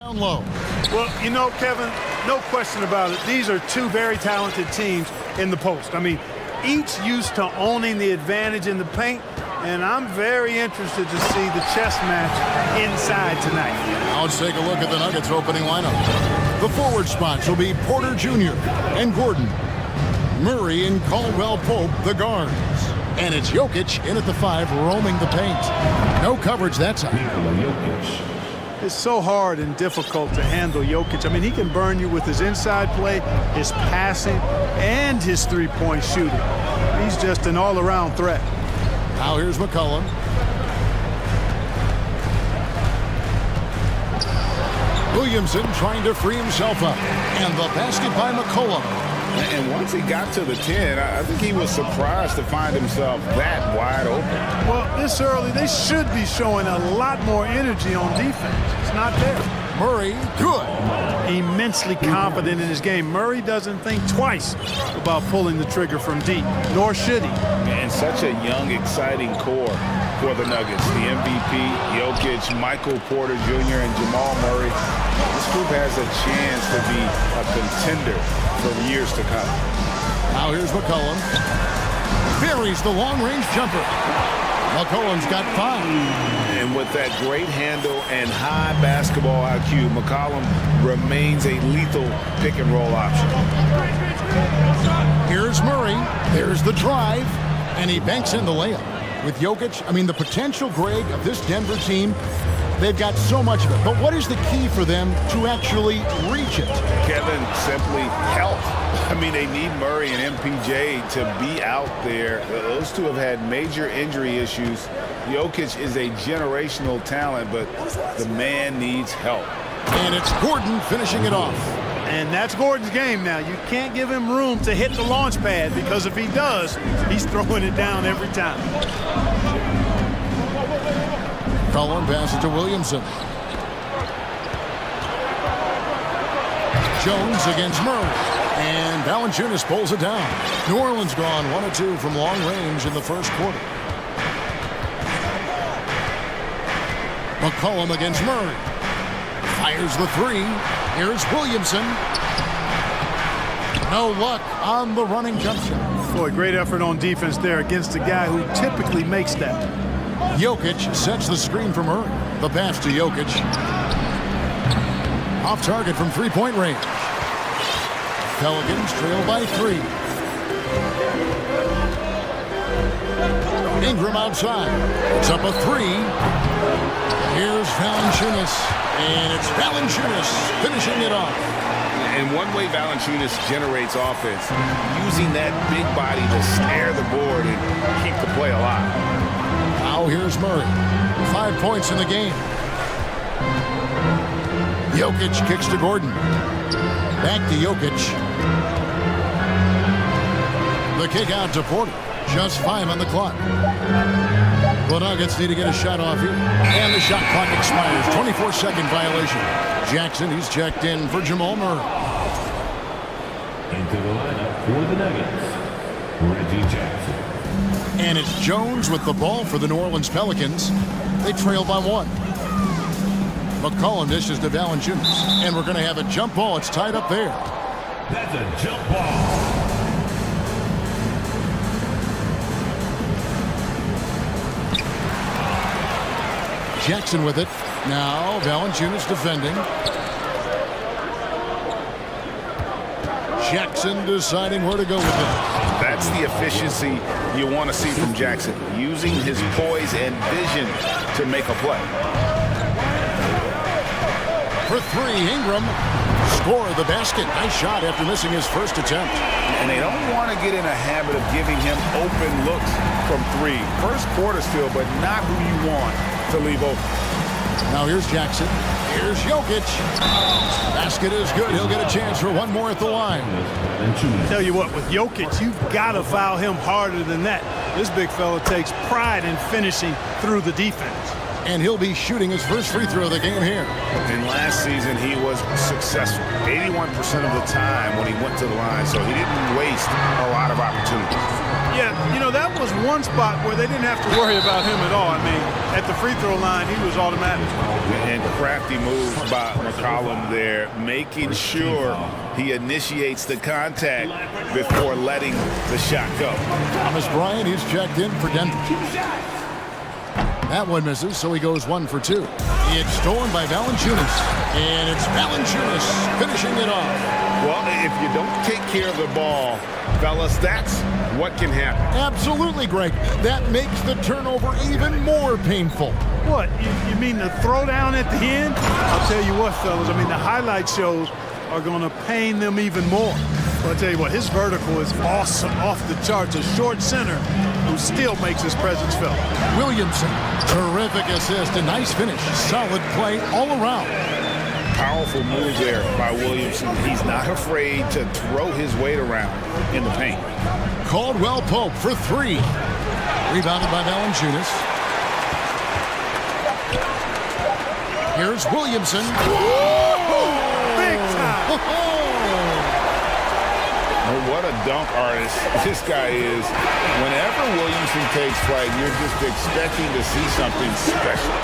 Down low. Well, you know, Kevin, no question about it. These are two very talented teams in the post. I mean, each used to owning the advantage in the paint, and I'm very interested to see the chess match inside tonight. Now let's take a look at the Nuggets opening lineup. The forward spots will be Porter Jr. and Gordon. Murray and Caldwell-Pope, the guards. And it's Jokic in at the 5, roaming the paint. No coverage that time. It's so hard and difficult to handle Jokic. I mean, he can burn you with his inside play, his passing, and his three-point shooting. He's just an all-around threat. Now here's McCollum. Williamson trying to free himself up. And the basket by McCollum. And once he got to the 10, I think he was surprised to find himself that wide open. Well, this early, they should be showing a lot more energy on defense. It's not there. Murray, good. Immensely confident in his game. Murray doesn't think twice about pulling the trigger from deep, nor should he. And such a young, exciting core for the Nuggets. The MVP, Jokic, Michael Porter Jr., and Jamal Murray. This group has a chance to be a contender for years to come. Now here's McCollum. Buries the long-range jumper. McCollum's got 5. And with that great handle and high basketball IQ, McCollum remains a lethal pick-and-roll option. Here's Murray. There's the drive. And he banks in the layup. With Jokic, I mean, the potential, Greg, of this Denver team, they've got so much of it. But what is the key for them to actually reach it? Kevin, simply health. I mean, they need Murray and MPJ to be out there. Those two have had major injury issues. Jokic is a generational talent, but the man needs help. And it's Gordon finishing it off. And that's Gordon's game now. You can't give him room to hit the launch pad, because if he does, he's throwing it down every time. Cullen passes to Williamson. Jones against Murray. And Valanciunas pulls it down. New Orleans gone 1 of 2 from long range in the first quarter. McCollum against Murray. Fires the 3. Here's Williamson. No luck on the running jump shot. Boy, great effort on defense there against a guy who typically makes that. Jokic sets the screen for Murray. The pass to Jokic. Off target from three-point range. Pelicans trail by 3. Ingram outside. It's up a 3. Here's Valanciunas. And it's Valanciunas finishing it off. And one way Valanciunas generates offense, using that big body to snare the board and keep the play alive. Now here's Murray. 5 points in the game. Jokic kicks to Gordon. Back to Jokic. The kick out to Porter. Just 5 on the clock. The Nuggets need to get a shot off here. And the shot clock expires. 24-second violation. Jackson, he's checked in for Jamal Murray. Into the lineup for the Nuggets, Reggie Jackson. And it's Jones with the ball for the New Orleans Pelicans. They trail by 1. McCollum dishes to Valanciunas. And we're going to have a jump ball. It's tied up there. That's a jump ball. Jackson with it. Now Valanciunas defending. Jackson deciding where to go with it. That's the efficiency you want to see from Jackson, using his poise and vision to make a play. For 3, Ingram. Score the basket. Nice shot after missing his first attempt. And they don't want to get in a habit of giving him open looks from 3. First quarter still, but not who you want to leave open. Now here's Jackson. Here's Jokic. Basket is good. He'll get a chance for one more at the line. Tell you what, with Jokic, you've got to foul him harder than that. This big fella takes pride in finishing through the defense. And he'll be shooting his first free throw of the game here. And last season, he was successful 81% of the time when he went to the line, so he didn't waste a lot of opportunities. Yeah, you know, that was one spot where they didn't have to worry about him at all. I mean, at the free throw line, he was automatic. And crafty move by McCollum there, making sure he initiates the contact before letting the shot go. Thomas Bryant, he's checked in for Denver. That one misses, so he goes 1 for 2. It's stolen by Valanciunas, and it's Valanciunas finishing it off. Well, if you don't take care of the ball, fellas, that's what can happen. Absolutely, Greg. That makes the turnover even more painful. What, you mean the throwdown at the end? I'll tell you what, fellas, I mean, the highlight shows are going to pain them even more. But I'll tell you what, his vertical is awesome, off the charts. A short center who still makes his presence felt. Williamson, terrific assist, a nice finish. Solid play all around. Powerful move there by Williamson. He's not afraid to throw his weight around in the paint. Caldwell Pope for 3. Rebounded by Valanciunas. Here's Williamson. Big time! Oh, what a dunk artist this guy is. Whenever Williamson takes flight, you're just expecting to see something special.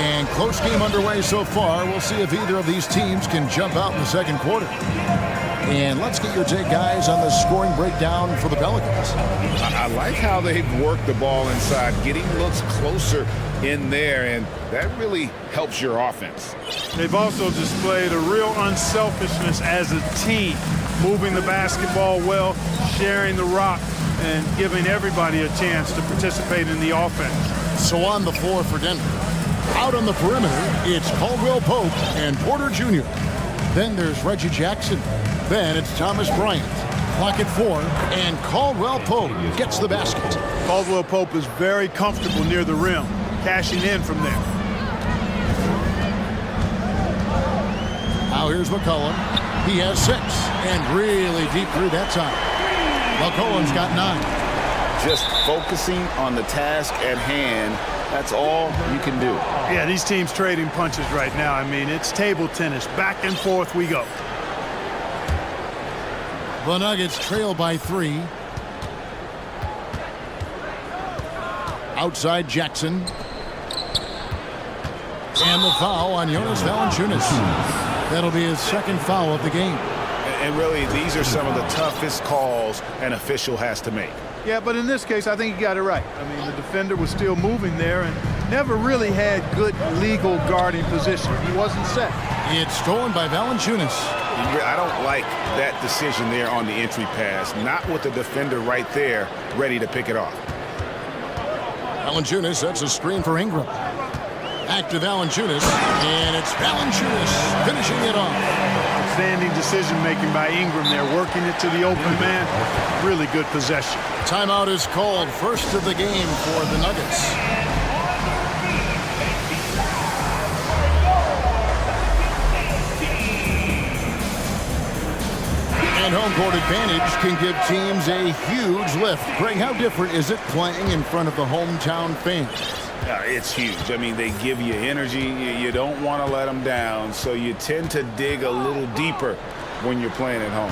And close game underway so far. We'll see if either of these teams can jump out in the second quarter. And let's get your take, guys, on the scoring breakdown for the Pelicans. I like how they've worked the ball inside, getting looks closer in there, and that really helps your offense. They've also displayed a real unselfishness as a team, moving the basketball well, sharing the rock, and giving everybody a chance to participate in the offense. So on the floor for Denver. Out on the perimeter, it's Caldwell Pope and Porter Jr. Then there's Reggie Jackson. Then it's Thomas Bryant. Clock at 4, and Caldwell Pope gets the basket. Caldwell Pope is very comfortable near the rim, cashing in from there. Now here's McCollum. He has 6, and really deep through that time. McCollum's got 9. Just focusing on the task at hand, that's all you can do. Yeah, these teams trading punches right now. I mean, it's table tennis. Back and forth we go. The Nuggets trail by 3. Outside Jackson. And the foul on Jonas Valanciunas. That'll be his second foul of the game. And really, these are some of the toughest calls an official has to make. Yeah, but in this case, I think he got it right. I mean, the defender was still moving there and never really had good legal guarding position. He wasn't set. It's stolen by Valanciunas. I don't like that decision there on the entry pass. Not with the defender right there, ready to pick it off. Valanciunas sets a screen for Ingram. Back to Valanciunas, and it's Valanciunas finishing it off. Outstanding decision-making by Ingram there, working it to the open man. Really good possession. Timeout is called, first of the game for the Nuggets. And home court advantage can give teams a huge lift. Greg, how different is it playing in front of the hometown fans? It's huge. I mean, they give you energy. You don't want to let them down, so you tend to dig a little deeper when you're playing at home.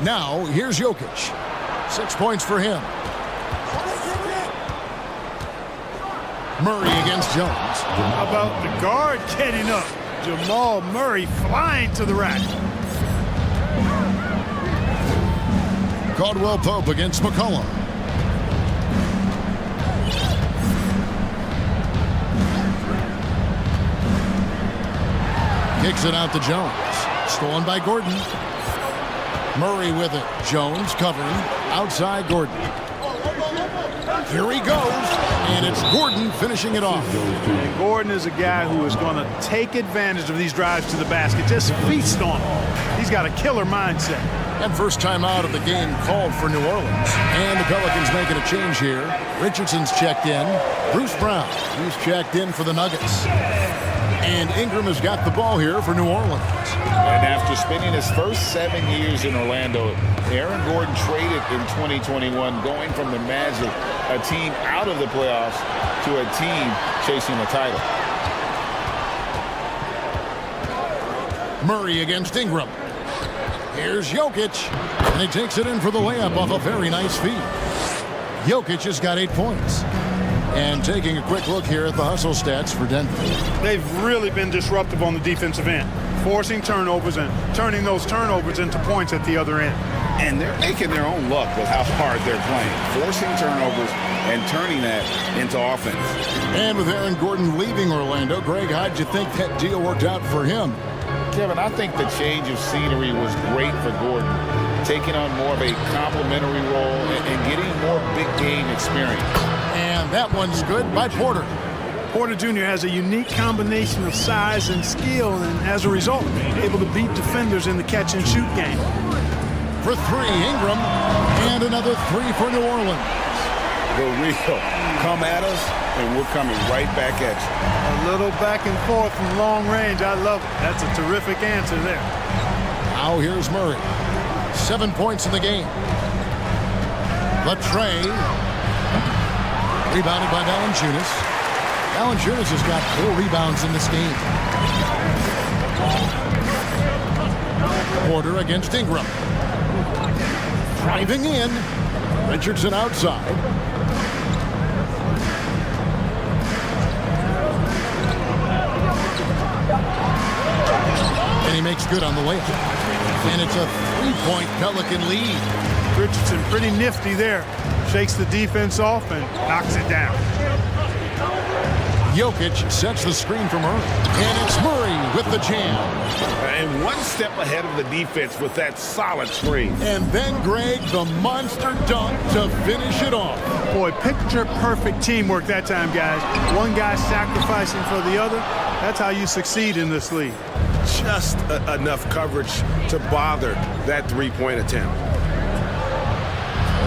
Now, here's Jokic. 6 points for him. Murray against Jones. How about the guard getting up? Jamal Murray flying to the rack. Caldwell Pope against McCollum. Kicks it out to Jones. Stolen by Gordon. Murray with it. Jones covering. Outside Gordon. Here he goes. And it's Gordon finishing it off. And Gordon is a guy who is going to take advantage of these drives to the basket. Just feast on them. He's got a killer mindset. And first time out of the game called for New Orleans. And the Pelicans making a change here. Richardson's checked in. Bruce Brown, he's checked in for the Nuggets. And Ingram has got the ball here for New Orleans. And after spending his first 7 years in Orlando, Aaron Gordon traded in 2021, going from the Magic, a team out of the playoffs, to a team chasing a title. Murray against Ingram. Here's Jokic, and he takes it in for the layup off a very nice feed. Jokic has got 8 points. And taking a quick look here at the hustle stats for Denver. They've really been disruptive on the defensive end, forcing turnovers and turning those turnovers into points at the other end. And they're making their own luck with how hard they're playing, forcing turnovers and turning that into offense. And with Aaron Gordon leaving Orlando, Greg, how'd you think that deal worked out for him? Kevin, I think the change of scenery was great for Gordon, taking on more of a complimentary role and getting more big game experience. And that one's good by Porter. Porter Jr. has a unique combination of size and skill, and as a result, able to beat defenders in the catch-and-shoot game. For 3, Ingram, and another 3 for New Orleans. The real come at us, and we're coming right back at you. A little back and forth from long range. I love it. That's a terrific answer there. Now here's Murray. 7 points in the game. Latrey. Rebounded by Valanciunas. Valanciunas has got 4 rebounds in this game. Porter against Ingram. Driving in. Richardson outside. And he makes good on the layup. And it's a 3-point Pelican lead. Richardson pretty nifty there. Shakes the defense off and knocks it down. Jokic sets the screen for Murray. And it's Murray with the jam. And one step ahead of the defense with that solid screen. And then, Greg, the monster dunk to finish it off. Boy, picture-perfect teamwork that time, guys. One guy sacrificing for the other. That's how you succeed in this league. Just enough coverage to bother that 3-point attempt.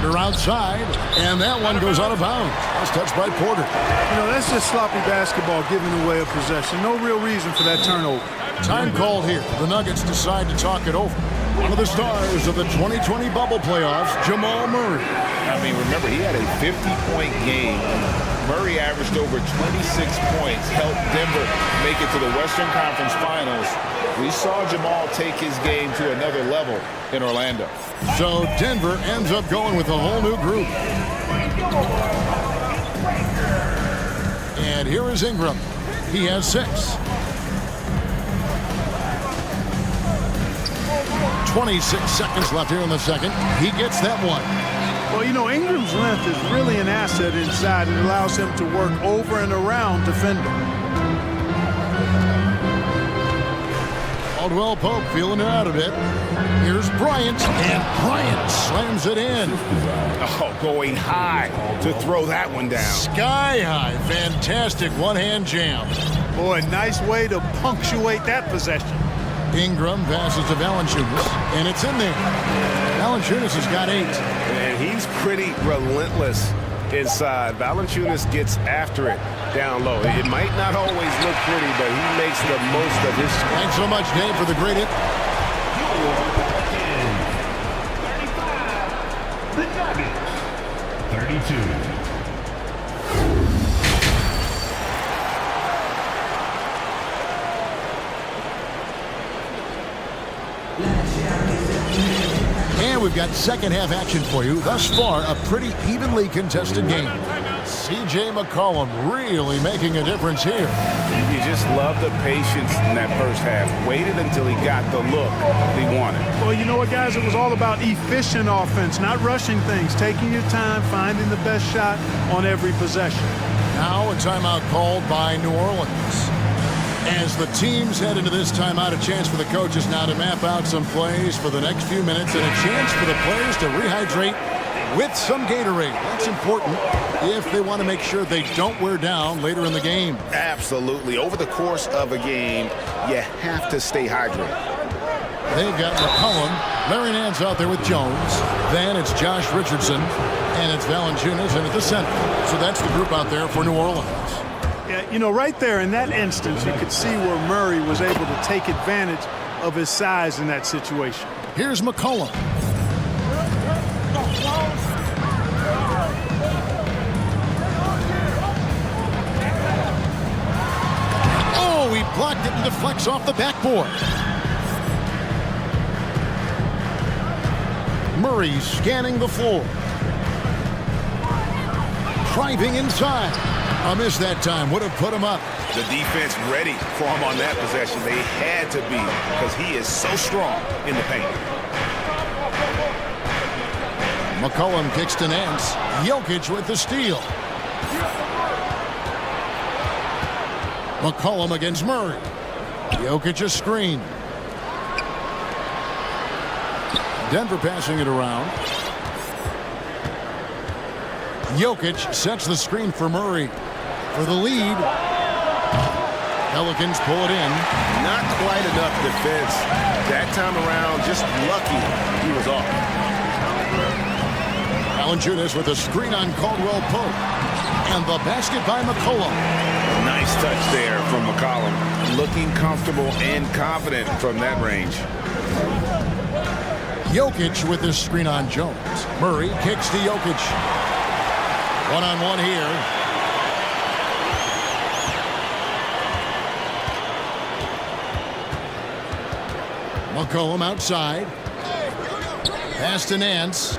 Porter outside, and that one goes out of bounds. That's touched by Porter. You know, that's just sloppy basketball, giving away a possession. No real reason for that turnover. Time called here. The Nuggets decide to talk it over. One of the stars of the 2020 bubble playoffs, Jamal Murray. I mean, remember, he had a 50-point game. Murray averaged over 26 points, helped Denver make it to the Western Conference Finals. We saw Jamal take his game to another level in Orlando. So Denver ends up going with a whole new group. And here is Ingram. He has 6. 26 seconds left here in the second. He gets that one. Well, you know, Ingram's length is really an asset inside. It allows him to work over and around defender. Caldwell Pope feeling it out a bit. Here's Bryant, and Bryant slams it in. Oh, going high to throw that one down. Sky high. Fantastic one-hand jam. Boy, nice way to punctuate that possession. Ingram passes to Valanciunas, and it's in there. Valanciunas has got 8. And he's pretty relentless inside. Valanciunas gets after it down low. It might not always look pretty, but he makes the most of his. Thanks so much, Dave, for the great hit. The Nuggets. 32. And we've got second half action for you. Thus far, a pretty evenly contested game. C.J. McCollum really making a difference here. You just love the patience in that first half. Waited until he got the look he wanted. Well, you know what, guys? It was all about efficient offense, not rushing things, taking your time, finding the best shot on every possession. Now a timeout called by New Orleans. As the teams head into this timeout, a chance for the coaches now to map out some plays for the next few minutes and a chance for the players to rehydrate with some Gatorade. That's important if they want to make sure they don't wear down later in the game. Absolutely. Over the course of a game, you have to stay hydrated. They've got McCollum. Larry Nance out there with Jones. Then it's Josh Richardson. And it's Valanciunas in at the center. So that's the group out there for New Orleans. Yeah, You know, right there in that instance, you could see where Murray was able to take advantage of his size in that situation. Here's McCollum. Oh, he blocked it and deflects off the backboard. Murray scanning the floor. Driving inside. A miss that time would have put him up. The defense ready for him on that possession. They had to be because he is so strong in the paint. McCollum kicks to Nance. Jokic with the steal. McCollum against Murray. Jokic a screen. Denver passing it around. Jokic sets the screen for Murray for the lead. Pelicans pull it in. Not quite enough defense. That time around, just lucky he was off. Valanciunas with a screen on Caldwell Pope. And the basket by McCollum. Nice touch there from McCollum. Looking comfortable and confident from that range. Jokic with his screen on Jones. Murray kicks to Jokic. One-on-one here. McCollum outside. Pass to Nance.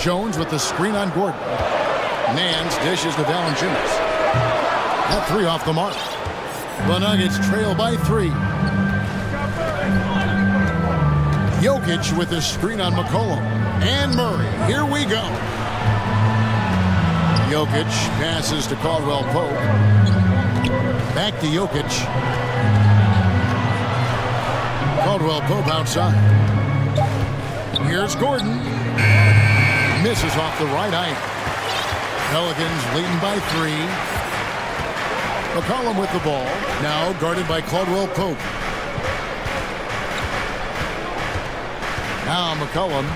Jones with the screen on Gordon. Nance dishes to Valanciunas. That three off the mark. The Nuggets trail by 3. Jokic with the screen on McCollum. And Murray. Here we go. Jokic passes to Caldwell Pope. Back to Jokic. Caldwell Pope outside. Here's Gordon. Misses off the right eye. Pelicans leading by 3. McCollum with the ball. Now guarded by Caldwell Pope. Now McCollum,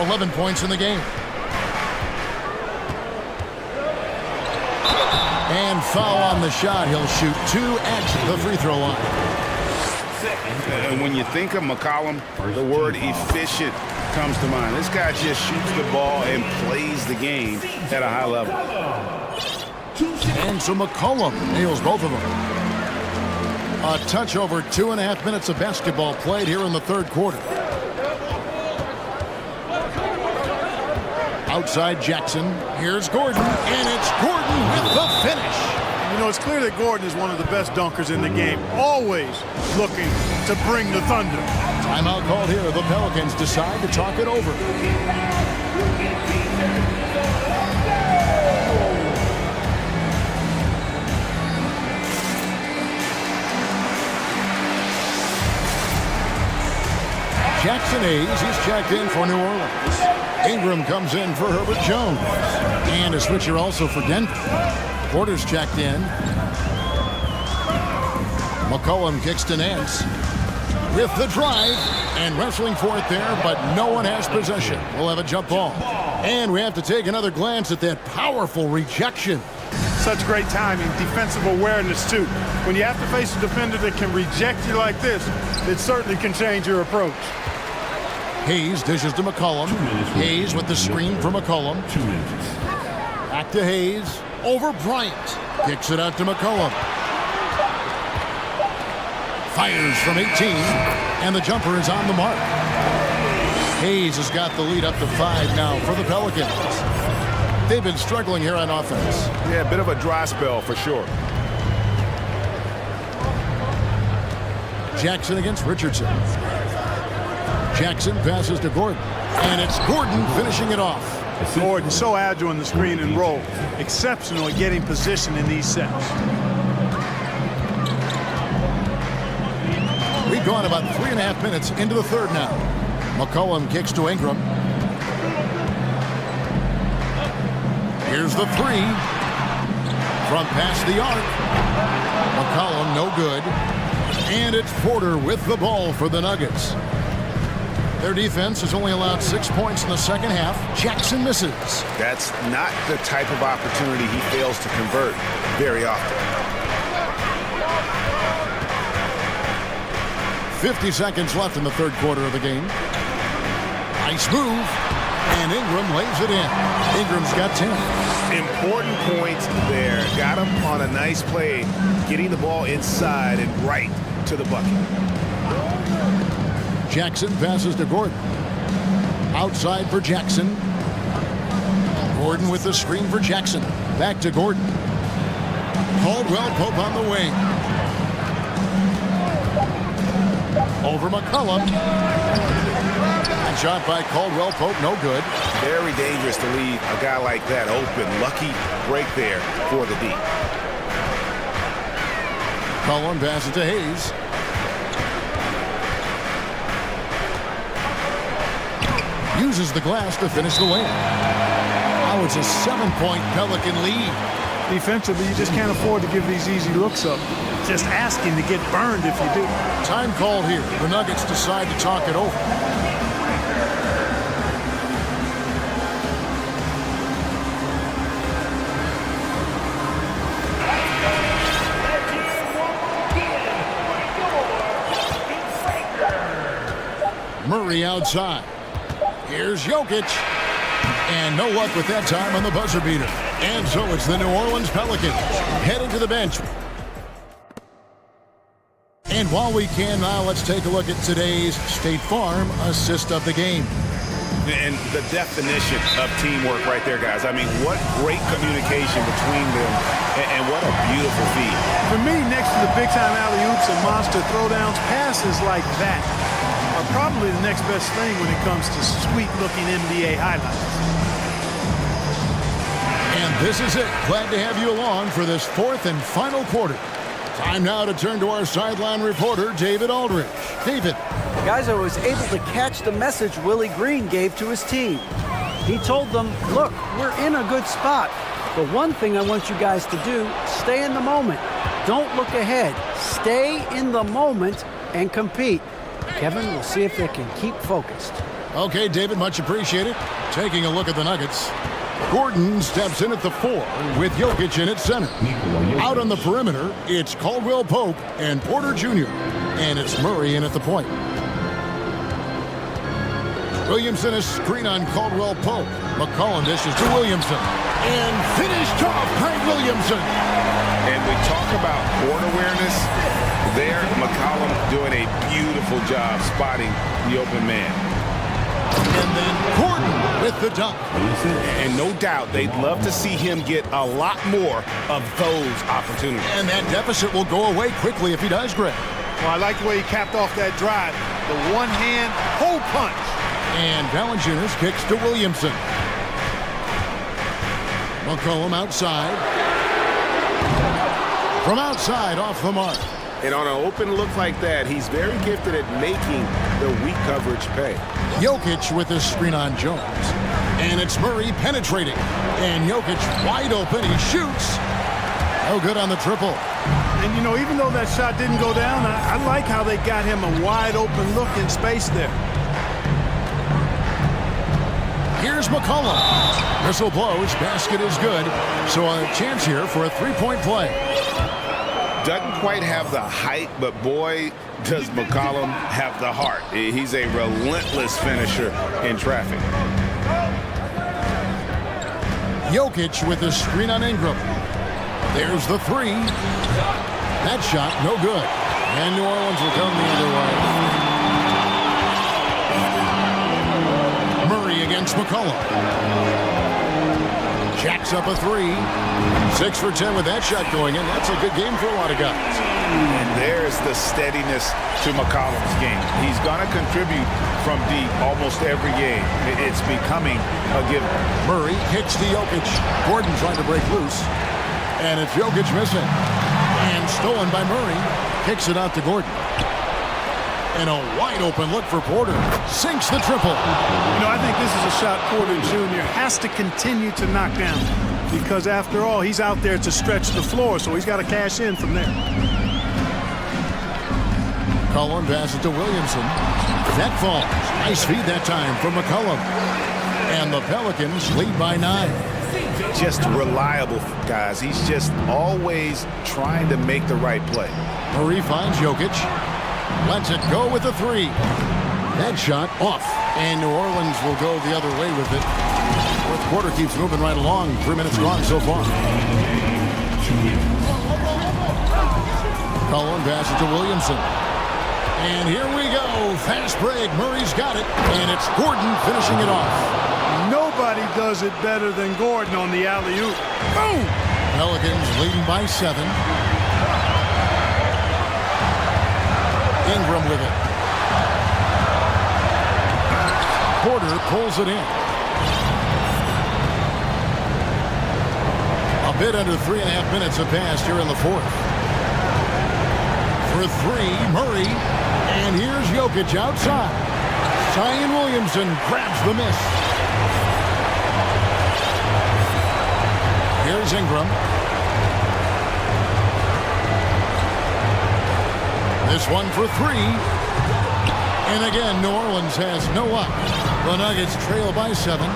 11 points in the game. And foul on the shot. He'll shoot 2 at the free throw line. And when you think of McCollum, the word efficient comes to mind. This guy just shoots the ball and plays the game at a high level. And so McCollum nails both of them. A touch over 2.5 minutes of basketball played here in the third quarter. Outside Jackson. Here's Gordon. And it's Gordon with the finish. You know, it's clear that Gordon is one of the best dunkers in the game. Always looking to bring the thunder. Timeout called here. The Pelicans decide to talk it over. Jackson Hayes, he's checked in for New Orleans. Ingram comes in for Herbert Jones. And a switcher also for Denver. Porter's checked in. McCollum kicks to Nance. With the drive. And wrestling for it there, but no one has possession. We'll have a jump ball. And we have to take another glance at that powerful rejection. Such great timing, defensive awareness too. When you have to face a defender that can reject you like this, it certainly can change your approach. Hayes dishes to McCollum. Hayes with the screen for McCollum. 2 minutes. Back to Hayes. Over Bryant. Kicks it out to McCollum. Fires from 18. And the jumper is on the mark. Hayes has got the lead up to 5 now for the Pelicans. They've been struggling here on offense. Yeah, a bit of a dry spell for sure. Jackson against Richardson. Jackson passes to Gordon. And it's Gordon finishing it off. Gordon so agile in the screen and roll. Exceptional at getting position in these sets. We've gone about 3.5 minutes into the third now. McCollum kicks to Ingram. Here's the 3. From past the arc. McCollum no good. And it's Porter with the ball for the Nuggets. Their defense has only allowed 6 points in the second half. Jackson misses. That's not the type of opportunity he fails to convert very often. 50 seconds left in the third quarter of the game. Nice move. And Ingram lays it in. Ingram's got 10. Important points there. Got him on a nice play, getting the ball inside and right to the bucket. Jackson passes to Gordon. Outside for Jackson. Gordon with the screen for Jackson. Back to Gordon. Caldwell Pope on the wing. Over McCollum. And shot by Caldwell Pope, no good. Very dangerous to leave a guy like that open. Lucky break there for the D. Cullen passes to Hayes. Uses the glass to finish the win. Now it's a 7-point Pelican lead. Defensively, you just can't afford to give these easy looks up. Just asking to get burned if you do. Time called here. The Nuggets decide to talk it over. Murray outside. Here's Jokic. And no luck with that time on the buzzer beater. And so it's the New Orleans Pelicans heading to the bench. And while we can now, let's take a look at today's State Farm assist of the game. And the definition of teamwork right there, guys. I mean, what great communication between them, and what a beautiful feed. For me, next to the big-time alley-oops and monster throwdowns, passes like that are probably the next best thing when it comes to sweet-looking NBA highlights. And this is it. Glad to have you along for this fourth and final quarter. Time now to turn to our sideline reporter, David Aldridge. David. Guys, I was able to catch the message Willie Green gave to his team. He told them, look, we're in a good spot. The one thing I want you guys to do, stay in the moment. Don't look ahead. Stay in the moment and compete. Kevin, we'll see if they can keep focused. Okay, David, much appreciated. Taking a look at the Nuggets. Gordon steps in at the 4 with Jokic in at center. Out on the perimeter, it's Caldwell Pope and Porter Jr. And it's Murray in at the point. Williamson is screen on Caldwell Pope. McCollum dishes to Williamson. And finished off by Williamson. And we talk about court awareness. There, McCollum doing a beautiful job spotting the open man. And then Gordon with the dunk. And no doubt they'd love to see him get a lot more of those opportunities. And that deficit will go away quickly if he does, Greg. Well, I like the way he capped off that drive. The one-hand hole punch. And Valanciunas kicks to Williamson. McCollum outside. From outside, off the mark. And on an open look like that, he's very gifted at making the weak coverage pay. Jokic with his screen on Jones. And it's Murray penetrating. And Jokic wide open. He shoots. No good on the triple. And, you know, even though that shot didn't go down, I like how they got him a wide open look in space there. Here's McCollum. Whistle blows. Basket is good. So a chance here for a three-point play. Doesn't quite have the height, but boy, does McCollum have the heart. He's a relentless finisher in traffic. Jokic with his screen on Ingram. There's the 3. That shot, no good. And New Orleans will come the other way. Murray against McCollum. Jacks up a 3. 6 for 10 with that shot going in. That's a good game for a lot of guys. And there's the steadiness to McCollum's game. He's going to contribute from deep almost every game. It's becoming a given. Murray kicks to Jokic. Gordon trying to break loose. And it's Jokic missing. And stolen by Murray. Kicks it out to Gordon. And a wide open look for Porter. Sinks the triple. You know, I think this is a shot Porter Jr. has to continue to knock down. Because after all, he's out there to stretch the floor, so he's got to cash in from there. McCollum passes to Williamson. That falls. Nice feed that time from McCollum. And the Pelicans lead by 9. Just reliable, guys. He's just always trying to make the right play. Murray finds Jokic. Lets it go with the 3. That shot off. And New Orleans will go the other way with it. Fourth quarter keeps moving right along. 3 minutes gone so far. Cullen passes to Williamson. And here we go. Fast break. Murray's got it. And it's Gordon finishing it off. Nobody does it better than Gordon on the alley-oop. Boom! Pelicans leading by 7. Ingram with it. Porter pulls it in. A bit under 3.5 minutes have passed here in the fourth. For 3, Murray. And here's Jokic outside. Zion Williamson grabs the miss. Here's Ingram. This one for 3. And again, New Orleans has no luck. The Nuggets trail by 7.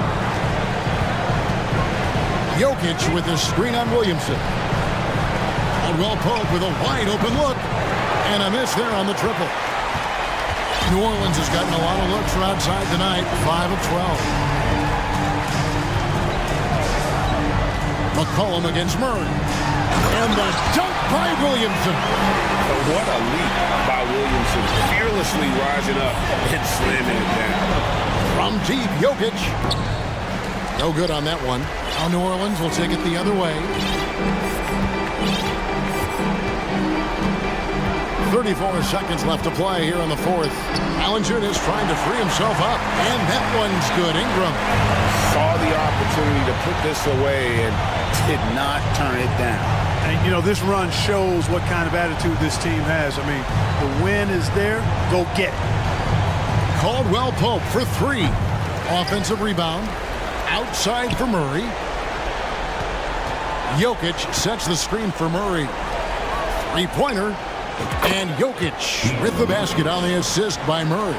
Jokic with the screen on Williamson. Caldwell Pope with a wide open look. And a miss there on the triple. New Orleans has gotten a lot of looks from outside tonight. 5 of 12. McCollum against Murray. And the dunk by Williamson. What a leap by Williamson. Fearlessly rising up and slamming it down. From deep, Jokic. No good on that one. Now New Orleans will take it the other way. 34 seconds left to play here in the fourth. Valanciunas trying to free himself up. And that one's good. Ingram. Saw the opportunity to put this away and did not turn it down. And, you know, this run shows what kind of attitude this team has. I mean, the win is there. Go get it. Caldwell Pope for 3. Offensive rebound. Outside for Murray. Jokic sets the screen for Murray. 3-pointer. And Jokic with the basket on the assist by Murray.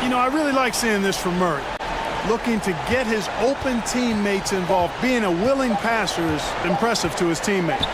You know, I really like seeing this from Murray. Looking to get his open teammates involved. Being a willing passer is impressive to his teammates.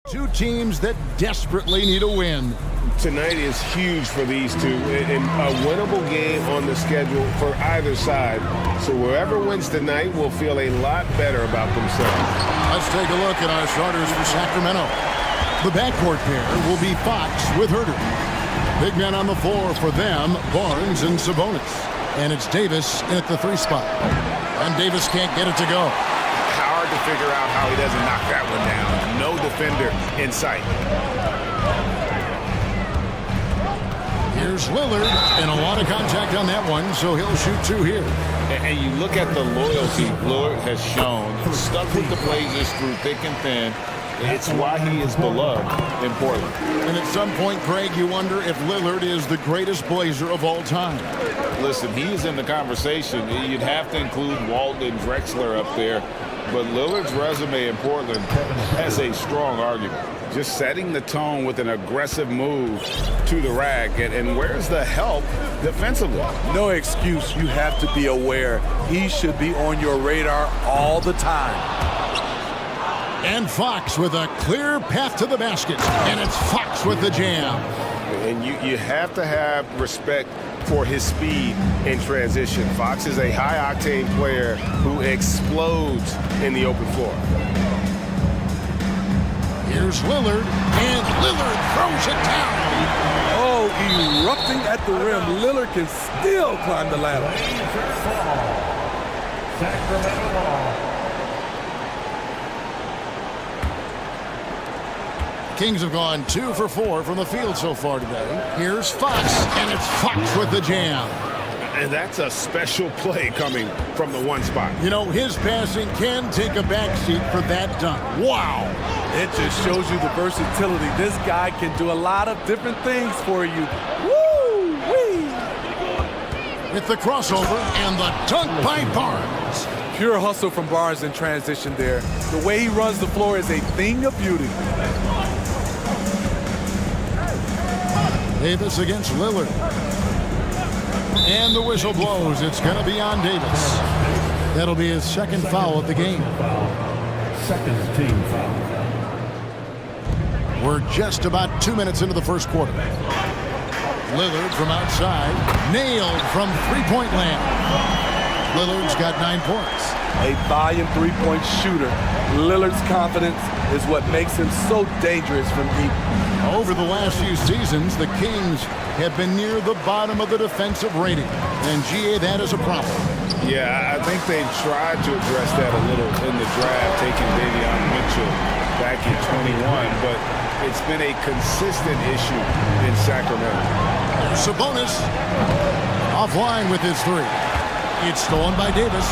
Two teams that desperately need a win. Tonight is huge for these two, and a winnable game on the schedule for either side. So whoever wins tonight will feel a lot better about themselves. Let's take a look at our starters for Sacramento. The backcourt pair will be Fox with Herter. Big men on the floor for them, Barnes and Sabonis. And it's Davis at the 3 spot. And Davis can't get it to go. Hard to figure out how he doesn't knock that one down. No defender in sight. Here's Lillard, and a lot of contact on that one, so he'll shoot 2 here. And you look at the loyalty Lillard has shown, stuck with the Blazers through thick and thin. It's why he is beloved in Portland. And at some point, Craig, you wonder if Lillard is the greatest Blazer of all time. Listen, he is in the conversation. You'd have to include Walton and Drexler up there, but Lillard's resume in Portland has a strong argument. Just setting the tone with an aggressive move to the rack. And where's the help defensively? No excuse. You have to be aware. He should be on your radar all the time. And Fox with a clear path to the basket. And it's Fox with the jam. And you have to have respect for his speed in transition. Fox is a high-octane player who explodes in the open floor. Here's Lillard, and Lillard throws it down. Oh, erupting at the rim. Lillard can still climb the ladder. Sacramento ball. Kings have gone 2 for 4 from the field so far today. Here's Fox, and it's Fox with the jam. And that's a special play coming from the 1 spot. You know, his passing can take a backseat for that dunk. Wow. It just shows you the versatility. This guy can do a lot of different things for you. Woo-wee! With the crossover and the dunk by Barnes. Pure hustle from Barnes in transition there. The way he runs the floor is a thing of beauty. Davis against Lillard. And the whistle blows. It's going to be on Davis. That'll be his 2nd foul of the game. Second team foul. We're just about 2 minutes into the first quarter. Lillard from outside. Nailed from three-point land. Lillard's got 9 points. A volume three-point shooter. Lillard's confidence is what makes him so dangerous from deep. Over the last few seasons, the Kings have been near the bottom of the defensive rating. And, GA, that is a problem. Yeah, I think they've tried to address that a little in the draft, taking Davion Mitchell back in 21, but it's been a consistent issue in Sacramento. Sabonis offline with his 3. It's stolen by Davis.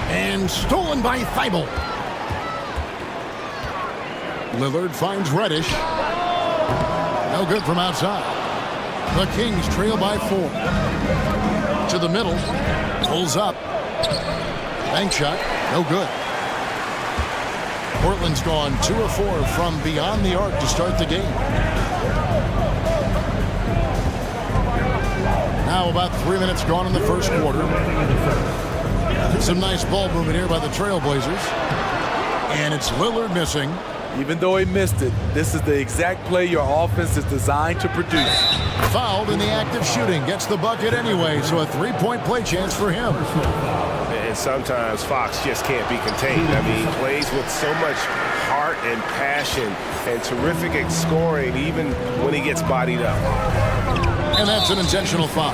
And stolen by Thibault. Lillard finds Reddish. No good from outside. The Kings trail by 4. To the middle. Pulls up. Bank shot. No good. Portland's gone 2 of 4 from beyond the arc to start the game. Now about 3 minutes gone in the first quarter. Some nice ball movement here by the Trailblazers. And it's Lillard missing. Even though he missed it, this is the exact play your offense is designed to produce. Fouled in the act of shooting. Gets the bucket anyway, so a 3-point play chance for him. And sometimes Fox just can't be contained. I mean, he plays with so much heart and passion and terrific scoring even when he gets bodied up. And that's an intentional foul.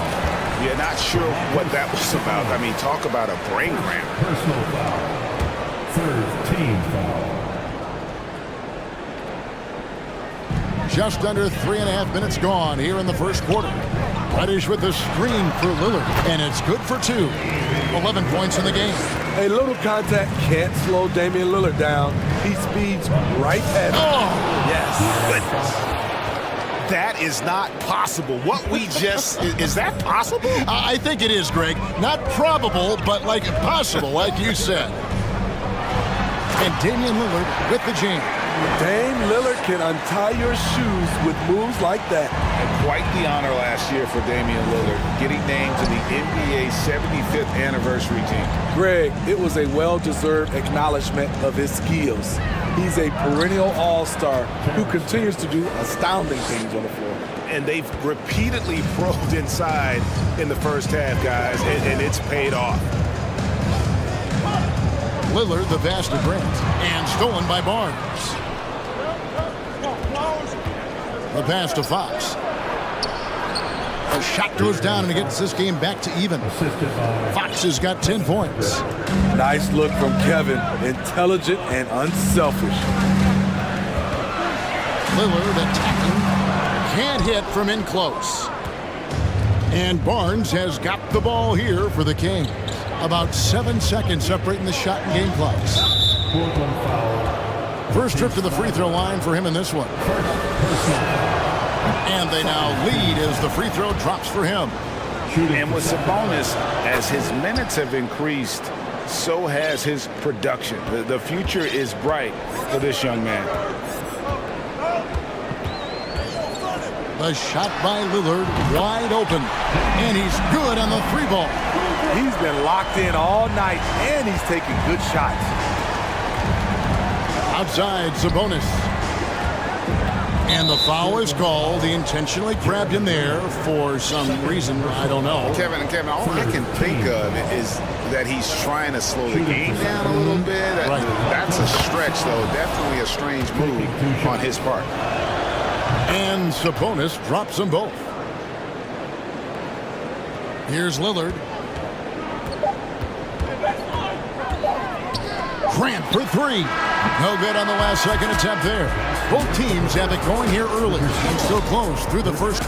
You're not sure what that was about. I mean, talk about a brain cramp. Personal foul. Third team foul. Just under 3.5 minutes gone here in the first quarter. Reddish with the screen for Lillard, and it's good for 2. 11 points in the game. A little contact can't slow Damian Lillard down. He speeds right past him. Oh! Yes. Goodness. That is not possible. What we just... is that possible? I think it is, Greg. Not probable, but like possible, like you said. And Damian Lillard with the jam. Dame Lillard can untie your shoes with moves like that. And quite the honor last year for Damian Lillard, getting named to the NBA 75th anniversary team. Greg, it was a well-deserved acknowledgement of his skills. He's a perennial all-star who continues to do astounding things on the floor. And they've repeatedly probed inside in the first half, guys, and it's paid off. Lillard, the pass to Grant, and stolen by Barnes. The pass to Fox. The shot goes down and it gets this game back to even. Fox has got 10 points. Nice look from Kevin. Intelligent and unselfish. Lillard attacking. Can't hit from in close. And Barnes has got the ball here for the Kings. About 7 seconds separating the shot and game clocks. First trip to the free throw line for him in this one. And they now lead as the free throw drops for him. And with Sabonis, as his minutes have increased, so has his production. The future is bright for this young man. The shot by Lillard, wide open. And he's good on the three ball. He's been locked in all night, and he's taking good shots. Outside, Sabonis. And the foul is called. He intentionally grabbed him there for some reason, I don't know. Kevin, all I can think of is that he's trying to slow the game down a little bit. Right. That's a stretch, though. Definitely a strange move on his part. And Sabonis drops them both. Here's Lillard. Grant for three. No good on the last second attempt there. Both teams have it going here early and still close through the first.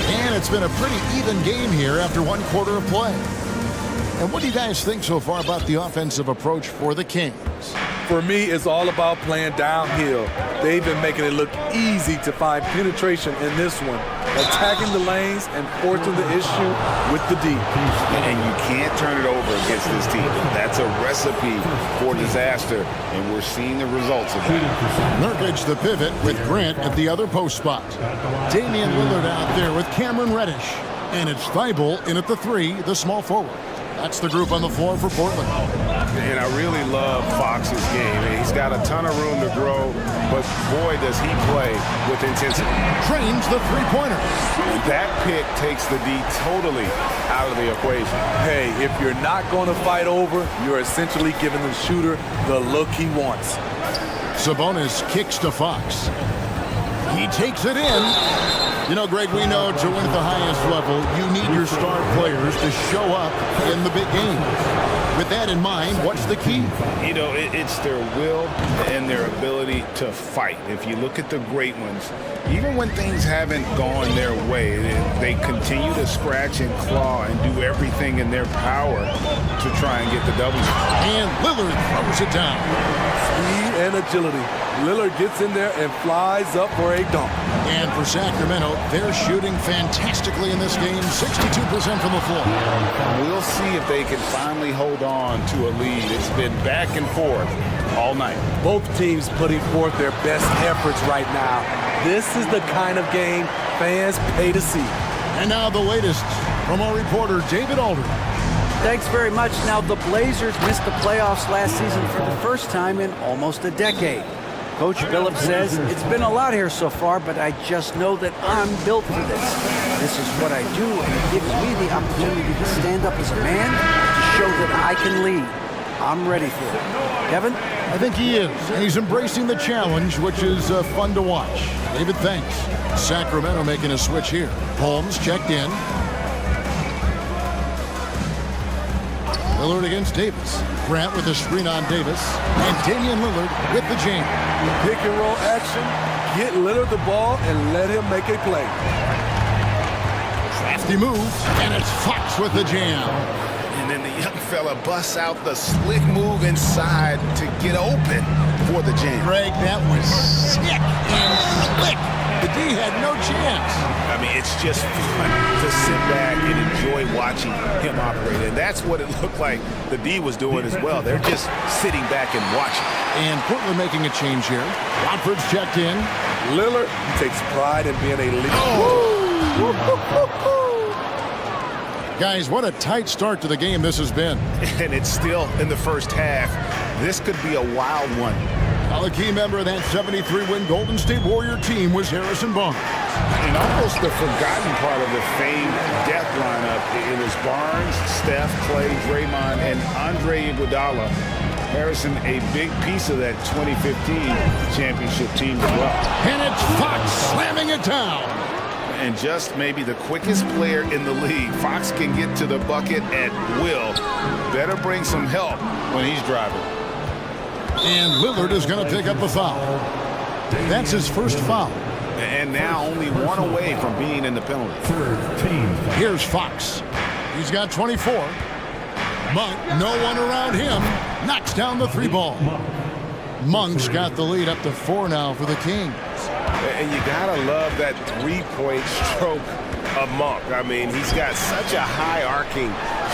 And it's been a pretty even game here after one quarter of play. And what do you guys think so far about the offensive approach for the Kings? For me, it's all about playing downhill. They've been making it look easy to find penetration in this one, attacking the lanes and forcing the issue with the D. And you can't turn it over against this team. That's a recipe for disaster, and we're seeing the results of that. Nurkic the pivot with Grant at the other post spot. Damian Lillard out there with Cameron Reddish. And it's Thibault in at the three, the small forward. That's the group on the floor for Portland. And I really love Fox's game. He's got a ton of room to grow, but boy, does he play with intensity. Trains the three-pointer. That pick takes the D totally out of the equation. Hey, if you're not going to fight over, you're essentially giving the shooter the look he wants. Sabonis kicks to Fox. He takes it in. You know, Greg, we know to win at the highest level, you need your star players to show up in the big games. With that in mind, what's the key? You know, it's their will and their ability to fight. If you look at the great ones, even when things haven't gone their way, they continue to scratch and claw and do everything in their power to try and get the W. And Lillard throws it down. Speed and agility. Lillard gets in there and flies up for a dunk. And for Sacramento, they're shooting fantastically in this game, 62% from the floor. We'll see if they can finally hold on to a lead. It's been back and forth all night. Both teams putting forth their best efforts right now. This is the kind of game fans pay to see. And now the latest from our reporter, David Aldridge. Thanks very much. Now, the Blazers missed the playoffs last season for the first time in almost a decade. Coach Phillips says, it's been a lot here so far, but I just know that I'm built for this. This is what I do, and it gives me the opportunity to stand up as a man to show that I can lead. I'm ready for it. Kevin? I think he is, and he's embracing the challenge, which is fun to watch. David, thanks. Sacramento making a switch here. Holmes checked in. Lillard against Davis. Grant with a screen on Davis. And Damian Lillard with the jam. Pick and roll action. Get Lillard the ball and let him make a play. Crafty move, and it's Fox with the jam. And then the young fella busts out the slick move inside to get open for the jam. Greg, that was sick and slick. The D had no chance. I mean, it's just fun to sit back and enjoy watching him operate. And that's what it looked like the D was doing as well. They're just sitting back and watching. And Portland making a change here. Watford's checked in. Lillard takes pride in being a leader. Oh. Guys, what a tight start to the game this has been. And it's still in the first half. This could be a wild one. Well, a key member of that 73-win Golden State Warrior team was Harrison Barnes. And almost the forgotten part of the famed death lineup, it was Barnes, Steph, Clay, Draymond, and Andre Iguodala. Harrison, a big piece of that 2015 championship team as well. And it's Fox slamming it down. And just maybe the quickest player in the league. Fox can get to the bucket at will. Better bring some help when he's driving. And Lillard is going to pick up a foul. That's his first foul. And now only one away from being in the penalty. Here's Fox. He's got 24. Monk, no one around him, knocks down the three ball. Monk's got the lead up to 4 now for the Kings. And you gotta love that three-point stroke of Monk. I mean, he's got such a high arcing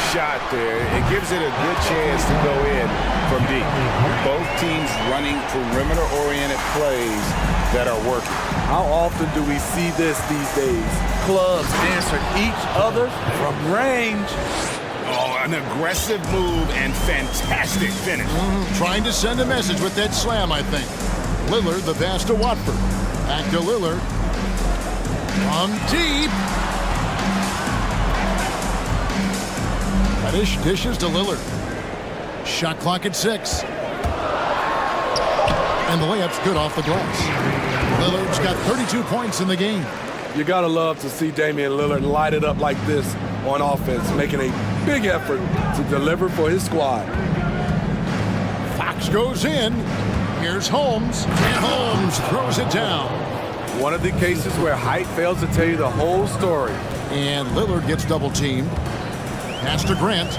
shot there. It gives it a good chance to go in from deep. Both teams running perimeter-oriented plays that are working. How often do we see this these days? Clubs answer each other from range. Oh, an aggressive move and fantastic finish. Trying to send a message with that slam, I think. Lillard, the pass to Watford. Back to Lillard. From deep. Reddish dishes to Lillard. Shot clock at 6. And the layup's good off the glass. Lillard's got 32 points in the game. You gotta love to see Damian Lillard light it up like this on offense, making a big effort to deliver for his squad. Fox goes in. Here's Holmes. And Holmes throws it down. One of the cases where height fails to tell you the whole story. And Lillard gets double teamed. Pass to Grant.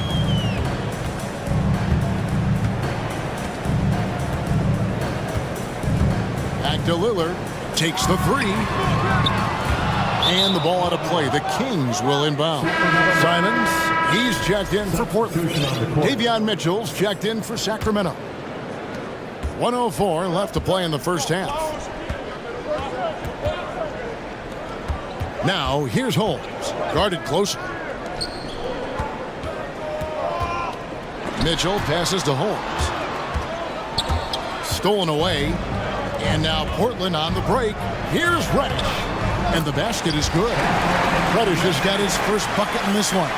Back to Lillard. Takes the 3. And the ball out of play. The Kings will inbound. Simons, he's checked in for Portland. Davion Mitchell's checked in for Sacramento. 1:04 left to play in the first half. Now, here's Holmes. Guarded closer. Mitchell passes to Holmes. Stolen away. And now Portland on the break. Here's Reddish. And the basket is good. Reddish has got his first bucket in this one.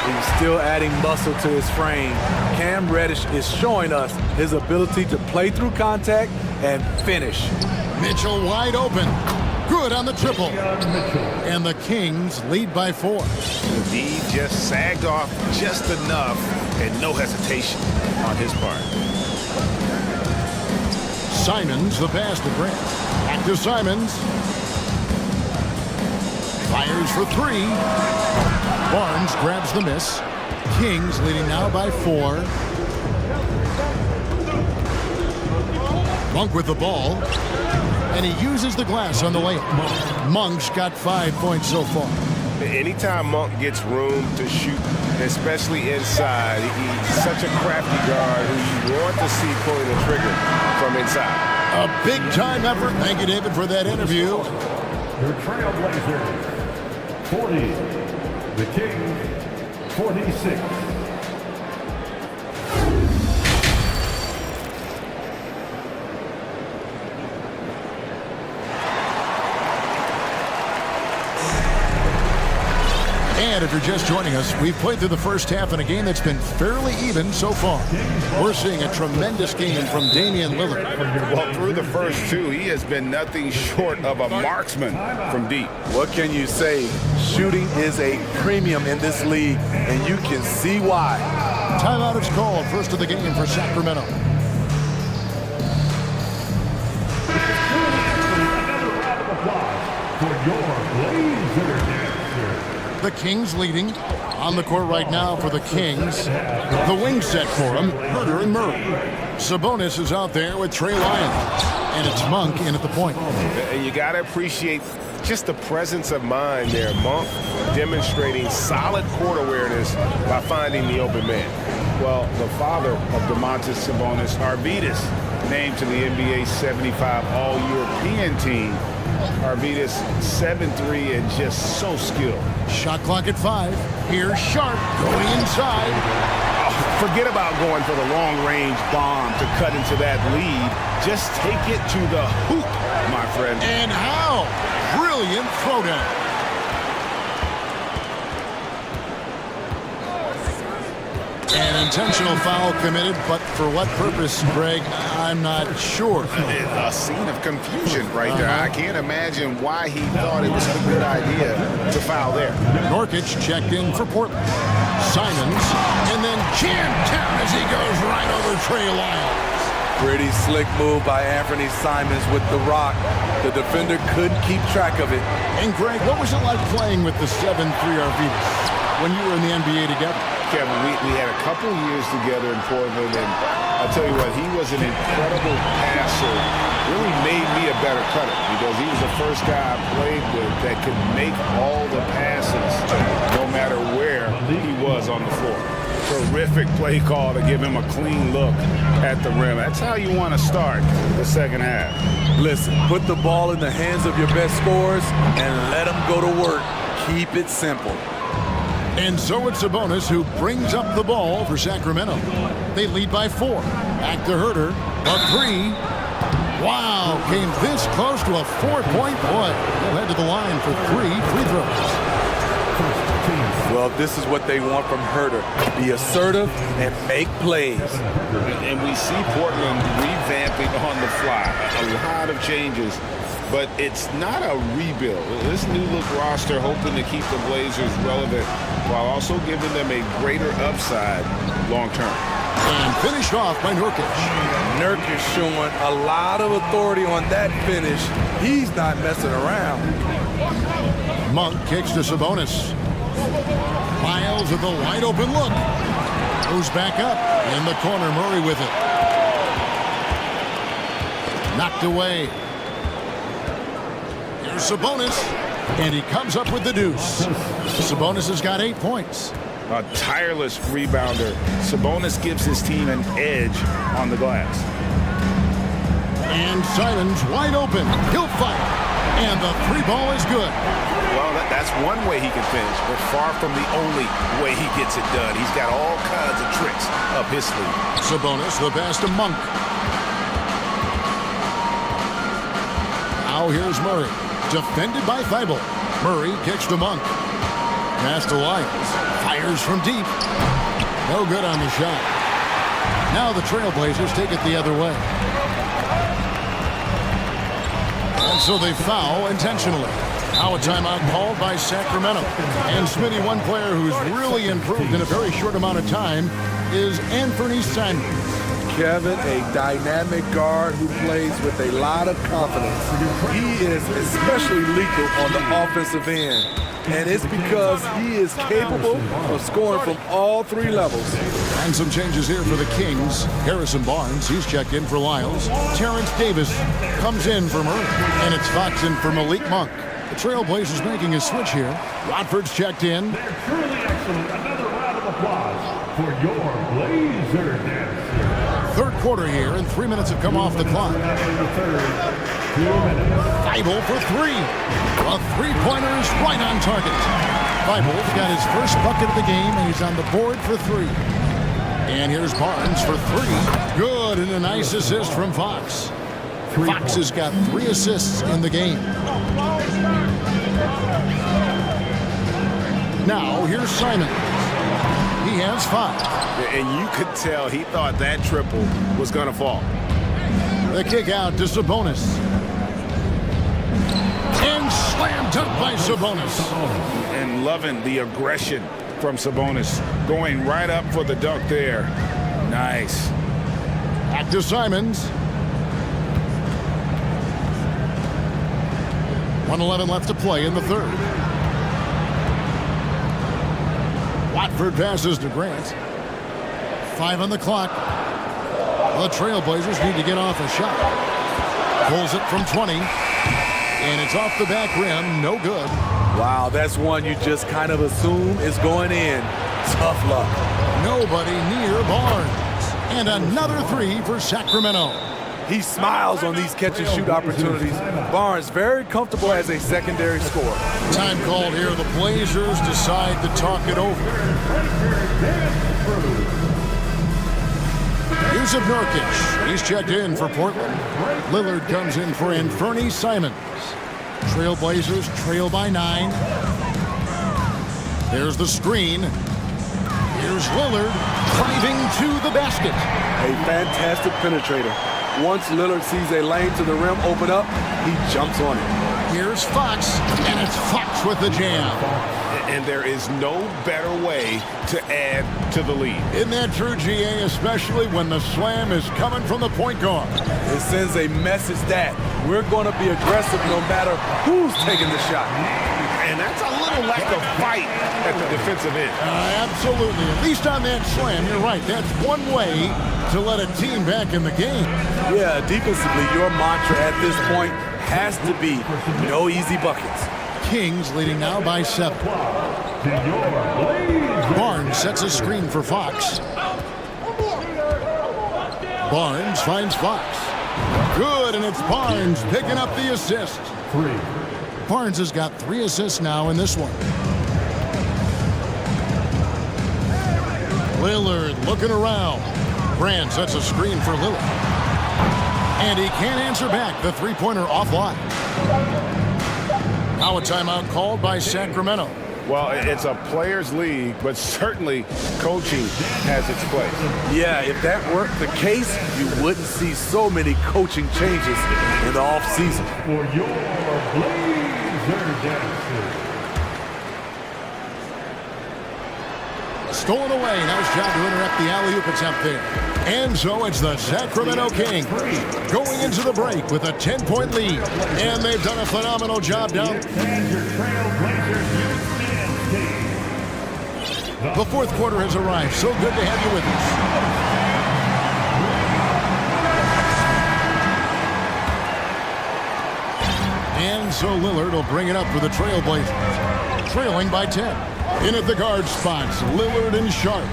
He's still adding muscle to his frame. Cam Reddish is showing us his ability to play through contact and finish. Mitchell wide open. Good on the triple. And the Kings lead by 4. The D just sagged off just enough and no hesitation on his part. Simons, the pass to Grant. Back to Simons. Fires for 3. Barnes grabs the miss. Kings leading now by 4. Monk with the ball. And he uses the glass on the layup. Monk's got 5 points so far. Anytime Monk gets room to shoot, especially inside, he's such a crafty guard who you want to see pulling the trigger from inside. A big-time effort. Thank you, David, for that interview. Your Trailblazers, 40. The Kings, 46. And if you're just joining us, we've played through the first half in a game that's been fairly even so far. We're seeing a tremendous game from Damian Lillard. Well, through the first 2, he has been nothing short of a marksman from deep. What can you say? Shooting is a premium in this league, and you can see why. Timeout is called. First of the game for Sacramento. Another round of applause for your Blazers. The Kings leading. On the court right now for the Kings. The wing set for him, Herter and Murray. Sabonis is out there with Trey Lyons. And it's Monk in at the point. And you got to appreciate just the presence of mind there. Monk demonstrating solid court awareness by finding the open man. Well, the father of Domantas Sabonis, Arvydas, named to the NBA 75 All-European team Arvidas 7'3" and just so skilled. Shot clock at 5. Here's Sharp going inside. Forget about going for the long-range bomb to cut into that lead. Just take it to the hoop, my friend. And how? Brilliant throwdown. An intentional foul committed, but for what purpose, Greg? I'm not sure. A scene of confusion right there. I can't imagine why he thought it was a good idea to foul there. Nurkic checked in for Portland. Simons, and then jammed down as he goes right over Trey Lyles. Pretty slick move by Anthony Simons with the rock. The defender couldn't keep track of it. And Greg, what was it like playing with the 7'3" Arvidas when you were in the NBA together? Kevin, we had a couple years together in Portland, and I'll tell you what, he was an incredible passer. Really made me a better cutter because he was the first guy I played with that could make all the passes no matter where he was on the floor. Terrific play call to give him a clean look at the rim. That's how you want to start the second half. Listen, put the ball in the hands of your best scorers and let them go to work. Keep it simple. And so it's Sabonis who brings up the ball for Sacramento. They lead by 4. Back to Herter. A 3. Wow, came this close to a 4-point play. They'll head to the line for 3 free throws. Well, this is what they want from Herter. Be assertive and make plays. And we see Portland revamping on the fly. A lot of changes. But it's not a rebuild. This new look roster hoping to keep the Blazers relevant while also giving them a greater upside long term. And finished off by Nurkic. Nurkic showing a lot of authority on that finish. He's not messing around. Monk kicks to Sabonis. Miles with a wide open look. Goes back up. In the corner, Murray with it. Knocked away. Here's Sabonis. And he comes up with the deuce. Sabonis has got 8 points. A tireless rebounder. Sabonis gives his team an edge on the glass. And Simons wide open. He'll fight. And the 3 ball is good. Well, that's one way he can finish, but far from the only way he gets it done. He's got all kinds of tricks up his sleeve. Sabonis, the pass to Monk. Now here's Murray. Defended by Thibault. Murray kicks to Monk. Pass to Lyles. Fires from deep. No good on the shot. Now the Trailblazers take it the other way. And so they foul intentionally. Now a timeout called by Sacramento. And Smitty, one player who's really improved in a very short amount of time is Anthony Simons. Kevin, a dynamic guard who plays with a lot of confidence. He is especially lethal on the offensive end. And it's because he is capable of scoring from all 3 levels. And some changes here for the Kings. Harrison Barnes, he's checked in for Lyles. Terrence Davis comes in for Murray. And it's Fox in for Malik Monk. The Trailblazers making a switch here. Watford's checked in. They're truly excellent. Another round of applause for your Blazer dance. Third quarter here, and 3 minutes have come off the clock. Thibault for 3. A 3-pointer is right on target. Thibault's got his first bucket of the game, and he's on the board for 3. And here's Barnes for 3. Good, and a nice assist from Fox. Fox has got 3 assists in the game. Now, here's Simon. He has 5. And you could tell he thought that triple was going to fall. The kick out to Sabonis. And slam dunk by Sabonis. And loving the aggression from Sabonis. Going right up for the dunk there. Nice. Back to Simons. 1:11 left to play in the third. Watford passes to Grant. 5 on the clock. The Trailblazers need to get off a shot. Pulls it from 20. And it's off the back rim. No good. Wow, that's one you just kind of assume is going in. Tough luck. Nobody near Barnes. And another 3 for Sacramento. He smiles on these catch-and-shoot opportunities. Barnes very comfortable as a secondary scorer. Time called here. The Blazers decide to talk it over. Yusuf Nurkic, he's checked in for Portland. Lillard comes in for Anthony Simons. Trail Blazers trail by 9. There's the screen. Here's Lillard driving to the basket. A fantastic penetrator. Once Lillard sees a lane to the rim open up, he jumps on it. Here's Fox, and it's Fox with the jam. And there is no better way to add to the lead. Isn't that true, GA, especially when the slam is coming from the point guard? It sends a message that we're going to be aggressive no matter who's taking the shot. And that's a little lack of fight at the defensive end. Absolutely. At least on that slam, you're right. That's one way to let a team back in the game. Yeah, defensively, your mantra at this point has to be no easy buckets. Kings leading now by 7. Barnes sets a screen for Fox. Barnes finds Fox. Good, and it's Barnes picking up the assist. Barnes has got 3 assists now in this one. Lillard looking around. Grant sets a screen for Lillard. And he can't answer back. The three-pointer offline. Now a timeout called by Sacramento. Well, it's a players' league, but certainly coaching has its place. Yeah, if that weren't the case, you wouldn't see so many coaching changes in the offseason. For your Blazer Dancers. Stolen away. Nice job to interrupt the alley-oop attempt there. And so it's the Sacramento Kings going into the break with a 10-point lead. And they've done a phenomenal job down. The fourth quarter has arrived. So good to have you with us. And so Lillard will bring it up for the Trailblazers. Trailing by 10. In at the guard spots, Lillard and Sharp.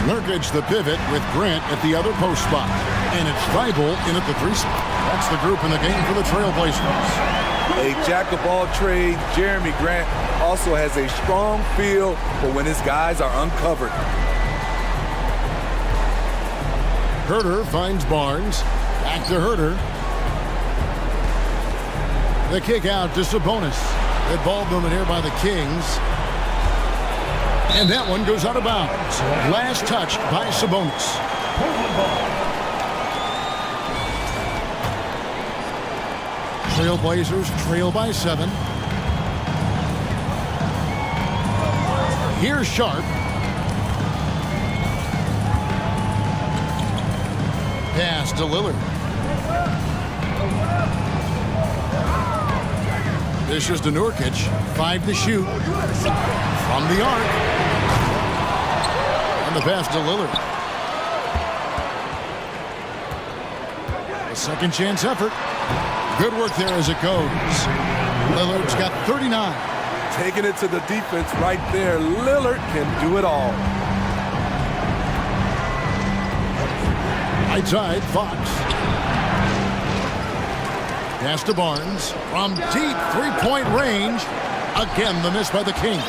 Nurkic the pivot with Grant at the other post spot. And it's Thibault in at the 3 spot. That's the group in the game for the Trailblazers. A jack-of-all-trades, Jeremy Grant also has a strong feel for when his guys are uncovered. Herter finds Barnes. Back to Herter. The kick out to Sabonis. Good ball movement here by the Kings. And that one goes out of bounds. Last touch by Sabonis. Trailblazers trail by 7. Here's Sharp. Pass to Lillard. Dishes to Nurkic. 5 to shoot. From the arc. And the pass to Lillard. A second chance effort. Good work there as it goes. Lillard's got 39. Taking it to the defense right there. Lillard can do it all. Right side, Fox. Pass to Barnes. From deep three-point range. Again, the miss by the Kings.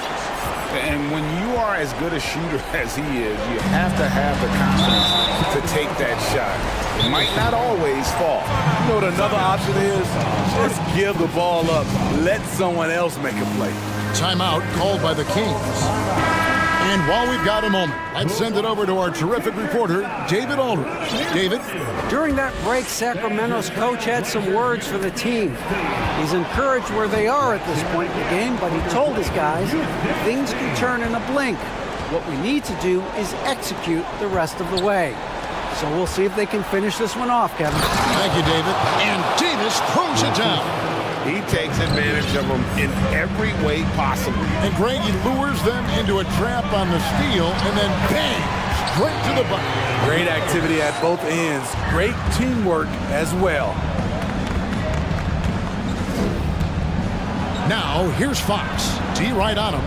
And when you are as good a shooter as he is, you have to have the confidence to take that shot. It might not always fall. You know what another option is? Just give the ball up. Let someone else make a play. Timeout called by the Kings. And while we've got a moment, let's send it over to our terrific reporter, David Aldridge. David? During that break, Sacramento's coach had some words for the team. He's encouraged where they are at this point in the game, but he told his guys things can turn in a blink. What we need to do is execute the rest of the way. So we'll see if they can finish this one off, Kevin. Thank you, David. And Davis throws it down. He takes advantage of them in every way possible. And Greg, he lures them into a trap on the steal, and then bang, straight to the bucket. Great activity at both ends. Great teamwork as well. Now, here's Fox. D right on him.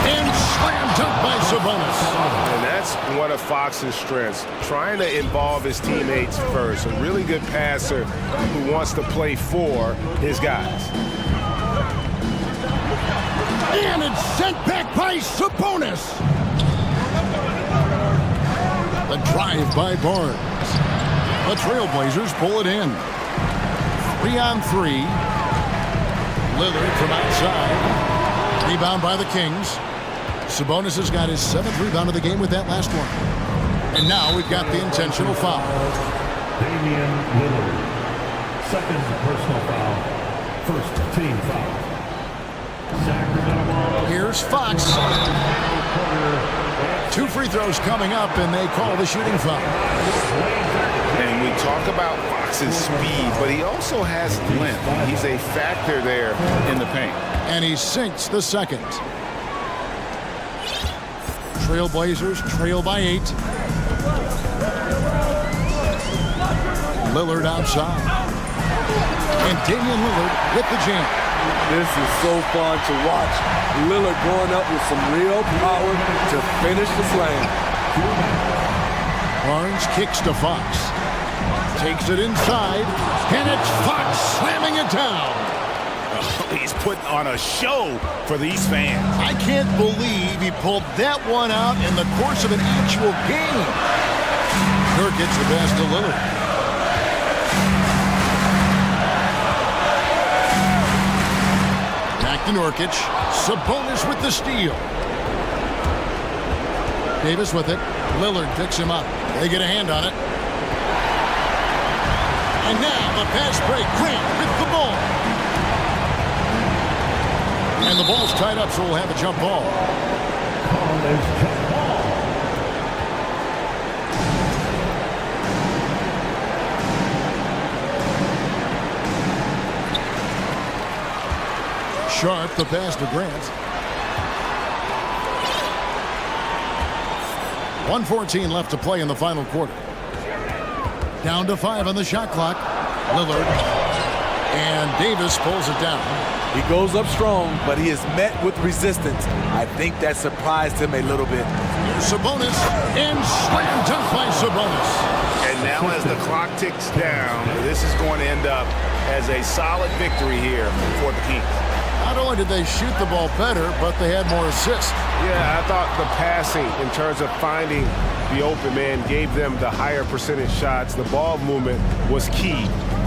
And slam dunk by Sabonis. And that's one of Fox's strengths, trying to involve his teammates first. A really good passer who wants to play for his guys. And it's sent back by Sabonis. The drive by Barnes. The Trailblazers pull it in. 3-on-3. Lillard from outside. Rebound by the Kings. Sabonis has got his 7th rebound of the game with that last one. And now we've got the intentional foul. Damian Lillard. Second personal foul. First team foul. Here's Fox. 2 free throws coming up, and they call the shooting foul. And we talk about Fox's speed, but he also has length. He's a factor there in the paint. And he sinks the second. Trailblazers trail by 8. Lillard outside. And Damian Lillard with the jam. This is so fun to watch. Lillard going up with some real power to finish the slam. Barnes kicks to Fox. Takes it inside. And it's Fox slamming it down. He's putting on a show for these fans. I can't believe he pulled that one out in the course of an actual game. Dirk gets the best to Lillard. Back to Nurkic. Sabonis with the steal. Davis with it. Lillard picks him up. They get a hand on it. And now the pass break. Grant with the ball. And the ball's tied up, so we'll have a jump ball. Sharp, the pass to Grant. 1:14 left to play in the final quarter. Down to 5 on the shot clock. Lillard. And Davis pulls it down. He goes up strong, but he is met with resistance. I think that surprised him a little bit. Sabonis. And slam dunk by Sabonis. And now as the clock ticks down, this is going to end up as a solid victory here for the Kings. Not only did they shoot the ball better, but they had more assists. Yeah, I thought the passing in terms of finding the open man gave them the higher percentage shots. The ball movement was key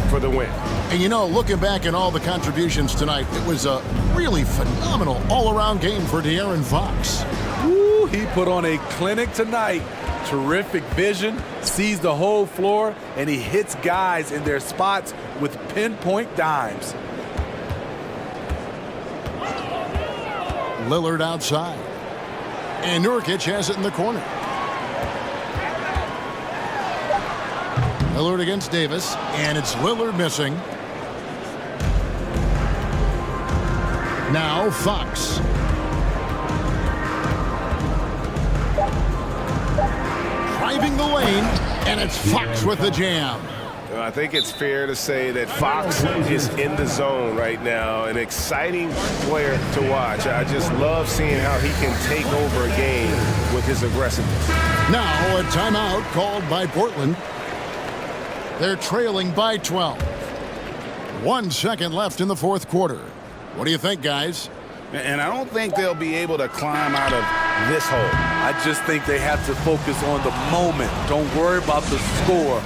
for the win. And you know, looking back at all the contributions tonight, it was a really phenomenal all-around game for De'Aaron Fox. Woo, he put on a clinic tonight. Terrific vision, sees the whole floor, and he hits guys in their spots with pinpoint dimes. Lillard outside. And Nurkic has it in the corner. Lillard against Davis, and it's Lillard missing. Now Fox. Driving the lane, and it's Fox with the jam. I think it's fair to say that Fox is in the zone right now, an exciting player to watch. I just love seeing how he can take over a game with his aggressiveness. Now a timeout called by Portland. They're trailing by 12. 1 second left in the fourth quarter. What do you think, guys? And I don't think they'll be able to climb out of this hole. I just think they have to focus on the moment. Don't worry about the score.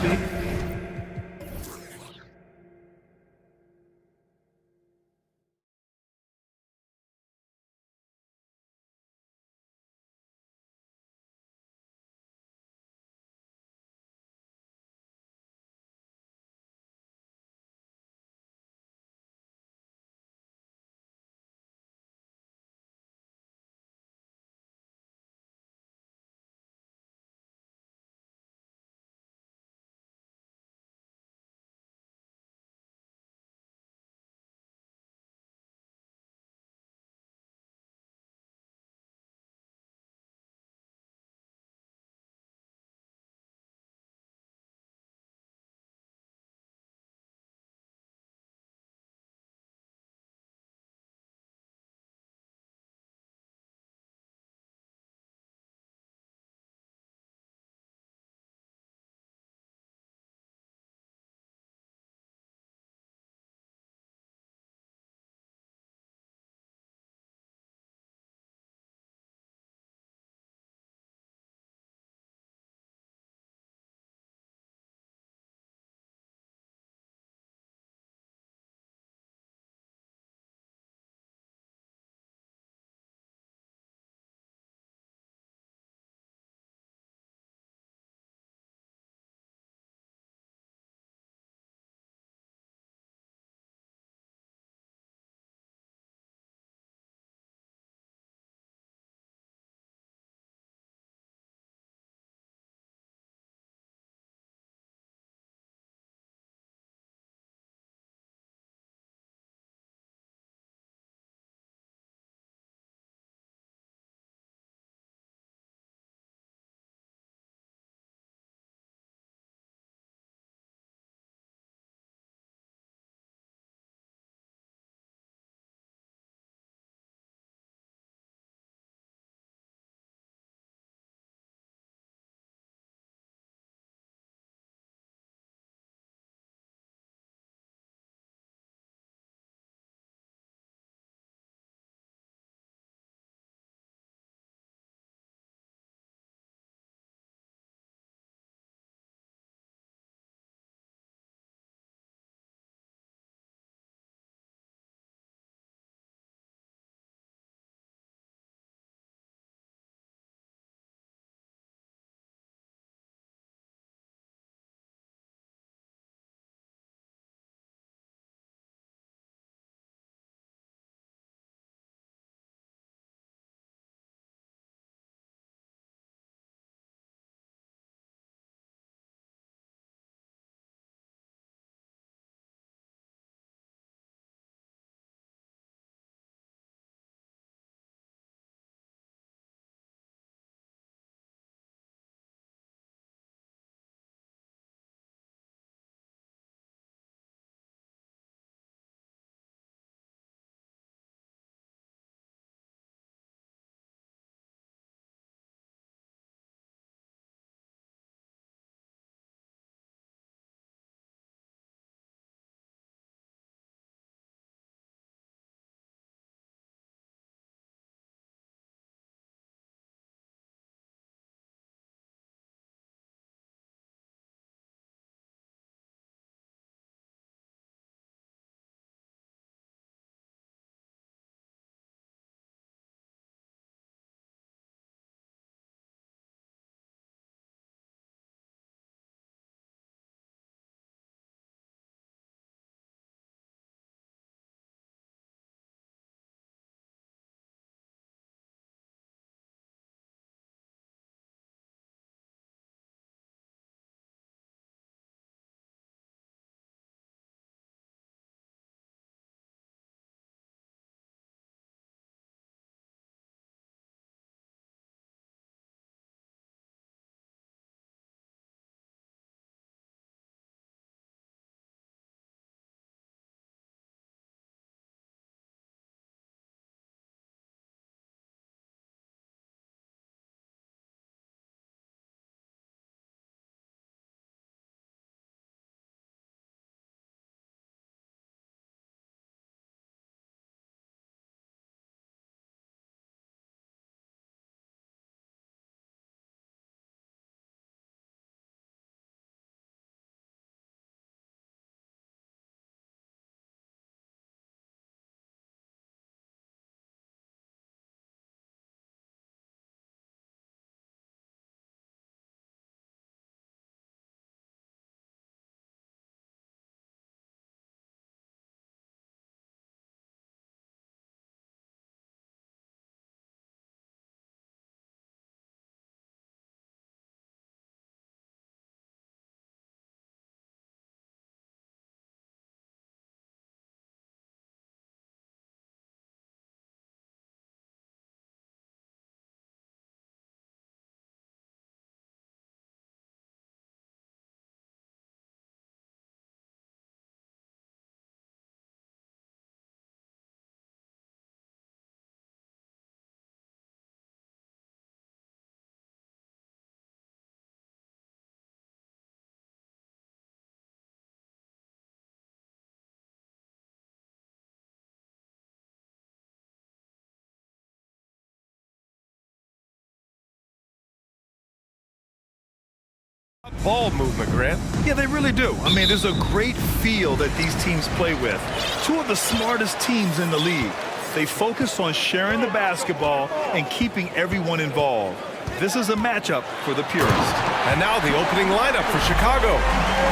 Ball movement, Grant. Yeah, they really do. I mean, there's a great feel that these teams play with. Two of the smartest teams in the league. They focus on sharing the basketball and keeping everyone involved. This is a matchup for the purists. And now the opening lineup for Chicago.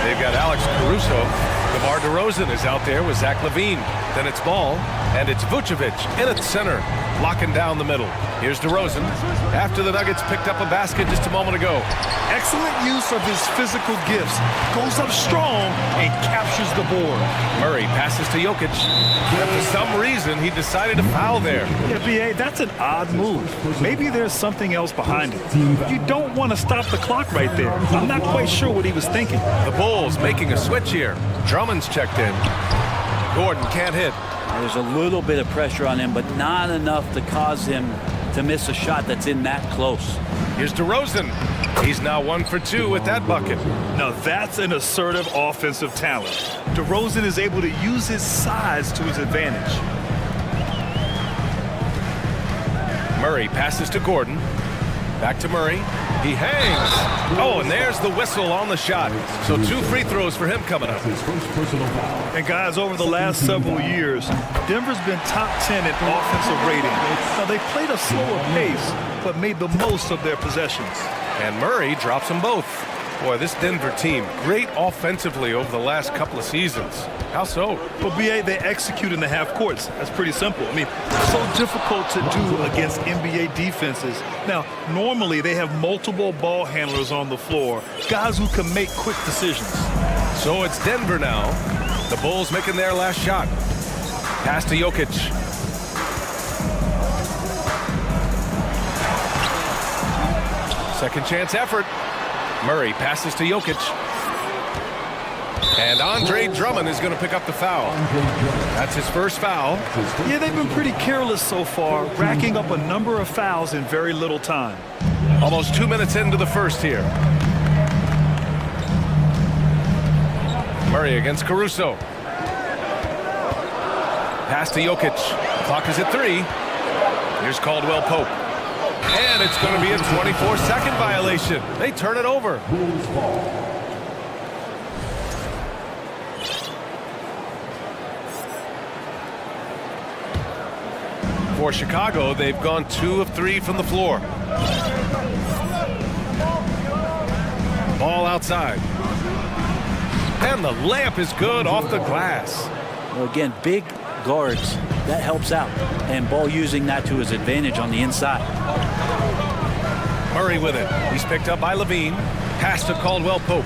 They've got Alex Caruso. DeMar DeRozan is out there with Zach LaVine. Then it's Ball, and it's Vucevic in at center, locking down the middle. Here's DeRozan after the Nuggets picked up a basket just a moment ago. Excellent use of his physical gifts. Goes up strong and captures the board. Murray passes to Jokic. And for some reason, he decided to foul there. Yeah, B.A., that's an odd move. Maybe there's something else behind it. You don't want to stop the clock right there. I'm not quite sure what he was thinking. The Bulls making a switch here. Drummond's checked in. Gordon can't hit. There's a little bit of pressure on him, but not enough to cause him to miss a shot that's in that close. Here's DeRozan. He's now 1 for 2 with that bucket. Now that's an assertive offensive talent. DeRozan is able to use his size to his advantage. Murray passes to Gordon. Back to Murray. He hangs. Oh, and there's the whistle on the shot. So 2 free throws for him coming up. And guys, over the last several years, Denver's been top 10 in offensive rating. Now they played a slower pace, but made the most of their possessions. And Murray drops them both. Boy, this Denver team, great offensively over the last couple of seasons. How so? Well, B.A., they execute in the half courts. That's pretty simple. I mean, so difficult to do against NBA defenses. Now, normally they have multiple ball handlers on the floor, guys who can make quick decisions. So it's Denver now. The Bulls making their last shot. Pass to Jokic. Second chance effort. Murray passes to Jokic. And Andre Drummond is going to pick up the foul. That's his first foul. Yeah, they've been pretty careless so far, racking up a number of fouls in very little time. Almost 2 minutes into the first here. Murray against Caruso. Pass to Jokic. Clock is at 3. Here's Caldwell Pope. And it's going to be a 24-second violation. They turn it over. For Chicago, they've gone 2 of 3 from the floor. Ball outside. And the layup is good off the glass. Well, again, big guards, that helps out. And Ball using that to his advantage on the inside. Murray with it. He's picked up by LaVine. Pass to Caldwell Pope.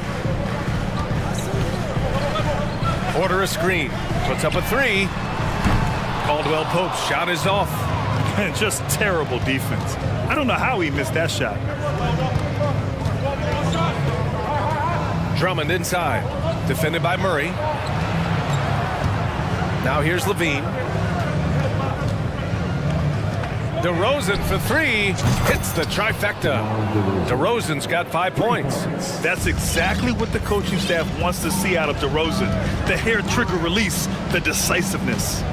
Order a screen. Puts up a 3. Caldwell Pope's shot is off. Just terrible defense. I don't know how he missed that shot. Drummond inside. Defended by Murray. Now here's LaVine. DeRozan for 3. Hits the trifecta. DeRozan's got 5 points. That's exactly what the coaching staff wants to see out of DeRozan. The hair trigger release, the decisiveness.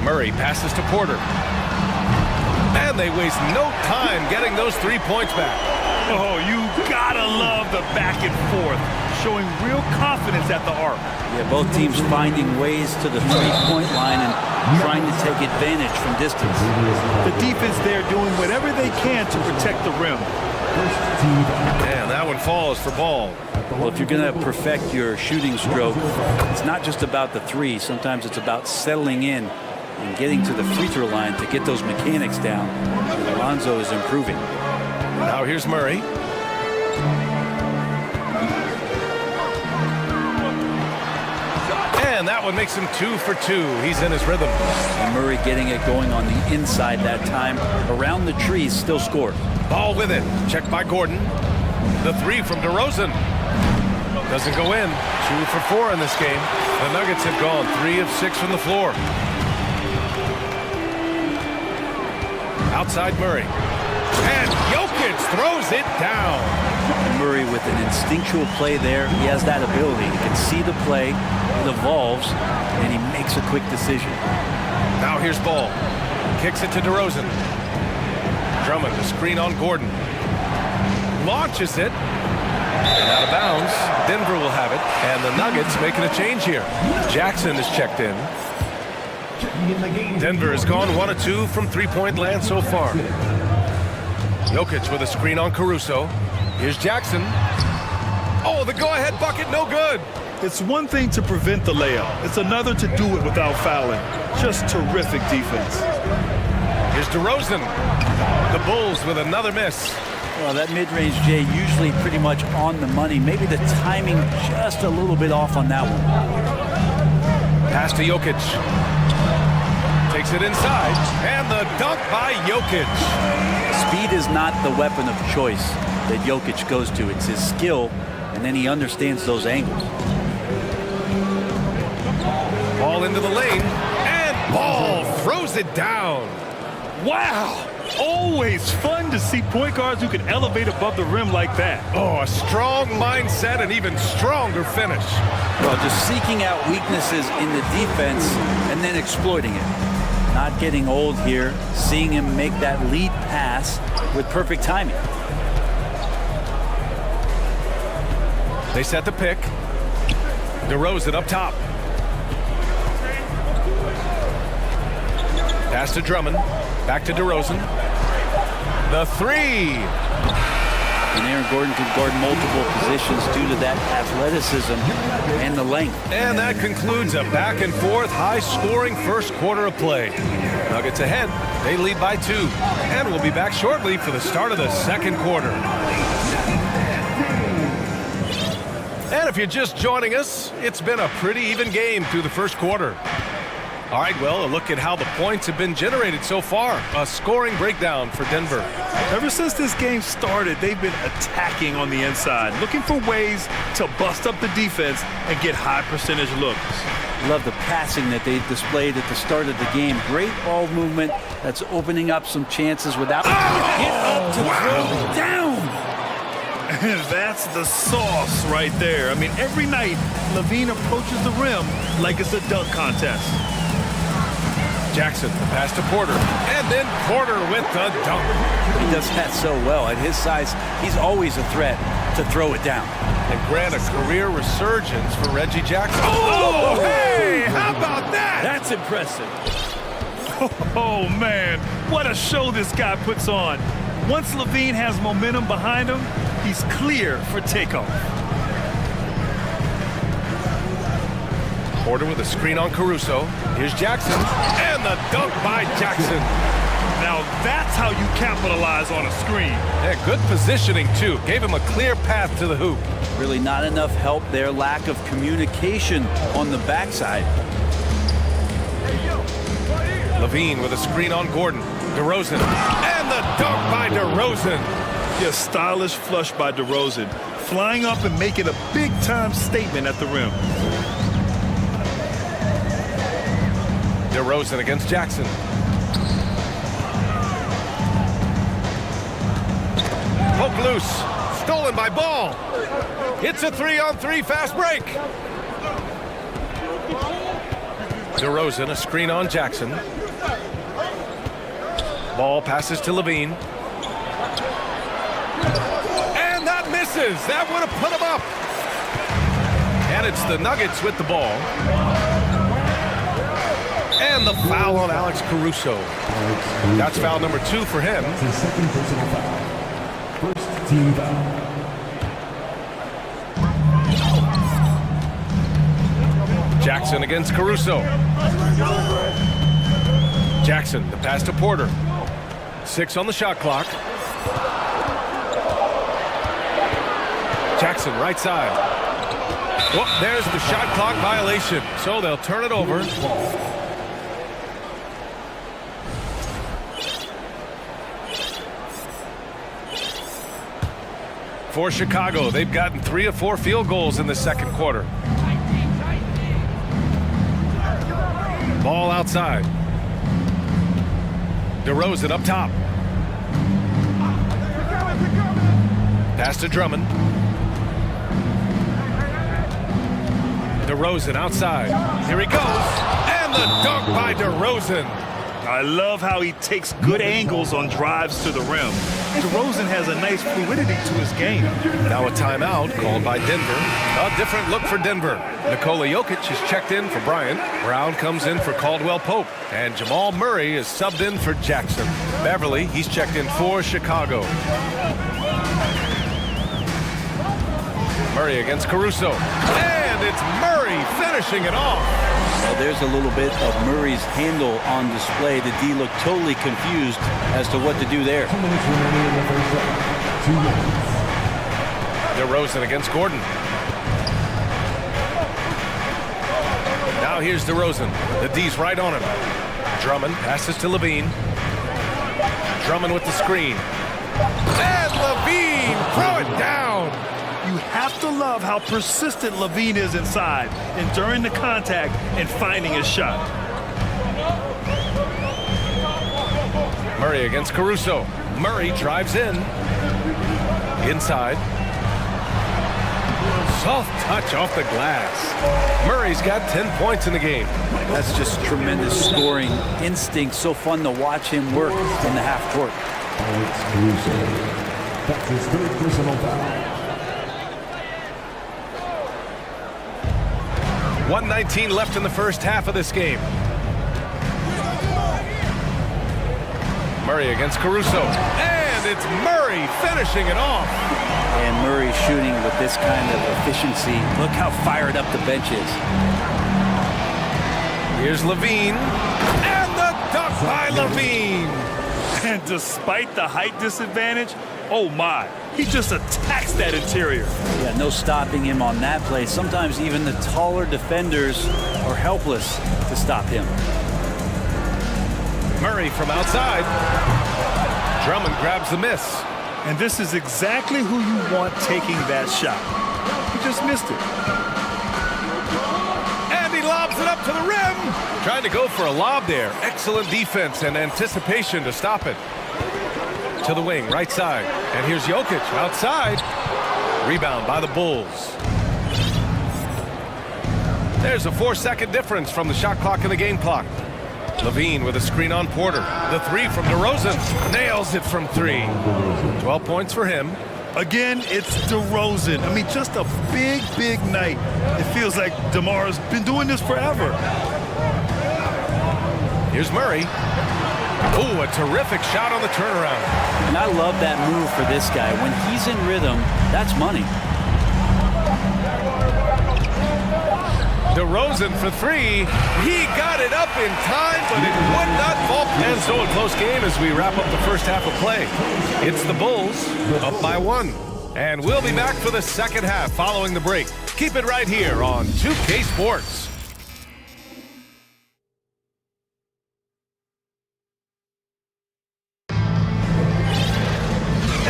Murray passes to Porter. And they waste no time getting those 3 points back. Oh, you gotta love the back and forth, showing real confidence at the arc. Yeah, both teams finding ways to the three-point line and trying to take advantage from distance. The defense there doing whatever they can to protect the rim. And that one falls for Ball. Well, if you're going to perfect your shooting stroke, it's not just about the 3. Sometimes it's about settling in and getting to the free throw line to get those mechanics down. Alonzo is improving. Now here's Murray. And that one makes him 2 for 2. He's in his rhythm. And Murray getting it going on the inside that time. Around the trees, still scored. Ball with it. Checked by Gordon. The 3 from DeRozan. Doesn't go in. 2 for 4 in this game. The Nuggets have gone 3 of 6 from the floor. Outside Murray. And Jokic throws it down. Murray with an instinctual play there. He has that ability. He can see the play, it evolves, and he makes a quick decision. Now here's Ball. Kicks it to DeRozan. Drummond, a screen on Gordon. Launches it. And out of bounds. Denver will have it. And the Nuggets making a change here. Jackson is checked in. Denver has gone 1 of 2 from three-point land so far. Jokic with a screen on Caruso. Here's Jackson. Oh, the go-ahead bucket, no good. It's one thing to prevent the layup. It's another to do it without fouling. Just terrific defense. Here's DeRozan. The Bulls with another miss. Well, that mid-range, Jay, usually pretty much on the money. Maybe the timing just a little bit off on that one. Pass to Jokic. Takes it inside. And the dunk by Jokic. Speed is not the weapon of choice that Jokic goes to. It's his skill, and then he understands those angles. Ball into the lane. And Ball throws it down. Wow! Always fun to see point guards who can elevate above the rim like that. Oh, a strong mindset and even stronger finish. Well, just seeking out weaknesses in the defense and then exploiting it. Not getting old here, seeing him make that lead pass with perfect timing. They set the pick. DeRozan up top. Pass to Drummond. Back to DeRozan. The three. And Aaron Gordon can guard multiple positions due to that athleticism and the length. And that concludes a back and forth, high-scoring first quarter of play. Nuggets ahead. They lead by 2. And we'll be back shortly for the start of the second quarter. And if you're just joining us, it's been a pretty even game through the first quarter. All right, well, a look at how the points have been generated so far. A scoring breakdown for Denver. Ever since this game started, they've been attacking on the inside, looking for ways to bust up the defense and get high percentage looks. Love the passing that they displayed at the start of the game. Great ball movement that's opening up some chances without get up to throw down. And that's the sauce right there. I mean, every night, LaVine approaches the rim like it's a dunk contest. Jackson, the pass to Porter, and then Porter with the dunk. He does that so well. At his size, he's always a threat to throw it down. And grant a career resurgence for Reggie Jackson. Oh, hey, how about that? That's impressive. Oh, man, what a show this guy puts on. Once LaVine has momentum behind him, he's clear for takeoff. Porter with a screen on Caruso. Here's Jackson. And the dunk by Jackson. Now that's how you capitalize on a screen. Yeah, good positioning, too. Gave him a clear path to the hoop. Really not enough help there. Lack of communication on the backside. LaVine with a screen on Gordon. DeRozan. And the dunk by DeRozan. Yeah, stylish flush by DeRozan. Flying up and making a big-time statement at the rim. DeRozan against Jackson. Poke loose. Stolen by Ball. It's a 3-on-3 fast break. DeRozan, a screen on Jackson. Ball passes to LaVine. And that misses. That would have put him up. And it's the Nuggets with the ball. And the foul on Alex Caruso. That's foul number 2 for him. It's his second personal foul. First team foul. Jackson against Caruso. Jackson, the pass to Porter. 6 on the shot clock. Jackson, right side. Well, there's the shot clock violation. So they'll turn it over. For Chicago, they've gotten 3 of 4 field goals in the second quarter. Ball outside. DeRozan up top. Pass to Drummond. DeRozan outside. Here he goes. And the dunk by DeRozan. I love how he takes good angles on drives to the rim. DeRozan has a nice fluidity to his game. Now a timeout called by Denver. A different look for Denver. Nikola Jokic is checked in for Bryant. Brown comes in for Caldwell Pope. And Jamal Murray is subbed in for Jackson. Beverly, he's checked in for Chicago. Murray against Caruso. And it's Murray finishing it off. Well, there's a little bit of Murray's handle on display. The D looked totally confused as to what to do there. DeRozan against Gordon. Now here's DeRozan. The D's right on him. Drummond passes to Levine. Drummond with the screen. And Levine throw it down. You have to love how persistent Levine is inside, enduring the contact and finding his shot. Murray against Caruso. Murray drives in. Inside. Soft touch off the glass. Murray's got 10 points in the game. That's just tremendous scoring instinct. So fun to watch him work in the half court. That's his third personal foul. 1:19 left in the first half of this game. Murray against Caruso. And it's Murray finishing it off. And Murray shooting with this kind of efficiency. Look how fired up the bench is. Here's Levine. And the dunk by Levine. And despite the height disadvantage, oh my, he just attacks that interior. Yeah, no stopping him on that play. Sometimes even the taller defenders are helpless to stop him. Murray from outside. Drummond grabs the miss. And this is exactly who you want taking that shot. He just missed it. And he lobs it up to the rim. Trying to go for a lob there. Excellent defense and anticipation to stop it. To the wing, right side. And here's Jokic outside. Rebound by the Bulls. There's a 4-second difference from the shot clock and the game clock. Levine with a screen on Porter. The three from DeRozan. Nails it from 3. 12 points for him. Again, it's DeRozan. I mean, just a big, big night. It feels like DeMar's been doing this forever. Here's Murray. Oh, a terrific shot on the turnaround. And I love that move for this guy. When he's in rhythm, that's money. DeRozan for 3. He got it up in time, but it would not fall. And so a close game as we wrap up the first half of play. It's the Bulls up by 1. And we'll be back for the second half following the break. Keep it right here on 2K Sports.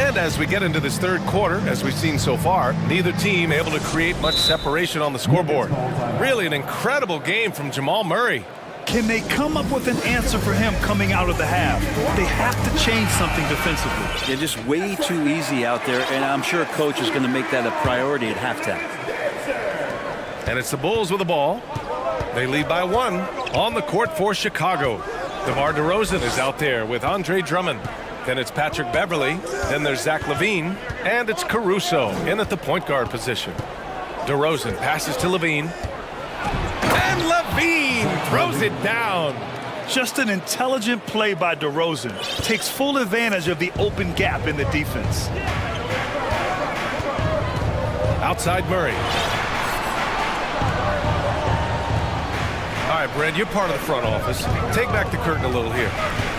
And as we get into this third quarter, as we've seen so far, neither team able to create much separation on the scoreboard. Really an incredible game from Jamal Murray. Can they come up with an answer for him coming out of the half? They have to change something defensively. They're just way too easy out there, and I'm sure coach is going to make that a priority at halftime. And it's the Bulls with the ball. They lead by 1 on the court for Chicago. DeMar DeRozan is out there with Andre Drummond. Then it's Patrick Beverly. Then there's Zach LaVine. And it's Caruso in at the point guard position. DeRozan passes to Levine. And Levine throws it down. Just an intelligent play by DeRozan. Takes full advantage of the open gap in the defense. Outside Murray. All right, Brent, you're part of the front office. Take back the curtain a little here.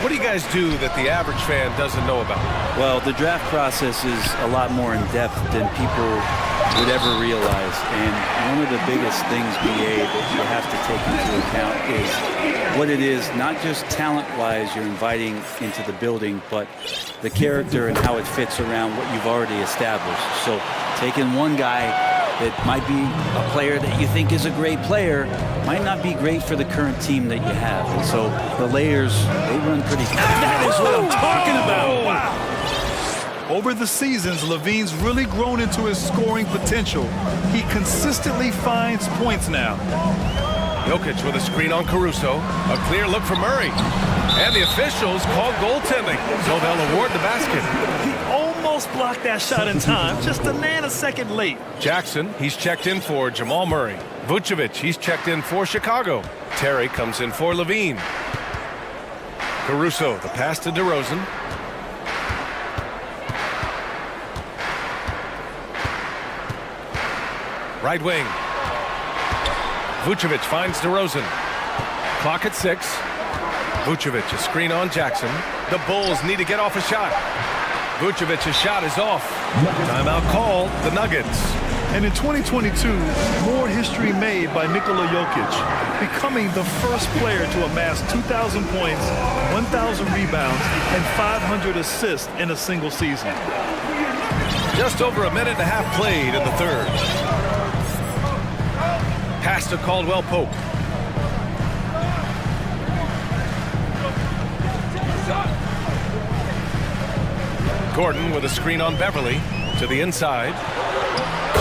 What do you guys do that the average fan doesn't know about? Well, the draft process is a lot more in depth than people would ever realize. And one of the biggest things, BA, that you have to take into account is what it is, not just talent-wise you're inviting into the building, but the character and how it fits around what you've already established. So taking one guy that might be a player that you think is a great player might not be great for the current team that you have. And so the layers, they run pretty fast. That is what I'm talking about. Wow. Over the seasons, Levine's really grown into his scoring potential. He consistently finds points now. Jokic with a screen on Caruso. A clear look for Murray. And the officials call goaltending, so they'll award the basket. He almost blocked that shot in time, just a nanosecond late. Jackson, he's checked in for Jamal Murray. Vucevic, he's checked in for Chicago. Terry comes in for Levine. Caruso, the pass to DeRozan. Right wing. Vucevic finds DeRozan. Clock at 6. Vucevic, a screen on Jackson. The Bulls need to get off a shot. Vucevic's shot is off. Timeout called, the Nuggets. And in 2022, more history made by Nikola Jokic, becoming the first player to amass 2,000 points, 1,000 rebounds, and 500 assists in a single season. Just over a minute and a half played in the third. Pass to Caldwell Pope. Gordon with a screen on Beverly to the inside.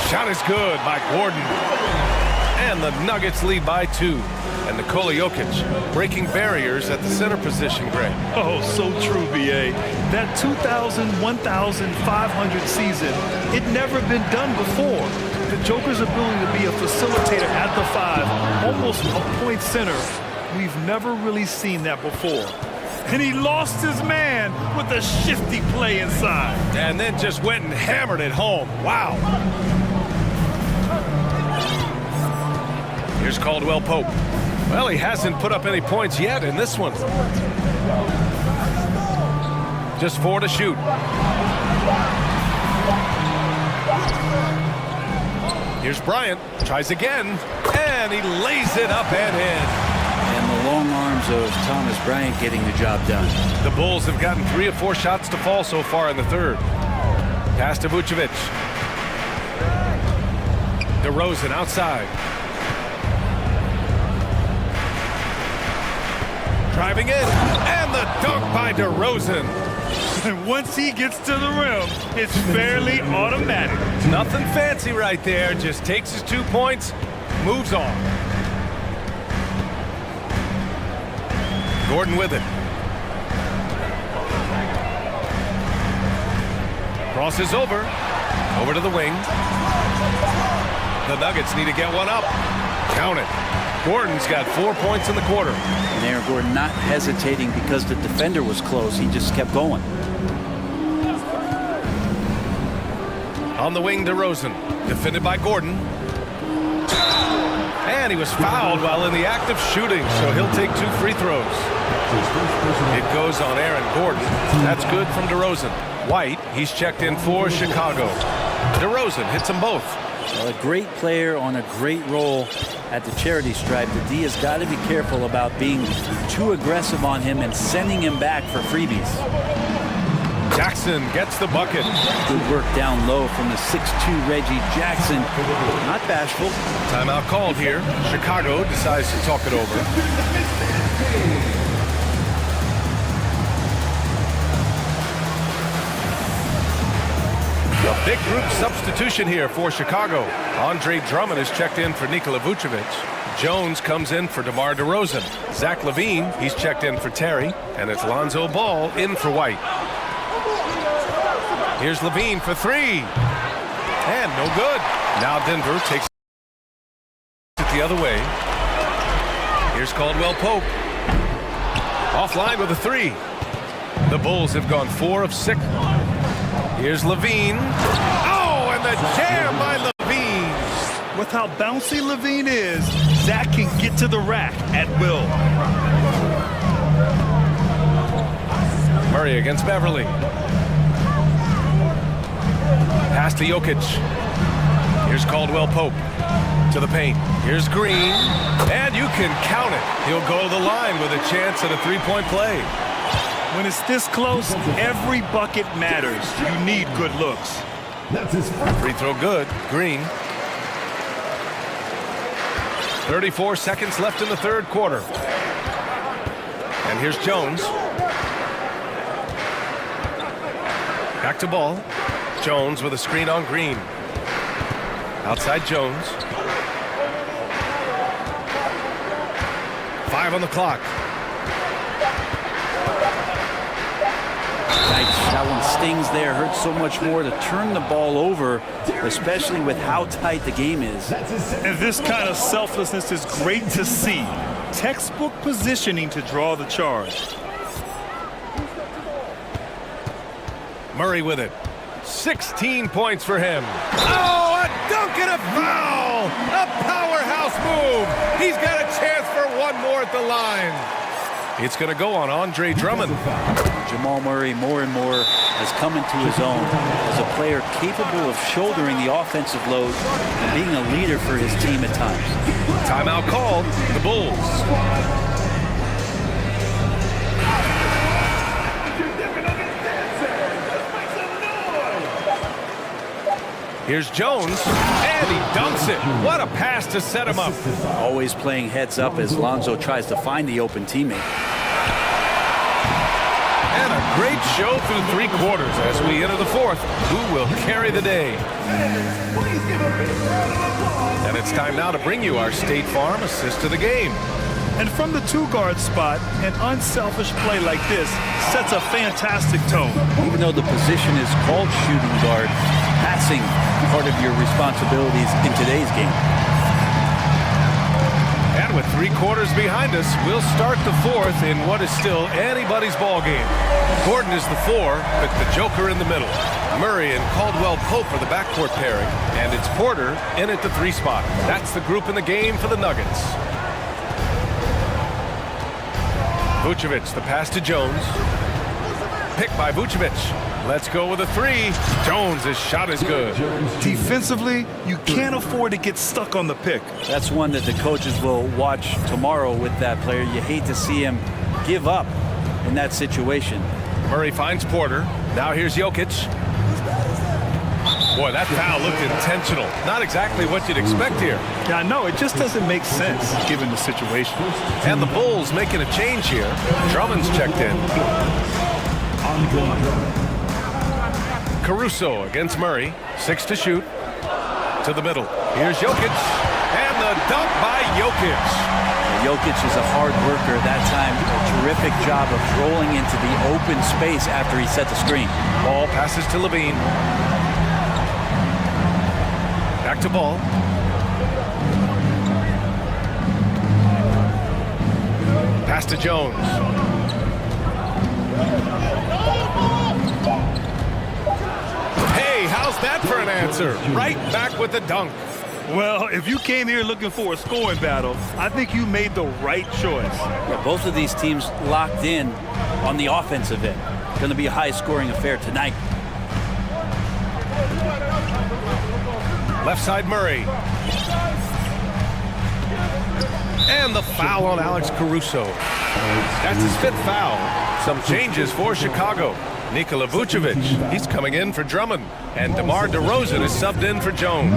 Shot is good by Gordon. And the Nuggets lead by 2. And Nikola Jokic breaking barriers at the center position, Greg. Oh, so true, B.A. That 2,000, 1,500 season, it never been done before. The Joker's ability to be a facilitator at the 5, almost a point center, we've never really seen that before. And he lost his man with a shifty play inside. And then just went and hammered it home. Wow. Here's Caldwell Pope. Well, he hasn't put up any points yet in this one. Just 4 to shoot. Here's Bryant. Tries again. And he lays it up and in. And the long arms of Thomas Bryant getting the job done. The Bulls have gotten 3 of 4 shots to fall so far in the third. Pass to Vucevic. DeRozan outside. Driving in, and the dunk by DeRozan. And once he gets to the rim, it's fairly automatic. Nothing fancy right there, just takes his 2 points, moves on. Gordon with it. Crosses over to the wing. The Nuggets need to get one up. Count it. Gordon's got 4 points in the quarter. And Aaron Gordon not hesitating because the defender was close. He just kept going. On the wing, DeRozan. Defended by Gordon. And he was fouled while in the act of shooting, so he'll take 2 free throws. It goes on Aaron Gordon. That's good from DeRozan. White, he's checked in for Chicago. DeRozan hits them both. Well, a great player on a great role at the charity stripe. The D has got to be careful about being too aggressive on him and sending him back for freebies. Jackson gets the bucket. Good work down low from the 6'2 Reggie Jackson. Not bashful. Timeout called here. Chicago decides to talk it over. A big group substitution here for Chicago. Andre Drummond is checked in for Nikola Vucevic. Jones comes in for DeMar DeRozan. Zach LaVine, he's checked in for Terry. And it's Lonzo Ball in for White. Here's LaVine for 3. And no good. Now Denver takes it the other way. Here's Caldwell Pope. Offline with a 3. The Bulls have gone 4 of 6. Here's LaVine. Oh, and the jam by LaVine. With how bouncy LaVine is, Zach can get to the rack at will. Murray against Beverly. Pass to Jokic. Here's Caldwell Pope to the paint. Here's Green. And you can count it. He'll go to the line with a chance at a 3-point play. When it's this close, every bucket matters. You need good looks. That's his Free throw good. Green. 34 seconds left in the third quarter. And here's Jones. Back to Ball. Jones with a screen on Green. Outside Jones. 5 on the clock. That one stings there. Hurts so much more to turn the ball over, especially with how tight the game is. And this kind of selflessness is great to see. Textbook positioning to draw the charge. Murray with it. 16 points for him. Oh, a dunk and a foul! A powerhouse move! He's got a chance for one more at the line. It's going to go on Andre Drummond. Jamal Murray more and more has come into his own as a player capable of shouldering the offensive load and being a leader for his team at times. Timeout called. The Bulls. Here's Jones, and he dunks it. What a pass to set him up. Always playing heads up as Lonzo tries to find the open teammate. And a great show through 3 quarters as we enter the 4th. Who will carry the day? And it's time now to bring you our State Farm assist of the game. And from the 2-guard spot, an unselfish play like this sets a fantastic tone. Even though the position is called shooting guard, passing part of your responsibilities in today's game. And with 3 quarters behind us, we'll start the 4th in what is still anybody's ball game. Gordon is the 4, with the Joker in the middle. Murray and Caldwell-Pope are the backcourt pairing, and it's Porter in at the 3 spot. That's the group in the game for the Nuggets. Vucevic, the pass to Jones. Pick by Vucevic. Let's go with a 3. Jones' shot is good. Defensively, you can't afford to get stuck on the pick. That's one that the coaches will watch tomorrow with that player. You hate to see him give up in that situation. Murray finds Porter. Now here's Jokic. Boy, that foul looked intentional. Not exactly what you'd expect here. Yeah, I know. It just doesn't make sense given the situation. And the Bulls making a change here. Drummond's checked in. Caruso against Murray. 6 to shoot. To the middle. Here's Jokic. And the dunk by Jokic. Jokic is a hard worker. That time, a terrific job of rolling into the open space after he set the screen. Ball passes to Levine. Back to Ball. Pass to Jones. Hey, how's that for an answer? Right back with the dunk. Well, if you came here looking for a scoring battle, I think you made the right choice. Yeah, both of these teams locked in on the offensive end. Going to be a high-scoring affair tonight. Left side Murray. And the foul on Alex Caruso. That's his 5th foul. Some changes for Chicago. Nikola Vucevic, he's coming in for Drummond. And DeMar DeRozan is subbed in for Jones.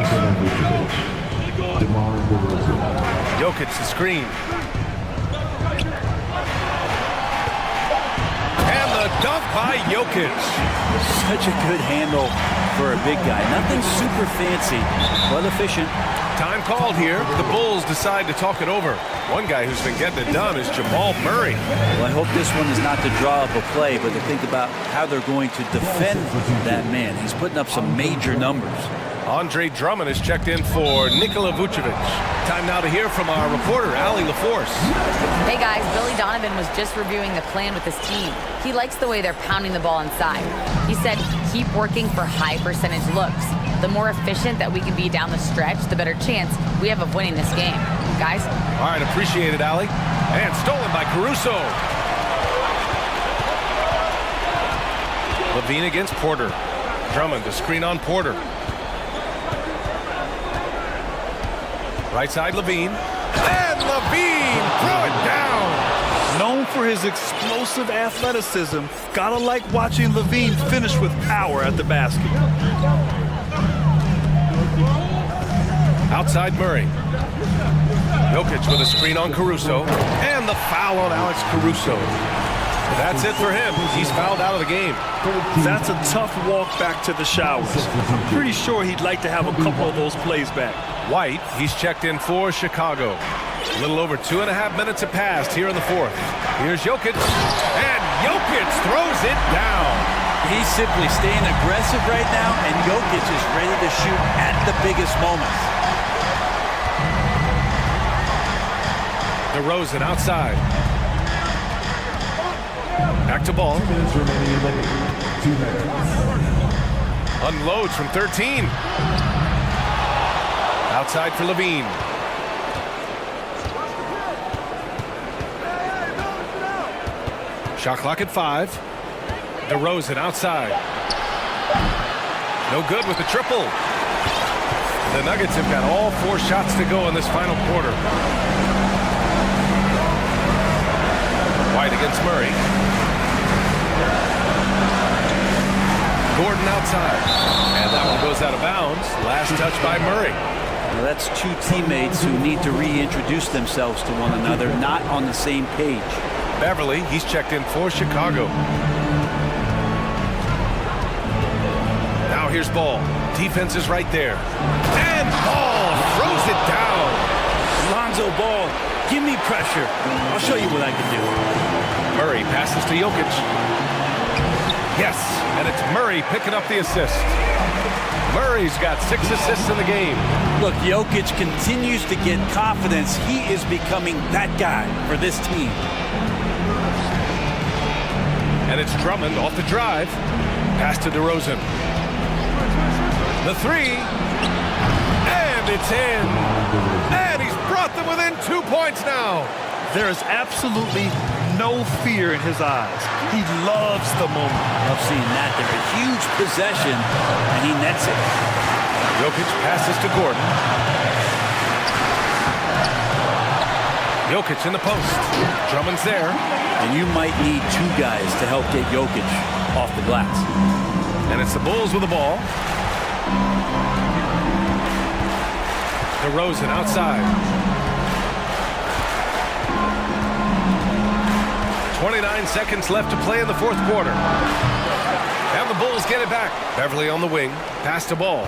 Jokic the screen. And the dunk by Jokic. Such a good handle for a big guy. Nothing super fancy, but efficient. Time called here. The Bulls decide to talk it over. One guy who's been getting it done is Jamal Murray. Well, I hope this one is not to draw up a play, but to think about how they're going to defend that man. He's putting up some major numbers. Andre Drummond is checked in for Nikola Vucevic. Time now to hear from our reporter, Allie LaForce. Hey guys, Billy Donovan was just reviewing the plan with his team. He likes the way they're pounding the ball inside. He said, keep working for high percentage looks. The more efficient that we can be down the stretch, the better chance we have of winning this game. Guys? All right, appreciate it, Allie. And stolen by Caruso. Levine against Porter. Drummond to screen on Porter. Right side Levine. And Levine throw it down. Known for his explosive athleticism, gotta like watching Levine finish with power at the basket. Outside Murray. Jokic with a screen on Caruso. And the foul on Alex Caruso. That's it for him. He's fouled out of the game. That's a tough walk back to the showers. I'm pretty sure he'd like to have a couple of those plays back. White, he's checked in for Chicago. A little over 2.5 minutes have passed here in the 4th. Here's Jokic. And Jokic throws it down. He's simply staying aggressive right now, and Jokic is ready to shoot at the biggest moments. DeRozan outside. Back to ball. 2 minutes remaining in the game. 2 minutes. Unloads from 13. Outside for Levine. Shot clock at 5. DeRozan outside. No good with the triple. The Nuggets have got all 4 shots to go in this final quarter. White against Murray. Gordon outside. And that one goes out of bounds. Last touch by Murray. Now that's 2 teammates who need to reintroduce themselves to one another, not on the same page. Beverly, he's checked in for Chicago. Now here's Ball. Defense is right there. And Ball throws it down. Lonzo Ball, give me pressure. I'll show you what I can do. Murray passes to Jokic. Yes, and it's Murray picking up the assist. Murray's got 6 assists in the game. Look, Jokic continues to get confidence. He is becoming that guy for this team. And it's Drummond off the drive. Pass to DeRozan. The 3. And it's in. And he's brought them within 2 points now. There is absolutely no fear in his eyes. He loves the moment. Love seeing that. They're a huge possession, and he nets it. Jokic passes to Gordon. Jokic in the post. Drummond's there. And you might need 2 guys to help get Jokic off the glass. And it's the Bulls with the ball. DeRozan outside. 29 seconds left to play in the 4th quarter. And the Bulls get it back. Beverly on the wing. Pass to Ball.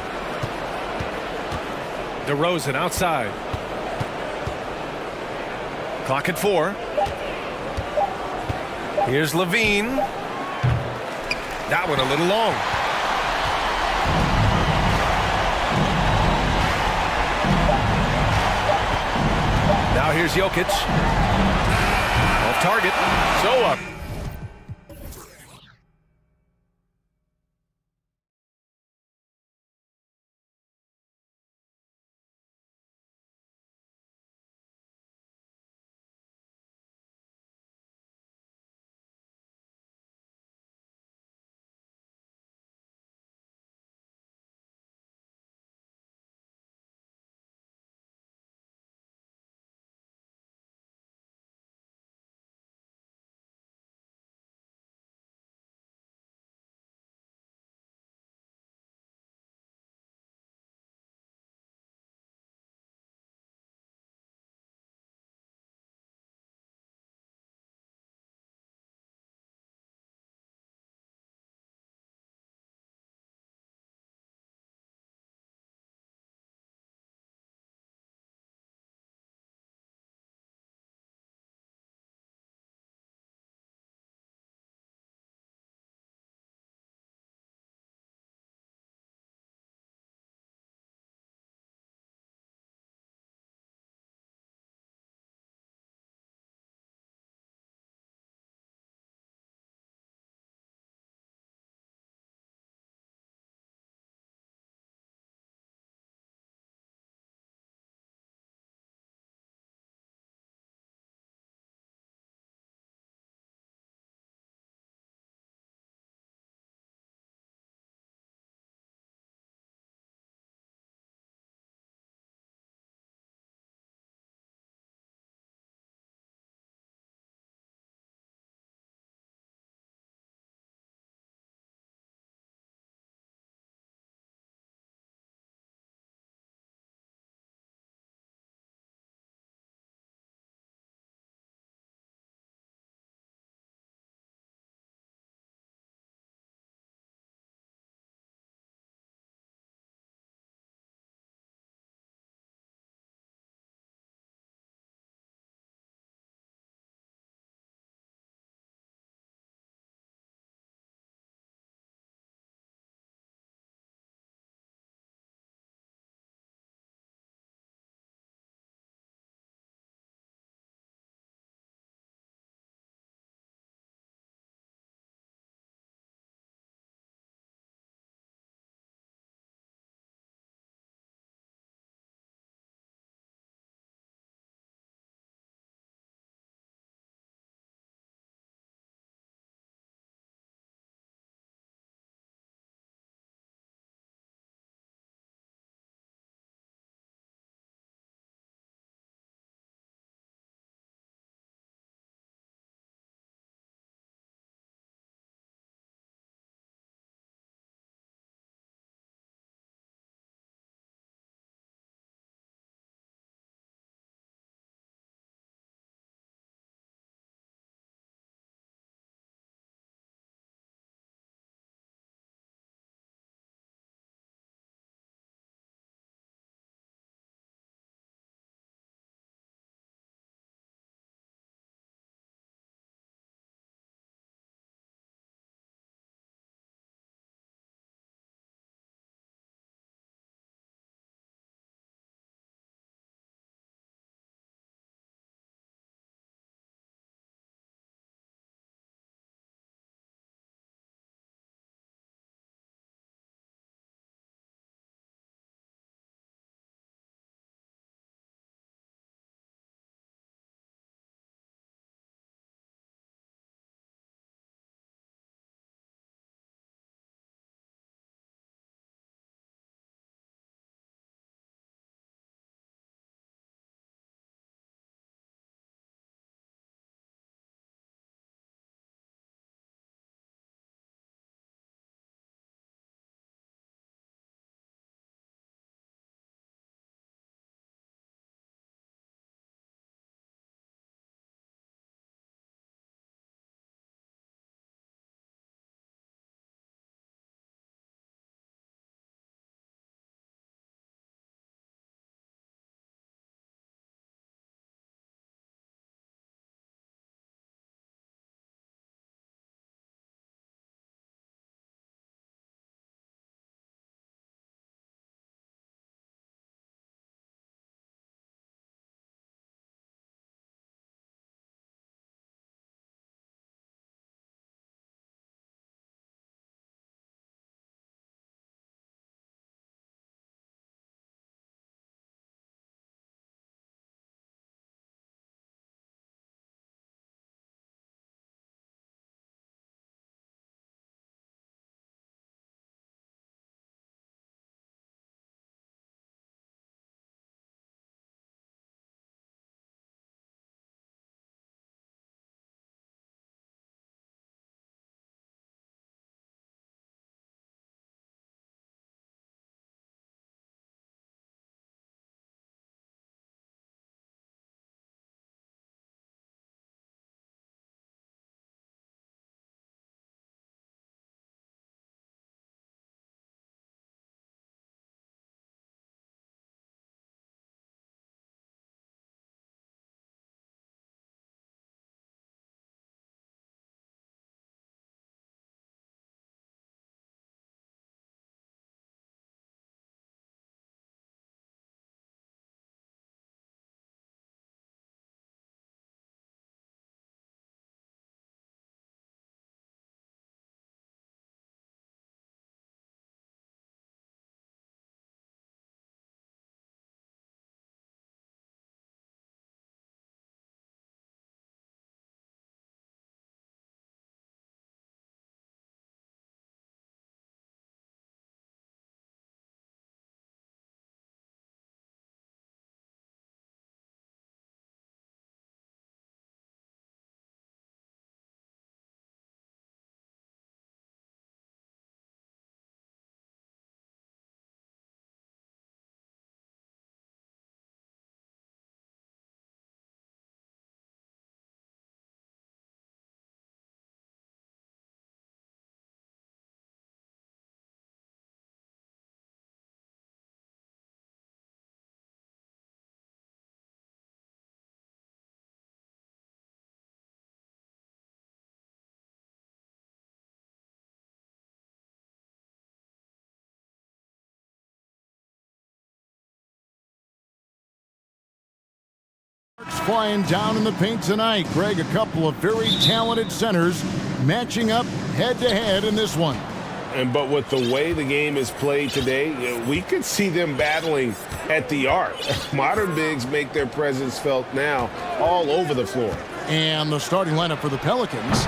DeRozan outside. Clock at 4. Here's Levine. That one a little long. Now here's Jokic. Off target. So up. flying down in the paint tonight. Greg, a couple of very talented centers matching up head-to-head in this one. But with the way the game is played today, we could see them battling at the arc. Modern bigs make their presence felt now all over the floor. And the starting lineup for the Pelicans.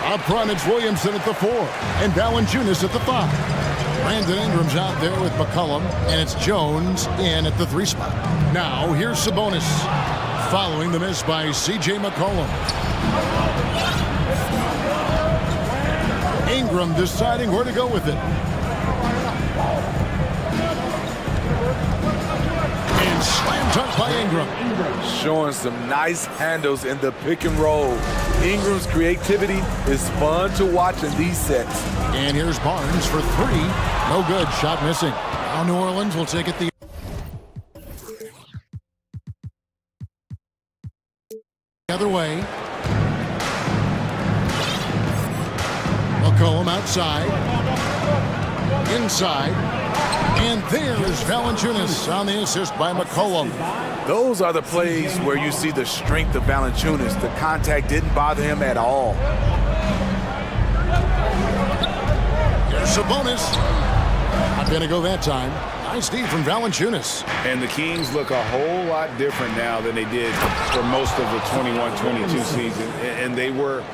Up front, it's Williamson at the 4 and Valanciunas at the 5. Brandon Ingram's out there with McCollum, and it's Jones in at the 3 spot. Now, here's Sabonis, following the miss by C.J. McCollum. Ingram deciding where to go with it. And slam dunk by Ingram. Showing some nice handles in the pick and roll. Ingram's creativity is fun to watch in these sets. And here's Barnes for 3. No good. Shot missing. Now New Orleans will take it the other way. McCollum outside. Inside. And there's Valanciunas on the assist by McCollum. Those are the plays where you see the strength of Valanciunas. The contact didn't bother him at all. Here's Sabonis. Not going to go that time. Nice D from Valanciunas. And the Kings look a whole lot different now than they did for most of the 21-22 season. And they were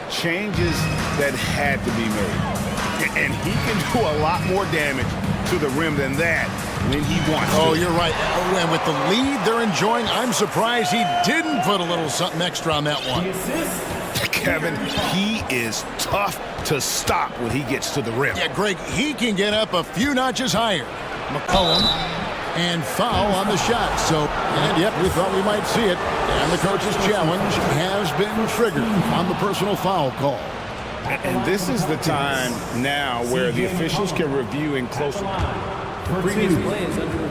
changes that had to be made. And he can do a lot more damage to the rim than that when he wants to. Oh, you're right. And with the lead they're enjoying, I'm surprised he didn't put a little something extra on that one. Kevin, he is tough to stop when he gets to the rim. Yeah, Greg, he can get up a few notches higher. McCollum, and foul on the shot. So, and yep, we thought we might see it. And the coach's challenge has been triggered on the personal foul call. And this is the time now where the officials can review in closer. Previously,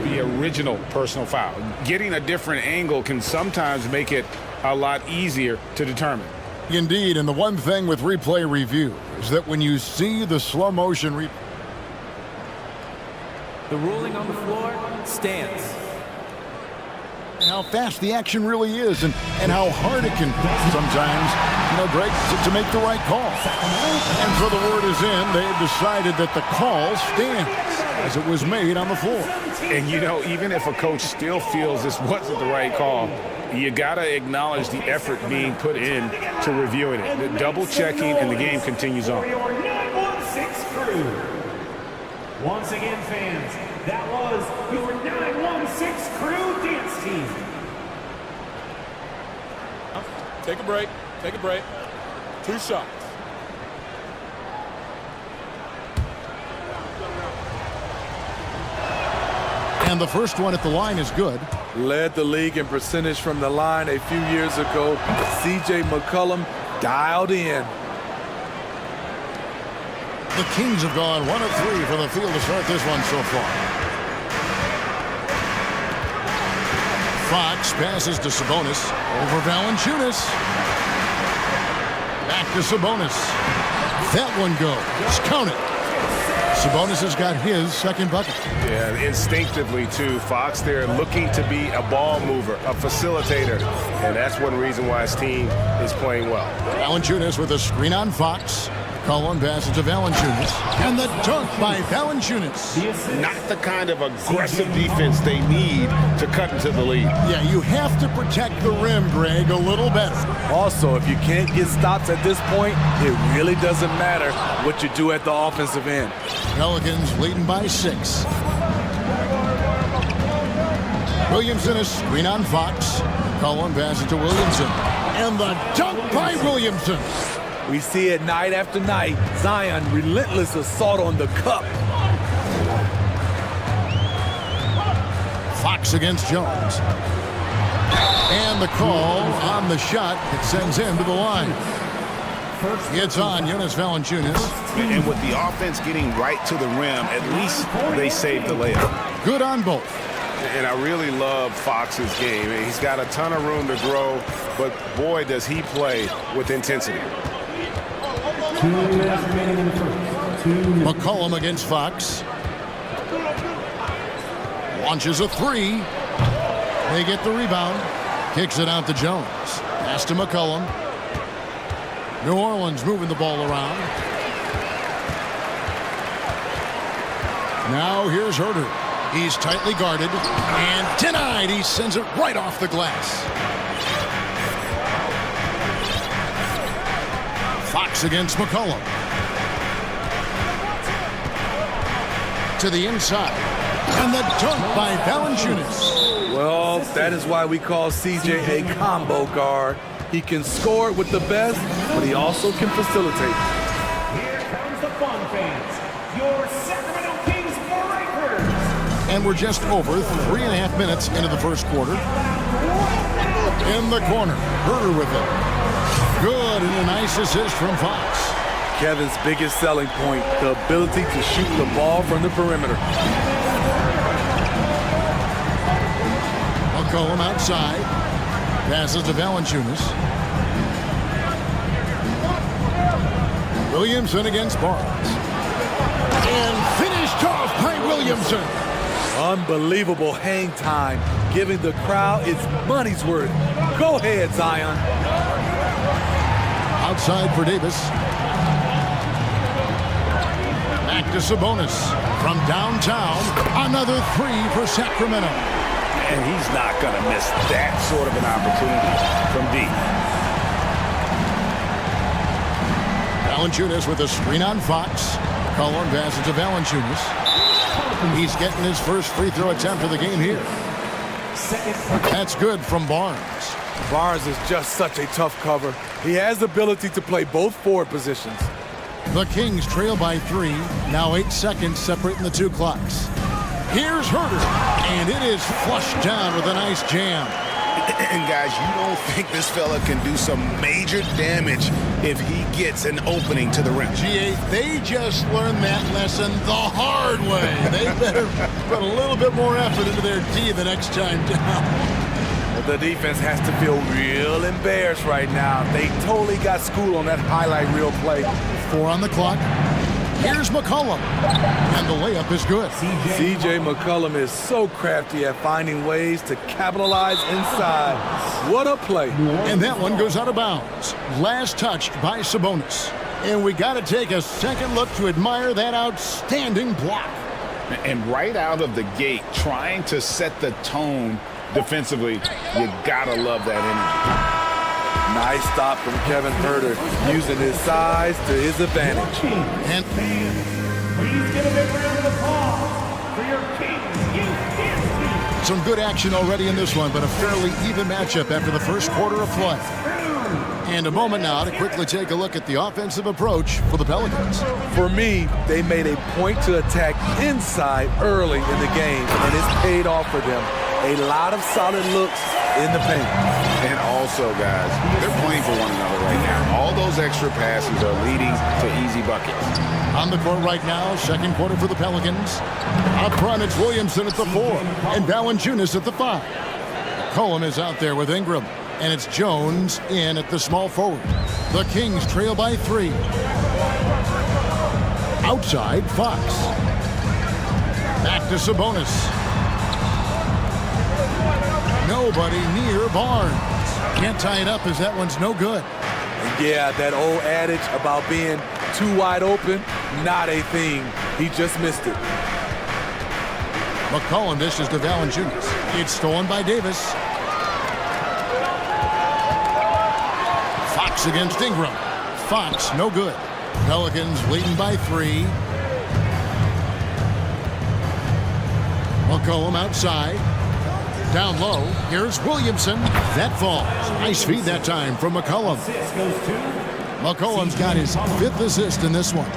the original personal foul. Getting a different angle can sometimes make it a lot easier to determine. Indeed, and the one thing with replay review is that when you see the slow motion replay, the ruling on the floor stands. And how fast the action really is and how hard it can be sometimes, you know, Greg, to make the right call. And so the word is in, they've decided that the call stands as it was made on the floor. And, you know, even if a coach still feels this wasn't the right call, you got to acknowledge the effort being put in to reviewing it. The double checking, and the game continues on. Once again, fans, that was your 916 crew dance team. Take a break. Take a break. 2 shots. And the first one at the line is good. Led the league in percentage from the line a few years ago. C.J. McCollum dialed in. The Kings have gone 1 of 3 from the field to start this one so far. Fox passes to Sabonis. Over Valanciunas. Back to Sabonis. That one goes. Count it. Sabonis has got his second bucket. Yeah, instinctively, too. Fox there looking to be a ball mover, a facilitator. And that's one reason why his team is playing well. Valanciunas with a screen on Fox. Cullen passes to Valanciunas. And the dunk by Valanciunas. Not the kind of aggressive defense they need to cut into the lead. Yeah, you have to protect the rim, Greg, a little better. Also, if you can't get stops at this point, it really doesn't matter what you do at the offensive end. Pelicans leading by 6. Williamson is screen on Fox. Cullen passes to Williamson. And the dunk by Williamson. We see it night after night. Zion, relentless assault on the cup. Fox against Jones. And the call on the shot that sends him to the line. It's on Jonas Valanciunas. And with the offense getting right to the rim, at least they saved the layup. Good on both. And I really love Fox's game. He's got a ton of room to grow, but boy, does he play with intensity. 2 minutes remaining in the first. 2 minutes. McCollum against Fox. Launches a 3. They get the rebound. Kicks it out to Jones. Pass to McCollum. New Orleans moving the ball around. Now here's Herder. He's tightly guarded and denied. He sends it right off the glass. Fox against McCollum. To the inside. And the dunk by Valanciunas. Well, that is why we call CJ a combo guard. He can score it with the best, but he also can facilitate. Here comes the fun, fans. Your Sacramento Kings breakers. And we're just over 3.5 minutes into the first quarter. In the corner, Herder with it. Good, and a nice assist from Fox. Kevin's biggest selling point, the ability to shoot the ball from the perimeter. McCollum outside. Passes to Valanciunas. Williamson against Barnes. And finished off by Williamson. Unbelievable hang time, giving the crowd its money's worth. Go ahead, Zion. Outside for Davis. Back to Sabonis. From downtown, another three for Sacramento. And he's not going to miss that sort of an opportunity from deep. Valanciunas with a screen on Fox. Cullen passes to Valanciunas. He's getting his first free throw attempt of the game here. That's good from Barnes. Barnes is just such a tough cover. He has the ability to play both forward positions. The Kings trail by 3. Now 8 seconds separating the two clocks. Here's Herder, and it is flushed down with a nice jam. And guys, you don't think this fella can do some major damage if he gets an opening to the rim. GA, they just learned that lesson the hard way. They better put a little bit more effort into their D the next time down. The defense has to feel real embarrassed right now. They totally got schooled on that highlight reel play. 4 on the clock. Here's McCollum, and the layup is good. CJ McCollum is so crafty at finding ways to capitalize inside. What a play. And that one goes out of bounds. Last touched by Sabonis. And we got to take a second look to admire that outstanding block. And right out of the gate, trying to set the tone defensively, you got to love that energy. Nice stop from Kevin Herder, using his size to his advantage. And Please give a big round of applause for your Kings Youth Dance Team. some good action already in this one, but a fairly even matchup after the first quarter of play. And a moment now to quickly take a look at the offensive approach for the Pelicans. For me, they made a point to attack inside early in the game, and it's paid off for them. A lot of solid looks in the paint. And also, guys, they're playing for one another right now. All those extra passes are leading to easy buckets. On the court right now, second quarter for the Pelicans. Up front, it's Williamson at the 4 and Valanciunas at the 5. Cohen is out there with Ingram, and it's Jones in at the small forward. The Kings trail by 3. Outside, Fox. Back to Sabonis. Nobody near Barnes. Can't tie it up as that one's no good. Yeah, that old adage about being too wide open, not a thing. He just missed it. McCollum dishes to Valanciunas. It's stolen by Davis. Fox against Ingram. Fox, no good. Pelicans leading by 3. McCollum outside. Down low, here's Williamson. That falls. Nice feed that time from McCollum. McCollum's got his 5th assist in this one.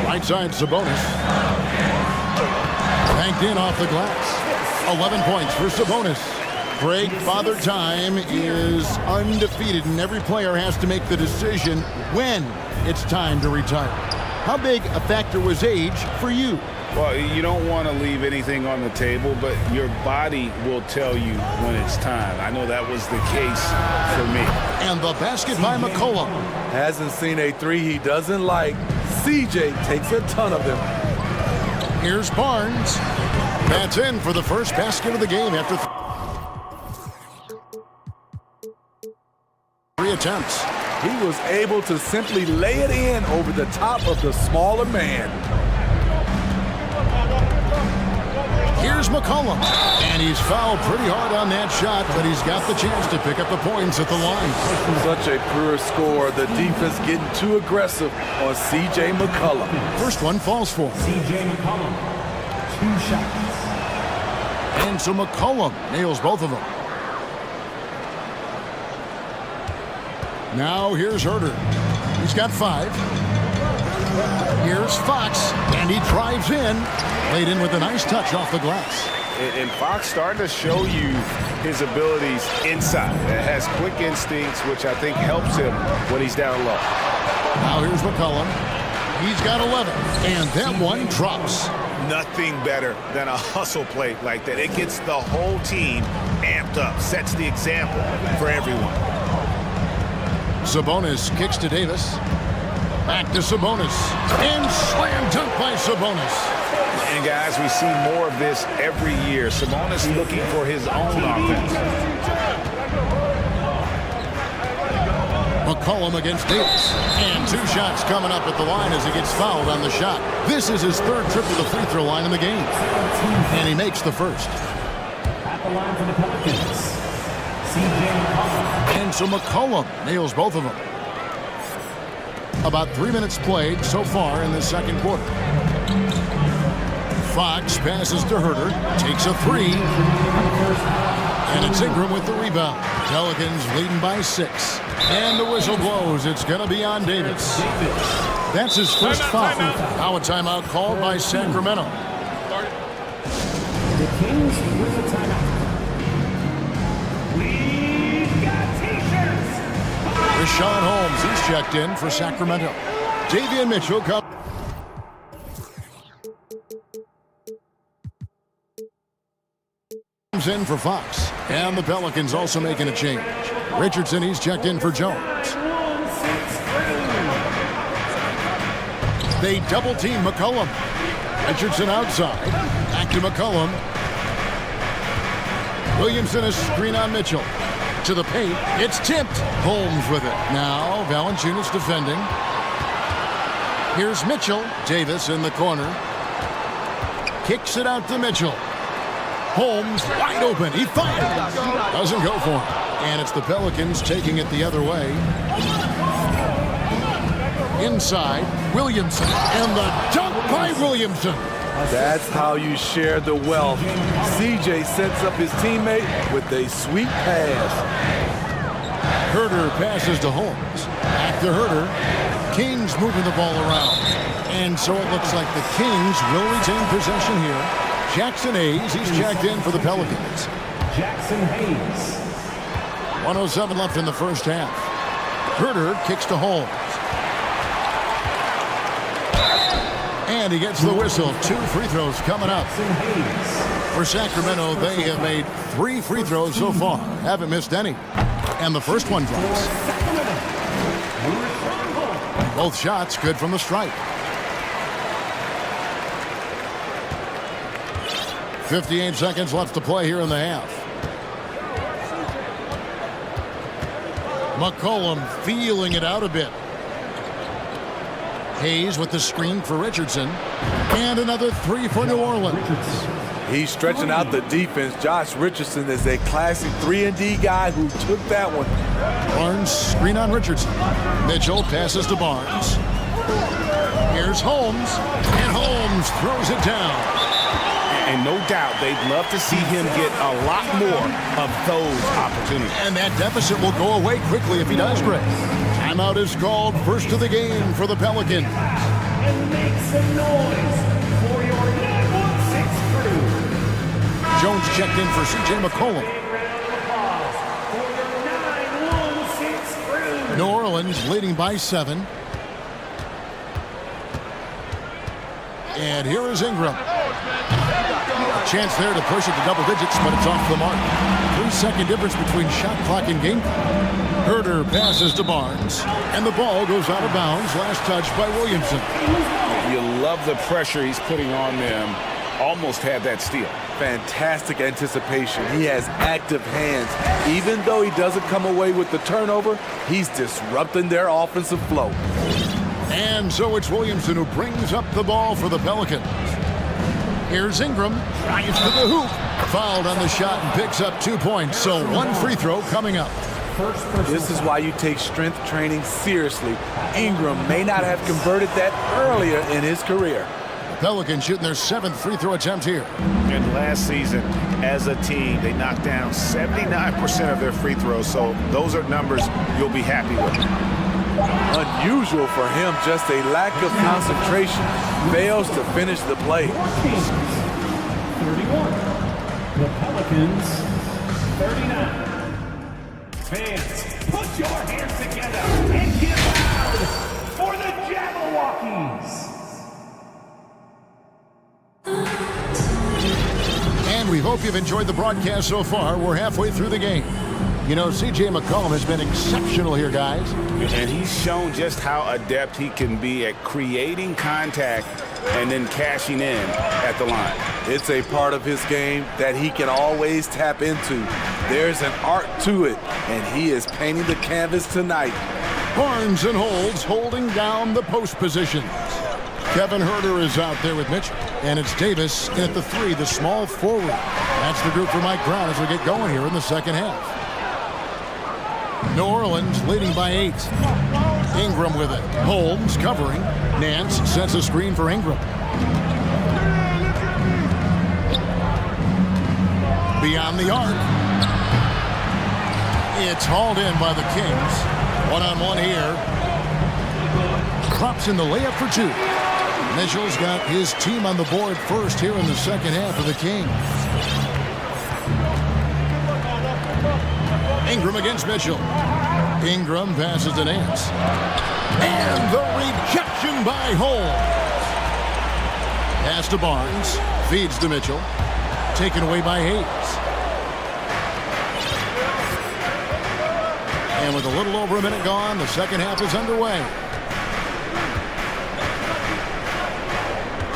Right side, Sabonis. Banked in off the glass. 11 points for Sabonis. Craig, Father Time is undefeated, and every player has to make the decision when it's time to retire. How big a factor was age for you? Well, you don't want to leave anything on the table, but your body will tell you when it's time. I know that was the case for me. And the basket by McCollum. Hasn't seen a 3 he doesn't like. CJ takes a ton of them. Here's Barnes. That's in for the first basket of the game after 3 attempts. He was able to simply lay it in over the top of the smaller man. Here's McCollum, and he's fouled pretty hard on that shot, but he's got the chance to pick up the points at the line. Such a poor score. The defense getting too aggressive on C.J. McCollum. First one falls for him. C.J. McCollum, 2 shots. And so McCollum nails both of them. Now here's Herder. He's got 5. Here's Fox, and he drives in. Laid in with a nice touch off the glass. And Fox starting to show you his abilities inside. It has quick instincts, which I think helps him when he's down low. Now here's McCollum. He's got 11, and that one drops. Nothing better than a hustle play like that. It gets the whole team amped up, sets the example for everyone. Sabonis kicks to Davis. Back to Sabonis. And slam dunk by Sabonis. And guys, we see more of this every year. Sabonis looking for his own offense. McCollum against Davis. And 2 shots coming up at the line as he gets fouled on the shot. This is his 3rd trip to the free throw line in the game. And he makes the first. At the line for the Pelicans, C.J. McCollum. And so McCollum nails both of them. About 3 minutes played so far in the second quarter. Fox passes to Herder, takes a 3. And it's Ingram with the rebound. Pelicans leading by 6. And the whistle blows. It's going to be on Davis. That's his first foul. Now a timeout called by Sacramento. The Kings with a timeout. We've got T-shirts. Rashawn Holmes, he's checked in for Sacramento. Davion Mitchell comes in for Fox. And the Pelicans also making a change. Richardson, he's checked in for Jones. They double team McCollum. Richardson outside. Back to McCollum. Williamson a screen on Mitchell. To the paint. It's tipped. Holmes with it. Now Valanciunas defending. Here's Mitchell. Davis in the corner. Kicks it out to Mitchell. Holmes wide open. He fires. Doesn't go for him. And it's the Pelicans taking it the other way. Inside, Williamson. And the dunk by Williamson. That's how you share the wealth. CJ sets up his teammate with a sweet pass. Herder passes to Holmes. Back to Herder. Kings moving the ball around. And so it looks like the Kings will retain possession here. Jackson Hayes, he's checked in for the Pelicans. Jackson Hayes. 1:07 left in the first half. Herder kicks to Holmes. And he gets the whistle. 2 free throws coming up. For Sacramento, they have made 3 free throws so far. Haven't missed any. And the first one drops. Both shots good from the stripe. 58 seconds left to play here in the half. McCollum feeling it out a bit. Hayes with the screen for Richardson. And another 3 for New Orleans. He's stretching out the defense. Josh Richardson is a classic 3-and-D guy who took that one. Barnes screen on Richardson. Mitchell passes to Barnes. Here's Holmes. And Holmes throws it down. And no doubt they'd love to see him get a lot more of those opportunities. And that deficit will go away quickly if he does, Greg. Timeout is called, first of the game for the Pelicans. And make some noise for your 916 crew. Jones checked in for C.J. McCollum. New Orleans leading by 7. And here is Ingram. A chance there to push it to double digits, but it's off the mark. 3-second difference between shot clock and game clock. Herder passes to Barnes, and the ball goes out of bounds. Last touch by Williamson. You love the pressure he's putting on them almost had that steal. Fantastic anticipation. He has active hands. Even though he doesn't come away with the turnover, he's disrupting their offensive flow. And so it's Williamson who brings up the ball for the Pelicans. Here's Ingram, drives to the hoop, fouled on the shot and picks up 2 points. So one free throw coming up. This is why you take strength training seriously. Ingram may not have converted that earlier in his career. Pelicans shooting their 7th free throw attempt here. And last season, as a team, they knocked down 79% of their free throws. So those are numbers you'll be happy with. Unusual for him, just a lack of concentration. Fails to finish the play. 31. The Pelicans, 39. Fans, put your hands together and get loud for the Jabberwockies. And we hope you've enjoyed the broadcast so far. We're halfway through the game. You know, C.J. McCollum has been exceptional here, guys. And he's shown just how adept he can be at creating contact and then cashing in at the line. It's a part of his game that he can always tap into. There's an art to it, and he is painting the canvas tonight. Barnes and Holds holding down the post positions. Kevin Huerter is out there with Mitchell. And it's Davis in at the 3, the small forward. That's the group for Mike Brown as we get going here in the second half. New Orleans leading by 8. Ingram with it. Holmes covering. Nance sets a screen for Ingram. Beyond the arc. It's hauled in by the Kings. One-on-one here. Drops in the layup for 2. Mitchell's got his team on the board first here in the second half of the Kings. Ingram against Mitchell. Ingram passes to Nance. And the rejection by Holmes. Pass to Barnes. Feeds to Mitchell. Taken away by Hayes. And with a little over a minute gone, the second half is underway.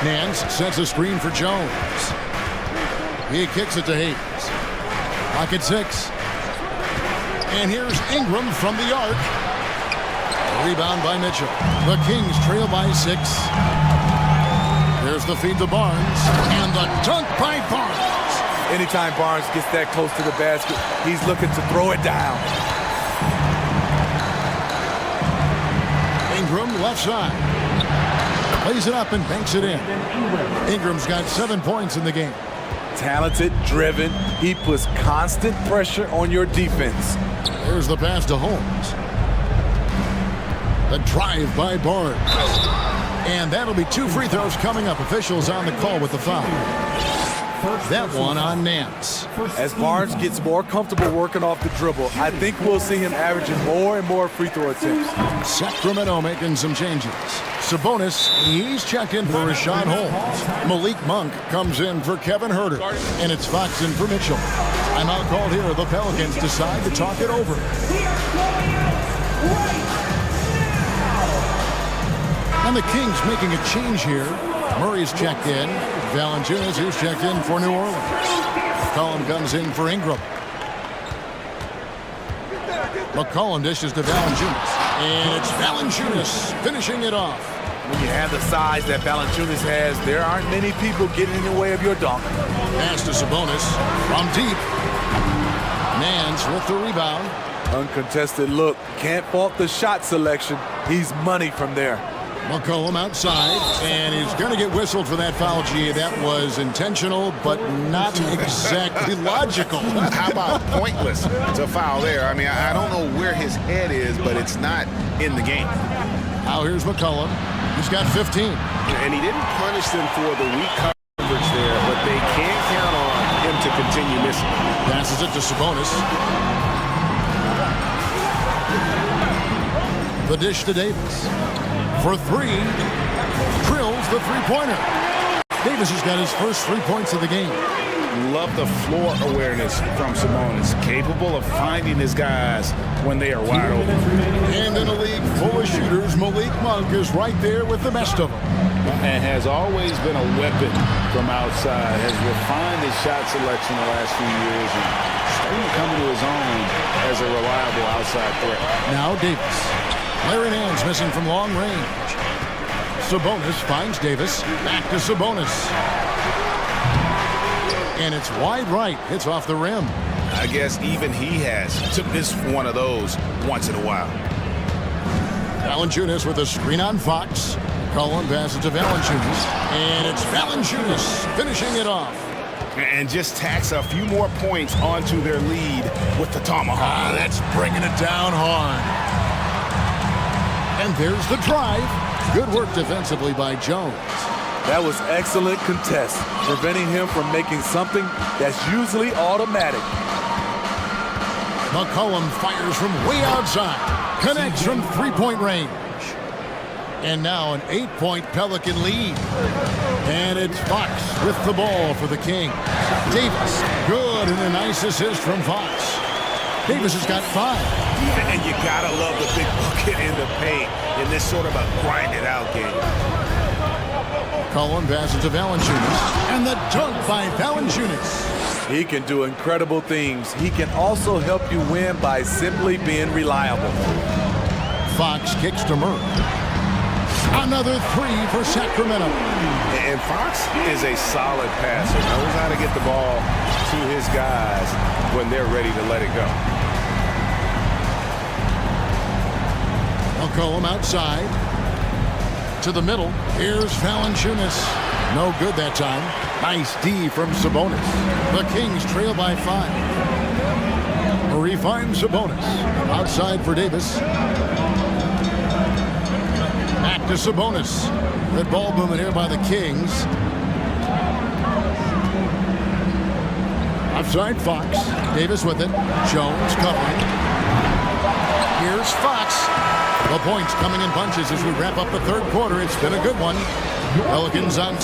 Nance sets a screen for Jones. He kicks it to Hayes. Pocket 6. And here's Ingram from the arc. Rebound by Mitchell. The Kings trail by 6. There's the feed to Barnes. And the dunk by Barnes. Anytime Barnes gets that close to the basket, he's looking to throw it down. Ingram left side. Plays it up and banks it in. Ingram's got 7 points in the game. Talented, driven. He puts constant pressure on your defense. There's the pass to Holmes. The drive by Barnes. And that'll be 2 free throws coming up. Officials on the call with the foul. That one on Nance. As Barnes gets more comfortable working off the dribble, I think we'll see him averaging more and more free throw attempts. Sacramento making some changes. Sabonis, he's checked in for Rashawn Holmes. Malik Monk comes in for Kevin Huerter. And it's Fox in for Mitchell. Timeout called here. The Pelicans decide to talk it over. And the Kings making a change here. Murray's checked in. Valanciunas, who's checked in for New Orleans. McCollum comes in for Ingram. McCollum dishes to Valanciunas. And it's Valanciunas finishing it off. When you have the size that Valanciunas has, there aren't many people getting in the way of your dunk. Pass to Sabonis from deep. Nance with the rebound. Uncontested look. Can't fault the shot selection. He's money from there. McCollum outside, and he's going to get whistled for that foul, G. That was intentional, but not exactly logical. How about pointless? It's a foul there. I mean, I don't know where his head is, but it's not in the game. Now here's McCollum. He's got 15. And he didn't punish them for the weak coverage there, but they can't count on him to continue missing. Passes it to Sabonis. The dish to Davis. For 3, drills the three-pointer. Davis has got his first 3 points of the game. Love the floor awareness from Sabonis. Capable of finding his guys when they are wide open. And in a league full of shooters, Malik Monk is right there with the best of them. And has always been a weapon from outside. Has refined his shot selection the last few years and starting to come to his own as a reliable outside threat. Now Davis. Larry Nance missing from long range. Sabonis finds Davis. Back to Sabonis. And it's wide right. Hits off the rim. I guess even he has to miss one of those once in a while. Valanciunas with a screen on Fox. Cullen passes to Valanciunas. And it's Valanciunas finishing it off. And just tacks a few more points onto their lead with the tomahawk. That's bringing it down hard. And there's the drive. Good work defensively by Jones. That was excellent contest, preventing him from making something that's usually automatic. McCollum fires from way outside. Connects from three-point range. And now an 8-point Pelican lead. And it's Fox with the ball for the Kings. Davis, good, and a nice assist from Fox. Davis has got 5. And you gotta love the big bucket in the paint in this sort of a grind-it-out game. Cullen passes to Valanciunas. And the dunk by Valanciunas. He can do incredible things. He can also help you win by simply being reliable. Fox kicks to Murray. Another 3 for Sacramento. And Fox is a solid passer. Knows how to get the ball to his guys when they're ready to let it go. McCollum outside. To the middle. Here's Valanciunas. No good that time. Nice D from Sabonis. The Kings trail by 5. Murray finds Sabonis. Outside for Davis. Back to Sabonis. Good ball movement here by the Kings. Outside Fox. Davis with it. Jones covering. Here's Fox. The points coming in bunches as we wrap up the third quarter. It's been a good one. Pelicans on.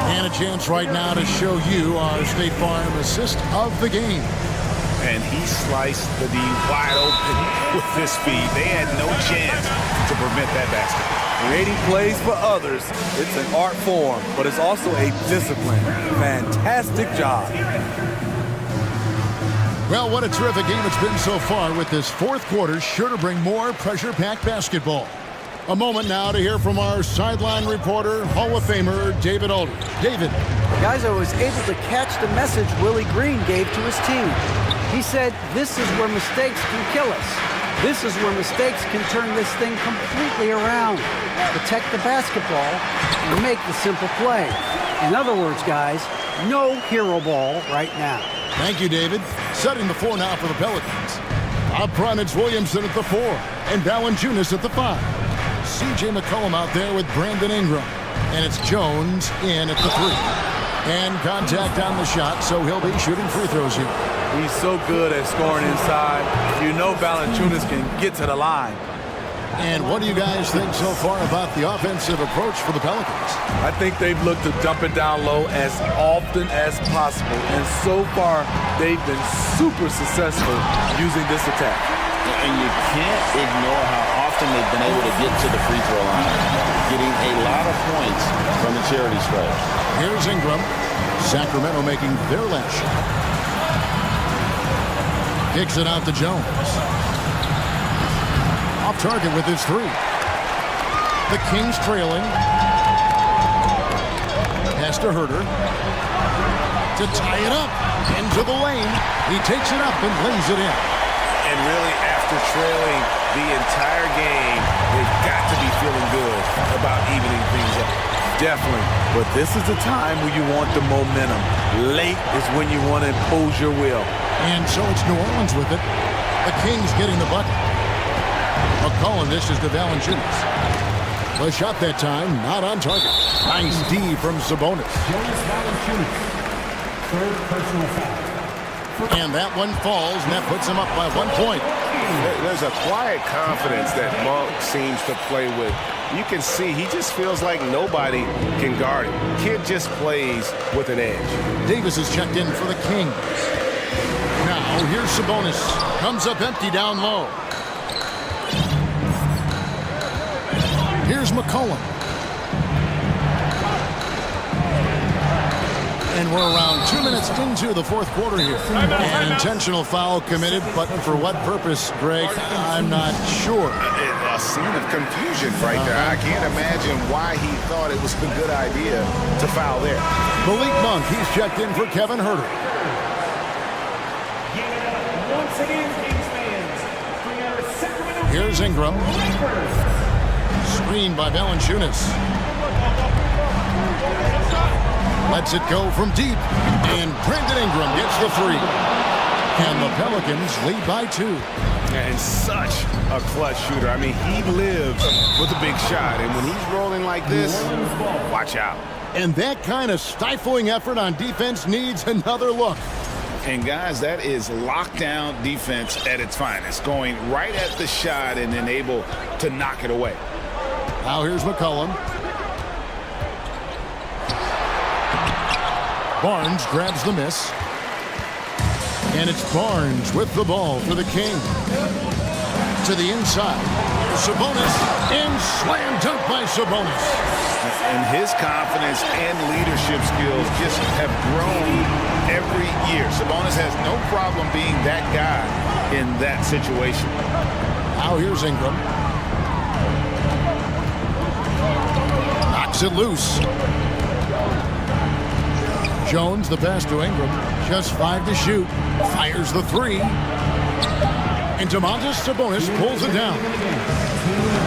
And a chance right now to show you our State Farm assist of the game. And he sliced the D wide open with his speed. They had no chance to prevent that basket. Creating plays for others, it's an art form, but it's also a discipline. Fantastic job. Well, what a terrific game it's been so far, with this fourth quarter sure to bring more pressure-packed basketball. A moment now to hear from our sideline reporter, Hall of Famer David Aldridge. David. Guys, I was able to catch the message Willie Green gave to his team. He said, this is where mistakes can kill us. This is where mistakes can turn this thing completely around. Protect the basketball and make the simple play. In other words, guys, no hero ball right now. Thank you, David. Setting the floor now for the Pelicans. Up front, it's Williamson at the 4 and Valanciunas at the 5. C.J. McCollum out there with Brandon Ingram. And it's Jones in at the 3. And contact on the shot, so he'll be shooting free throws here. He's so good at scoring inside. You know Valanciunas can get to the line. And what do you guys think so far about the offensive approach for the Pelicans? I think they've looked to dump it down low as often as possible. And so far, they've been super successful using this attack. And you can't ignore how often they've been able to get to the free throw line, getting a lot of points from the charity stripe. Here's Ingram. Sacramento making their last shot. Kicks it out to Jones. Off target with his 3. The Kings trailing. Pass to Herter. To tie it up. Into the lane. He takes it up and lays it in. And really, after trailing the entire game, they've got to be feeling good about evening things up. Definitely. But this is the time when you want the momentum. Late is when you want to impose your will. And so it's New Orleans with it. The Kings getting the bucket. McCollum dishes to Valanciunas. The shot that time, not on target. Nice D from Sabonis. Third personal foul. And that one falls, and that puts him up by 1 point. There's a quiet confidence that Monk seems to play with. You can see he just feels like nobody can guard him. Kid just plays with an edge. Davis is checked in for the Kings. Now, here's Sabonis. Comes up empty down low. Here's McCollum. And we're around 2 minutes into the fourth quarter here. An intentional foul committed, but for what purpose, Greg, I'm not sure. A scene of confusion right there. I can't imagine why he thought it was a good idea to foul there. Malik Monk, he's checked in for Kevin Herter. Once again, Kings fans, for your Sacramento Here's Ingram. Screen by Valanciunas. Lets it go from deep. And Brandon Ingram gets the three. And the Pelicans lead by 2. And such a clutch shooter. I mean, he lives with a big shot. And when he's rolling like this, watch out. And that kind of stifling effort on defense needs another look. And guys, that is lockdown defense at its finest. Going right at the shot and then able to knock it away. Now here's McCollum. Barnes grabs the miss. And it's Barnes with the ball for the King. To the inside. Sabonis. And slam dunk by Sabonis. And his confidence and leadership skills just have grown every year. Sabonis has no problem being that guy in that situation. Now here's Ingram. Knocks it loose. Jones, the pass to Ingram. Just 5 to shoot. Fires the 3. And Domantas Sabonis pulls it down.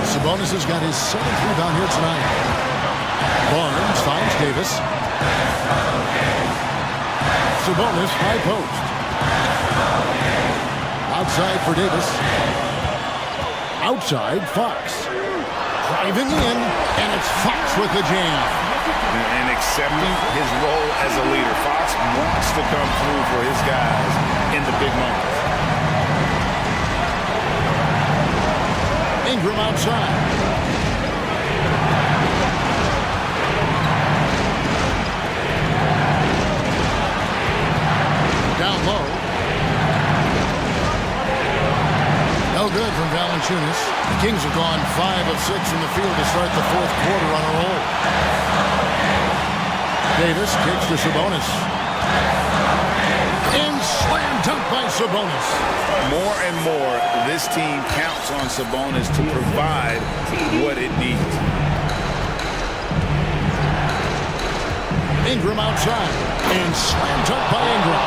Sabonis has got his 7th rebound here tonight. Barnes finds Davis. Sabonis high post. Outside for Davis. Outside, Fox. Driving in, and it's Fox with the jam. And accepting his role as a leader. Fox wants to come through for his guys in the big moments. Ingram outside. Down low. No good from Valanciunas. The Kings have gone 5 of 6 from the field to start the fourth quarter on a roll. Davis kicks to Sabonis. And slam dunk by Sabonis. More and more, this team counts on Sabonis to provide what it needs. Ingram outside. And slam dunk by Ingram.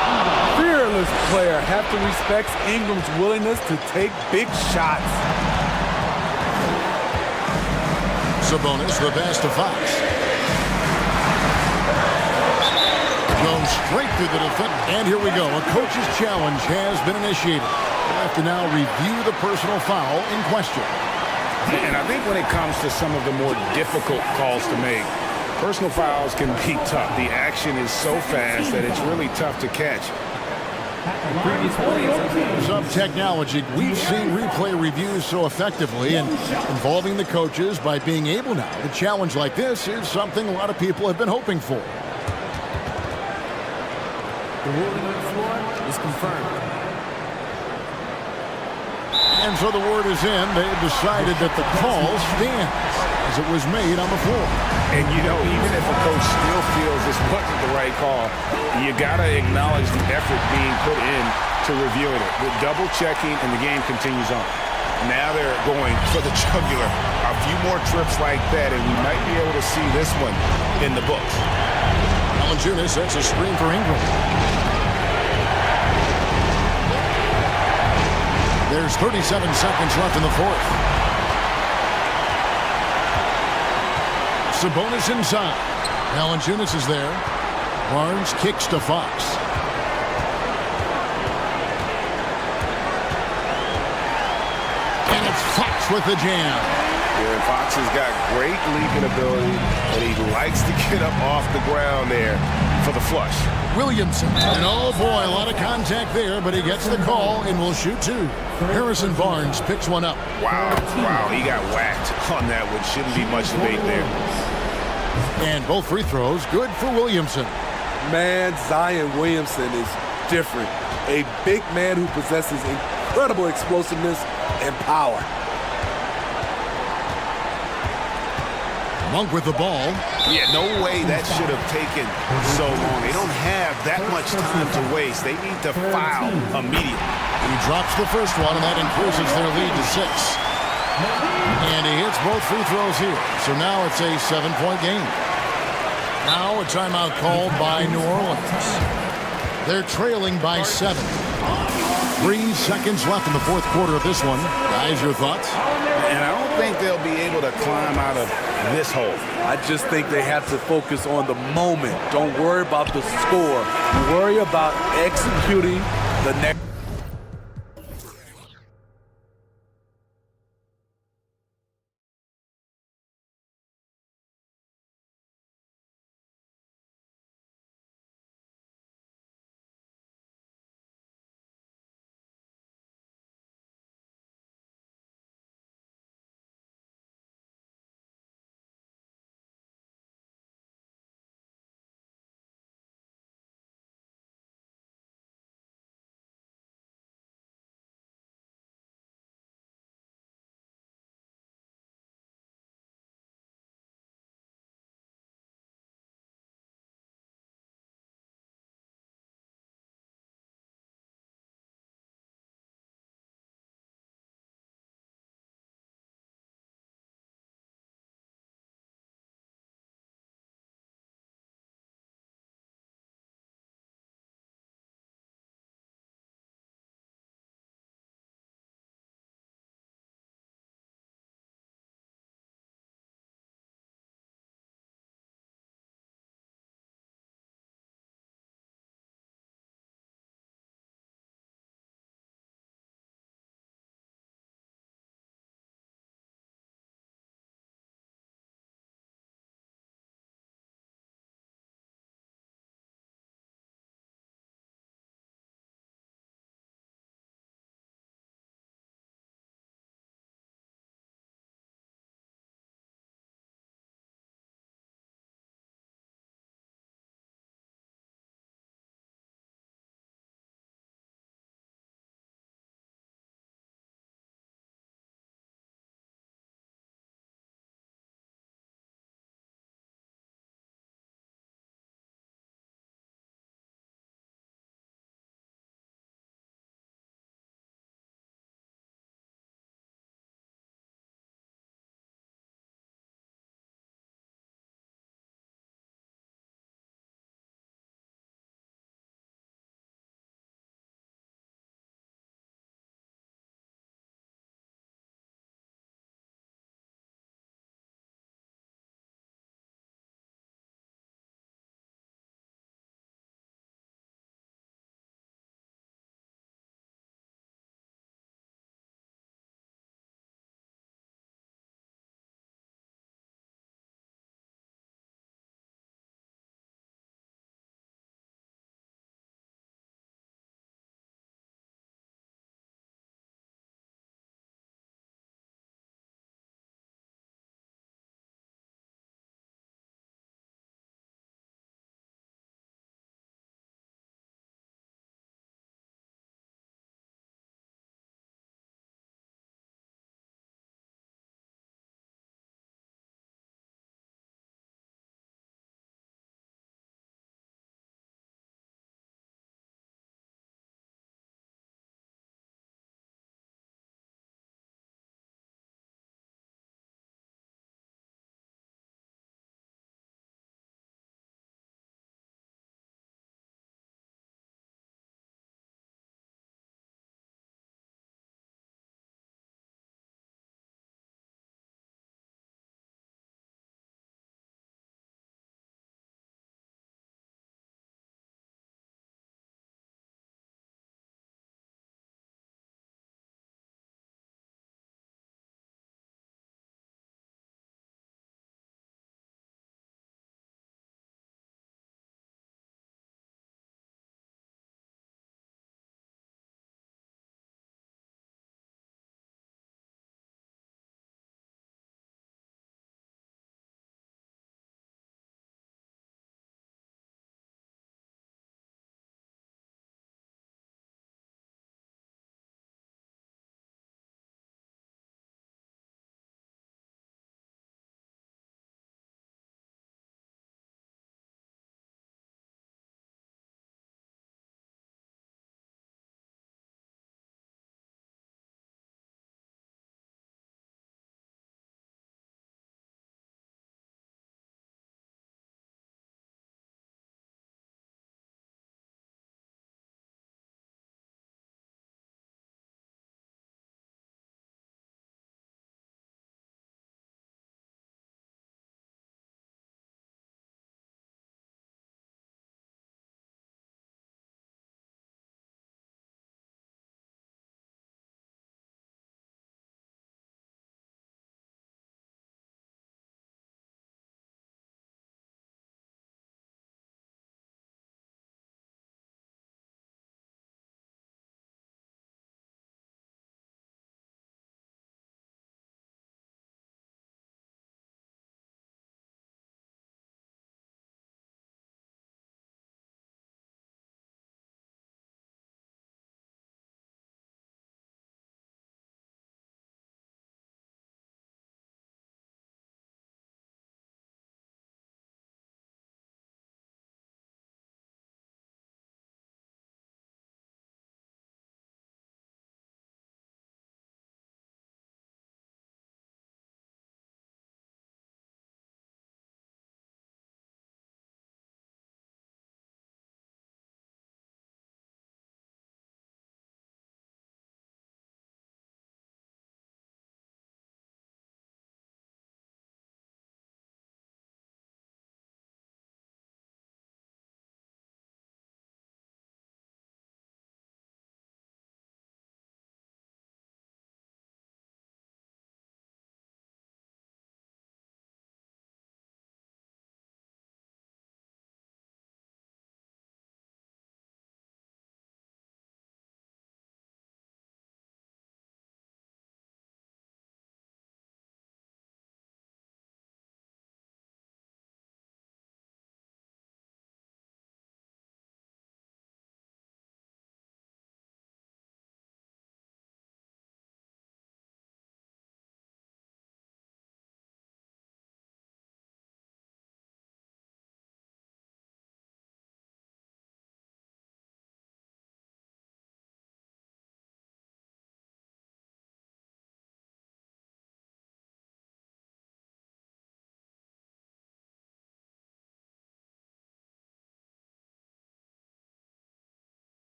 Fearless player. Have to respect Ingram's willingness to take big shots. Sabonis, the pass to Fox. Goes straight through the defense. And here we go. A coach's challenge has been initiated. We'll have to now review the personal foul in question. And I think when it comes to some of the more difficult calls to make, personal fouls can be tough. The action is so fast that it's really tough to catch. Some technology. We've seen replay reviews so effectively and involving the coaches by being able now to challenge like this is something a lot of people have been hoping for. The ruling on the floor is confirmed. And so the word is in. They have decided that the call stands as it was made on the floor. And, you know, even if a coach still feels this wasn't the right call, you got to acknowledge the effort being put in to reviewing it. With double checking, and the game continues on. Now they're going for the jugular. A few more trips like that, and we might be able to see this one in the books. Valanciunas sets a screen for Ingram. There's 37 seconds left in the fourth. Sabonis inside. Valanciunas is there. Barnes kicks to Fox. And it's Fox with the jam. Yeah, Fox has got great leaping ability, and he likes to get up off the ground there for the flush. Williamson. And oh boy, a lot of contact there, but he gets the call and will shoot 2. Harrison Barnes picks one up. Wow, he got whacked on that one. Shouldn't be much debate there. And both free throws good for Williamson. Man, Zion Williamson is different. A big man who possesses incredible explosiveness and power. Monk with the ball. Yeah, no way that should have taken so long. They don't have that much time to waste. They need to foul immediately. He drops the first one, and that increases their lead to 6. And he hits both free throws here. So now it's a 7-point game. Now a timeout called by New Orleans. They're trailing by 7. 3 seconds left in the fourth quarter of this one. Guys, your thoughts? And I don't think they'll be able to climb out of this hole. I just think they have to focus on the moment. Don't worry about the score. Worry about executing the next.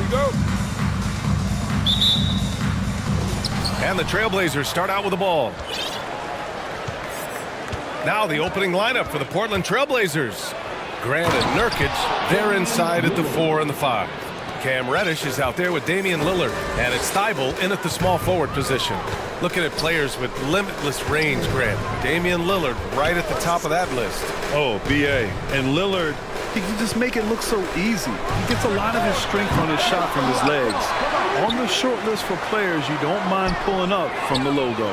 go. And the Trailblazers start out with the ball. Now the opening lineup for the Portland Trailblazers. Grant and Nurkic, they're inside at the 4 and the 5. Cam Reddish is out there with Damian Lillard, and it's Thibault in at the small forward position. Looking at players with limitless range, Grant. Damian Lillard right at the top of that list. Oh, B.A. And Lillard, he can just make it look so easy. He gets a lot of his strength on his shot from his legs. On the short list for players you don't mind pulling up from the logo.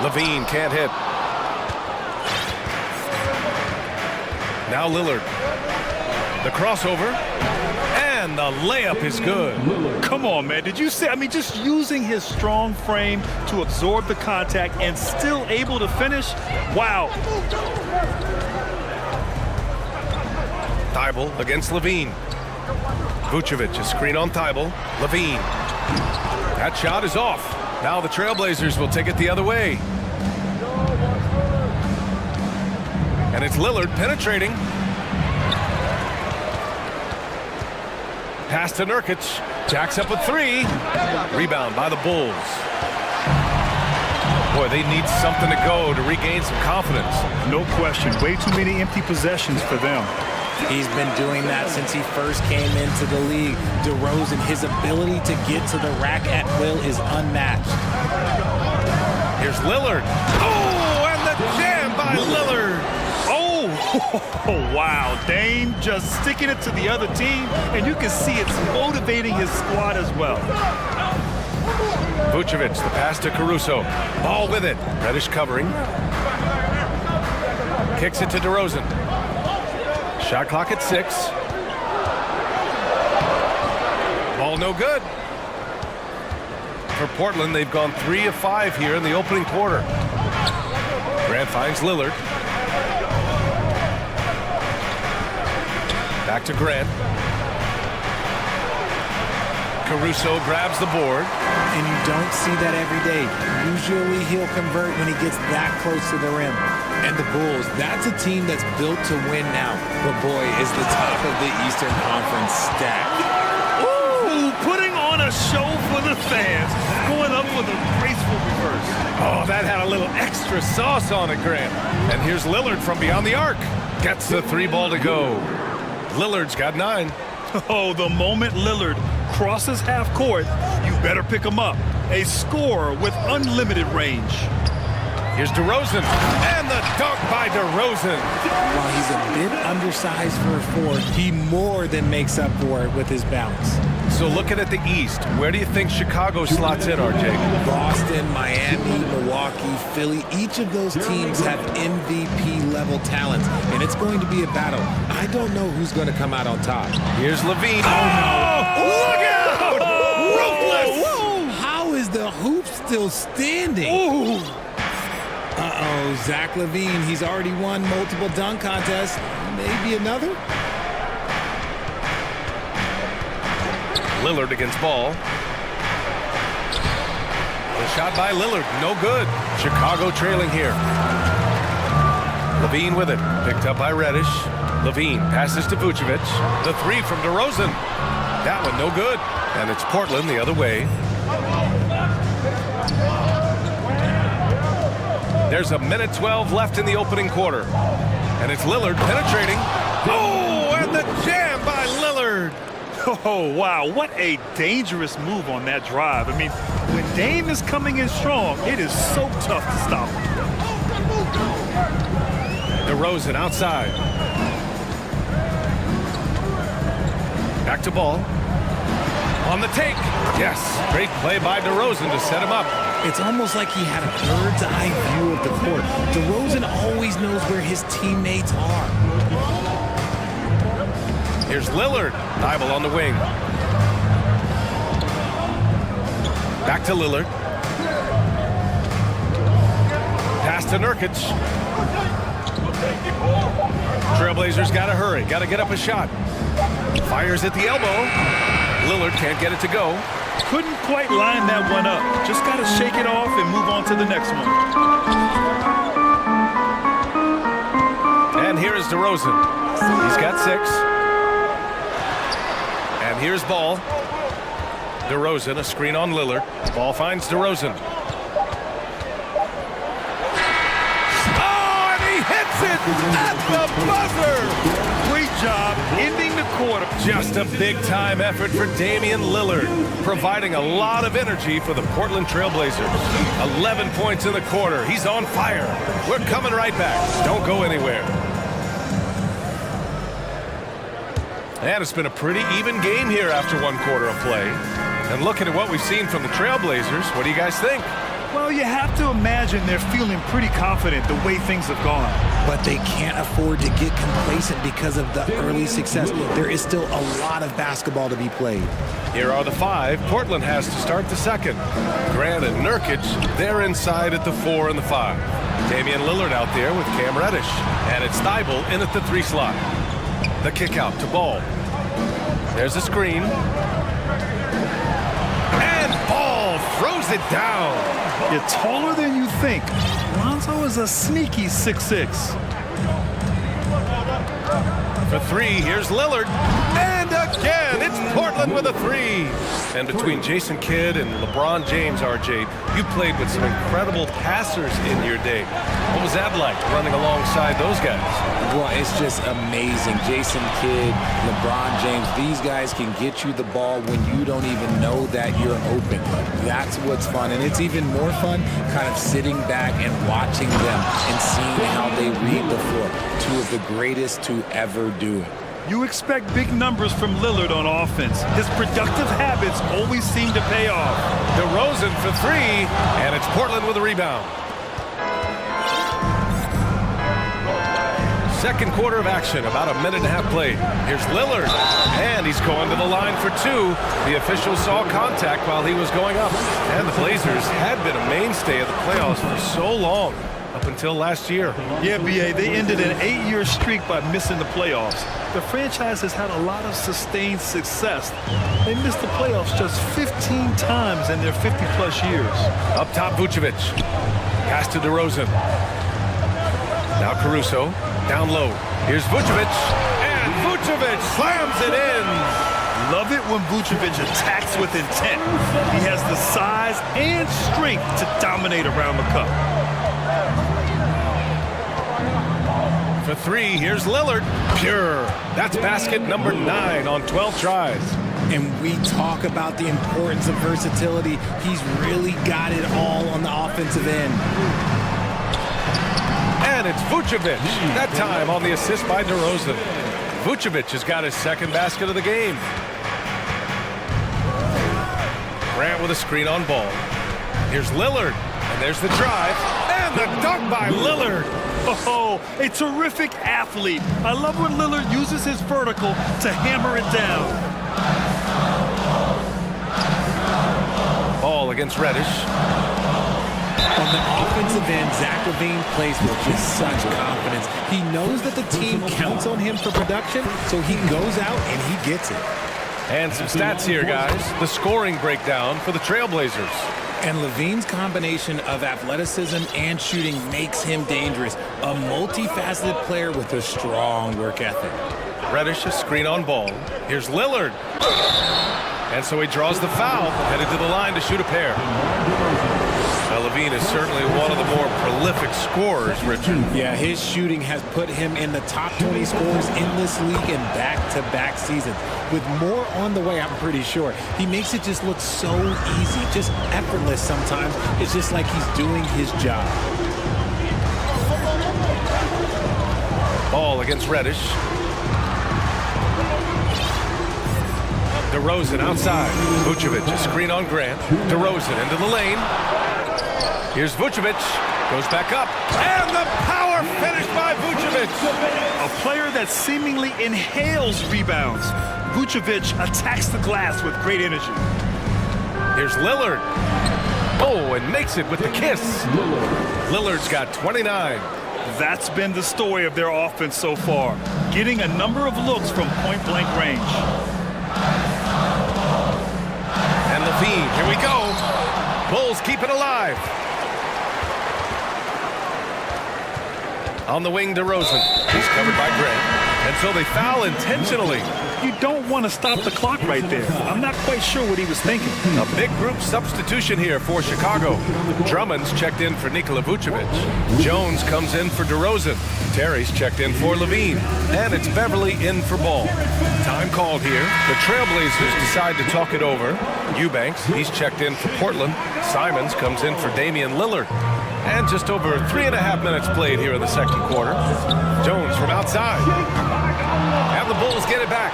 Levine can't hit. Now Lillard. The crossover. And the layup is good. Come on, man. Did you see? I mean, just using his strong frame to absorb the contact and still able to finish. Wow. Thibault against Levine. Vucevic, a screen on Thibault. Levine. That shot is off. Now the Trailblazers will take it the other way. And it's Lillard penetrating. Pass to Nurkic. Jacks up a 3. Rebound by the Bulls. Boy, they need something to go to regain some confidence. No question. Way too many empty possessions for them. He's been doing that since he first came into the league. DeRozan, his ability to get to the rack at will is unmatched. Here's Lillard. Oh, and the jam by Lillard. Oh, wow. Dame just sticking it to the other team, and you can see it's motivating his squad as well. Vucevic, the pass to Caruso. Ball with it. Reddish covering. Kicks it to DeRozan. Shot clock at 6. Ball no good. For Portland, they've gone 3 of 5 here in the opening quarter. Grant finds Lillard. Back to Grant. Caruso grabs the board. And you don't see that every day. Usually he'll convert when he gets that close to the rim. And the Bulls, that's a team that's built to win now. But boy, is the top of the Eastern Conference stacked. Ooh, putting on a show for the fans. Going up with a graceful reverse. Oh, that had a little extra sauce on it, Grant. And here's Lillard from beyond the arc. Gets the 3 ball to go. Lillard's got 9. Oh, the moment Lillard crosses half court, you better pick him up. A scorer with unlimited range. Here's DeRozan, and the dunk by DeRozan. While he's a bit undersized for a 4, he more than makes up for it with his bounce. So looking at the East, where do you think Chicago slots in, RJ? Boston, Miami, Milwaukee, Philly, each of those teams have MVP-level talent, and it's going to be a battle. I don't know who's going to come out on top. Here's Levine. Oh, look out! Ruthless! How is the hoop still standing? Ooh. Uh-oh, Zach LaVine, he's already won multiple dunk contests. Maybe another? Lillard against ball. The shot by Lillard, no good. Chicago trailing here. Levine with it, picked up by Reddish. Levine passes to Vucevic. The 3 from DeRozan. That one no good. And it's Portland the other way. There's a minute 12 left in the opening quarter. And it's Lillard penetrating. Oh, and the jam by Lillard. Oh, wow. What a dangerous move on that drive. I mean, when Dame is coming in strong, it is so tough to stop him. DeRozan outside. Back to ball. On the take. Yes, great play by DeRozan to set him up. It's almost like he had a bird's eye view of the court. DeRozan always knows where his teammates are. Here's Lillard. Thibault on the wing. Back to Lillard. Pass to Nurkic. Trailblazers got to hurry. Got to get up a shot. Fires at the elbow. Lillard can't get it to go. Couldn't quite line that one up. Just got to shake it off and move on to the next one. And here is DeRozan. He's got 6. And here's Ball. DeRozan, a screen on Lillard. Ball finds DeRozan. Oh, and he hits it at the buzzer! Great job ending the quarter. Just a big-time effort for Damian Lillard, providing a lot of energy for the Portland Trailblazers. 11 points in the quarter. He's on fire. We're coming right back. Don't go anywhere. And it's been a pretty even game here after one quarter of play. And looking at what we've seen from the Trailblazers, what do you guys think? Well, you have to imagine they're feeling pretty confident the way things have gone. But they can't afford to get complacent because of the early success. There is still a lot of basketball to be played. Here are the 5 Portland has to start the second. Grant and Nurkic, they're inside at the 4 and the 5. Damian Lillard out there with Cam Reddish. And it's Thibault in at the 3 slot. The kick out to Ball. There's a screen. And Ball throws it down. You're taller than you think. Lonzo is a sneaky 6'6". For 3, here's Lillard. And again, it's Portland with a 3. And between Jason Kidd and LeBron James, RJ, you played with some incredible passers in your day. What was that like, running alongside those guys? Well, it's just amazing. Jason Kidd, LeBron James, these guys can get you the ball when you don't even know that you're open. That's what's fun. And it's even more fun kind of sitting back and watching them and seeing how they read the floor. 2 of the greatest to ever do it. You expect big numbers from Lillard on offense. His productive habits always seem to pay off. DeRozan for 3, and it's Portland with a rebound. Second quarter of action, about a minute and a half played. Here's Lillard, and he's going to the line for 2. The official saw contact while he was going up. And the Blazers had been a mainstay of the playoffs for so long, up until last year. Yeah, B.A., they ended an 8-year streak by missing the playoffs. The franchise has had a lot of sustained success. They missed the playoffs just 15 times in their 50-plus years. Up top, Vucevic. Pass to DeRozan. Now Caruso. Down low. Here's Vucevic. And Vucevic slams it in. Love it when Vucevic attacks with intent. He has the size and strength to dominate around the cup. For 3, here's Lillard. Pure. That's basket number 9 on 12 tries. And we talk about the importance of versatility. He's really got it all on the offensive end. And it's Vucevic. That time on the assist by DeRozan. Vucevic has got his second basket of the game. Grant with a screen on Ball. Here's Lillard. And there's the drive. And the dunk by Lillard. Oh, a terrific athlete. I love when Lillard uses his vertical to hammer it down. Ball against Reddish. On the offensive end, Zach LaVine plays with just such confidence. He knows that the team counts on him for production, so he goes out and he gets it. And some stats here, guys. The scoring breakdown for the Trailblazers. And LaVine's combination of athleticism and shooting makes him dangerous. A multifaceted player with a strong work ethic. Reddish, a screen on Ball. Here's Lillard. And so he draws the foul, headed to the line to shoot a pair. Now, LaVine is certainly one of the more prolific scorers, Richard. Yeah, his shooting has put him in the top 20 scorers in this league in back-to-back seasons. With more on the way, I'm pretty sure. He makes it just look so easy, just effortless sometimes. It's just like he's doing his job. Ball against Reddish. DeRozan outside. Vucevic, a screen on Grant. DeRozan into the lane. Here's Vucevic. Goes back up. And the power finish by Vucevic. A player that seemingly inhales rebounds. Vucevic attacks the glass with great energy. Here's Lillard. Oh, and makes it with the kiss. Lillard's got 29. That's been the story of their offense so far. Getting a number of looks from point-blank range. And LaVine, here we go. Bulls keep it alive. On the wing, DeRozan. He's covered by Grant. And so they foul intentionally. You don't want to stop the clock right there. I'm not quite sure what he was thinking. A big group substitution here for Chicago. Drummond's checked in for Nikola Vucevic. Jones comes in for DeRozan. Terry's checked in for Levine. And it's Beverly in for Ball. Time called here. The Trailblazers decide to talk it over. Eubanks, he's checked in for Portland. Simons comes in for Damian Lillard. And just over 3.5 minutes played here in the second quarter. Jones from outside. And the Bulls get it back.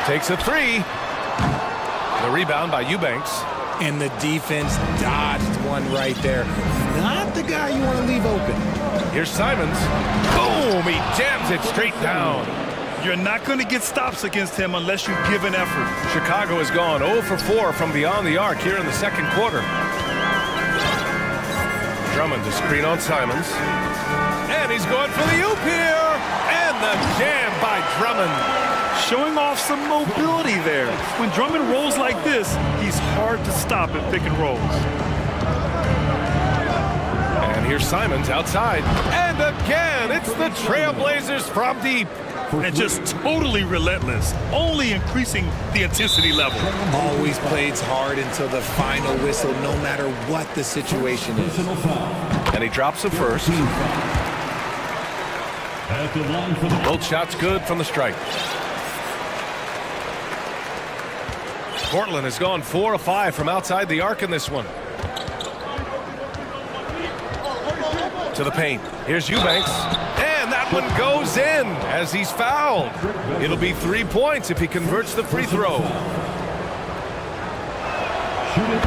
Takes a three. The rebound by Eubanks. And the defense dodged one right there. Not the guy you want to leave open. Here's Simons. Boom! He jams it straight down. You're not going to get stops against him unless you give an effort. Chicago has gone 0 for 4 from beyond the arc here in the second quarter. Drummond to screen on Simons. And he's going for the oop here. And the jam by Drummond. Showing off some mobility there. When Drummond rolls like this, he's hard to stop at pick and rolls. And here's Simons outside. And again, it's the Trailblazers from deep. And just totally relentless, only increasing the intensity level. Always plays hard until the final whistle, no matter what the situation is. And he drops the first. Both shots good from the stripe. Portland has gone 4 of 5 from outside the arc in this one. To the paint. Here's Eubanks. And that one goes in as he's fouled. It'll be 3 points if he converts the free throw. Shoot it.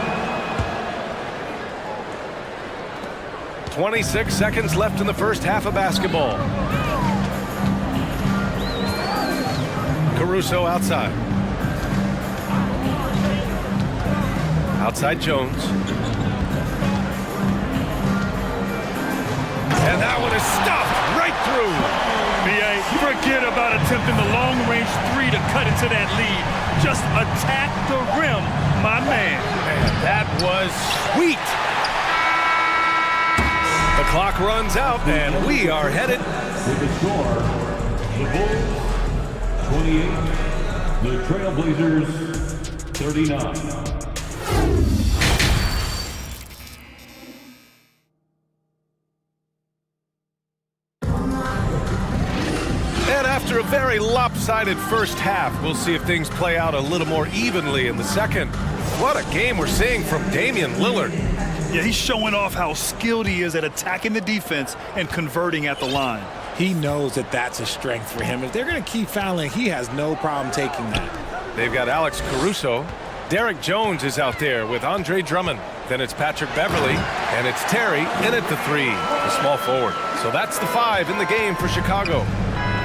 26 seconds left in the first half of basketball. Caruso outside. Outside Jones. And that one is stuffed right through. B.A., forget about attempting the long-range three to cut into that lead. Just attack the rim, my man. And that was sweet. The clock runs out, and we are headed. With the score, the Bulls 28, the Trailblazers 39. After a very lopsided first half, we'll see if things play out a little more evenly in the second. What a game we're seeing from Damian Lillard. Yeah, he's showing off how skilled he is at attacking the defense and converting at the line. He knows that that's a strength for him. If they're going to keep fouling, he has no problem taking that. They've got Alex Caruso. Derek Jones is out there with Andre Drummond. Then it's Patrick Beverly, and it's Terry in at the 3, the small forward. So that's the 5 in the game for Chicago.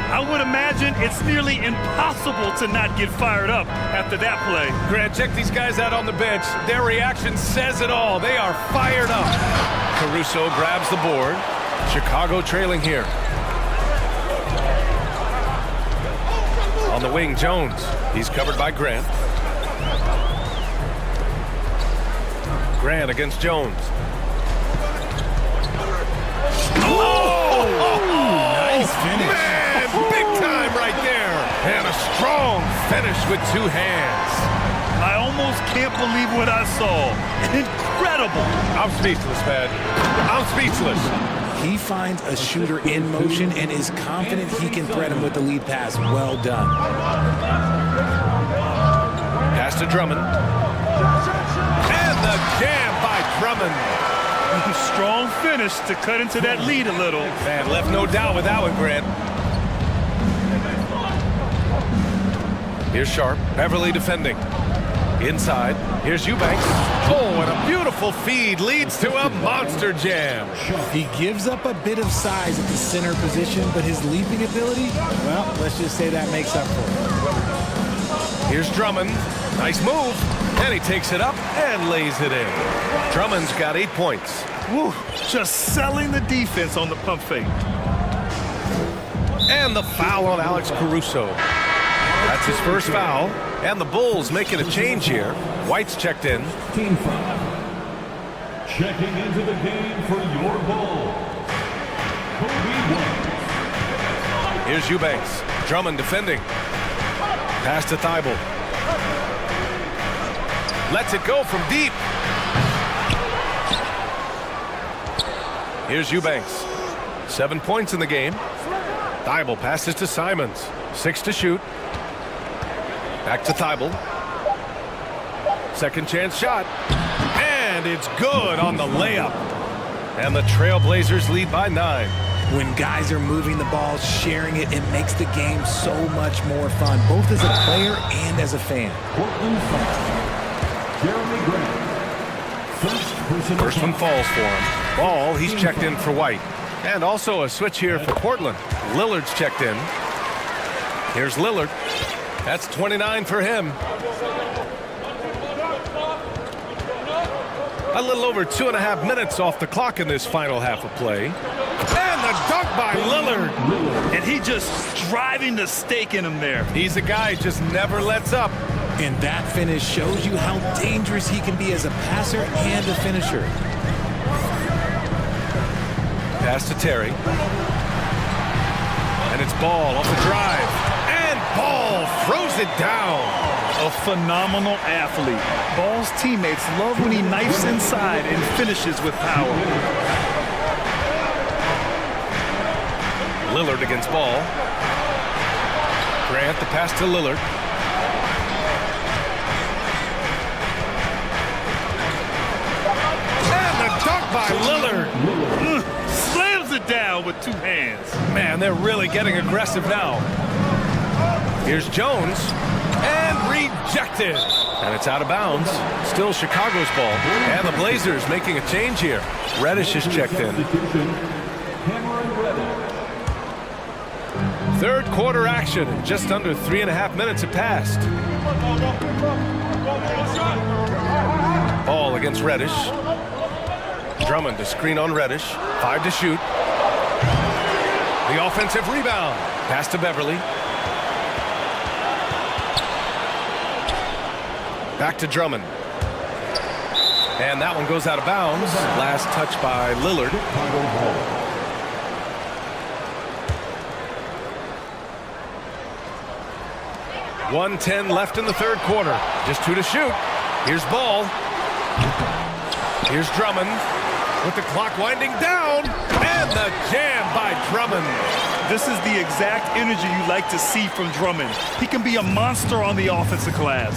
I would imagine it's nearly impossible to not get fired up after that play. Grant, check these guys out on the bench. Their reaction says it all. They are fired up. Caruso grabs the board. Chicago trailing here. On the wing, Jones. He's covered by Grant. Grant against Jones. Nice finish. Man, big time right there. And a strong finish with 2 hands. I almost can't believe what I saw. Incredible. I'm speechless, man. I'm speechless. He finds a shooter in motion and is confident he can thread him with the lead pass. Well done. Pass to Drummond. And the jam by Drummond. Strong finish to cut into that lead a little. Man, left no doubt with that one, Grant. Here's Sharp. Beverly defending. Inside. Here's Eubanks. Oh, and a beautiful feed leads to a monster jam. He gives up a bit of size at the center position, but his leaping ability, well, let's just say that makes up for it. Here's Drummond. Nice move. And he takes it up and lays it in. Drummond's got 8 points. Woo, just selling the defense on the pump fake. And the foul on Alex Caruso. That's his first foul. And the Bulls making a change here. White's checked in. Team foul. Checking into the game for your Bulls. Kobe White. Here's Eubanks. Drummond defending. Pass to Thibault. Lets it go from deep. Here's Eubanks. 7 points in the game. Thibault passes to Simons. 6 to shoot. Back to Thibault. Second chance shot. And it's good on the layup. And the Trailblazers lead by 9. When guys are moving the ball, sharing it, it makes the game so much more fun, both as a player and as a fan. First one falls for him. Ball, he's checked in for White. And also a switch here for Portland. Lillard's checked in. Here's Lillard. That's 29 for him. A little over 2.5 minutes off the clock in this final half of play. And the dunk by Lillard. And he just driving the stake in him there. He's a guy who just never lets up. And that finish shows you how dangerous he can be as a passer and a finisher. Pass to Terry. And it's Ball off the drive. And Ball throws it down. A phenomenal athlete. Ball's teammates love when he knifes inside and finishes with power. Lillard against Ball. Grant the pass to Lillard. And the dunk by Lillard. Slams it down with 2 hands. Man, they're really getting aggressive now. Here's Jones. And rejected. And it's out of bounds. Still Chicago's ball. And the Blazers making a change here. Reddish is checked in. Third quarter action. Just under 3.5 minutes have passed. Ball against Reddish. Drummond to screen on Reddish. 5 to shoot. The offensive rebound. Pass to Beverly. Back to Drummond. And that one goes out of bounds. Last touch by Lillard. .110 left in the third quarter. Just 2 to shoot. Here's Ball. Here's Drummond with the clock winding down. And the jam by Drummond. This is the exact energy you like to see from Drummond. He can be a monster on the offensive glass.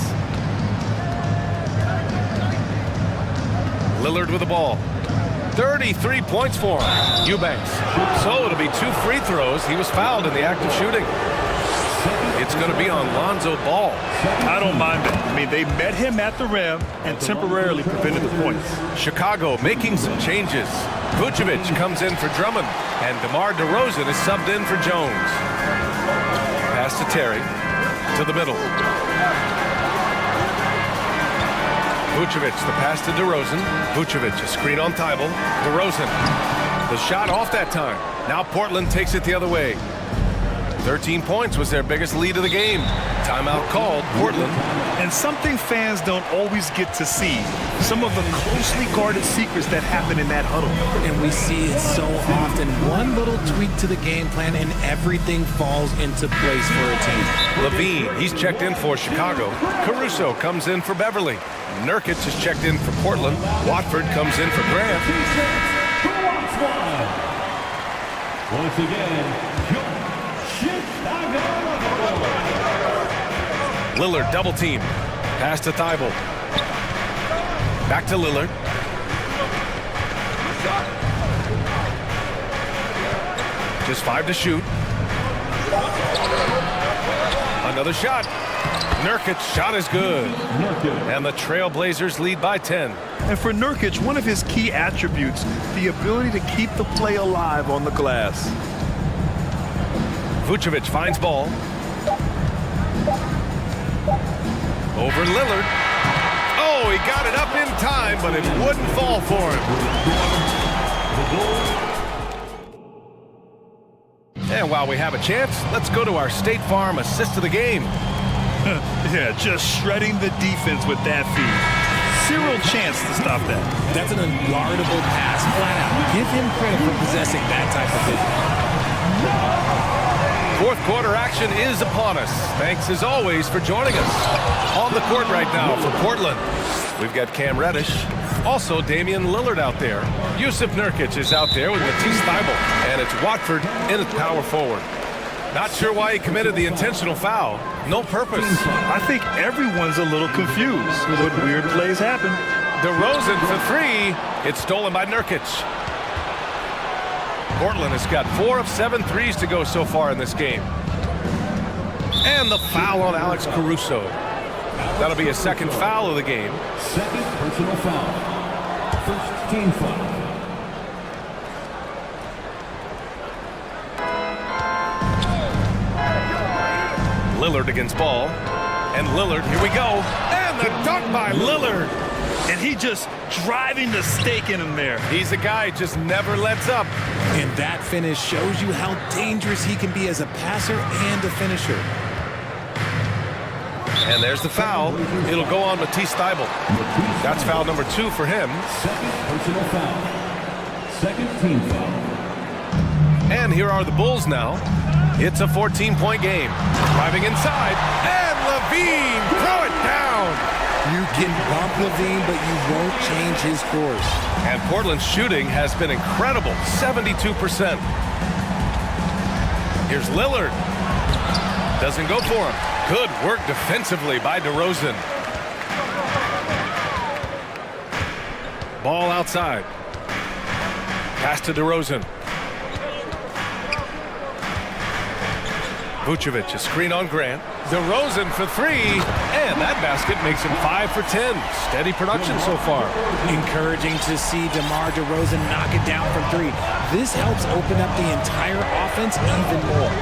Lillard with the ball. 33 points for him. Eubanks. So it'll be 2 free throws. He was fouled in the act of shooting. It's going to be on Lonzo Ball. I don't mind it. I mean, they met him at the rim and temporarily prevented the points. Chicago making some changes. Vucevic comes in for Drummond. And DeMar DeRozan is subbed in for Jones. Pass to Terry. To the middle. Vucevic, the pass to DeRozan. Vucevic, a screen on Thibault. DeRozan, the shot off that time. Now Portland takes it the other way. 13 points was their biggest lead of the game. Timeout called, Portland. And something fans don't always get to see. Some of the closely guarded secrets that happen in that huddle. And we see it so often. One little tweak to the game plan and everything falls into place for a team. Levine, he's checked in for Chicago. Caruso comes in for Beverly. Nurkic is checked in for Portland. Watford comes in for Grant. Once again, Chicago. Lillard double team. Pass to Thibault. Back to Lillard. Just 5 to shoot. Another shot. Nurkic's shot is good. And the Trailblazers lead by 10. And for Nurkic, one of his key attributes, the ability to keep the play alive on the glass. Vucevic finds Ball. Over Lillard. Oh, he got it up in time, but it wouldn't fall for him. And while we have a chance, let's go to our State Farm assist of the game. Yeah, just shredding the defense with that feed. Zero chance to stop that. That's an unguardable pass, flat out. Give him credit for possessing that type of vision. Fourth quarter action is upon us. Thanks as always for joining us. On the court right now for Portland, we've got Cam Reddish. Also Damian Lillard out there. Yusuf Nurkic is out there with Matisse Thybulle. And it's Watford in its power forward. Not sure why he committed the intentional foul. No purpose. I think everyone's a little confused. What weird plays happen? DeRozan for three. It's stolen by Nurkic. Portland has got 4 of 7 threes to go so far in this game. And the foul on Alex Caruso. That'll be a second foul of the game. Second personal foul. First team foul. Lillard against Ball. And Lillard, here we go. And the dunk by Lillard. And he just driving the stake in him there. He's a guy just never lets up. And that finish shows you how dangerous he can be as a passer and a finisher. And there's the foul. It'll go on Matisse Thybulle. That's foul number 2 for him. Second personal foul. Second team foul. And here are the Bulls now. It's a 14-point game. Driving inside. And Levine, throw it down. You can bump Levine, but you won't change his course. And Portland's shooting has been incredible, 72%. Here's Lillard. Doesn't go for him. Good work defensively by DeRozan. Ball outside. Pass to DeRozan. Vucevic, a screen on Grant. DeRozan for three, and that basket makes him 5 for 10. Steady production so far. Encouraging to see DeMar DeRozan knock it down from three. This helps open up the entire offense even more.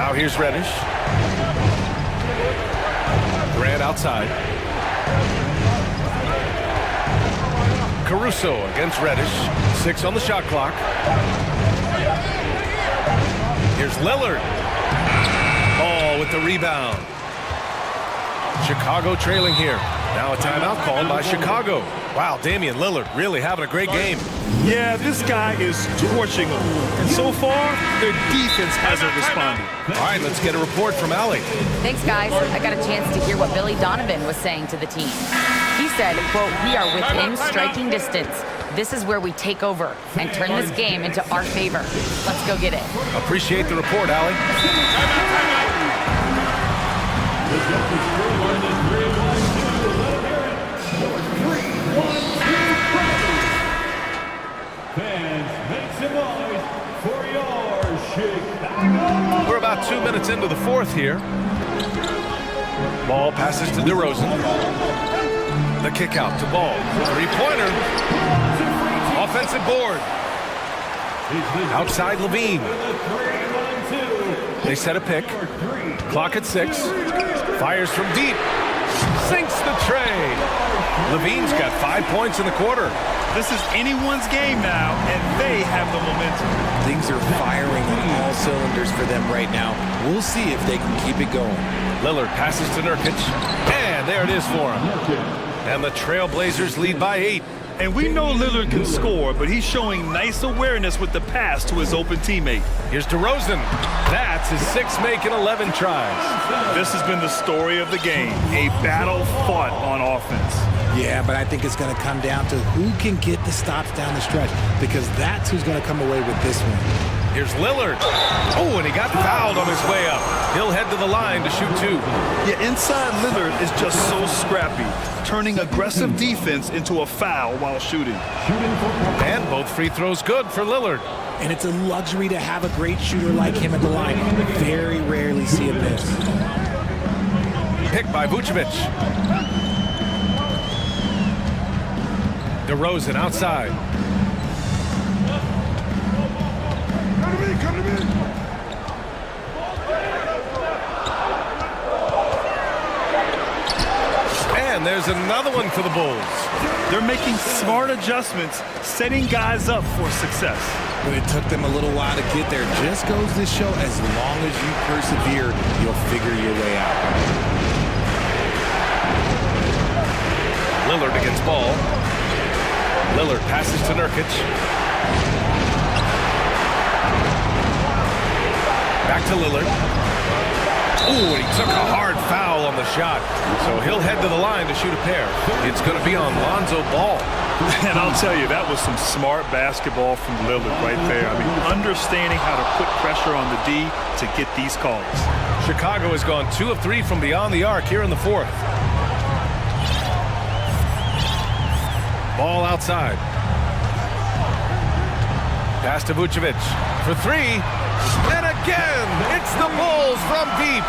Now here's Reddish. Grant outside. Caruso against Reddish. 6 on the shot clock. Here's Lillard. Ball with the rebound. Chicago trailing here. Now a timeout called by Chicago. Wow, Damian Lillard really having a great game. Yeah, this guy is torching them. And so far, their defense hasn't responded. All right, let's get a report from Allie. Thanks, guys. I got a chance to hear what Billy Donovan was saying to the team. He said, quote, "We are within striking distance. This is where we take over and turn this game into our favor. Let's go get it." Appreciate the report, Allie. Fans, make some noise for your Chicago. We're about 2 minutes into the fourth here. Ball passes to DeRozan. The kick out to Ball. Three-pointer. Offensive board. Outside Levine. They set a pick. Clock at 6. Fires from deep. Sinks the tray. Levine's got 5 points in the quarter. This is anyone's game now, and they have the momentum. Things are firing on all cylinders for them right now. We'll see if they can keep it going. Lillard passes to Nurkic. And there it is for him. And the Trailblazers lead by 8. And we know Lillard can score, but he's showing nice awareness with the pass to his open teammate. Here's DeRozan. That's his 6th make in 11 tries. This has been the story of the game, a battle fought on offense. Yeah, but I think it's going to come down to who can get the stops down the stretch, because that's who's going to come away with this one. Here's Lillard. Oh, and he got fouled on his way up. He'll head to the line to shoot 2. Yeah, inside Lillard is just so scrappy, turning aggressive defense into a foul while shooting. And both free throws good for Lillard. And it's a luxury to have a great shooter like him at the line. Very rarely see it miss. Picked by Vucevic. DeRozan outside. Come to me. And there's another one for the Bulls. They're making smart adjustments, setting guys up for success. But it took them a little while to get there. Just goes to show, as long as you persevere, you'll figure your way out. Lillard against Ball. Lillard passes to Nurkic. Back to Lillard. Oh, he took a hard foul on the shot. So he'll head to the line to shoot a pair. It's going to be on Lonzo Ball. And I'll tell you, that was some smart basketball from Lillard right there. I mean, understanding how to put pressure on the D to get these calls. Chicago has gone 2 of 3 from beyond the arc here in the fourth. Ball outside. Pass to Vucevic for 3. And again, it's the Bulls from deep.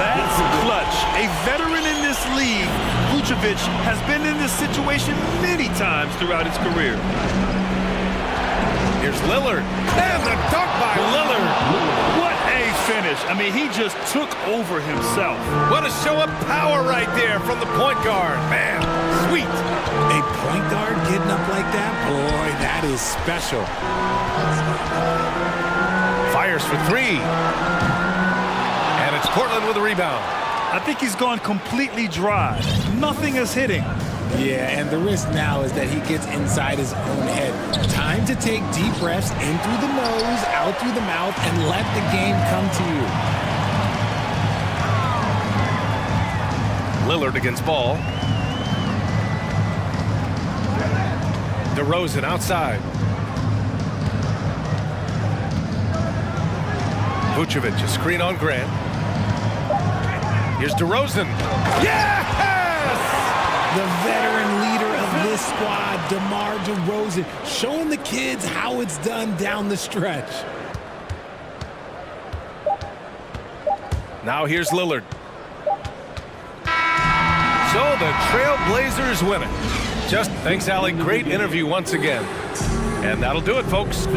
That's clutch. A veteran in this league, Vucevic has been in this situation many times throughout his career. Here's Lillard. And the dunk by Lillard. What a finish. I mean, he just took over himself. What a show of power right there from the point guard. Man, sweet. A point guard getting up like that? Boy, that is special. Fires for 3. And it's Portland with a rebound. I think he's gone completely dry. Nothing is hitting. Yeah, and the risk now is that he gets inside his own head. Time to take deep breaths in through the nose, out through the mouth, and let the game come to you. Lillard against Ball. DeRozan outside. Vucevic, a screen on Grant. Here's DeRozan. Yes! The veteran leader of this squad, DeMar DeRozan, showing the kids how it's done down the stretch. Now here's Lillard. So the Trailblazers win it. Just thanks, Allie. Great interview once again. And that'll do it, folks.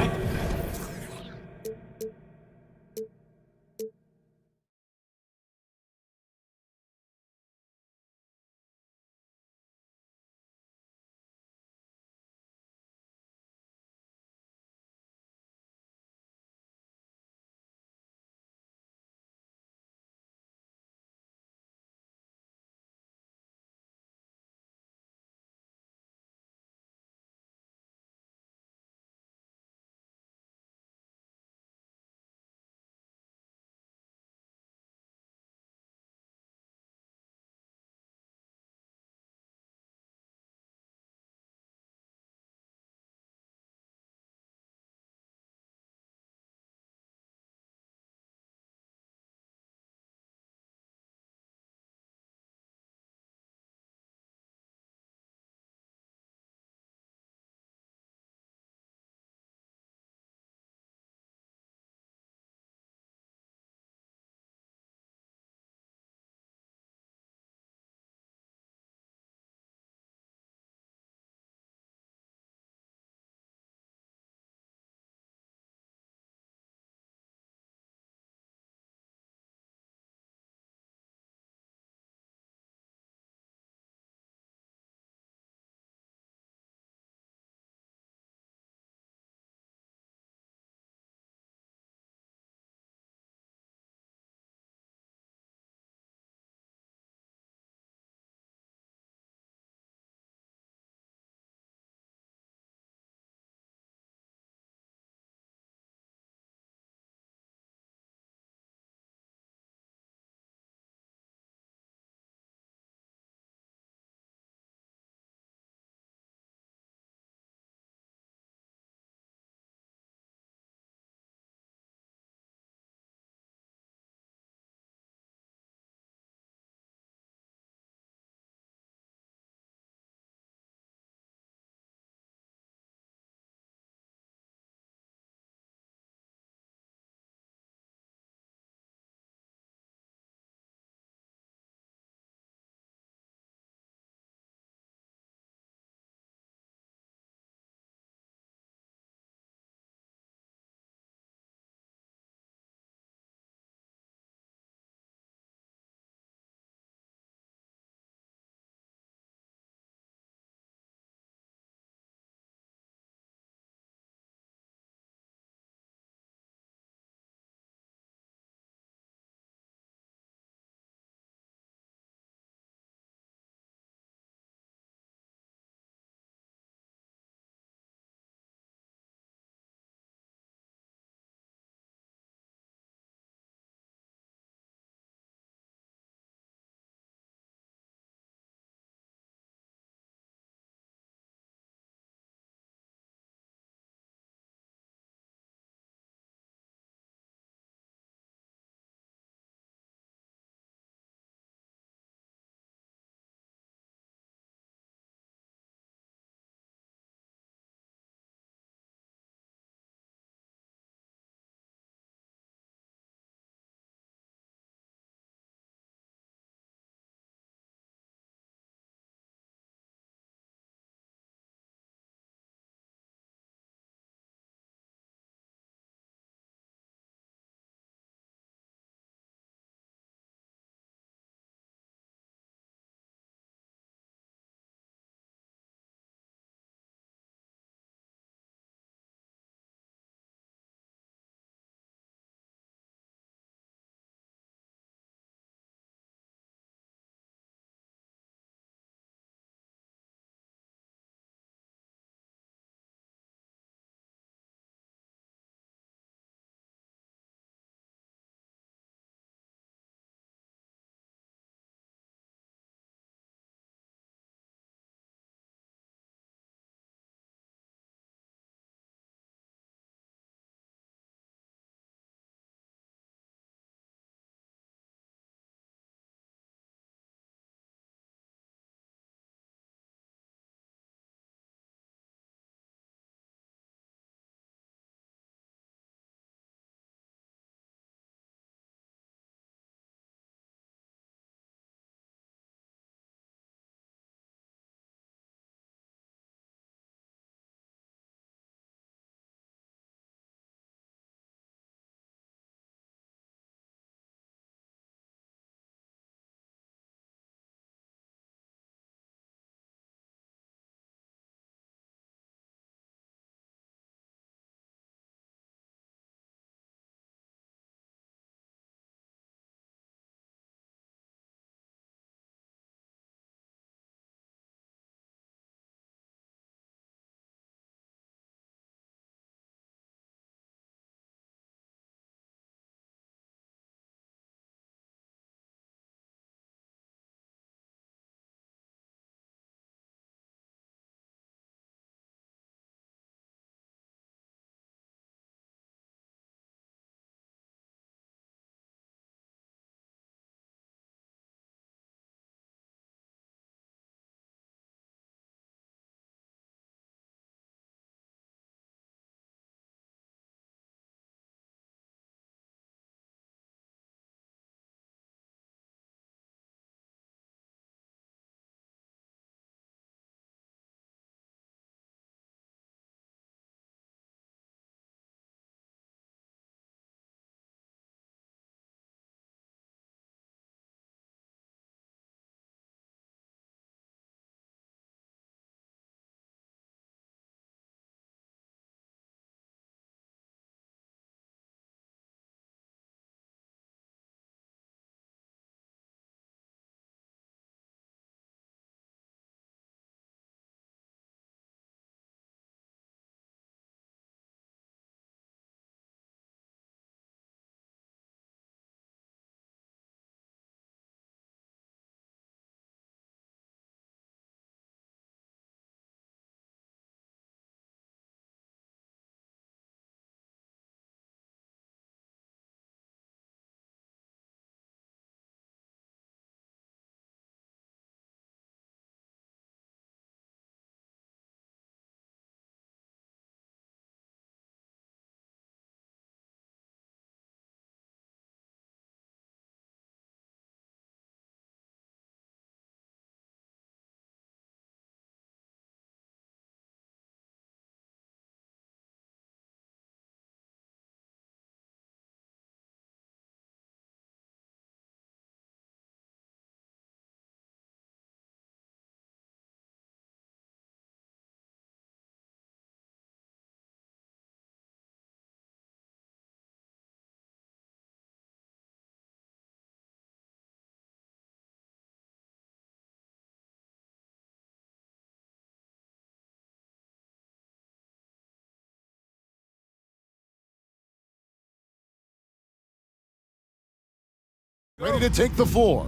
Ready to take the floor.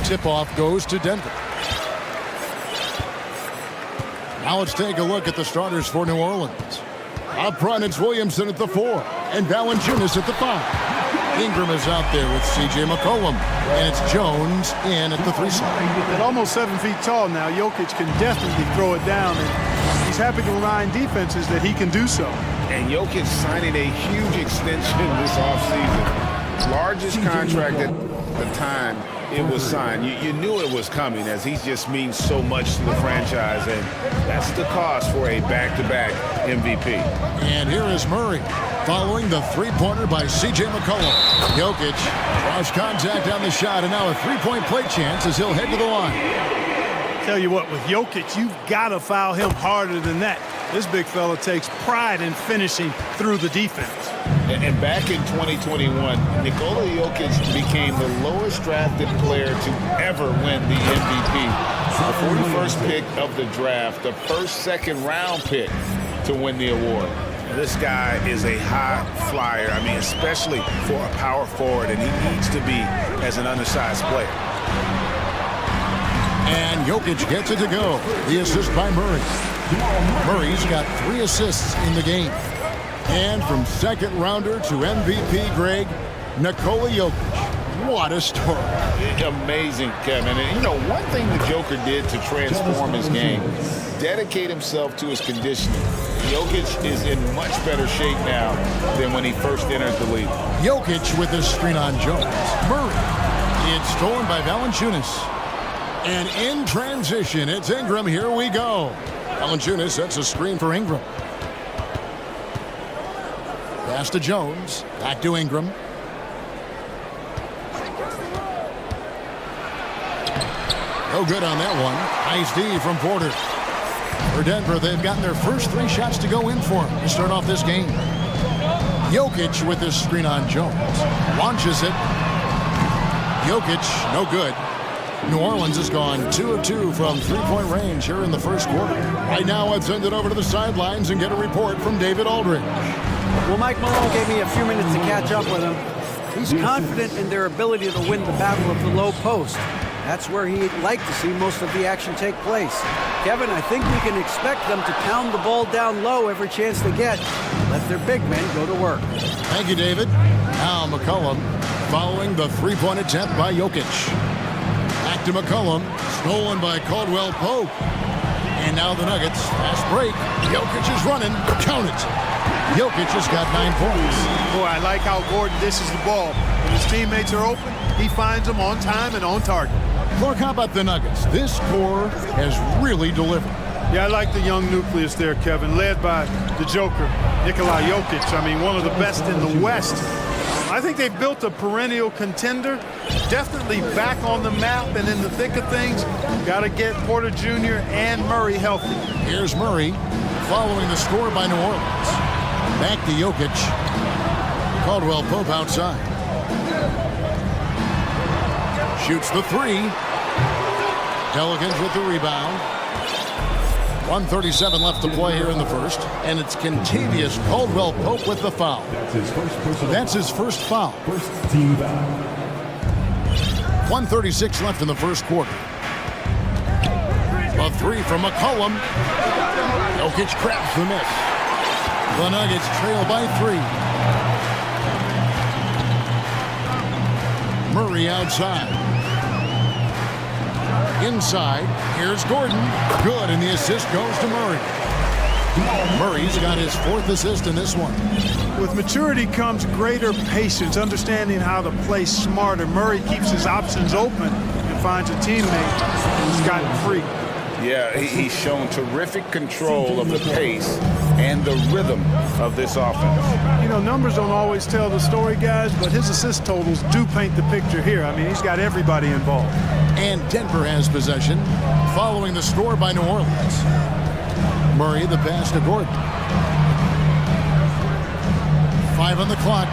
Tip-off goes to Denver. Now let's take a look at the starters for New Orleans. Up front, it's Williamson at the 4 and Valanciunas at the 5. Ingram is out there with C.J. McCollum, and it's Jones in at the 3 slot. At almost 7 feet tall now, Jokic can definitely throw it down, and he's happy to remind defenses that he can do so. And Jokic signing a huge extension this offseason. Largest contract at the time it was signed. You knew it was coming, as he just means so much to the franchise, and that's the cost for a back-to-back MVP. And here is Murray following the three-pointer by C.J. McCollum. Jokic draws contact on the shot, and now a three-point play chance as he'll head to the line. Tell you what, with Jokic, you've got to foul him harder than that. This big fella takes pride in finishing through the defense. And back in 2021, Nikola Jokic became the lowest drafted player to ever win the MVP. The 41st pick of the draft, the first second-round pick to win the award. This guy is a high flyer, I mean, especially for a power forward, and he needs to be as an undersized player. And Jokic gets it to go. The assist by Murray. Murray's got 3 assists in the game. And from second rounder to MVP, Greg, Nikola Jokic. What a story. Amazing, Kevin. And, you know, one thing the Joker did to transform his game, dedicate himself to his conditioning. Jokic is in much better shape now than when he first entered the league. Jokic with his screen on Jones. Murray. It's stolen by Valanciunas. And in transition, it's Ingram. Here we go. Valanciunas sets a screen for Ingram. Pass to Jones. Back to Ingram. No good on that one. Nice D from Porter. For Denver, they've gotten their first 3 shots to go in for him to start off this game. Jokic with his screen on Jones. Launches it. Jokic, no good. New Orleans has gone 2 of 2 from three-point range here in the first quarter. Right now, let's send it over to the sidelines and get a report from David Aldridge. Well, Mike Malone gave me a few minutes to catch up with him. He's confident in their ability to win the battle of the low post. That's where he'd like to see most of the action take place. Kevin, I think we can expect them to pound the ball down low every chance they get. Let their big men go to work. Thank you, David. Now McCollum following the three-point attempt by Jokic. Back to McCollum, stolen by Caldwell Pope. And now the Nuggets, fast break. Jokic is running, count it. Jokic has got 9 points. Boy, I like how Gordon dishes the ball. When his teammates are open, he finds them on time and on target. Clark, how about the Nuggets? This core has really delivered. Yeah, I like the young nucleus there, Kevin, led by the Joker, Nikola Jokic. I mean, one of the best in the West. I think they've built a perennial contender, definitely back on the map and in the thick of things. Got to get Porter Jr. and Murray healthy. Here's Murray following the score by New Orleans. Back to Jokic. Caldwell Pope outside. Shoots the 3. Pelicans with the rebound. 1:37 left to play here in the first. And it's Kentavious Caldwell Pope with the foul. That's his first foul. 1:36 left in the first quarter. A 3 from McCollum. Jokic crabs the miss. The Nuggets trail by 3. Murray outside. Inside, here's Gordon. Good, and the assist goes to Murray. Murray's got his 4th assist in this one. With maturity comes greater patience, understanding how to play smarter. Murray keeps his options open and finds a teammate who's gotten free. Yeah, he's shown terrific control of the pace and the rhythm of this offense. You know, numbers don't always tell the story, guys, but his assist totals do paint the picture here. I mean, he's got everybody involved. And Denver has possession following the score by New Orleans. Murray the pass to Gordon. 5 on the clock.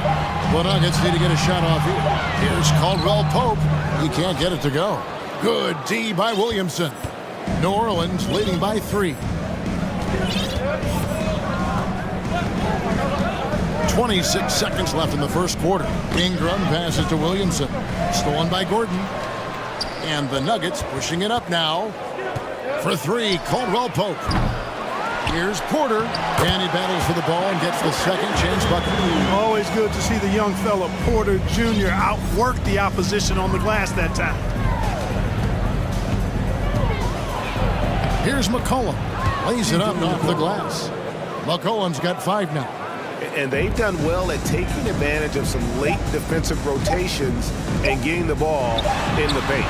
The Nuggets need to get a shot off here. Here's Caldwell Pope. He can't get it to go. Good D by Williamson. New Orleans leading by 3. 26 seconds left in the first quarter. Ingram passes to Williamson. Stolen by Gordon. And the Nuggets pushing it up now. For three, Caldwell Pope. Here's Porter, and he battles for the ball and gets the second change bucket. Always good to see the young fella Porter Jr. outwork the opposition on the glass that time. Here's McCollum. Lays it up and off the glass. McCollum's got 5 now. And they've done well at taking advantage of some late defensive rotations and getting the ball in the base.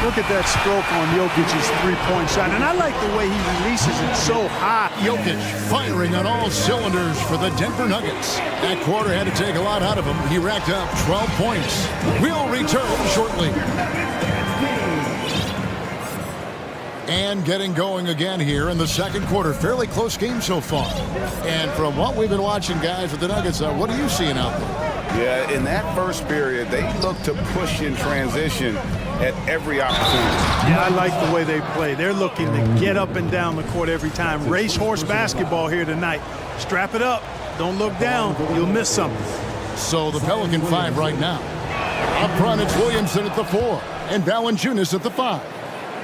Look at that stroke on Jokic's three-point shot. And I like the way he releases it so high. Jokic firing on all cylinders for the Denver Nuggets. That quarter had to take a lot out of him. He racked up 12 points. We'll return shortly. And getting going again here in the second quarter. Fairly close game so far. And from what we've been watching, guys, with the Nuggets, what are you seeing out there? Yeah, in that first period, they looked to push in transition at every opportunity. Yeah, I like the way they play. They're looking to get up and down the court every time. Racehorse basketball here tonight. Strap it up. Don't look down. You'll miss something. So the Pelican 5 right now. Up front, it's Williamson at the 4 and Valanciunas at the 5.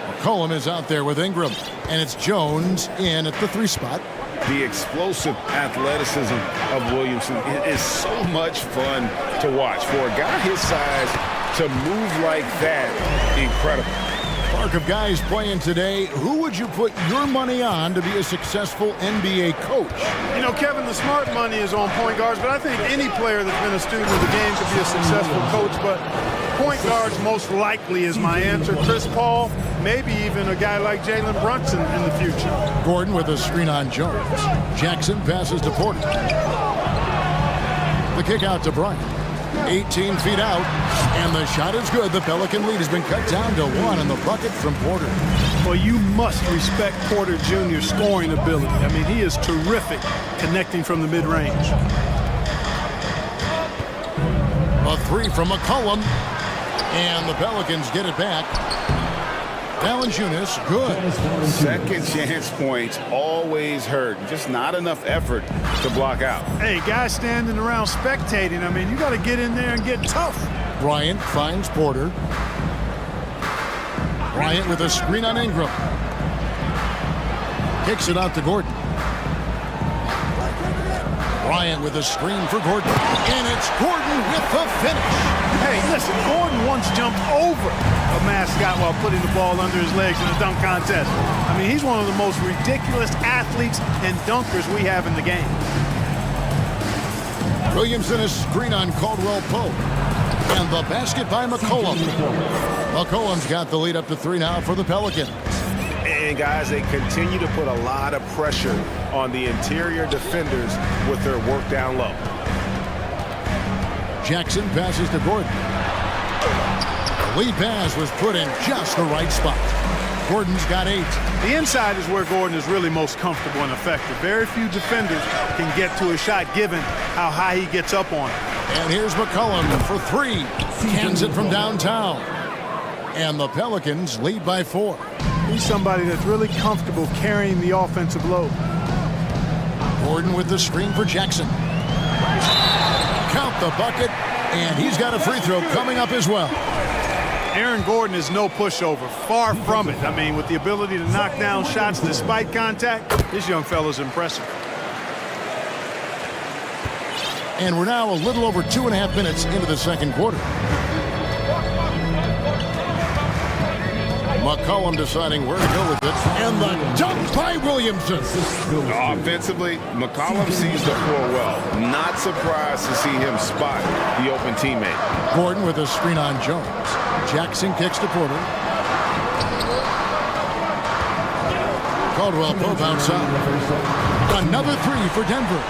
McCollum is out there with Ingram, and it's Jones in at the 3 spot. The explosive athleticism of Williamson is so much fun to watch. For a guy his size to move like that, incredible. Mark of guys playing today, who would you put your money on to be a successful NBA coach? You know, Kevin, the smart money is on point guards, but I think any player that's been a student of the game could be a successful coach, but point guards most likely is my answer. Chris Paul, maybe even a guy like Jalen Brunson in the future. Gordon with a screen on Jones. Jackson passes to Porter. The kick out to Bryant. 18 feet out, and the shot is good. The Pelican lead has been cut down to 1 in the bucket from Porter. Well, you must respect Porter Jr.'s scoring ability. I mean, he is terrific connecting from the mid-range. A 3 from McCollum, and the Pelicans get it back. Valanciunas, good. Second chance points always hurt. Just not enough effort to block out. Hey, guys standing around spectating. I mean, you got to get in there and get tough. Bryant finds Porter. Bryant with a screen on Ingram. Kicks it out to Gordon. Bryant with a screen for Gordon. And it's Gordon with the finish. Hey, listen, Gordon once jumped over a mascot while putting the ball under his legs in a dunk contest. I mean, he's one of the most ridiculous athletes and dunkers we have in the game. Williamson is screen on Caldwell Pope. And the basket by McCollum. McCollum's got the lead up to 3 now for the Pelicans. And guys, they continue to put a lot of pressure on the interior defenders with their work down low. Jackson passes to Gordon. The lead pass was put in just the right spot. Gordon's got 8. The inside is where Gordon is really most comfortable and effective. Very few defenders can get to a shot given how high he gets up on it. And here's McCollum for 3. Cans it from downtown. And the Pelicans lead by 4. He's somebody that's really comfortable carrying the offensive load. Gordon with the screen for Jackson. Count the bucket, and he's got a free throw coming up as well. Aaron Gordon is no pushover, far from it. I mean, with the ability to knock down shots despite contact, this young fella's impressive. And we're now a little over 2.5 minutes into the second quarter. McCollum deciding where to go with it. And the dunk by Williamson. Offensively, McCollum sees the floor well. Not surprised to see him spot the open teammate. Gordon with a screen on Jones. Jackson kicks to Porter. Caldwell Pope outside. Another 3 for Denver.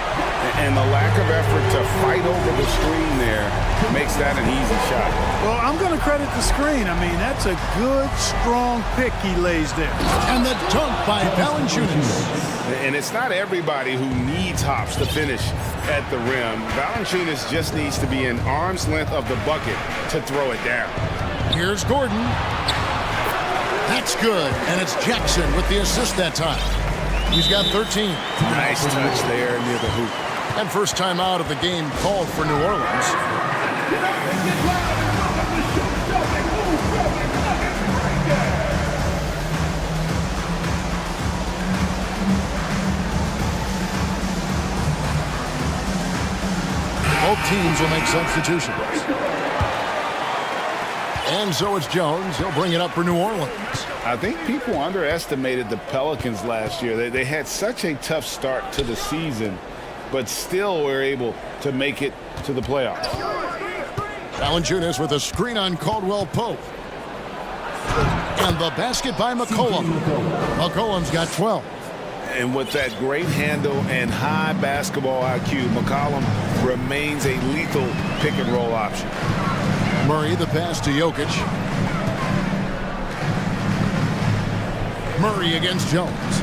And the lack of effort to fight over the screen there makes that an easy shot. Well, I'm going to credit the screen. I mean, that's a good, strong pick he lays there. And the dunk by Valanciunas. And it's not everybody who needs hops to finish at the rim. Valanciunas just needs to be an arm's length of the bucket to throw it down. Here's Gordon. That's good. And it's Jackson with the assist that time. He's got 13. Nice touch there near the hoop. And first time out of the game called for New Orleans. Both teams will make substitutions. And so it's Jones. He'll bring it up for New Orleans. I think people underestimated the Pelicans last year. They had such a tough start to the season, but still were able to make it to the playoffs. Valanciunas with a screen on Caldwell Pope. And the basket by McCollum. McCollum's got 12. And with that great handle and high basketball IQ, McCollum remains a lethal pick-and-roll option. Murray, the pass to Jokic. Murray against Jones.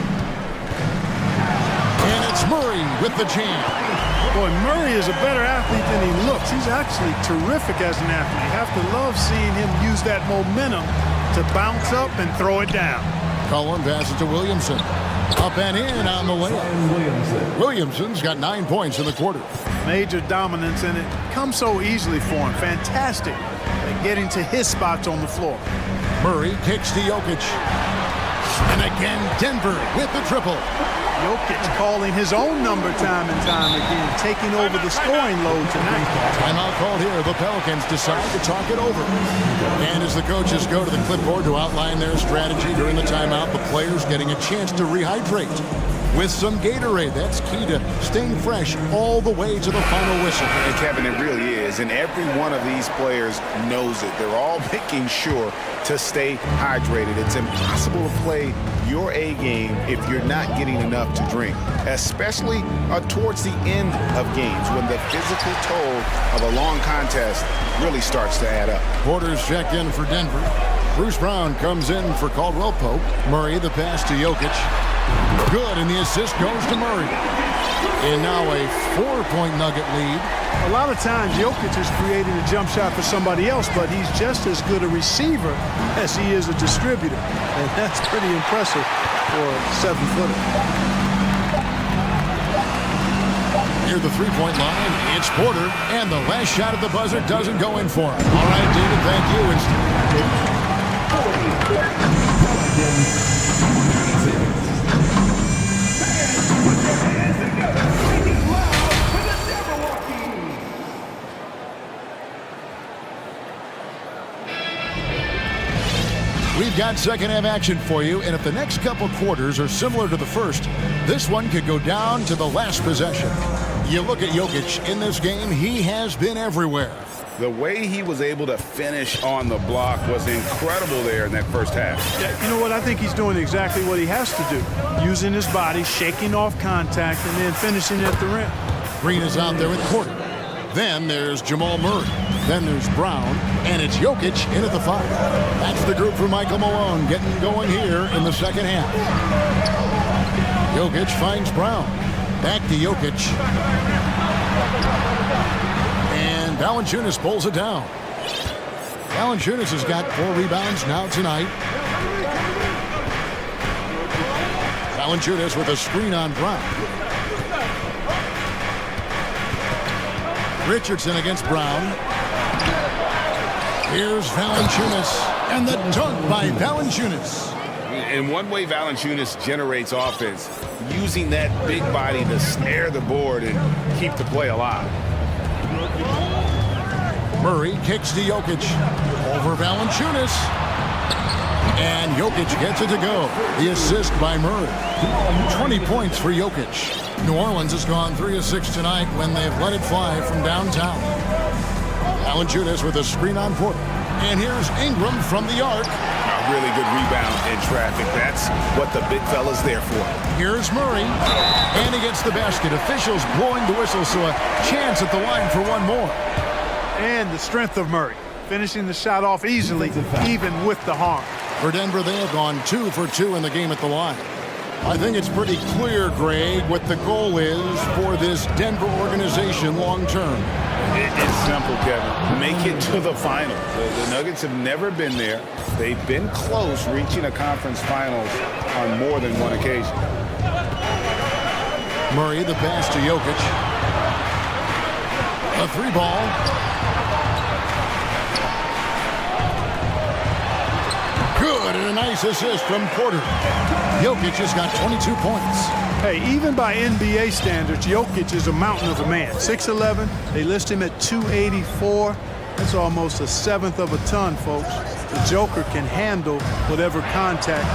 And it's Murray with the jam. Boy, Murray is a better athlete than he looks. He's actually terrific as an athlete. You have to love seeing him use that momentum to bounce up and throw it down. Cullen passes to Williamson. Up and in on the layup. Williamson's got 9 points in the quarter. Major dominance, and it comes so easily for him. Fantastic at getting to his spots on the floor. Murray kicks to Jokic. And again, Denver with the triple. Jokic calling his own number time and time again, taking over the scoring load tonight. Timeout called here. The Pelicans decide to talk it over. And as the coaches go to the clipboard to outline their strategy during the timeout, the players getting a chance to rehydrate with some Gatorade. That's key to staying fresh all the way to the final whistle. And Kevin, it really is. And every one of these players knows it. They're all making sure to stay hydrated. It's impossible to play your A game if you're not getting enough to drink, especially towards the end of games when the physical toll of a long contest really starts to add up. Porter's checked in for Denver. Bruce Brown comes in for Caldwell Pope. Murray the pass to Jokic. Good, and the assist goes to Murray. And now a 4-point Nugget lead. A lot of times Jokic is creating a jump shot for somebody else, but he's just as good a receiver as he is a distributor. And that's pretty impressive for a 7-footer. Near the three-point line, it's Porter, and the last shot at the buzzer doesn't go in for him. All right, David, thank you. We've got second half action for you, and if the next couple quarters are similar to the first, this one could go down to the last possession. You look at Jokic in this game, he has been everywhere. The way he was able to finish on the block was incredible there in that first half. Yeah, you know what? I think he's doing exactly what he has to do. Using his body, shaking off contact, and then finishing at the rim. Green is out there with Porter. Then there's Jamal Murray. Then there's Brown. And it's Jokic in at the 5. That's the group for Michael Malone getting going here in the second half. Jokic finds Brown. Back to Jokic. And Valanciunas pulls it down. Valanciunas has got 4 rebounds now tonight. Valanciunas with a screen on Brown. Richardson against Brown. Here's Valanciunas, and the dunk by Valanciunas. And one way Valanciunas generates offense, using that big body to snare the board and keep the play alive. Murray kicks to Jokic. Over Valanciunas. And Jokic gets it to go. The assist by Murray. 20 points for Jokic. New Orleans has gone 3 of 6 tonight when they've let it fly from downtown. Valanciunas with a screen on Porter. And here's Ingram from the arc. A really good rebound in traffic. That's what the big fella's there for. Here's Murray. And he gets the basket. Officials blowing the whistle, so a chance at the line for one more. And the strength of Murray, finishing the shot off easily, even with the harm. For Denver, they have gone 2 for 2 in the game at the line. I think it's pretty clear, Greg, what the goal is for this Denver organization long term. It's simple, Kevin. Make it to the finals. The Nuggets have never been there. They've been close reaching a conference finals on more than one occasion. Murray, the pass to Jokic. A 3-ball. Good, and a nice assist from Porter. Jokic has got 22 points. Hey, even by NBA standards, Jokic is a mountain of a man. 6'11", they list him at 284. That's almost a seventh of a ton, folks. The Joker can handle whatever contact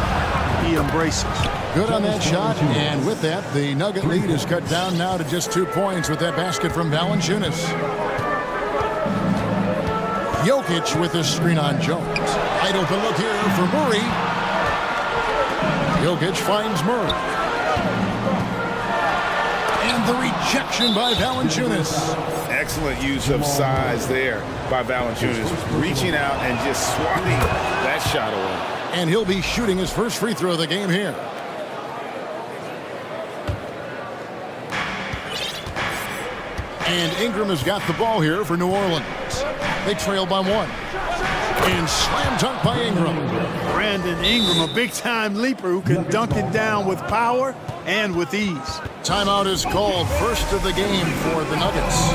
he embraces. Good on that shot, and with that, the Nugget lead is cut down now to just 2 points with that basket from Valanciunas. Jokic with this screen on Jones. Wide open look here for Murray. Jokic finds Murray. And the rejection by Valanciunas. Excellent use of size there by Valanciunas, reaching out and just swatting that shot away. And he'll be shooting his first free throw of the game here. And Ingram has got the ball here for New Orleans. They trail by 1. And slam dunk by Ingram. Brandon Ingram, a big-time leaper who can dunk it down with power and with ease. Timeout is called, first of the game for the Nuggets.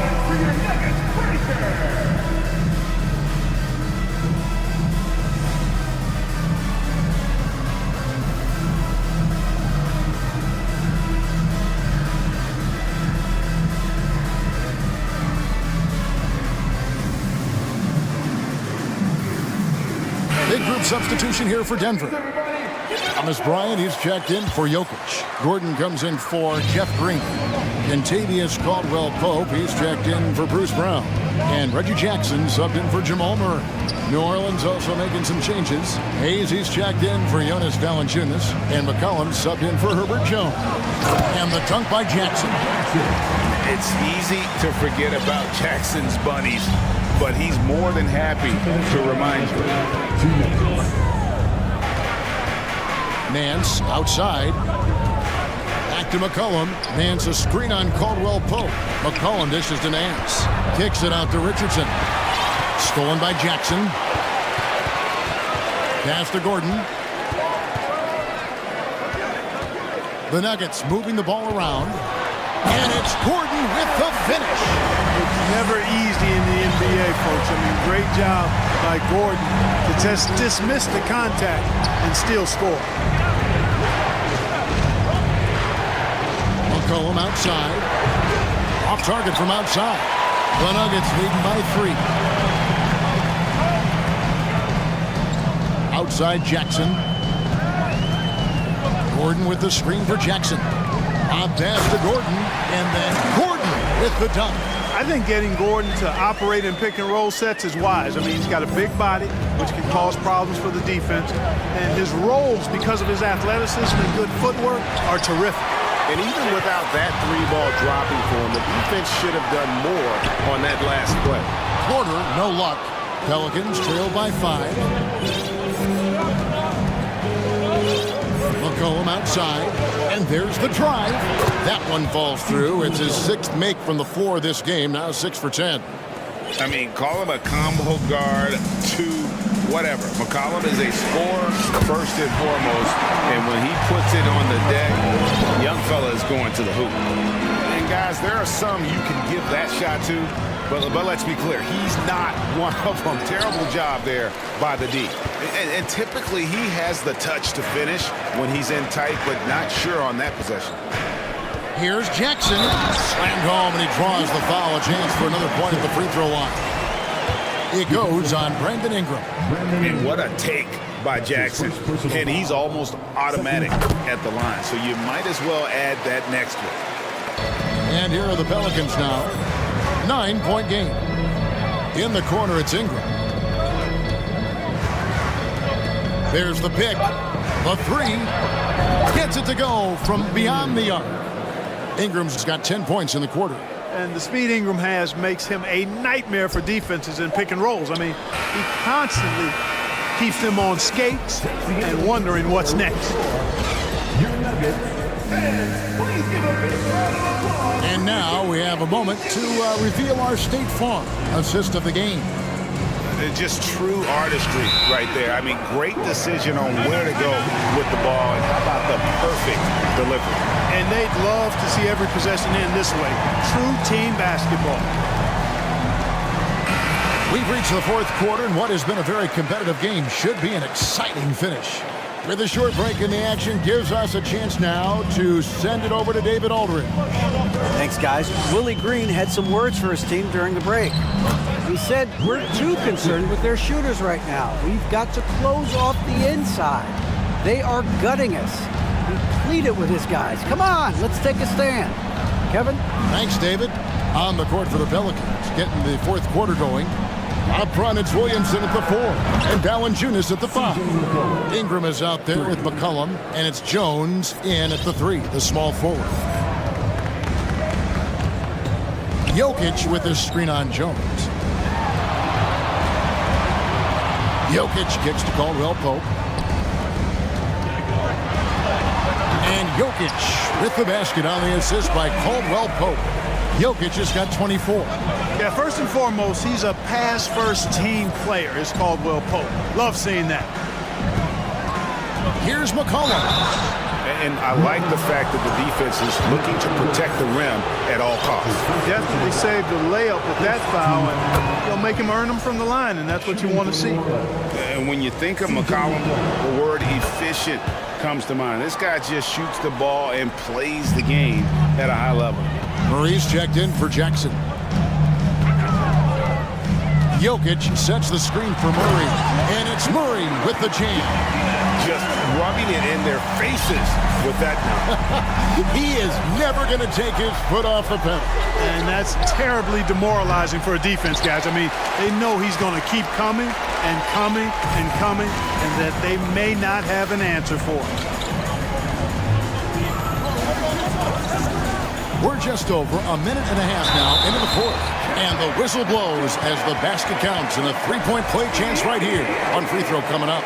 Big group substitution here for Denver. Thomas Bryant, he's checked in for Jokic. Gordon comes in for Jeff Green. Kentavious Caldwell-Pope, he's checked in for Bruce Brown. And Reggie Jackson subbed in for Jamal Murray. New Orleans also making some changes. Hayes, he's checked in for Jonas Valanciunas. And McCollum subbed in for Herbert Jones. And the dunk by Jackson. It's easy to forget about Jackson's bunnies, but he's more than happy to remind you. Nance outside. Back to McCollum. Nance a screen on Caldwell-Pope. McCollum dishes to Nance. Kicks it out to Richardson. Stolen by Jackson. Pass to Gordon. The Nuggets moving the ball around. And it's Gordon with the finish. It's never easy in the NBA, folks. I mean, great job by Gordon to just dismiss the contact and still score. McCollum outside. Off target from outside. The Nuggets leading by 3. Outside Jackson. Gordon with the screen for Jackson. Off pass to Gordon, and then Gordon with the dunk. I think getting Gordon to operate in pick and roll sets is wise. I mean, he's got a big body, which can cause problems for the defense. And his rolls, because of his athleticism and good footwork, are terrific. And even without that 3-ball dropping for him, the defense should have done more on that last play. Porter, no luck. Pelicans trail by 5. McCollum outside, and there's the drive. That one falls through. It's his 6th make from the floor this game, now 6 for 10. I mean, call him a combo guard to whatever. McCollum is a scorer first and foremost, and when he puts it on the deck, young fella is going to the hoop. And guys, there are some you can give that shot to, but let's be clear, he's not one of them. Terrible job there by the D. And typically he has the touch to finish when he's in tight, but not sure on that possession. Here's Jackson. Slammed home, and he draws the foul. A chance for another point at the free throw line. It goes on Brandon Ingram. And what a take by Jackson. And he's almost automatic at the line, so you might as well add that next one. And here are the Pelicans now. 9-point game. In the corner, it's Ingram. There's the pick. The 3. Gets it to go from beyond the arc. Ingram's got 10 points in the quarter. And the speed Ingram has makes him a nightmare for defenses in pick and rolls. I mean, he constantly keeps them on skates and wondering what's next. And now we have a moment to reveal our State Farm assist of the game. It's just true artistry right there. I mean, great decision on where to go with the ball, and how about the perfect delivery. And they'd love to see every possession end this way. True team basketball. We've reached the fourth quarter, and what has been a very competitive game should be an exciting finish. With a short break in the action gives us a chance now to send it over to David Aldridge. Thanks, guys. Willie Green had some words for his team during the break. He said, we're too concerned with their shooters right now. We've got to close off the inside. They are gutting us. He pleaded with his guys. Come on, let's take a stand. Kevin? Thanks, David. On the court for the Pelicans, getting the fourth quarter going. Up front, it's Williamson at the 4, and Valanciunas at the 5. Ingram is out there with McCollum, and it's Jones in at the 3, the small forward. Jokic with his screen on Jones. Jokic kicks to Caldwell Pope. And Jokic with the basket on the assist by Caldwell Pope. Jokic has got 24. Yeah, first and foremost, he's a pass-first team player, is Caldwell Pope. Love seeing that. Here's McCollum. And I like the fact that the defense is looking to protect the rim at all costs. Definitely saved the layup with that foul, and they'll make him earn them from the line, and that's what you want to see. And when you think of McCollum, the word efficient comes to mind. This guy just shoots the ball and plays the game at a high level. Murray's checked in for Jackson. Jokic sets the screen for Murray, and it's Murray with the jam. Just rubbing it in their faces with that. He is never going to take his foot off the pedal. And that's terribly demoralizing for a defense, guys. I mean, they know he's going to keep coming and coming and coming, and that they may not have an answer for him. We're just over a minute and a half now into the fourth. And the whistle blows as the basket counts, and a three-point play chance right here on free throw coming up.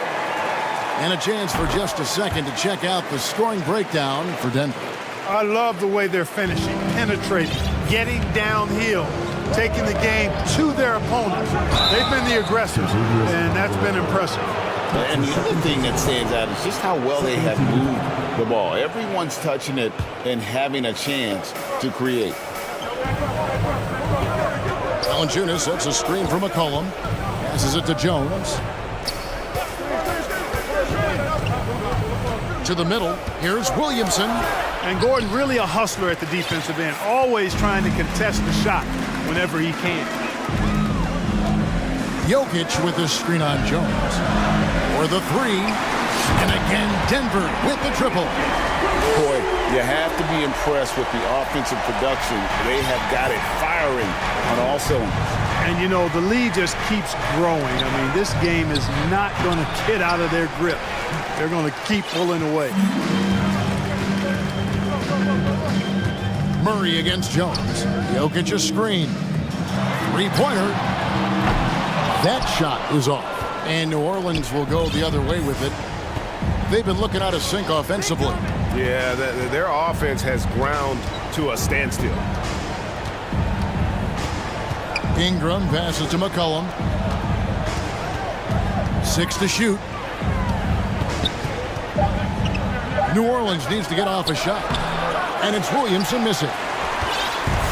And a chance for just a second to check out the scoring breakdown for Denver. I love the way they're finishing, penetrating, getting downhill, taking the game to their opponents. They've been the aggressors, and that's been impressive. And the other thing that stands out is just how well they have moved the ball. Everyone's touching it and having a chance to create. Valanciunas sets a screen for McCollum. Passes it to Jones. To the middle, here's Williamson. And Gordon really a hustler at the defensive end, always trying to contest the shot whenever he can. Jokic with the screen on Jones. For the 3. And again, Denver with the triple. Boy, you have to be impressed with the offensive production. They have got it firing on all cylinders. And, you know, the lead just keeps growing. I mean, this game is not going to get out of their grip. They're going to keep pulling away. Murray against Jones. Jokic a screen. Three-pointer. That shot is off. And New Orleans will go the other way with it. They've been looking out of sync offensively. Yeah, their offense has ground to a standstill. Ingram passes to McCollum. 6 to shoot. New Orleans needs to get off a shot. And it's Williamson missing.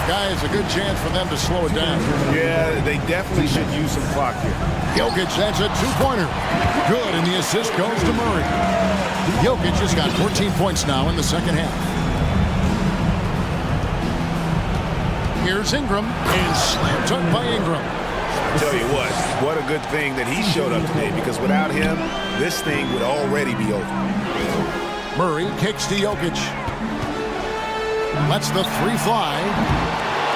Guys, a good chance for them to slow it down. Yeah, they definitely should use some clock here. Jokic sends a two-pointer. Good, and the assist goes to Murray. Jokic has got 14 points now in the second half. Here's Ingram, and slam dunk by Ingram. I tell you what a good thing that he showed up today, because without him, this thing would already be over. Murray kicks to Jokic. Lets the 3 fly.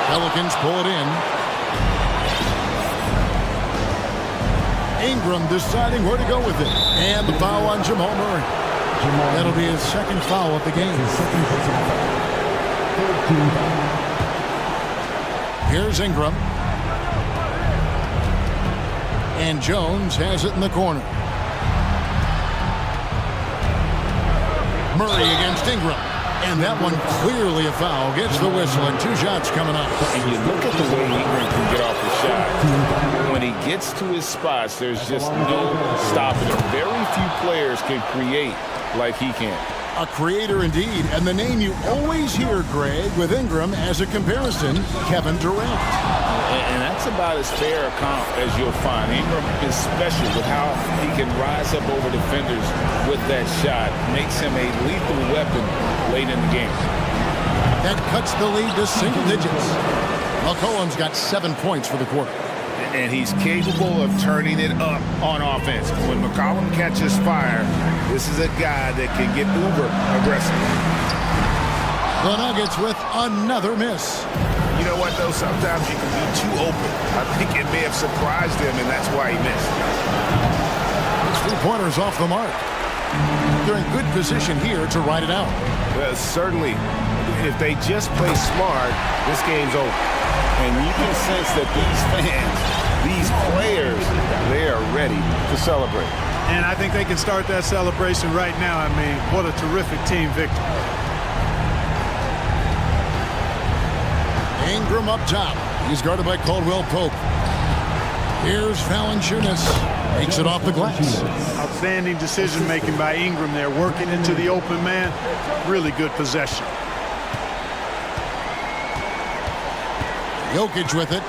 Pelicans pull it in. Ingram deciding where to go with it. And the foul on Jamal Murray. That'll be his second foul of the game. Here's Ingram. And Jones has it in the corner. Murray against Ingram. And that one clearly a foul. Gets the whistle, and 2 shots coming up. And you look at the way Ingram can get off the shot. When he gets to his spots, there's just no stopping him. Very few players can create like he can. A creator indeed. And the name you always hear, Greg, with Ingram as a comparison, Kevin Durant. And that's about as fair a comp as you'll find. Ingram is special with how he can rise up over defenders with that shot. Makes him a lethal weapon late in the game. That cuts the lead to single digits. McCollum's got 7 points for the quarter. And he's capable of turning it up on offense. When McCollum catches fire, this is a guy that can get uber aggressive. The Nuggets with another miss. You know what, though? Sometimes you can be too open. I think it may have surprised him, and that's why he missed. His three-pointer's off the mark. They're in good position here to ride it out. Well, certainly, if they just play smart, this game's over. And you can sense that these fans, these players, they are ready to celebrate. And I think they can start that celebration right now. I mean, what a terrific team victory. Ingram up top. He's guarded by Caldwell Pope. Here's Valanciunas. Makes it off the glass. Outstanding decision-making by Ingram there, working into the open man. Really good possession. Jokic with it.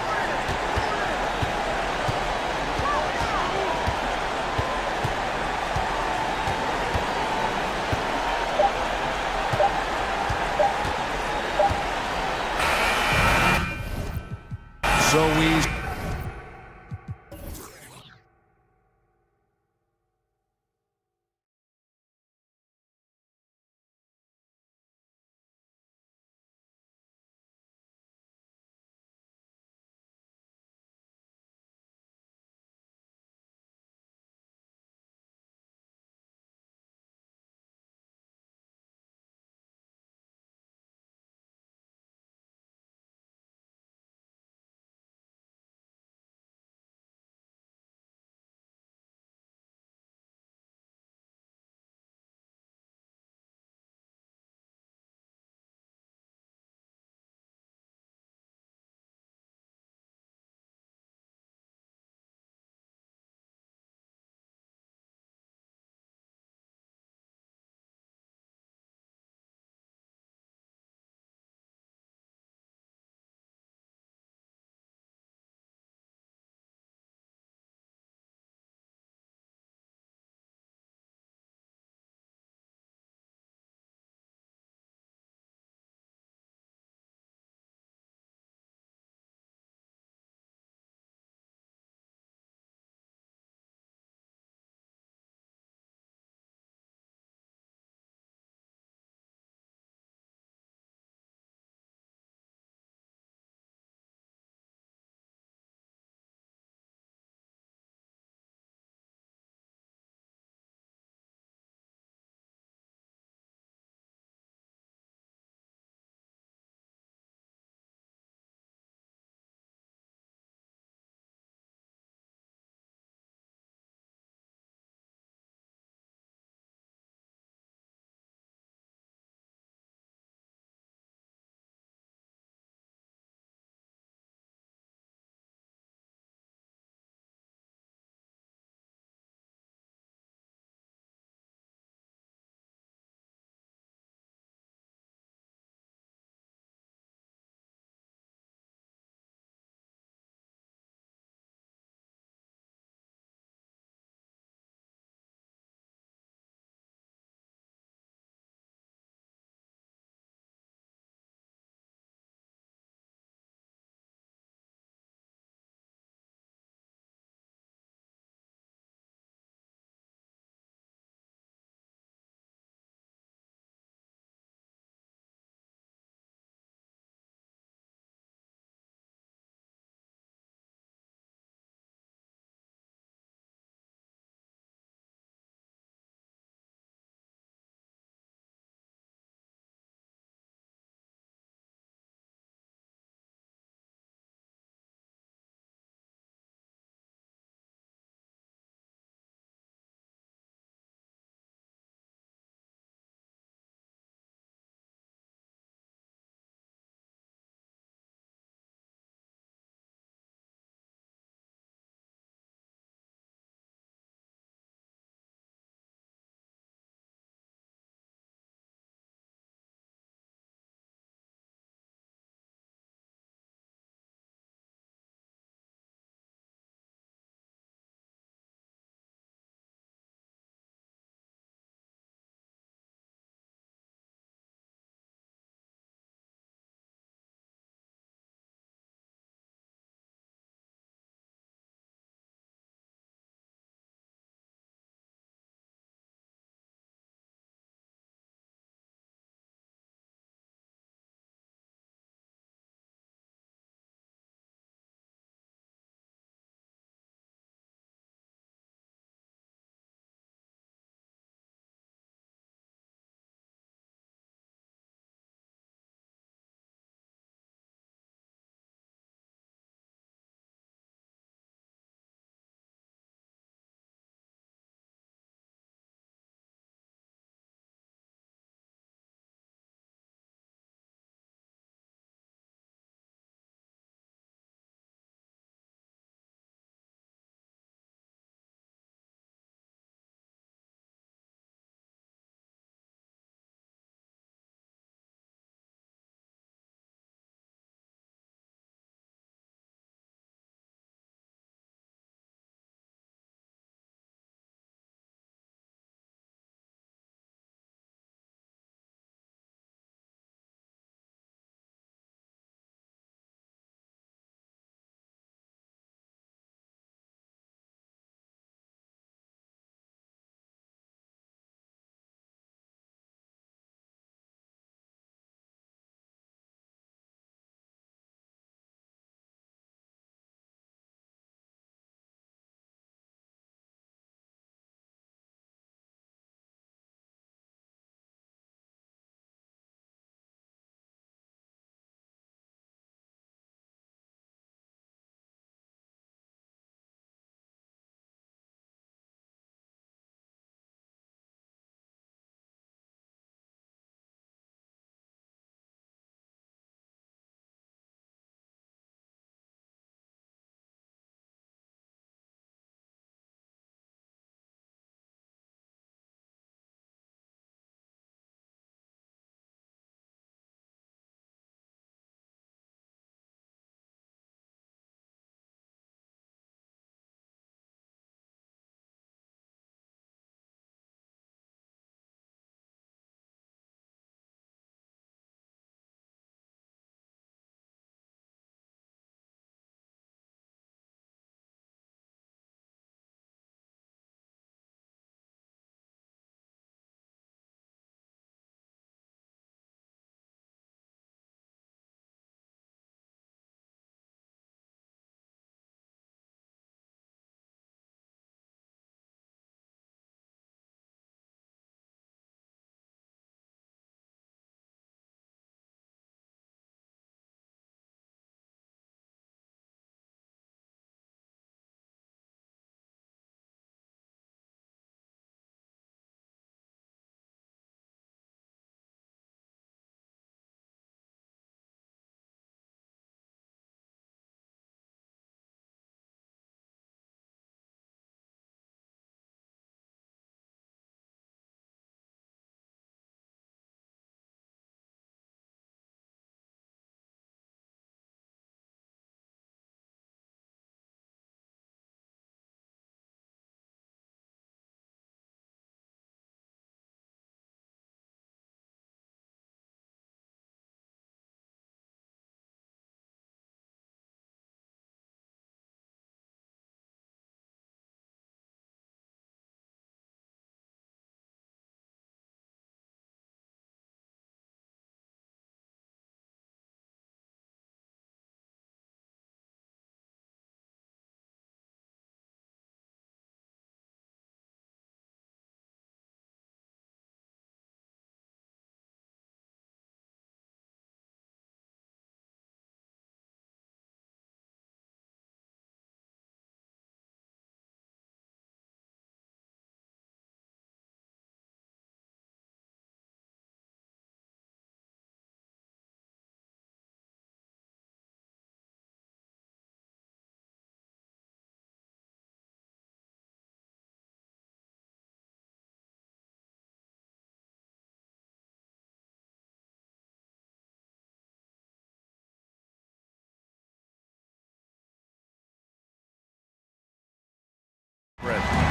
So we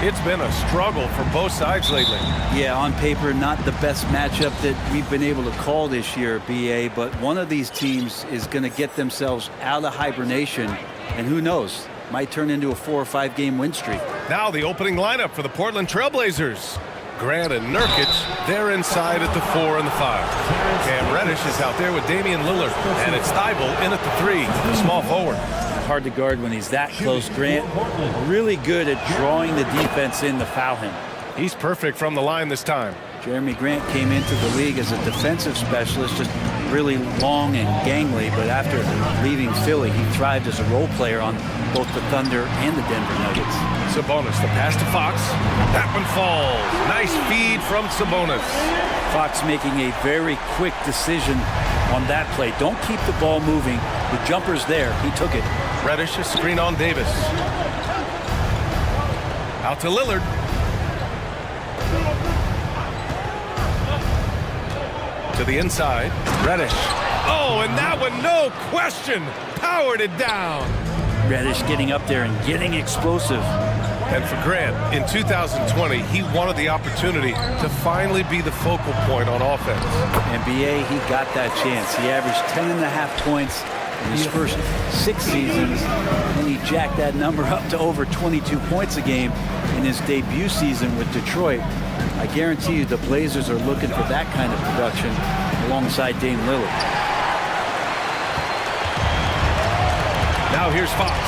It's been a struggle for both sides lately. Yeah, on paper, not the best matchup that we've been able to call this year, BA, but one of these teams is going to get themselves out of hibernation, and who knows, might turn into a 4 or 5 game win streak. Now the opening lineup for the Portland Trailblazers. Grant and Nurkic, they're inside at the 4 and the 5. Cam Reddish is out there with Damian Lillard, and it's Thibault in at the 3, the small forward. Hard to guard when he's that close. Grant really good at drawing the defense in to foul him. He's perfect from the line this time. Jeremy Grant came into the league as a defensive specialist, just really long and gangly, but after leaving Philly, he thrived as a role player on both the Thunder and the Denver Nuggets. Sabonis, the pass to Fox. That one falls. Nice feed from Sabonis. Fox making a very quick decision on that play. Don't keep the ball moving. The jumper's there. He took it. Reddish, a screen on Davis. Out to Lillard. To the inside. Reddish. Oh, and that one, no question, powered it down. Reddish getting up there and getting explosive. And for Grant, in 2020, he wanted the opportunity to finally be the focal point on offense. And BA, he got that chance. He averaged 10.5 points in his first 6 seasons, and he jacked that number up to over 22 points a game in his debut season with Detroit. I guarantee you the Blazers are looking for that kind of production alongside Dame Lillard. Now here's Fox.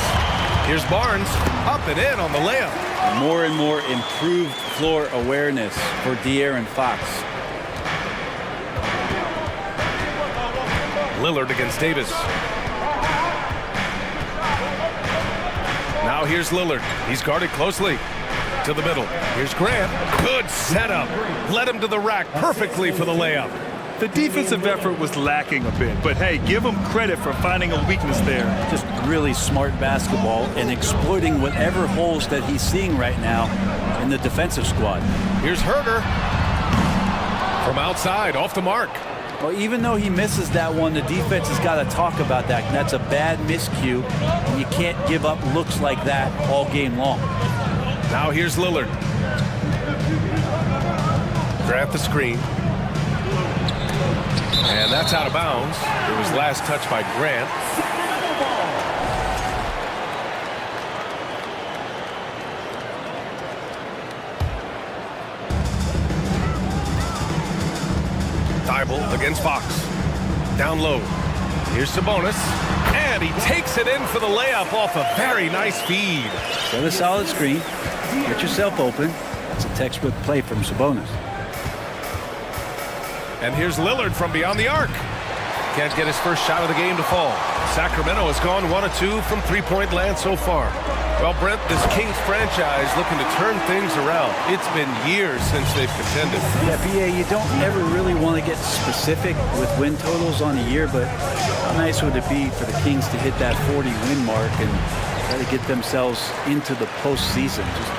Here's Barnes, up and in on the layup. More and more improved floor awareness for De'Aaron Fox. Lillard against Davis. Now here's Lillard. He's guarded closely. To the middle. Here's Grant. Good setup. Led him to the rack perfectly for the layup. The defensive effort was lacking a bit, but hey, give him credit for finding a weakness there. Just really smart basketball and exploiting whatever holes that he's seeing right now in the defensive squad. Here's Herder. From outside, off the mark. Well, even though he misses that one, the defense has got to talk about that. That's a bad miscue, and you can't give up looks like that all game long. Now here's Lillard. Grant the screen. And that's out of bounds. It was last touched by Grant. Thibault against Fox. Down low. Here's Sabonis. And he takes it in for the layup off a very nice feed. Set a solid screen. Get yourself open. That's a textbook play from Sabonis. And here's Lillard from beyond the arc. Can't get his first shot of the game to fall. Sacramento has gone 1 of 2 from three-point land so far. Well, Brent, this Kings franchise looking to turn things around. It's been years since they've contended. Yeah, BA, you don't ever really want to get specific with win totals on a year, but how nice would it be for the Kings to hit that 40-win mark and try to get themselves into the postseason? Just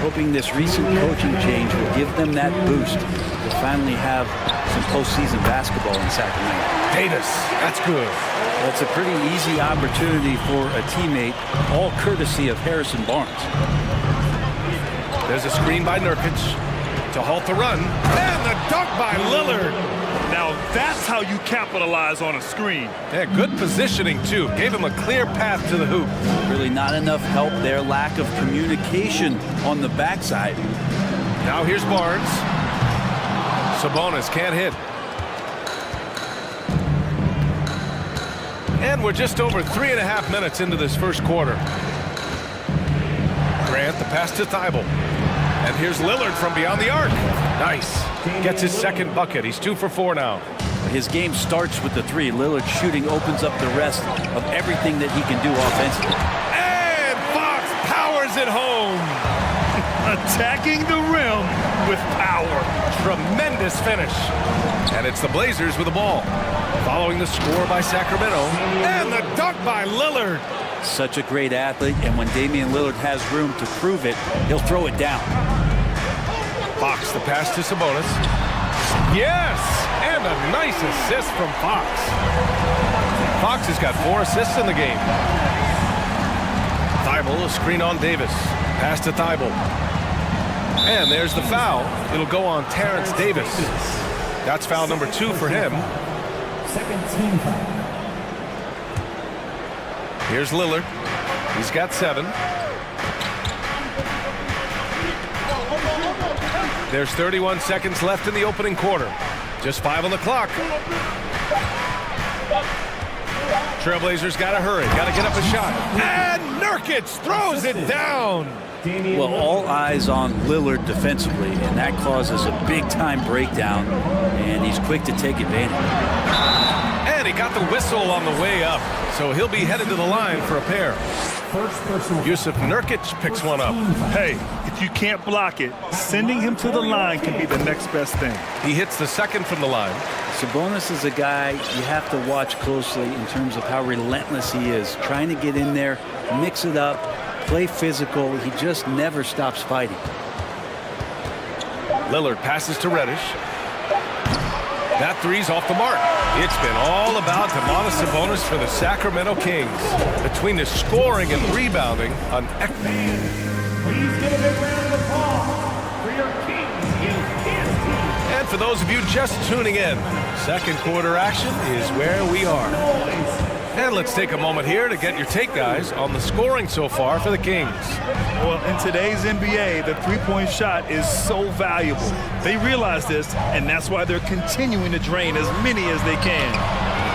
hoping this recent coaching change will give them that boost to finally have some postseason basketball in Sacramento. Davis, that's good. That's a pretty easy opportunity for a teammate, all courtesy of Harrison Barnes. There's a screen by Nurkic to halt the run, and the dunk by Lillard. Now that's how you capitalize on a screen. Yeah, good positioning too. Gave him a clear path to the hoop. Really not enough help there. Lack of communication on the backside. Now here's Barnes. Sabonis can't hit. And we're just over 3.5 minutes into this first quarter. Grant, the pass to Thibault. And here's Lillard from beyond the arc. Nice. Gets his second bucket. He's 2 for 4 now. His game starts with the 3. Lillard shooting opens up the rest of everything that he can do offensively. And Fox powers it home. Attacking the rim with power. Tremendous finish. And it's the Blazers with the ball. Following the score by Sacramento. And the dunk by Lillard. Such a great athlete, and when Damian Lillard has room to prove it, he'll throw it down. Fox, the pass to Sabonis. Yes! And a nice assist from Fox. Fox has got 4 assists in the game. Thibault, a screen on Davis. Pass to Thibault. And there's the foul. It'll go on Terrence Davis. That's foul number 2 for him. Second team foul. Here's Lillard. He's got 7. There's 31 seconds left in the opening quarter. Just 5 on the clock. Trailblazers got to hurry. Got to get up a shot. And Nurkic throws it down. Well, all eyes on Lillard defensively, and that causes a big-time breakdown, and he's quick to take advantage. And he got the whistle on the way up, so he'll be headed to the line for a pair. Yusuf Nurkic picks one up. Hey, if you can't block it, sending him to the line can be the next best thing. He hits the second from the line. Sabonis is a guy you have to watch closely in terms of how relentless he is, trying to get in there, mix it up, play physical. He just never stops fighting. Lillard passes to Reddish. That three's off the mark. It's been all about Domantas Sabonis for the Sacramento Kings. Between the scoring and rebounding, an Please give a big round of applause for your Kings Dance Team. And for those of you just tuning in, second quarter action is where we are. And let's take a moment here to get your take, guys, on the scoring so far for the Kings. Well, in today's NBA, the three-point shot is so valuable. They realize this, and that's why they're continuing to drain as many as they can.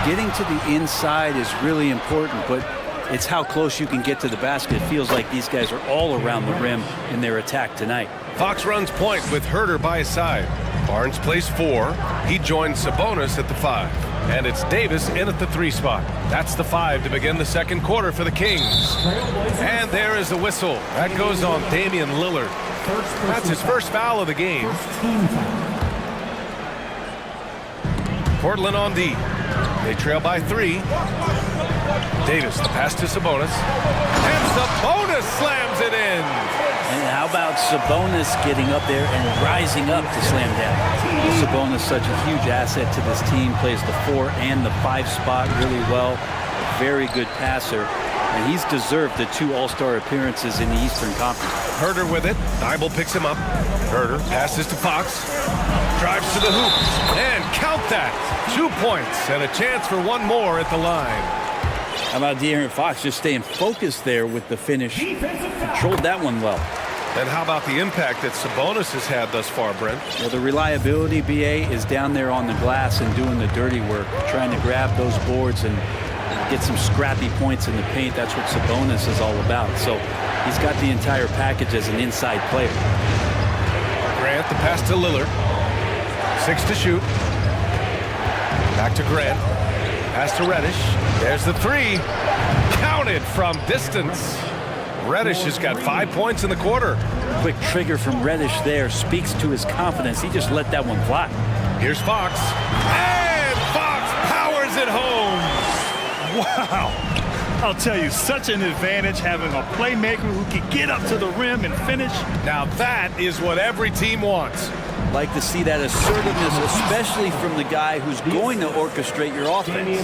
Getting to the inside is really important, but it's how close you can get to the basket. It feels like these guys are all around the rim in their attack tonight. Fox runs point with Herter by his side. Barnes plays 4. He joins Sabonis at the 5. And it's Davis in at the 3 spot. That's the 5 to begin the second quarter for the Kings. And there is the whistle. That goes on Damian Lillard. That's his first foul of the game. Portland on D. They trail by 3. Davis, the pass to Sabonis. And Sabonis slams it in. And how about Sabonis getting up there and rising up to slam down? Sabonis such a huge asset to this team, plays the 4 and the 5 spot really well. A very good passer, and he's deserved the 2 All-Star appearances in the Eastern Conference. Herter with it. Nibel picks him up. Herter passes to Fox. Drives to the hoop. And count that. 2 points and a chance for one more at the line. How about De'Aaron Fox just staying focused there with the finish? Controlled that one well. And how about the impact that Sabonis has had thus far, Brent? Well, the reliability, BA, is down there on the glass and doing the dirty work, trying to grab those boards and get some scrappy points in the paint. That's what Sabonis is all about. So he's got the entire package as an inside player. Grant, the pass to Lillard. 6 to shoot. Back to Grant. Pass to Reddish. There's the 3. Counted from distance. Reddish has got 5 points in the quarter. Quick trigger from Reddish there speaks to his confidence. He just let that one fly. Here's Fox. And Fox powers it home. Wow. I'll tell you, such an advantage having a playmaker who can get up to the rim and finish. Now that is what every team wants. Like to see that assertiveness, especially from the guy who's going to orchestrate your offense.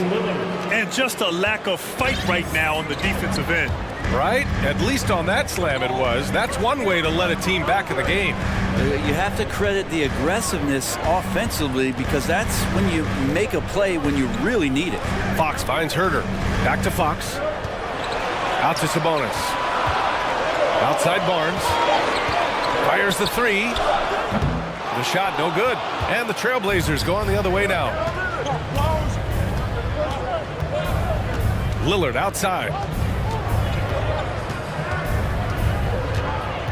And just a lack of fight right now on the defensive end. Right? At least on that slam it was. That's one way to let a team back in the game. You have to credit the aggressiveness offensively, because that's when you make a play when you really need it. Fox finds Herter. Back to Fox. Out to Sabonis. Outside Barnes. Fires the 3. The shot no good. And the Trailblazers going the other way now. Lillard outside.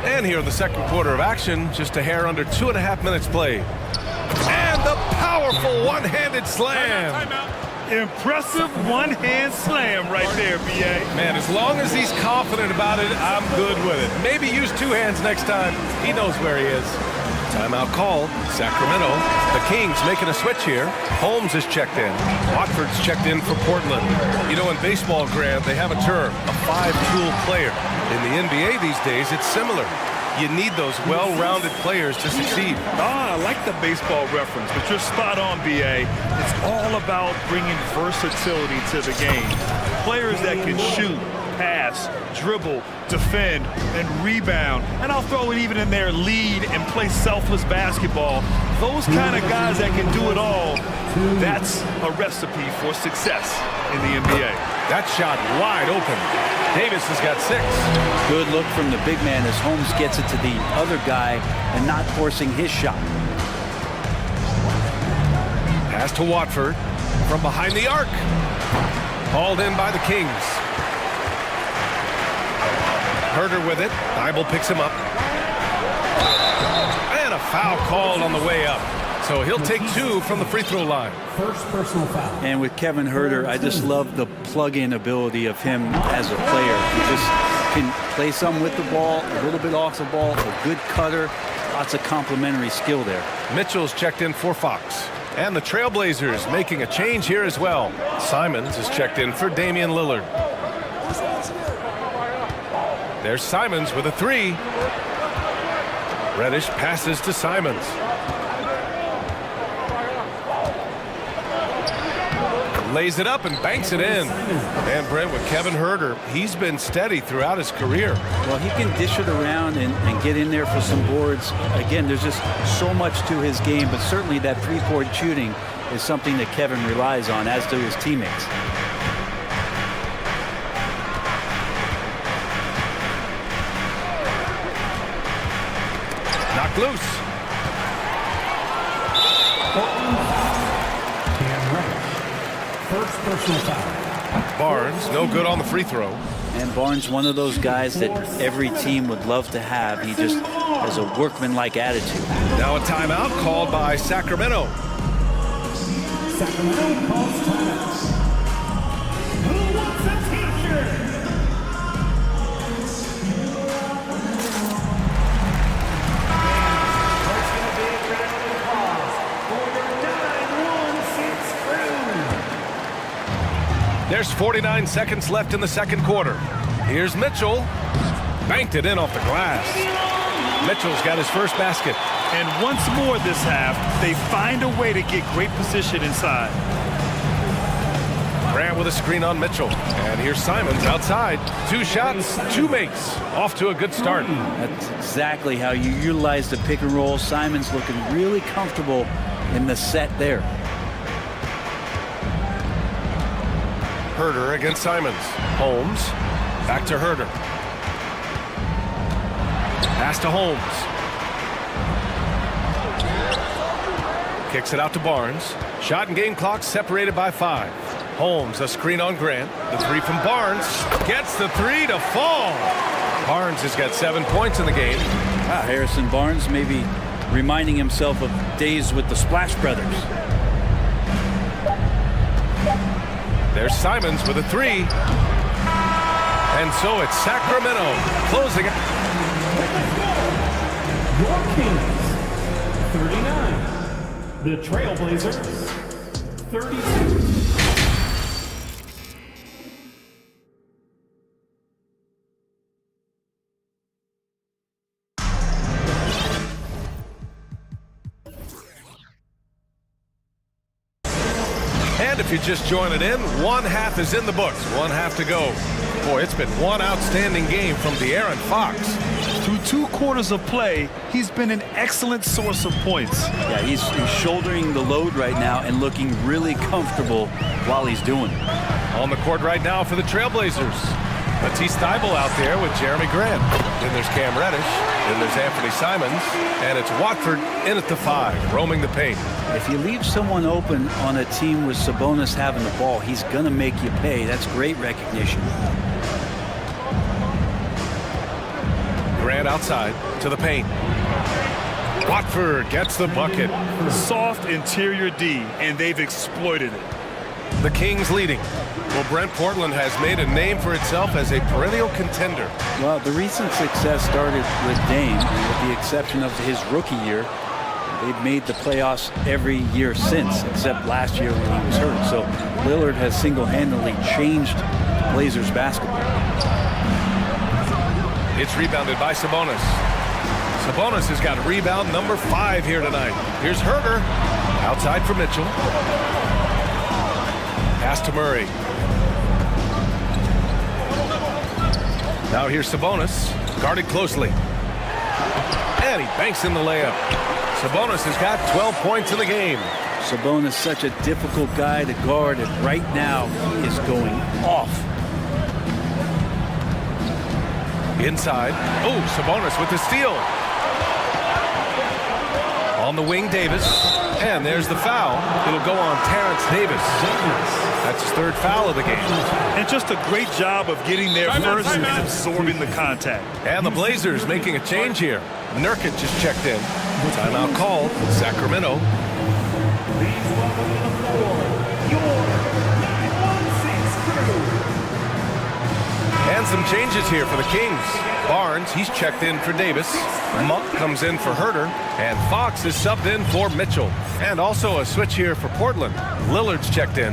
And here in the second quarter of action, just a hair under 2.5 minutes played. And the powerful one-handed slam. Impressive one-hand slam right there, B.A. Man, as long as he's confident about it, I'm good with it. Maybe use 2 hands next time. He knows where he is. Timeout called. Sacramento. The Kings making a switch here. Holmes is checked in. Watford's checked in for Portland. You know, in baseball, Grant, they have a term, a 5-tool player. In the NBA these days, it's similar. You need those well-rounded players to succeed. I like the baseball reference, but you're spot on, B.A. It's all about bringing versatility to the game. Players that can shoot, pass, dribble, defend, and rebound. And I'll throw it even in there, lead and play selfless basketball. Those kind of guys that can do it all, that's a recipe for success in the NBA. That shot wide open. Davis has got 6. Good look from the big man as Holmes gets it to the other guy and not forcing his shot. Pass to Watford from behind the arc. Hauled in by the Kings. Herder with it. Thibault picks him up. And a foul called on the way up. So he'll take 2 from the free throw line. First personal foul. And with Kevin Herder, I just love the plug-in ability of him as a player. He just can play some with the ball, a little bit off the ball, a good cutter, lots of complementary skill there. Mitchell's checked in for Fox. And the Trailblazers making a change here as well. Simons is checked in for Damian Lillard. There's Simons with a 3. Reddish passes to Simons. Lays it up and banks it in. And Brent, with Kevin Herder, he's been steady throughout his career. Well, he can dish it around and get in there for some boards. Again, there's just so much to his game, but certainly that three-point shooting is something that Kevin relies on, as do his teammates. Knocked loose. First personal foul. Barnes, no good on the free throw. And Barnes, one of those guys that every team would love to have. He just has a workmanlike attitude. Now a timeout called by Sacramento. Sacramento calls timeout. Who wants a t-shirt? There's 49 seconds left in the second quarter. Here's Mitchell. Banked it in off the glass. Mitchell's got his first basket. And once more this half, they find a way to get great position inside. Grant with a screen on Mitchell. And here's Simons outside. 2 shots, 2 makes. Off to a good start. That's exactly how you utilize the pick and roll. Simons looking really comfortable in the set there. Herder against Simons. Holmes. Back to Herder. Pass to Holmes. Kicks it out to Barnes. Shot and game clock separated by 5. Holmes, a screen on Grant. The 3 from Barnes. Gets the 3 to fall. Barnes has got 7 points in the game. Harrison Barnes maybe reminding himself of days with the Splash Brothers. There's Simons with a 3. And so it's Sacramento closing it. Your Kings, 39. The Trailblazers, 32. And if you're just joining in, 1 half is in the books. 1 half to go. Boy, it's been one outstanding game from De'Aaron Fox. Through 2 quarters of play, he's been an excellent source of points. Yeah, he's shouldering the load right now and looking really comfortable while he's doing it. On the court right now for the Trailblazers. Matisse Thybulle out there with Jeremy Grant. Then there's Cam Reddish. Then there's Anthony Simons. And it's Watford in at the 5, roaming the paint. If you leave someone open on a team with Sabonis having the ball, he's going to make you pay. That's great recognition. Grant outside to the paint. Watford gets the bucket. Soft interior D, and they've exploited it. The Kings leading. Well, Brent, Portland has made a name for itself as a perennial contender. Well, the recent success started with Dame, and with the exception of his rookie year, they've made the playoffs every year since, except last year when he was hurt. So Lillard has single-handedly changed Blazers basketball. It's rebounded by Sabonis. Sabonis has got rebound number 5 here tonight. Here's Herder outside for Mitchell. Pass to Murray. Now here's Sabonis, guarded closely. And he banks in the layup. Sabonis has got 12 points in the game. Sabonis, such a difficult guy to guard, and right now he is going off. Inside. Oh, Sabonis with the steal. On the wing, Davis. And there's the foul. It'll go on Terrence Davis. That's his third foul of the game. And just a great job of getting there first and absorbing the contact. And the Blazers making a change here. Nurkic just checked in. Timeout called. Sacramento. Please welcome to the floor, your 916 crew. And some changes here for the Kings. Barnes, he's checked in for Davis. Monk comes in for Herter. And Fox is subbed in for Mitchell. And also a switch here for Portland. Lillard's checked in.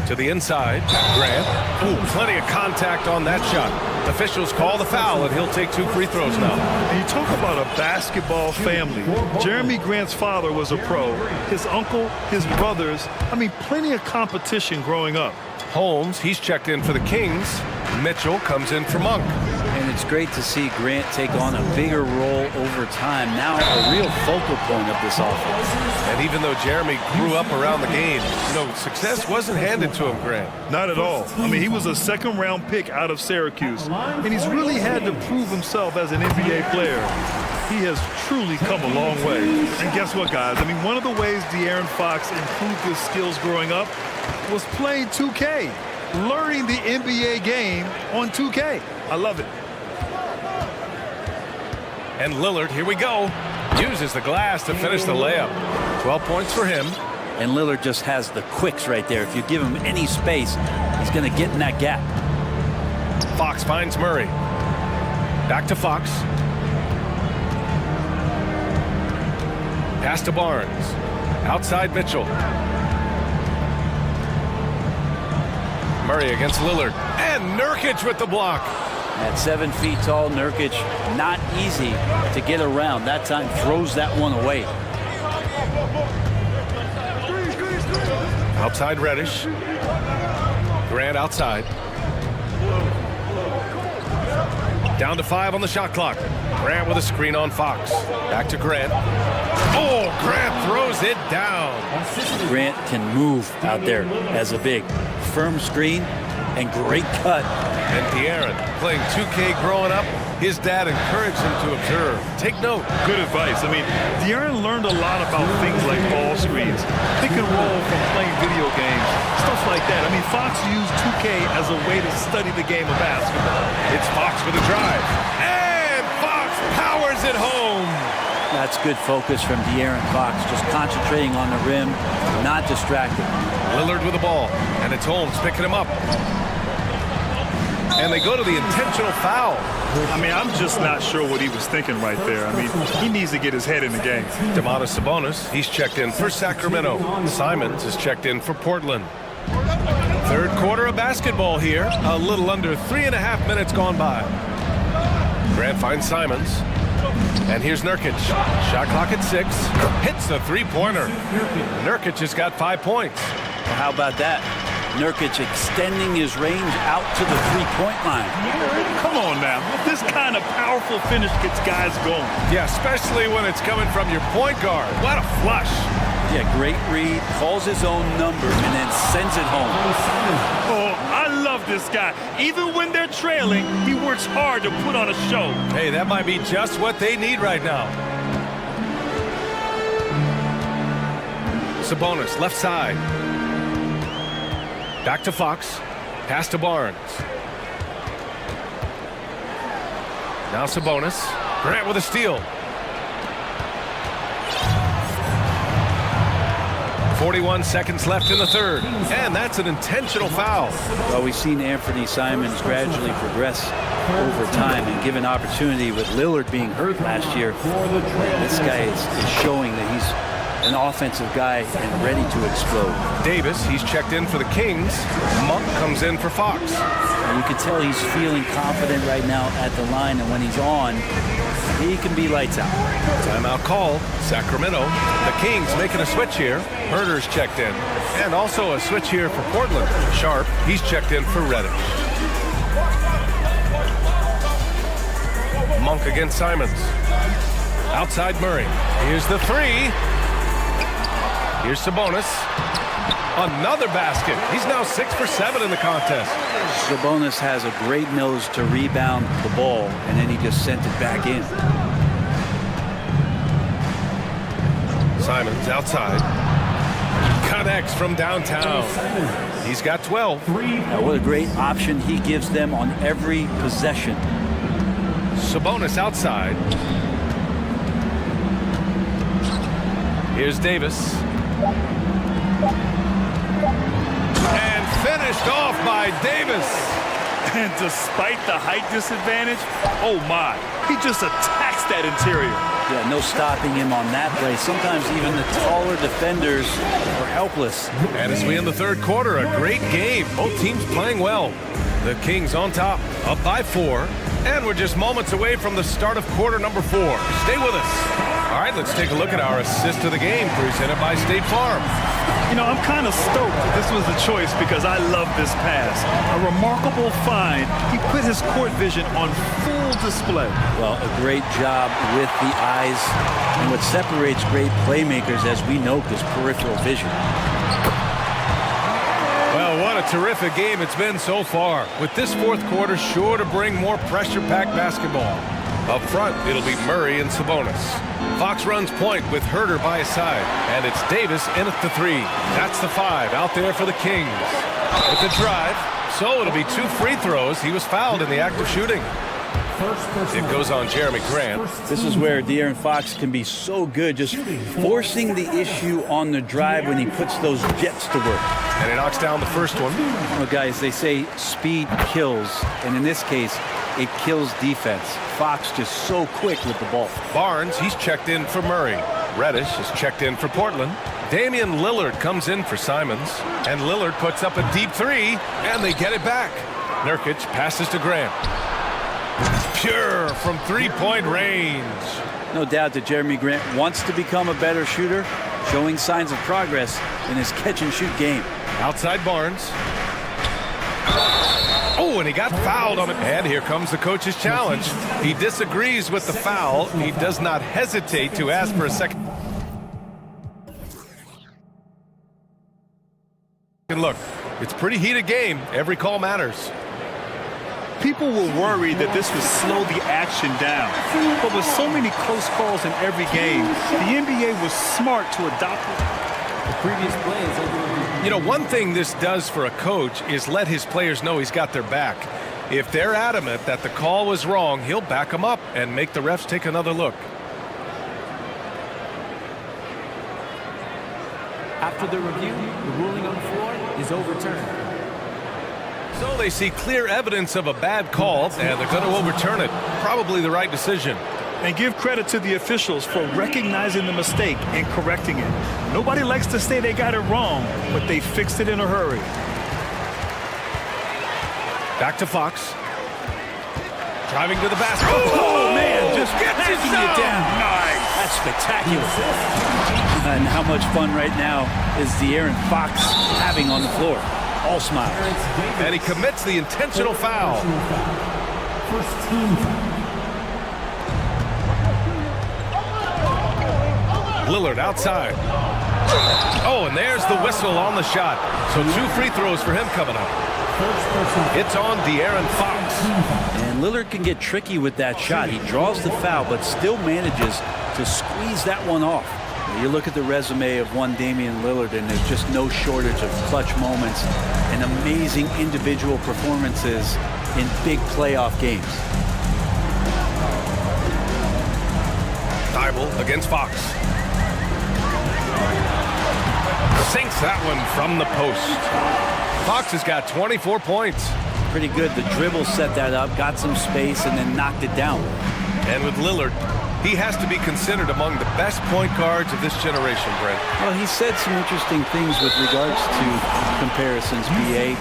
To the inside, Grant. Ooh, plenty of contact on that shot. Officials call the foul, and he'll take 2 free throws now. And you talk about a basketball family. Jeremy Grant's father was a pro. His uncle, his brothers. I mean, plenty of competition growing up. Holmes, he's checked in for the Kings. Mitchell comes in for Monk. And it's great to see Grant take on a bigger role over time. Now a real focal point of this offense. And even though Jeremy grew up around the game, success wasn't handed to him, Grant. Not at all. I mean, he was a second-round pick out of Syracuse. And he's really had to prove himself as an NBA player. He has truly come a long way. And guess what, guys? I mean, one of the ways De'Aaron Fox improved his skills growing up was playing 2K, learning the NBA game on 2K. I love it. And Lillard, here we go, uses the glass to finish the layup. 12 points for him. And Lillard just has the quicks right there. If you give him any space, he's going to get in that gap. Fox finds Murray. Back to Fox. Pass to Barnes. Outside Mitchell. Murray against Lillard. And Nurkic with the block. At 7 feet tall, Nurkic, not easy to get around. That time throws that one away. Outside Reddish. Grant outside. Down to 5 on the shot clock. Grant with a screen on Fox. Back to Grant. Oh, Grant throws it down. Grant can move out there as a big. Firm screen and great cut. And De'Aaron, playing 2K growing up, his dad encouraged him to observe. Take note. Good advice. I mean, De'Aaron learned a lot about things like ball screens, pick and roll from playing video games, stuff like that. I mean, Fox used 2K as a way to study the game of basketball. It's Fox with a drive. And Fox powers it home. That's good focus from De'Aaron Fox, just concentrating on the rim, not distracted. Lillard with the ball, and it's Holmes picking him up. And they go to the intentional foul. I mean, I'm just not sure what he was thinking right there. I mean, he needs to get his head in the game. Domantas Sabonis, he's checked in for Sacramento. Simons is checked in for Portland. Third quarter of basketball here. A little under 3.5 minutes gone by. Grant finds Simons. And here's Nurkic. Shot clock at 6. Hits the three-pointer. Nurkic has got 5 points. Well, how about that? Nurkic extending his range out to the three-point line. Come on now. This kind of powerful finish gets guys going. Yeah, especially when it's coming from your point guard. What a flush. Yeah, great read, calls his own number, and then sends it home. Oh, I love this guy. Even when they're trailing, he works hard to put on a show. Hey, that might be just what they need right now. Sabonis, left side. Back to Fox. Pass to Barnes. Now Sabonis. Grant with a steal. 41 seconds left in the third. And that's an intentional foul. Well, we've seen Anthony Simons gradually progress over time and given opportunity with Lillard being hurt last year. This guy is showing that he's an offensive guy and ready to explode. Davis, he's checked in for the Kings. Monk comes in for Fox. And you can tell he's feeling confident right now at the line, and when he's on, he can be lights out. Timeout call, Sacramento. The Kings making a switch here. Herder's checked in. And also a switch here for Portland. Sharp, he's checked in for Reddish. Monk against Simons. Outside Murray. Here's the three. Here's Sabonis. Another basket. He's now 6 for 7 in the contest. Sabonis has a great nose to rebound the ball, and then he just sent it back in. Simons outside. Connects from downtown. He's got 12. Now, what a great option he gives them on every possession. Sabonis outside. Here's Davis. And finished off by Davis. And despite the height disadvantage, oh my, he just attacks that interior. Yeah, no stopping him on that play. Sometimes even the taller defenders are helpless. And as we end the third quarter, a great game. Both teams playing well. The Kings on top, up by 4. And we're just moments away from the start of quarter number 4. Stay with us. All right, let's take a look at our assist of the game, presented by State Farm. You know, I'm kind of stoked that this was the choice because I love this pass. A remarkable find. He put his court vision on full display. Well, a great job with the eyes. And what separates great playmakers, as we note, is peripheral vision. Well, what a terrific game it's been so far. With this fourth quarter sure to bring more pressure-packed basketball. Up front, it'll be Murray and Sabonis. Fox runs point with Herder by his side. And it's Davis in at the 3. That's the 5 out there for the Kings. With the drive, so it'll be 2 free throws. He was fouled in the act of shooting. It goes on Jeremy Grant. This is where De'Aaron Fox can be so good, just forcing the issue on the drive when he puts those jets to work. And he knocks down the first one. Well, guys, they say speed kills, and in this case, it kills defense. Fox just so quick with the ball. Barnes, he's checked in for Murray. Reddish is checked in for Portland. Damian Lillard comes in for Simons. And Lillard puts up a deep 3, and they get it back. Nurkic passes to Grant. Pure from three-point range. No doubt that Jeremy Grant wants to become a better shooter, showing signs of progress in his catch-and-shoot game. Outside Barnes. Oh, and he got fouled on it. And here comes the coach's challenge. He disagrees with the foul. He does not hesitate to ask for a second look. It's a pretty heated game. Every call matters. People were worried that this would slow the action down. But with so many close calls in every game, the NBA was smart to adopt it. The previous play is over. You know, one thing this does for a coach is let his players know he's got their back. If they're adamant that the call was wrong, he'll back them up and make the refs take another look. After the review, the ruling on the floor is overturned. So they see clear evidence of a bad call, and they're going to overturn it. Probably the right decision. And give credit to the officials for recognizing the mistake and correcting it. Nobody likes to say they got it wrong, but they fixed it in a hurry. Back to Fox. Driving to the basket. Oh man, just gets it down. Nice. That's spectacular. And how much fun right now is De'Aaron Fox having on the floor? All smiles. And he commits the intentional foul. First team foul. Lillard outside. Oh, and there's the whistle on the shot. So 2 free throws for him coming up. It's on De'Aaron Fox. And Lillard can get tricky with that shot. He draws the foul, but still manages to squeeze that one off. You look at the resume of one Damian Lillard, and there's just no shortage of clutch moments and amazing individual performances in big playoff games. Thibault against Fox. Sinks that one from the post. Fox has got 24 points. Pretty good. The dribble set that up, got some space, and then knocked it down. And with Lillard, He has to be considered among the best point guards of this generation, Brent. Well, he said some interesting things with regards to comparisons, BA.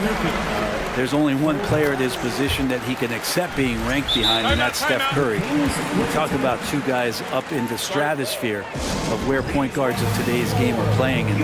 There's only one player at his position that he can accept being ranked behind, and that's Steph Curry. We talk about two guys up in the stratosphere of where point guards of today's game are playing, and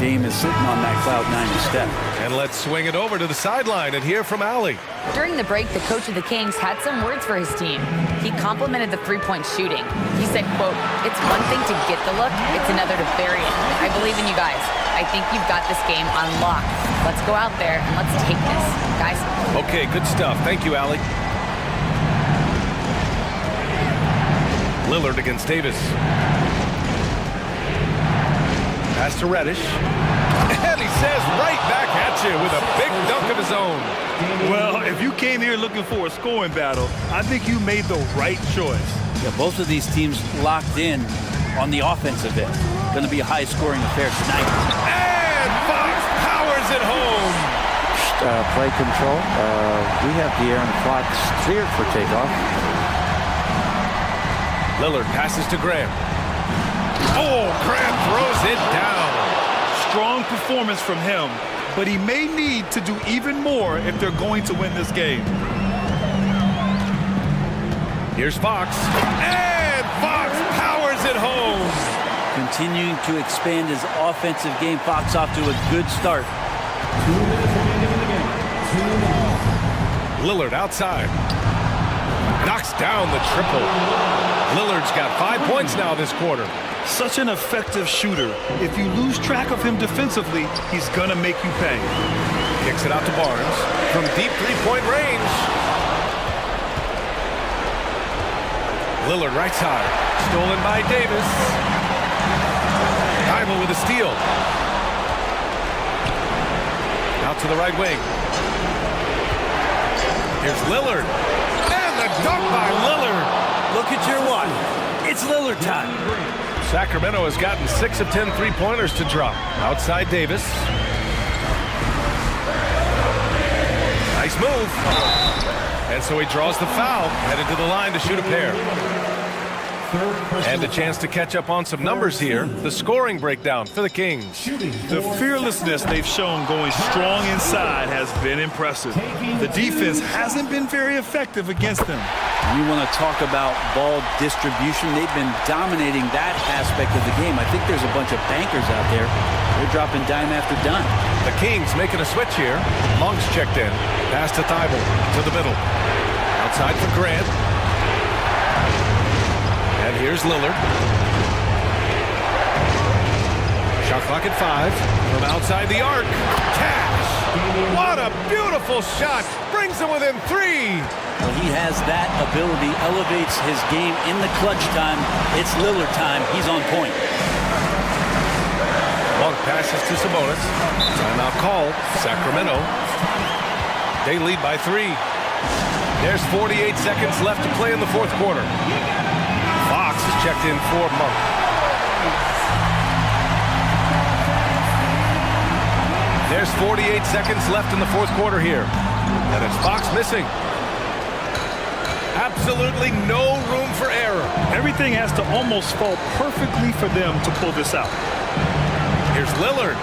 Dame is sitting on that cloud 9 with Steph. And let's swing it over to the sideline and hear from Allie. During the break, the coach of the Kings had some words for his team. He complimented the three-point shooting. He said, quote, "It's one thing to get the look, it's another to bury it. I believe in you guys. I think you've got this game on lock. Let's go out there and let's take this, guys." Okay, good stuff. Thank you, Allie. Lillard against Davis. Pass to Reddish. And he says right back at you with a big dunk of his own. Well, if you came here looking for a scoring battle, I think you made the right choice. Yeah, both of these teams locked in on the offensive end. Going to be a high-scoring affair tonight. And Fox powers it home. Play control. We have De'Aaron Fox cleared for takeoff. Lillard passes to Graham. Oh, Graham throws it down. Strong performance from him, but he may need to do even more if they're going to win this game. Here's Fox. And Fox powers it home. Continuing to expand his offensive game. Fox off to a good start. 2 minutes remaining in the game. 2 minutes. Lillard outside. Knocks down the triple. Lillard's got 5 points now this quarter. Such an effective shooter. If you lose track of him defensively, he's gonna make you pay. Kicks it out to Barnes from deep three-point range. Lillard right side. Stolen by Davis. Diamond with a steal. Out to the right wing. Here's Lillard. And the dunk by Lillard. Look at your watch. It's Lillard time. Sacramento has gotten 6 of 10 three-pointers to drop. Outside Davis. Nice move. And so he draws the foul, headed to the line to shoot a pair. And a chance to catch up on some numbers here. The scoring breakdown for the Kings. The fearlessness they've shown going strong inside has been impressive. The defense hasn't been very effective against them. You want to talk about ball distribution. They've been dominating that aspect of the game. I think there's a bunch of bankers out there. They're dropping dime after dime. The Kings making a switch here. Monk's checked in. Pass to Thibault to the middle. Outside for Grant. And here's Lillard. Shot clock at 5. From outside the arc. Cash! What a beautiful shot! Brings him within 3. Well, he has that ability, elevates his game in the clutch time. It's Lillard time. He's on point. Monk passes to Sabonis. Timeout called. Sacramento. They lead by 3. There's 48 seconds left to play in the fourth quarter. Fox is checked in for Monk. There's 48 seconds left in the fourth quarter here. And it's Fox missing. Absolutely no room for error. Everything has to almost fall perfectly for them to pull this out. Here's Lillard.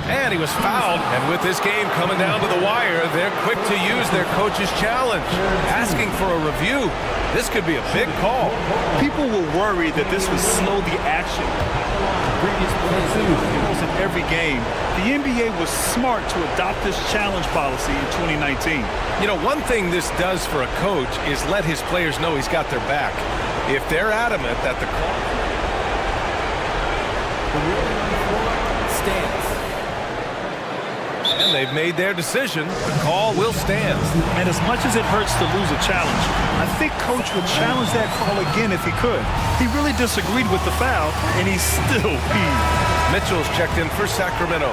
And he was fouled. And with this game coming down to the wire, they're quick to use their coach's challenge. Asking for a review. This could be a big call. People were worried that this would slow the action. In every game, the NBA was smart to adopt this challenge policy in 2019. You know, one thing this does for a coach is let his players know he's got their back. If they're adamant that the call stands. And they've made their decision. The call will stand. And as much as it hurts to lose a challenge, I think Coach would challenge that call again if he could. He really disagreed with the foul, and he's still peeved. Mitchell's checked in for Sacramento.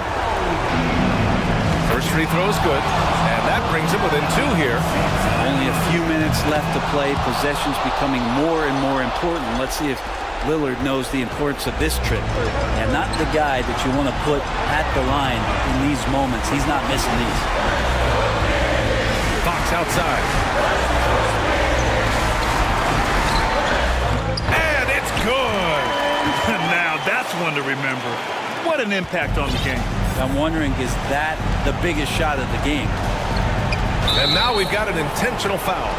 First free throw is good, and that brings him within 2 here. Only a few minutes left to play. Possessions becoming more and more important. Let's see if Lillard knows the importance of this trip. And not the guy that you want to put at the line in these moments. He's not missing these. Fox outside. to remember. What an impact on the game. I'm wondering, is that the biggest shot of the game? And now we've got an intentional foul.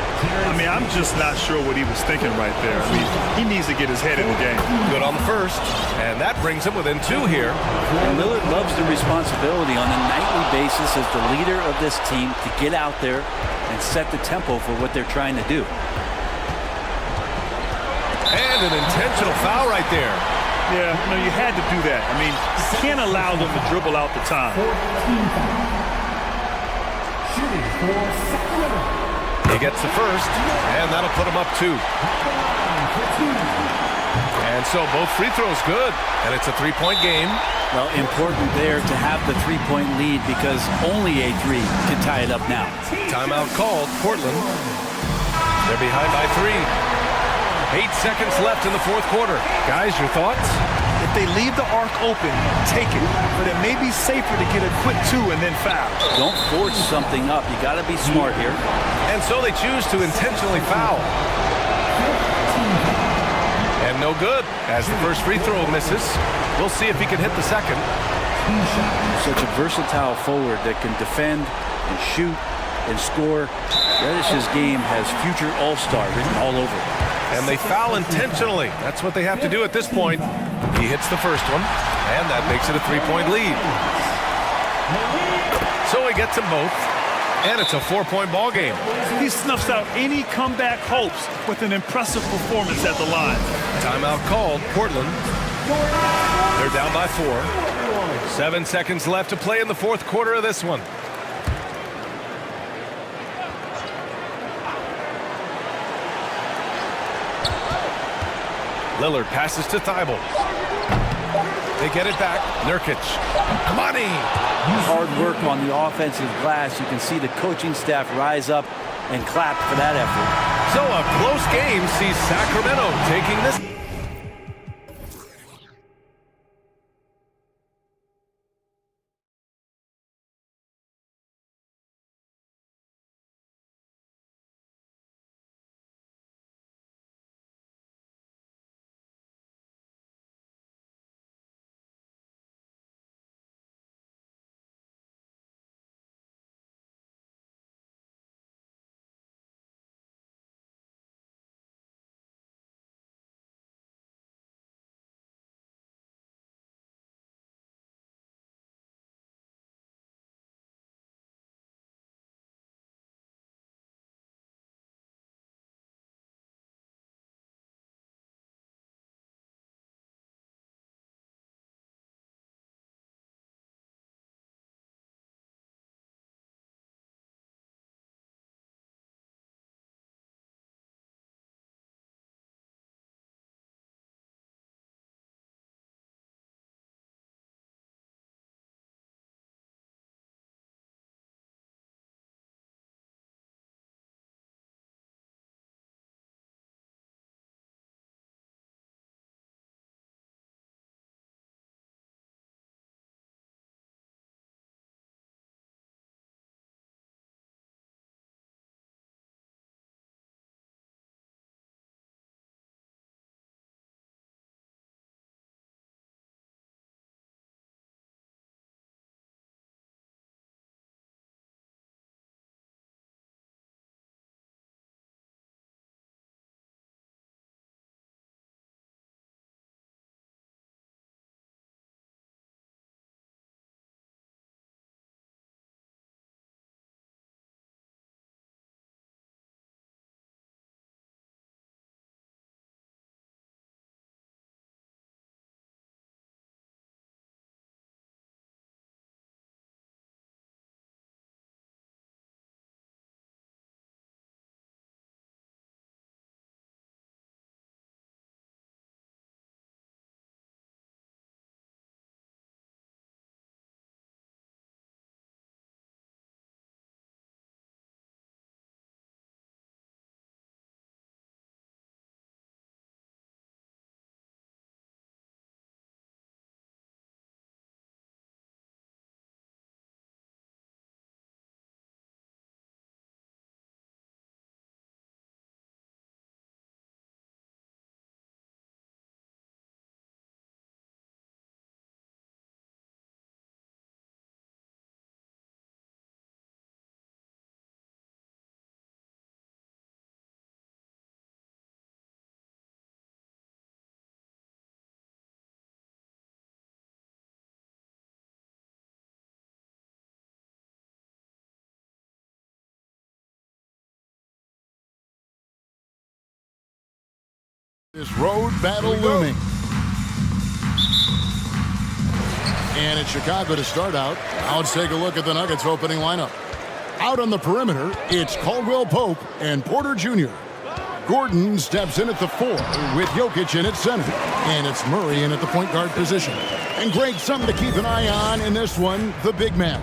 I mean, I'm just not sure what he was thinking right there. I mean, he needs to get his head in the game. Good on the first, and that brings him within 2 here. And Lillard loves the responsibility on a nightly basis as the leader of this team to get out there and set the tempo for what they're trying to do. And an intentional foul right there. Yeah, no, you had to do that. I mean, you can't allow them to dribble out the time. He gets the first, and that'll put him up 2. And so both free throws good, and it's a 3-point game. Well, important there to have the 3-point lead because only a 3 can tie it up now. Timeout called, Portland. They're behind by 3. 8 seconds left in the fourth quarter. Guys, your thoughts? If they leave the arc open, take it. But it may be safer to get a quick 2 and then foul. Don't force something up. You got to be smart here. And so they choose to intentionally foul. And no good, as the first free throw misses. We'll see if he can hit the second. Such a versatile forward that can defend and shoot and score. Reddish's game has future all-star written all over it. And they foul intentionally. That's what they have to do at this point. He hits the first one, and that makes it a 3-point lead. So he gets them both, and it's a 4-point ball game. He snuffs out any comeback hopes with an impressive performance at the line. Timeout called, Portland. They're down by 4. 7 seconds left to play in the fourth quarter of this one. Lillard passes to Thibault. They get it back. Nurkic. Money! Hard work on the offensive glass. You can see the coaching staff rise up and clap for that effort. So a close game sees Sacramento taking this. This road battle looming. And it's Chicago to start out. Now let's take a look at the Nuggets opening lineup. Out on the perimeter, it's Caldwell Pope and Porter Jr. Gordon steps in at the 4 with Jokic in at center. And it's Murray in at the point guard position. And Greg, something to keep an eye on in this one, the big man.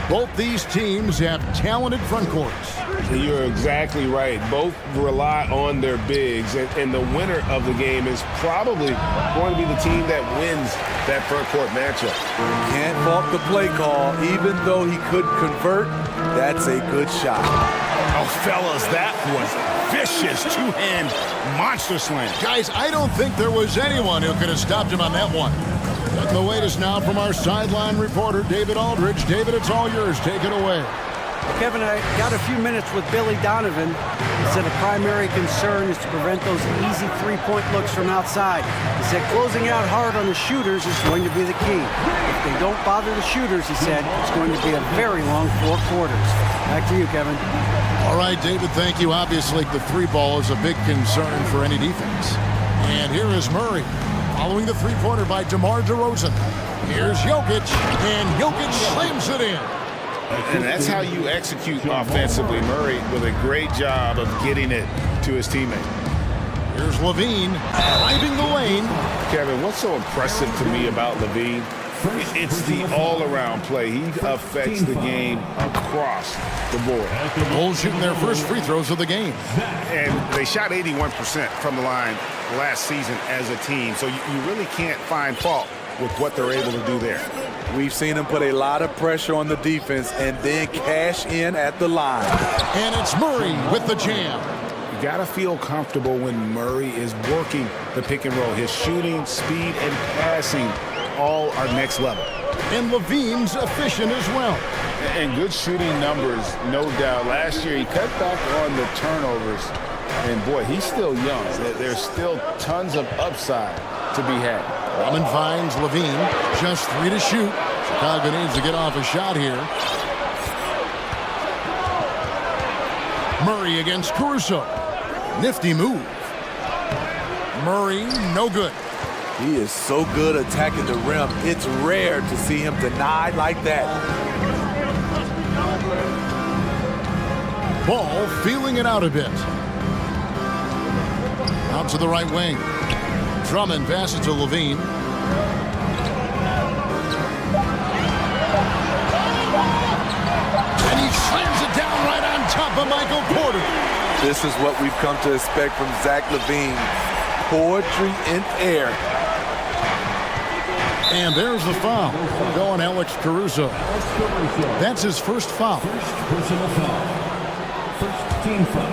Both these teams have talented front courts. You're exactly right. Both rely on their bigs, and the winner of the game is probably going to be the team that wins that front court matchup. Can't fault the play call. Even though he couldn't convert, that's a good shot. Oh, fellas, that was vicious two-hand monster slam. Guys, I don't think there was anyone who could have stopped him on that one. And the latest now from our sideline reporter, David Aldridge. David, it's all yours. Take it away. Kevin, I got a few minutes with Billy Donovan. He said a primary concern is to prevent those easy three-point looks from outside. He said closing out hard on the shooters is going to be the key. If they don't bother the shooters, he said, it's going to be a very long 4 quarters. Back to you, Kevin. All right, David, thank you. Obviously, the 3-ball is a big concern for any defense. And here is Murray, following the 3-pointer by DeMar DeRozan. Here's Jokic, and Jokic slams it in. And that's how you execute offensively. Murray with a great job of getting it to his teammate. Here's Levine driving the lane. Kevin, what's so impressive to me about Levine? It's the all-around play. He affects the game across the board. The Bulls shooting their first free throws of the game. And they shot 81% from the line last season as a team. So you really can't find fault with what they're able to do there. We've seen him put a lot of pressure on the defense and then cash in at the line. And it's Murray with the jam. You got to feel comfortable when Murray is working the pick and roll. His shooting, speed, and passing all are next level. And Levine's efficient as well. And good shooting numbers, no doubt. Last year he cut back on the turnovers. And boy, he's still young. There's still tons of upside to be had. Drummond finds Levine, just 3 to shoot. Chicago needs to get off a shot here. Murray against Caruso. Nifty move. Murray, no good. He is so good attacking the rim. It's rare to see him denied like that. Ball feeling it out a bit. Out to the right wing. Drummond passes to Levine. And he slams it down right on top of Michael Porter. This is what we've come to expect from Zach Levine. Poetry in air. And there's the foul. Going Alex Caruso. That's his first foul. First personal foul. First team foul.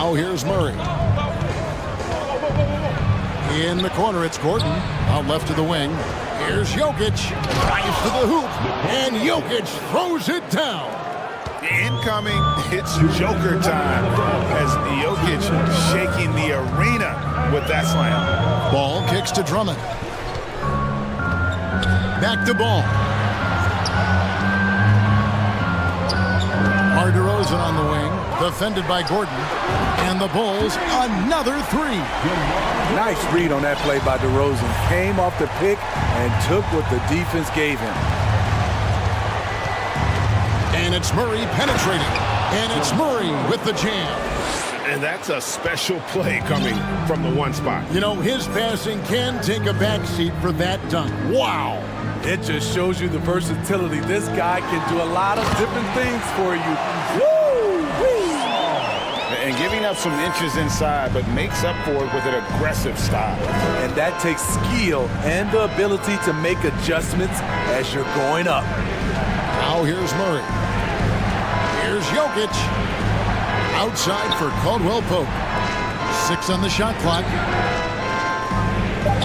Now here's Murray. In the corner, it's Gordon. Out left to the wing. Here's Jokic. Drives to the hoop. And Jokic throws it down. Incoming, it's Joker time as Jokic shaking the arena with that slam. Ball kicks to Drummond. Back to Ball. DeRozan on the wing, defended by Gordon. And the Bulls, another 3. Nice read on that play by DeRozan. Came off the pick and took what the defense gave him. And it's Murray penetrating. And it's Murray with the jam. And that's a special play coming from the one spot. You know, his passing can take a backseat for that dunk. Wow. It just shows you the versatility. This guy can do a lot of different things for you. Woo-wee! And giving up some inches inside, but makes up for it with an aggressive style. And that takes skill and the ability to make adjustments as you're going up. Now here's Murray. Here's Jokic. Outside for Caldwell Pope. 6 on the shot clock.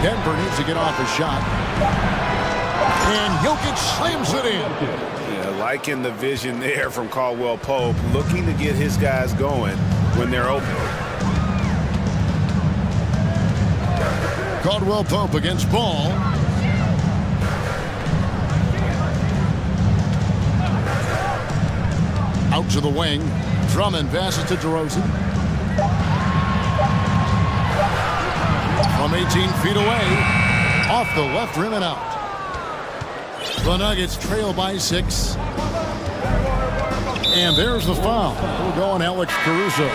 Denver needs to get off a shot. And Jokic slams it in. Yeah, liking the vision there from Caldwell Pope, looking to get his guys going when they're open. Caldwell Pope against Ball. Out to the wing. Drummond passes to DeRozan. From 18 feet away. Off the left rim and out. The Nuggets trail by 6. And there's the foul. We'll go on Alex Caruso.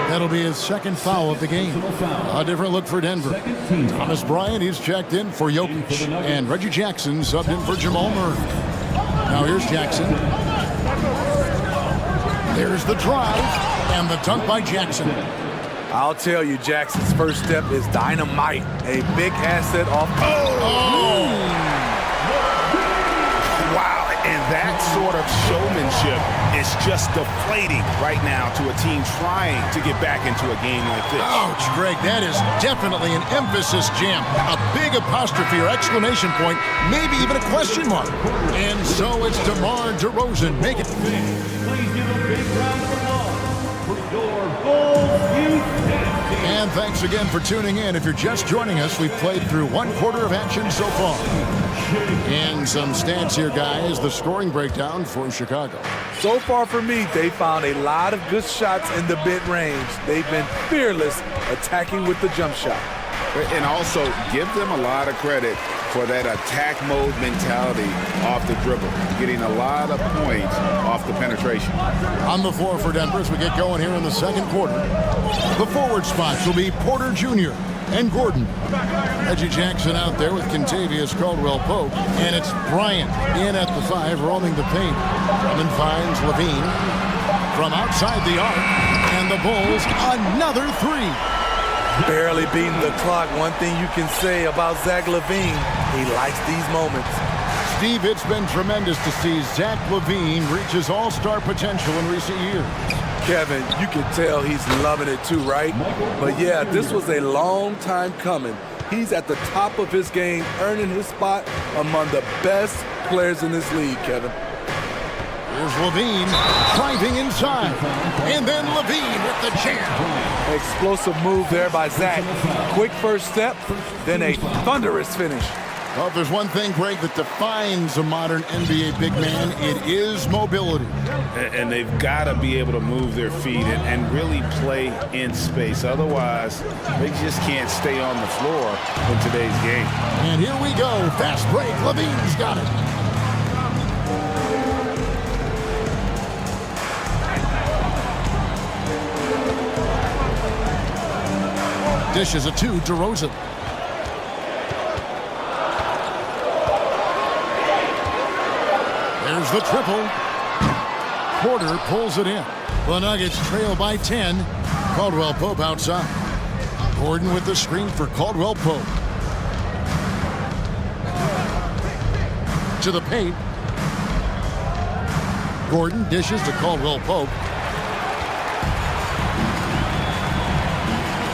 That'll be his second foul of the game. A different look for Denver. Thomas Bryant, he's checked in for Jokic. And Reggie Jackson subbed in for Jamal Murray. Now here's Jackson. There's the drive. And the dunk by Jackson. I'll tell you, Jackson's first step is dynamite. A big asset off. Wow, and that sort of showmanship is just deflating right now to a team trying to get back into a game like this. Ouch, Greg, that is definitely an emphasis jam. A big apostrophe or exclamation point, maybe even a question mark. And so it's DeMar DeRozan making it. Please give a big round of applause for your Bulls Youth Dynasty. And thanks again for tuning in. If you're just joining us, we've played through one quarter of action so far. And some stats here, guys. The scoring breakdown for Chicago. So far for me, they found a lot of good shots in the mid-range. They've been fearless attacking with the jump shot. And also give them a lot of credit for that attack mode mentality off the dribble, getting a lot of points off the penetration. On the floor for Denver as we get going here in the second quarter. The forward spots will be Porter Jr. and Gordon. Reggie Jackson out there with Kentavious Caldwell-Pope. And it's Bryant in at the 5, roaming the paint. Drummond finds Levine from outside the arc. And the Bulls, another 3. Barely beating the clock. One thing you can say about Zach LaVine, he likes these moments. Steve, it's been tremendous to see Zach LaVine reach his all-star potential in recent years. Kevin, you can tell he's loving it too, right? But yeah, this was a long time coming. He's at the top of his game, earning his spot among the best players in this league, Kevin. Here's Levine driving inside. And then Levine with the jam. Explosive move there by Zach. Quick first step, then a thunderous finish. Well, if there's one thing, Greg, that defines a modern NBA big man, it is mobility. And they've got to be able to move their feet and really play in space. Otherwise, they just can't stay on the floor in today's game. And here we go. Fast break. Levine's got it. Dishes it to DeRozan. There's the triple. Porter pulls it in. The Nuggets trail by 10. Caldwell-Pope outside. Gordon with the screen for Caldwell-Pope. To the paint. Gordon dishes to Caldwell-Pope.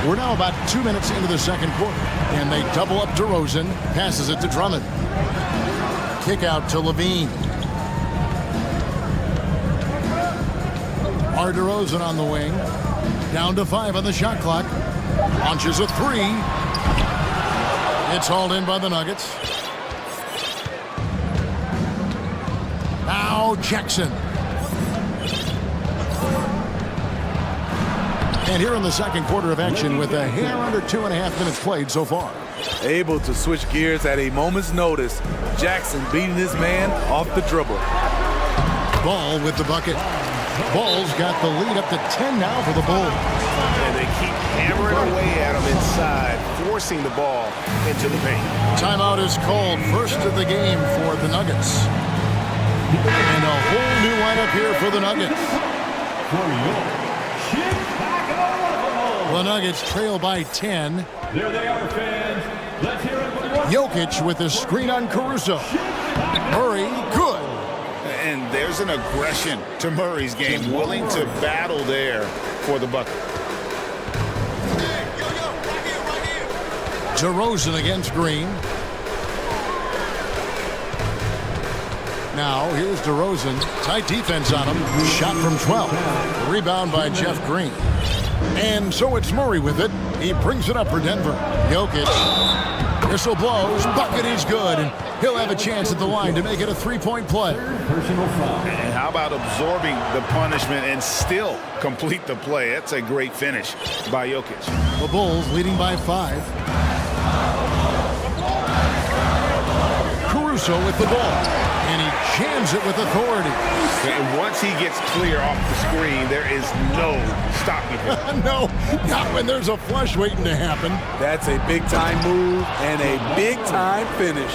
We're now about 2 minutes into the second quarter. And they double up DeRozan. Passes it to Drummond. Kick out to Levine. DeRozan on the wing. Down to 5 on the shot clock. Launches a 3. It's hauled in by the Nuggets. Now Jackson. And here in the second quarter of action with a hair under 2.5 minutes played so far. Able to switch gears at a moment's notice. Jackson beating his man off the dribble. Ball with the bucket. Ball's got the lead up to 10 now for the Bulls. And they keep hammering away at him inside, forcing the ball into the paint. Timeout is called, first of the game for the Nuggets. And a whole new lineup here for the Nuggets. The Nuggets trail by 10. There they are, fans. Let's hear it for Jokic with a screen on Caruso. Murray, good. And there's an aggression to Murray's game, willing to battle there for the bucket. DeRozan against Green. Now, here's DeRozan. Tight defense on him. Shot from 12. Rebound by Jeff Green. And so it's Murray with it. He brings it up for Denver. Jokic Whistle blows, bucket is good, and he'll have a chance at the line to make it a three-point play. And how about absorbing the punishment and still complete the play? That's a great finish by Jokic. The Bulls leading by 5. Caruso with the ball, and he jams it with authority. And once he gets clear off the screen, there is no stopping him. No, not when there's a flush waiting to happen. That's a big-time move and a big-time finish.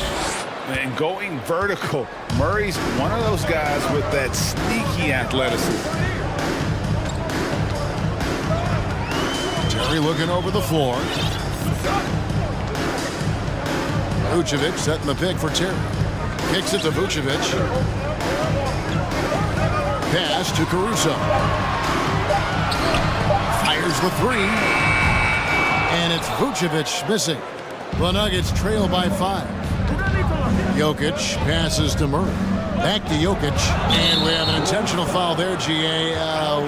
And going vertical, Murray's one of those guys with that sneaky athleticism. Terry looking over the floor. Vucevic setting the pick for Terry. Kicks it to Vucevic. Pass to Caruso. Fires the three. And it's Vucevic missing. The Nuggets trail by 5. Jokic passes to Murray. Back to Jokic. And we have an intentional foul there, GA.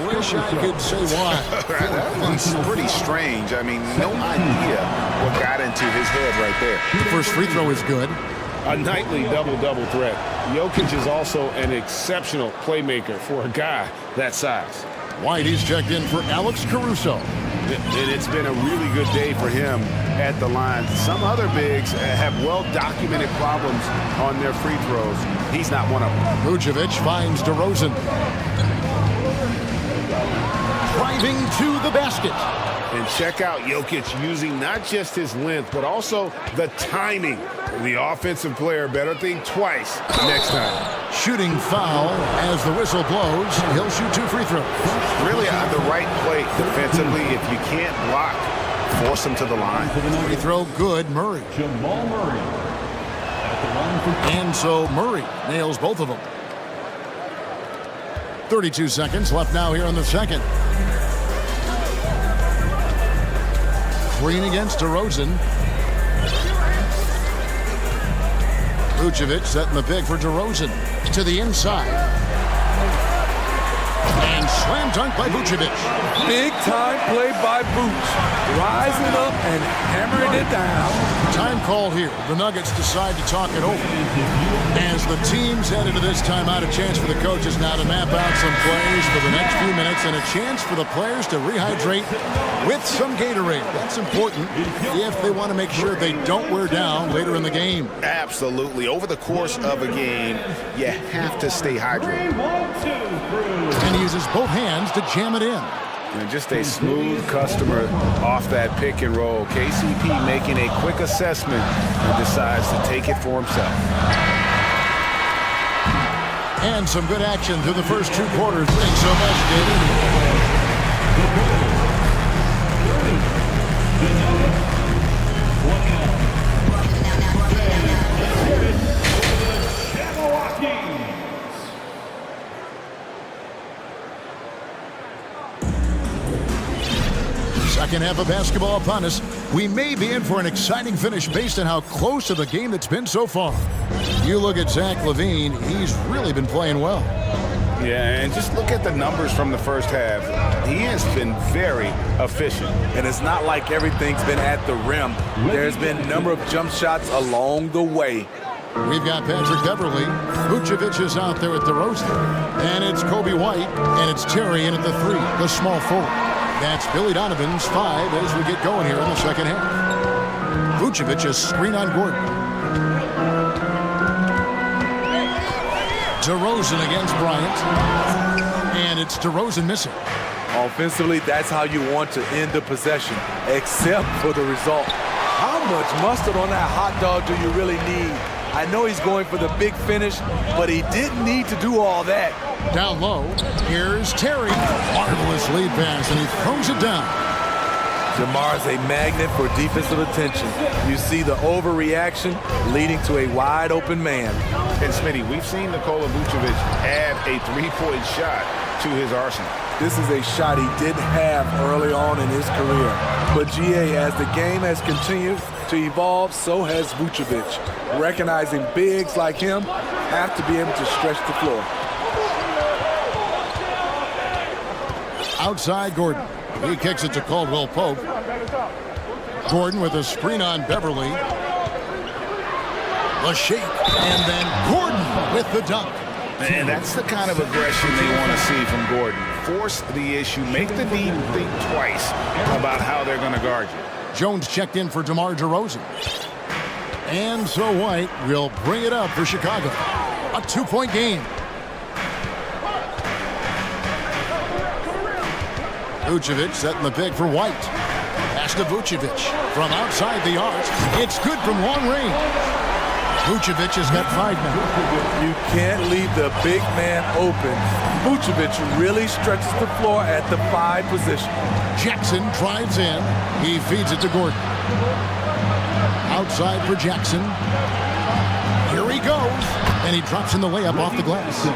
Wish I could say why. That one's pretty strange. I mean, no idea what got into his head right there. The first free throw is good. A nightly double-double threat. Jokic is also an exceptional playmaker for a guy that size. White is checked in for Alex Caruso. And it's been a really good day for him at the line. Some other bigs have well-documented problems on their free throws. He's not one of them. Vucevic finds DeRozan. Driving to the basket. And check out Jokic using not just his length, but also the timing. The offensive player better think twice next time. Shooting foul as the whistle blows. He'll shoot 2 free throws. Really on the right play defensively. If you can't block, force him to the line. Free throw good, Murray. Jamal Murray. And so Murray nails both of them. 32 seconds left now here in the second. Green against DeRozan. Vucevic setting the pick for DeRozan to the inside. And slam dunk by Vucevic. Big time play by Vooch. Rising up and hammering it down. Time called here. The Nuggets decide to talk it over. As the teams head into this timeout, a chance for the coaches now to map out some plays for the next few minutes and a chance for the players to rehydrate with some Gatorade. That's important if they want to make sure they don't wear down later in the game. Absolutely. Over the course of a game, you have to stay hydrated. And he uses both hands to jam it in. And just a smooth customer off that pick and roll. KCP making a quick assessment and decides to take it for himself. And some good action through the first 2 quarters. Thanks so much, David. Second half of basketball upon us. We may be in for an exciting finish based on how close to the game it's been so far. You look at Zach LaVine, he's really been playing well. Yeah, and just look at the numbers from the first half. He has been very efficient. And it's not like everything's been at the rim. There's been a number of jump shots along the way. We've got Patrick Beverly. Vucevic is out there at DeRozan. And it's Kobe White, and it's Terry in at the 3, the small forward. That's Billy Donovan's 5 as we get going here in the second half. Vucevic is screen on Gordon. DeRozan against Bryant. And it's DeRozan missing. Offensively, that's how you want to end the possession, except for the result. How much mustard on that hot dog do you really need? I know he's going for the big finish, but he didn't need to do all that. Down low, here's Terry. Marvelous lead pass, and he throws it down. Jamar's a magnet for defensive attention. You see the overreaction leading to a wide open man. And Smitty, we've seen Nikola Vucevic add a 3-point shot to his arsenal. This is a shot he didn't have early on in his career. But GA, as the game has continued to evolve, so has Vucevic. Recognizing bigs like him have to be able to stretch the floor. Outside Gordon. He kicks it to Caldwell Pope. Gordon with a screen on Beverly. Lachey, and then Gordon with the dunk. And that's the kind of aggression they want to see from Gordon. Force the issue, make the team think twice about how they're going to guard you. Jones checked in for DeMar DeRozan. And so White will bring it up for Chicago. A 2-point game. Vucevic setting the pick for White. Pass to Vucevic from outside the arc. It's good from long range. Vucevic has got 5 now. You can't leave the big man open. Vucevic really stretches the floor at the 5 position. Jackson drives in. He feeds it to Gordon. Outside for Jackson. Here he goes. And he drops in the layup off the glass.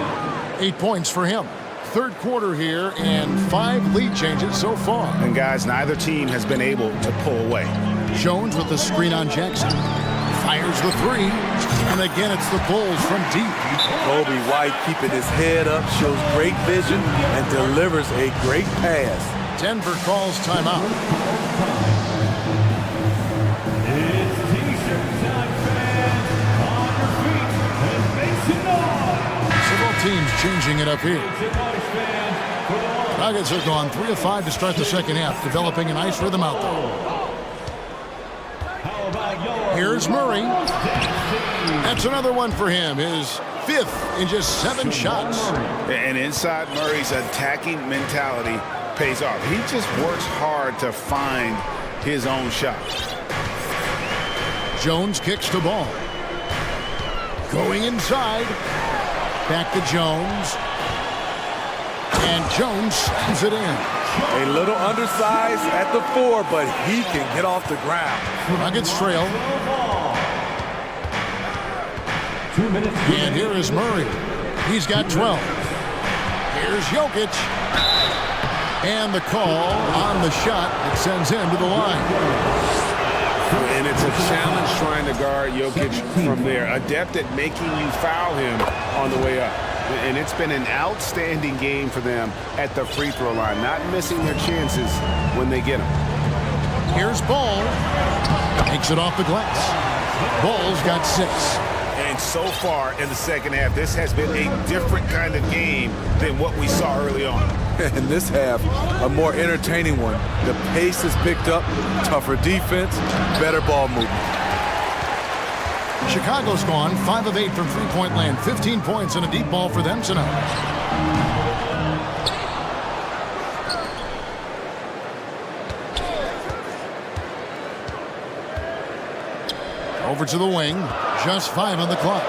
8 points for him. Third quarter here and 5 lead changes so far. And guys, neither team has been able to pull away. Jones with the screen on Jackson. Fires the 3. And again, it's the Bulls from deep. Kobe White keeping his head up, shows great vision, and delivers a great pass. Denver calls timeout. Several teams changing it up here. Nuggets have gone 3 of 5 to start the second half, developing a nice rhythm out there. Here's Murray. That's another one for him. His 5th in just 7 shots. And inside Murray's attacking mentality pays off. He just works hard to find his own shot. Jones kicks the ball. Going inside. Back to Jones. And Jones slams it in. A little undersized at the 4, but he can get off the ground. Nuggets trail. And here is Murray. He's got 12. Here's Jokic. And the call on the shot that sends him to the line. And it's a challenge trying to guard Jokic from there. Adept at making you foul him on the way up. And it's been an outstanding game for them at the free throw line, not missing their chances when they get them. Here's Ball. Takes it off the glass. Ball's got 6. And so far in the second half, this has been a different kind of game than what we saw early on. In this half, a more entertaining one. The pace is picked up, tougher defense, better ball movement. Chicago's gone 5 of 8 from three-point land. 15 points and a deep ball for them tonight. Over to the wing. Just 5 on the clock.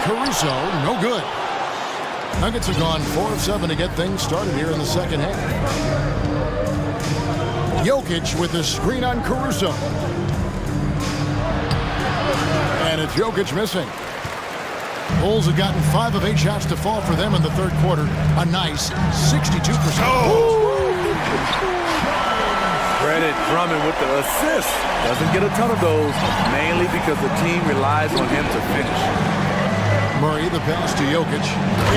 Caruso, no good. Nuggets have gone 4 of 7 to get things started here in the second half. Jokic with the screen on Caruso. And it's Jokic missing. Bulls have gotten 5 of 8 shots to fall for them in the third quarter. A nice 62%. Credit Drummond with the assist. Doesn't get a ton of those, mainly because the team relies on him to finish. Murray, the pass to Jokic.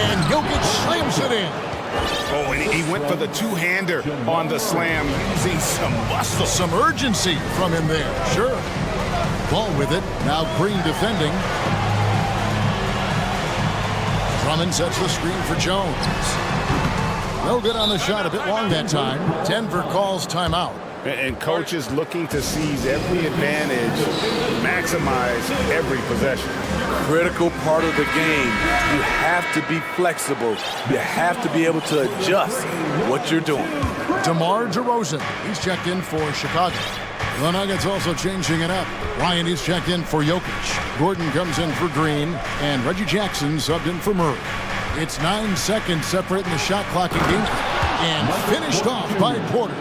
And Jokic slams it in. Oh, and he went for the two-hander on the slam, using some muscle. Some urgency from him there, sure. Ball with it, now Green defending. Drummond sets the screen for Jones. No good on the shot, a bit long that time. Denver calls timeout. And coaches looking to seize every advantage, maximize every possession. Critical part of the game. You have to be flexible. You have to be able to adjust what you're doing. DeMar DeRozan, he's checked in for Chicago. The Nuggets also changing it up. Ryan is checked in for Jokic. Gordon comes in for Green. And Reggie Jackson subbed in for Murray. It's 9 seconds separating the shot clock and game. And finished off by Porter.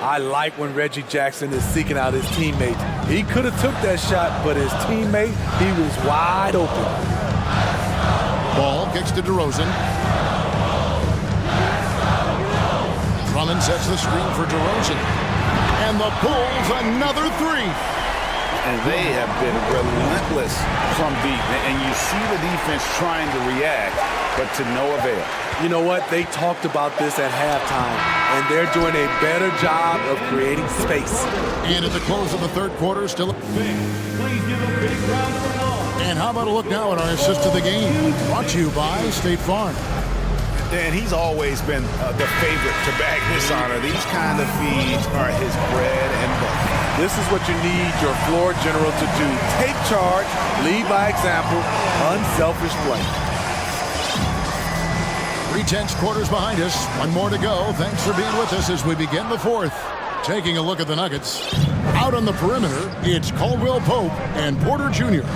I like when Reggie Jackson is seeking out his teammates. He could have took that shot, but his teammate, he was wide open. Ball kicks to DeRozan. Drummond sets the screen for DeRozan. And the Bulls another 3. And they have been relentless from deep. And you see the defense trying to react, but to no avail. You know what? They talked about this at halftime, and they're doing a better job of creating space. And at the close of the third quarter, still... And how about a look now at our assist of the game? Brought to you by State Farm. And he's always been the favorite to bag this honor. These kind of feeds are his bread and butter. This is what you need your floor general to do. Take charge, lead by example, unselfish play. 3/10 quarters behind us. One more to go. Thanks for being with us as we begin the fourth. Taking a look at the Nuggets. Out on the perimeter, it's Caldwell Pope and Porter Jr.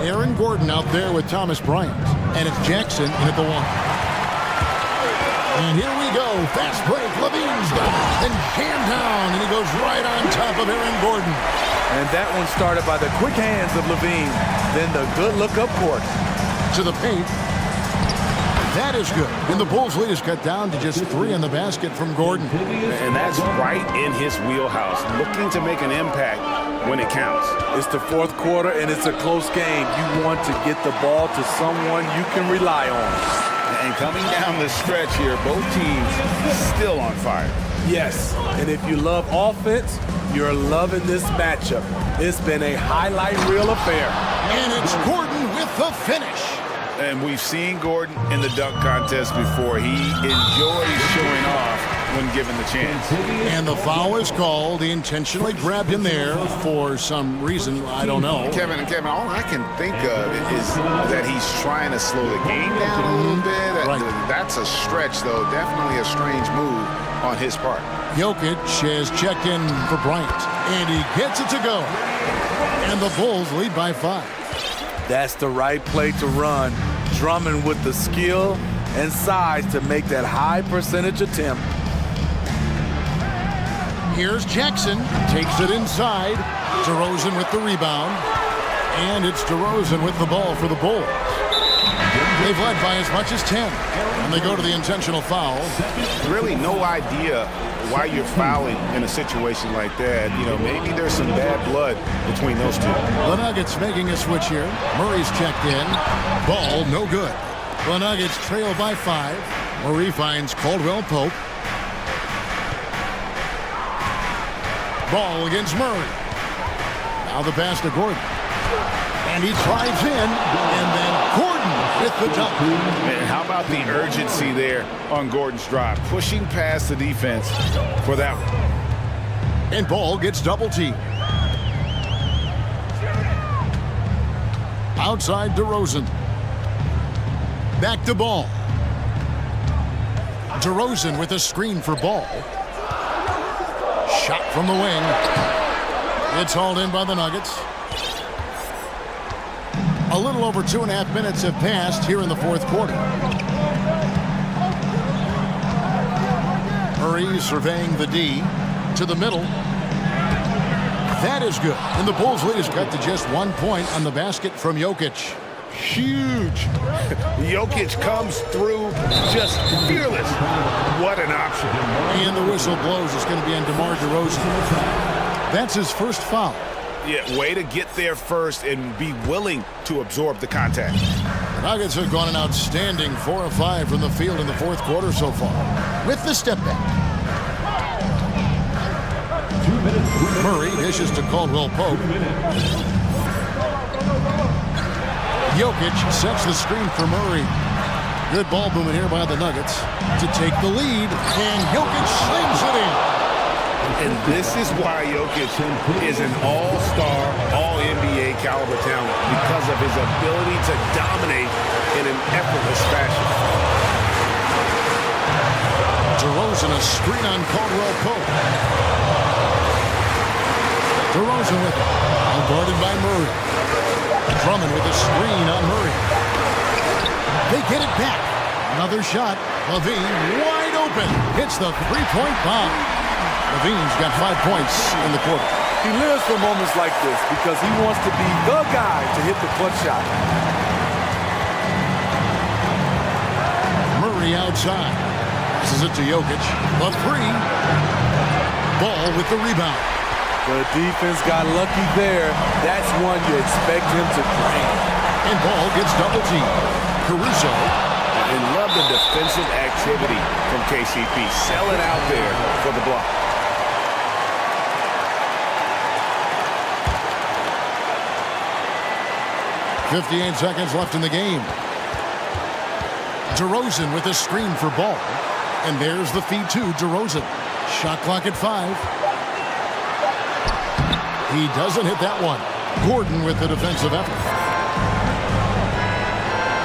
Aaron Gordon out there with Thomas Bryant. And it's Jackson in at the one. And here we go. Fast break. Levine's got it. And jammed down. And he goes right on top of Aaron Gordon. And that one started by the quick hands of Levine. Then the good look up court. To the paint. That is good. And the Bulls lead is cut down to just 3 on the basket from Gordon. And that's right in his wheelhouse. Looking to make an impact when it counts. It's the fourth quarter and it's a close game. You want to get the ball to someone you can rely on. And coming down the stretch here, both teams still on fire. Yes, and if you love offense, you're loving this matchup. It's been a highlight reel affair. And it's Gordon with the finish. And we've seen Gordon in the dunk contest before. He enjoys showing off when given the chance. And the foul is called. He intentionally grabbed him there for some reason. I don't know. Kevin, all I can think of is that he's trying to slow the game down a little bit. Right. That's a stretch, though. Definitely a strange move on his part. Jokic has checked in for Bryant. And he gets it to go. And the Bulls lead by 5. That's the right play to run. Drummond with the skill and size to make that high percentage attempt. Here's Jackson. Takes it inside. DeRozan with the rebound. And it's DeRozan with the ball for the Bulls. They've led by as much as 10. And they go to the intentional foul. Really no idea why you're fouling in a situation like that. You know, maybe there's some bad blood between those two. The Nuggets making a switch here. Murray's checked in. Ball no good. The Nuggets trail by 5. Murray finds Caldwell Pope. Ball against Murray. Now the pass to Gordon. And he drives in. And then Gordon with the dunk. And how about the urgency there on Gordon's drive? Pushing past the defense for that one. And Ball gets double teamed. Outside DeRozan. Back to Ball. DeRozan with a screen for Ball. Shot from the wing. It's hauled in by the Nuggets. A little over 2.5 minutes have passed here in the fourth quarter. Murray surveying the D to the middle. That is good. And the Bulls lead is cut to just 1 point on the basket from Jokic. Huge. Jokic comes through just fearless. What an option. And the whistle blows. It's going to be on DeMar DeRozan. That's his first foul. Yeah, way to get there first and be willing to absorb the contact. The Nuggets have gone an outstanding 4 of 5 from the field in the fourth quarter so far. With the step back. Murray dishes to Caldwell Pope. Jokic sets the screen for Murray. Good ball movement here by the Nuggets to take the lead. And Jokic slings it in. And this is why Jokic is an all-star, all-NBA caliber talent, because of his ability to dominate in an effortless fashion. DeRozan a screen on Caldwell Pope. DeRozan with it. Guarded by Murray. Drummond with a screen on Murray. They get it back. Another shot. Levine wide open. Hits the three-point bomb. Levine's got 5 points in the quarter. He lives for moments like this because he wants to be the guy to hit the clutch shot. Murray outside. This is it to Jokic. The three. Ball with the rebound. The defense got lucky there. That's one you expect him to drain. And Ball gets double teamed. Caruso. And love the defensive activity from KCP. Sell it out there for the block. .58 seconds left in the game. DeRozan with a screen for ball. And there's the feed to DeRozan. Shot clock at 5. He doesn't hit that one. Gordon with the defensive effort.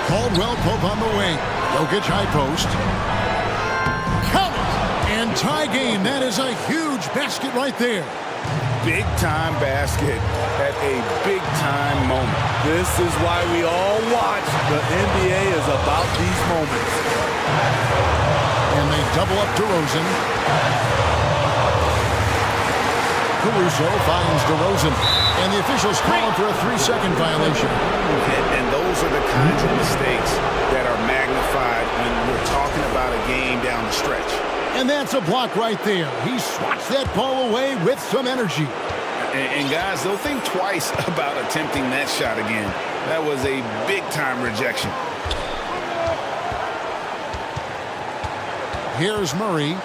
Caldwell Pope on the wing. Jokic high post. Count it! And tie game. That is a huge basket right there. Big-time basket at a big-time moment. This is why we all watch. The NBA is about these moments. And they double up DeRozan. Caruso finds DeRozan. And the officials call him for a 3-second violation. And those are the kinds of mistakes that are magnified when we're talking about a game down the stretch. And that's a block right there. He swats that ball away with some energy. And guys, they'll think twice about attempting that shot again. That was a big-time rejection. Here's Murray.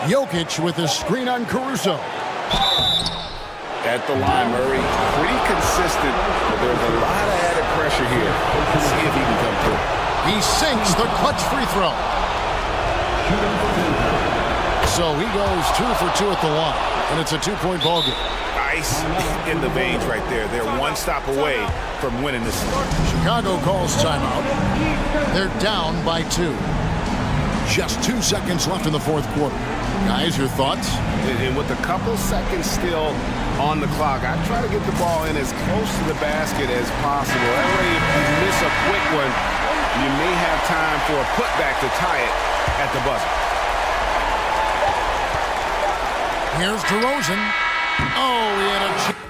Jokic with a screen on Caruso. At the line, Murray, pretty consistent, but there's a lot of added pressure here. Let's see if he can come through. He sinks the clutch free throw. So he goes 2 for 2 at the line, and it's a 2-point ball game. Ice in the veins right there. They're one stop away from winning this one. Chicago calls timeout. They're down by 2. Just 2 seconds left in the fourth quarter. Guys, your thoughts? And with a couple seconds still on the clock, I try to get the ball in as close to the basket as possible. That way, if you miss a quick one, you may have time for a putback to tie it at the buzzer. Here's DeRozan. Oh, he had a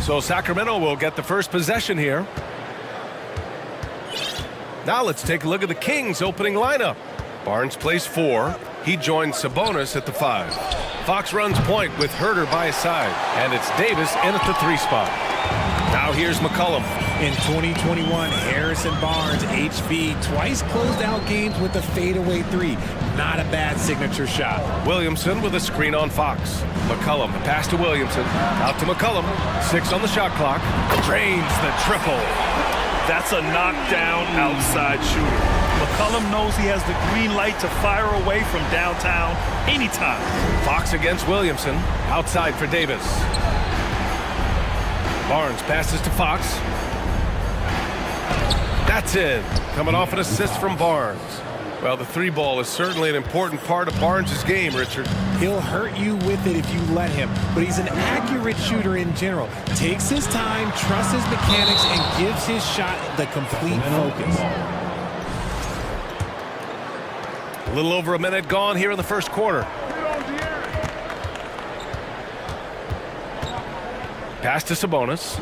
So Sacramento will get the first possession here. Now let's take a look at the Kings opening lineup. Barnes plays 4. He joins Sabonis at the 5. Fox runs point with Herter by his side. And it's Davis in at the 3 spot. Now here's McCollum. In 2021, Harrison Barnes, HB, twice closed out games with a fadeaway 3. Not a bad signature shot. Williamson with a screen on Fox. McCollum, the pass to Williamson. Out to McCollum. 6 on the shot clock. Drains the triple. That's a knockdown outside shooter. McCollum knows he has the green light to fire away from downtown anytime. Fox against Williamson. Outside for Davis. Barnes passes to Fox. That's in. Coming off an assist from Barnes. Well, the 3 ball is certainly an important part of Barnes' game, Richard. He'll hurt you with it if you let him, but he's an accurate shooter in general. Takes his time, trusts his mechanics, and gives his shot the complete focus. A little over a minute gone here in the first quarter. Pass to Sabonis.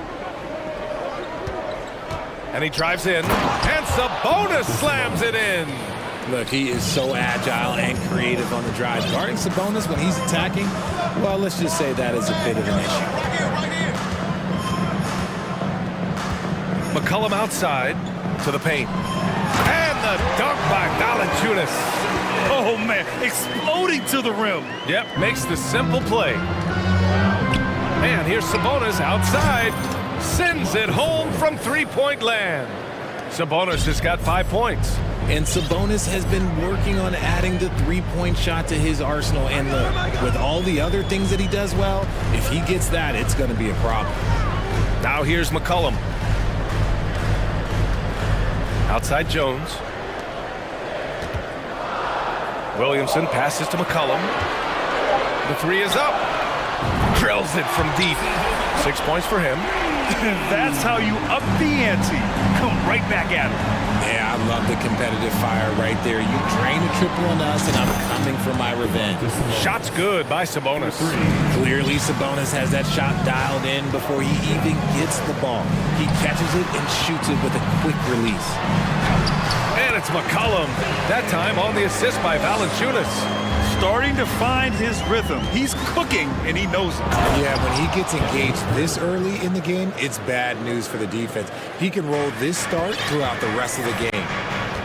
And he drives in. And Sabonis slams it in. Look, he is so agile and creative on the drive. Guarding Sabonis when he's attacking, well, let's just say that is a bit of an issue. McCollum outside to the paint. And the dunk by Valanciunas. Oh, man, exploding to the rim. Yep, makes the simple play. And here's Sabonis outside. Sends it home from 3-point land. Sabonis has got 5 points. And Sabonis has been working on adding the 3-point shot to his arsenal. And look, with all the other things that he does well, if he gets that, it's going to be a problem. Now here's McCollum. Outside Jones. Williamson passes to McCollum. The 3 is up. Drills it from deep. 6 points for him. That's how you up the ante. Come right back at him. Yeah, I love the competitive fire right there. You drain a triple on us, and I'm coming for my revenge. Shot's good by Sabonis. Clearly, Sabonis has that shot dialed in before he even gets the ball. He catches it and shoots it with a quick release. And it's McCollum. That time on the assist by Valanciunas. Starting to find his rhythm. He's cooking, and he knows it. Yeah, when he gets engaged this early in the game, it's bad news for the defense. He can roll this start throughout the rest of the game.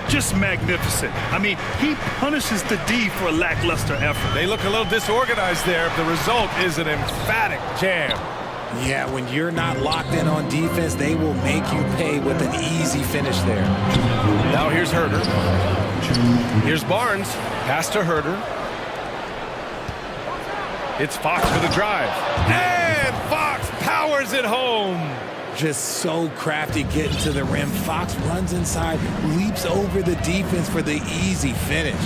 Just magnificent. I mean, he punishes the D for a lackluster effort. They look a little disorganized there. The result is an emphatic jam. Yeah, when you're not locked in on defense, they will make you pay with an easy finish there. Now here's Herter. Here's Barnes. Pass to Herter. It's Fox with a drive. And Fox powers it home. Just so crafty getting to the rim. Fox runs inside, leaps over the defense for the easy finish.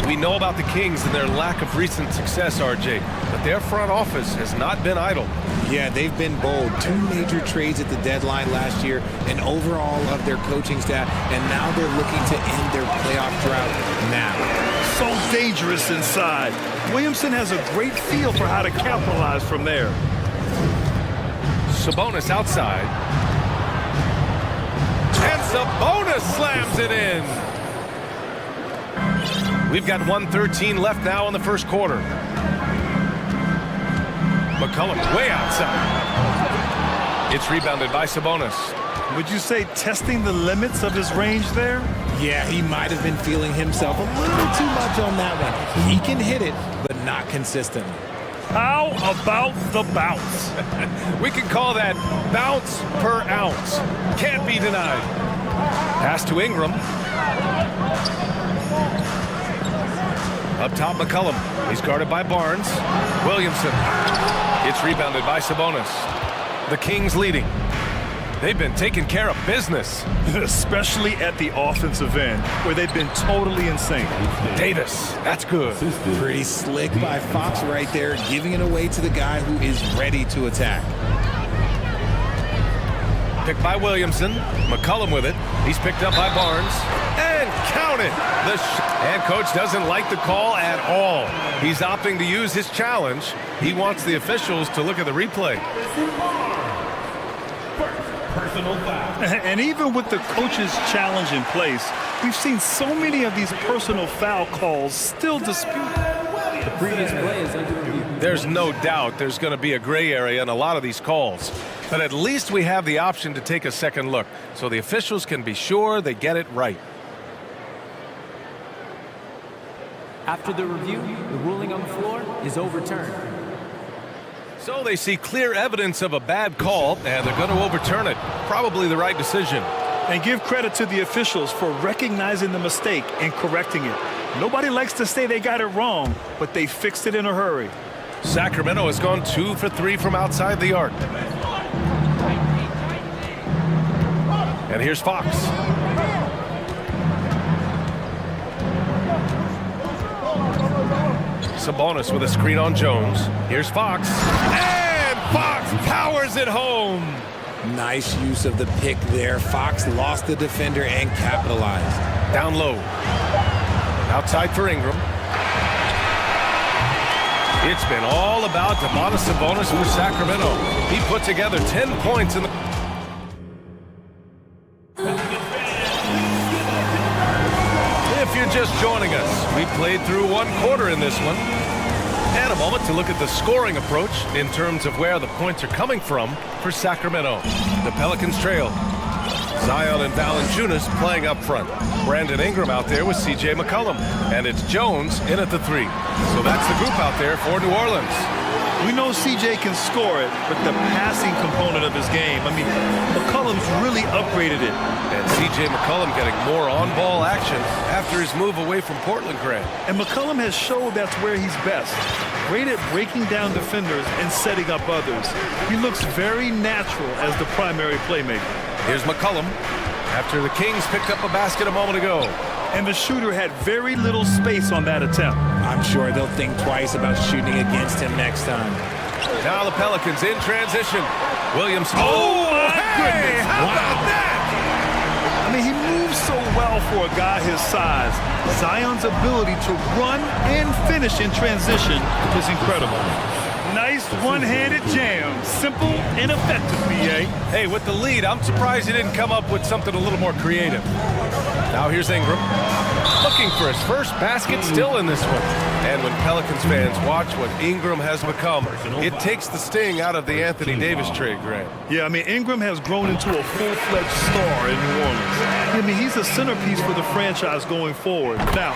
We know about the Kings and their lack of recent success, RJ, but their front office has not been idle. Yeah, they've been bold. 2 major trades at the deadline last year, an overhaul of their coaching staff, and now they're looking to end their playoff drought now. So dangerous inside. Williamson has a great feel for how to capitalize from there. Sabonis outside. And Sabonis slams it in. We've got 1:13 left now in the first quarter. McCollum way outside. It's rebounded by Sabonis. Would you say testing the limits of his range there? Yeah, he might have been feeling himself a little too much on that one. He can hit it, but not consistently. How about the bounce? We can call that bounce per ounce. Can't be denied. Pass to Ingram. Up top, McCollum. He's guarded by Barnes. Williamson. It's rebounded by Sabonis. The Kings leading. They've been taking care of business. Especially at the offensive end, where they've been totally insane. Davis, that's good. Pretty slick by Fox right there, giving it away to the guy who is ready to attack. Picked by Williamson. McCollum with it. He's picked up by Barnes. And count it. And coach doesn't like the call at all. He's opting to use his challenge. He wants the officials to look at the replay. personal foul. And even with the coach's challenge in place, we've seen so many of these personal foul calls still disputed. The previous play is under review. There's no doubt there's going to be a gray area in a lot of these calls. But at least we have the option to take a second look, so the officials can be sure they get it right. After the review, the ruling on the floor is overturned. So they see clear evidence of a bad call, and they're going to overturn it. Probably the right decision. And give credit to the officials for recognizing the mistake and correcting it. Nobody likes to say they got it wrong, but they fixed it in a hurry. Sacramento has gone 2 for 3 from outside the arc. And here's Fox. Sabonis with a screen on Jones. Here's Fox. And Fox powers it home. Nice use of the pick there. Fox lost the defender and capitalized. Down low. Outside for Ingram. It's been all about Domantas Sabonis for Sacramento. He put together 10 points in the... If you're just joining us, we played through 1 quarter in this one. And a moment to look at the scoring approach in terms of where the points are coming from for Sacramento. The Pelicans trail. Zion and Valanciunas playing up front. Brandon Ingram out there with C.J. McCollum. And it's Jones in at the 3. So that's the group out there for New Orleans. We know C.J. can score it, but the passing component of his game, I mean, McCollum's really upgraded it. And C.J. McCollum getting more on-ball action after his move away from Portland, Grant. And McCollum has showed that's where he's best. Great at breaking down defenders and setting up others. He looks very natural as the primary playmaker. Here's McCollum after the Kings picked up a basket a moment ago. And the shooter had very little space on that attempt. I'm sure they'll think twice about shooting against him next time. Now the Pelicans in transition. Williams. Oh, my goodness. How about that? I mean, he moves so well for a guy his size. Zion's ability to run and finish in transition is incredible. Nice one-handed jam. Simple and effective, B.A. Hey, with the lead, I'm surprised he didn't come up with something a little more creative. Now here's Ingram. Looking for his first basket still in this one. And when Pelicans fans watch what Ingram has become, it takes the sting out of the Anthony Davis trade, Grant. Yeah, I mean, Ingram has grown into a full-fledged star in New Orleans. I mean, he's a centerpiece for the franchise going forward. Now,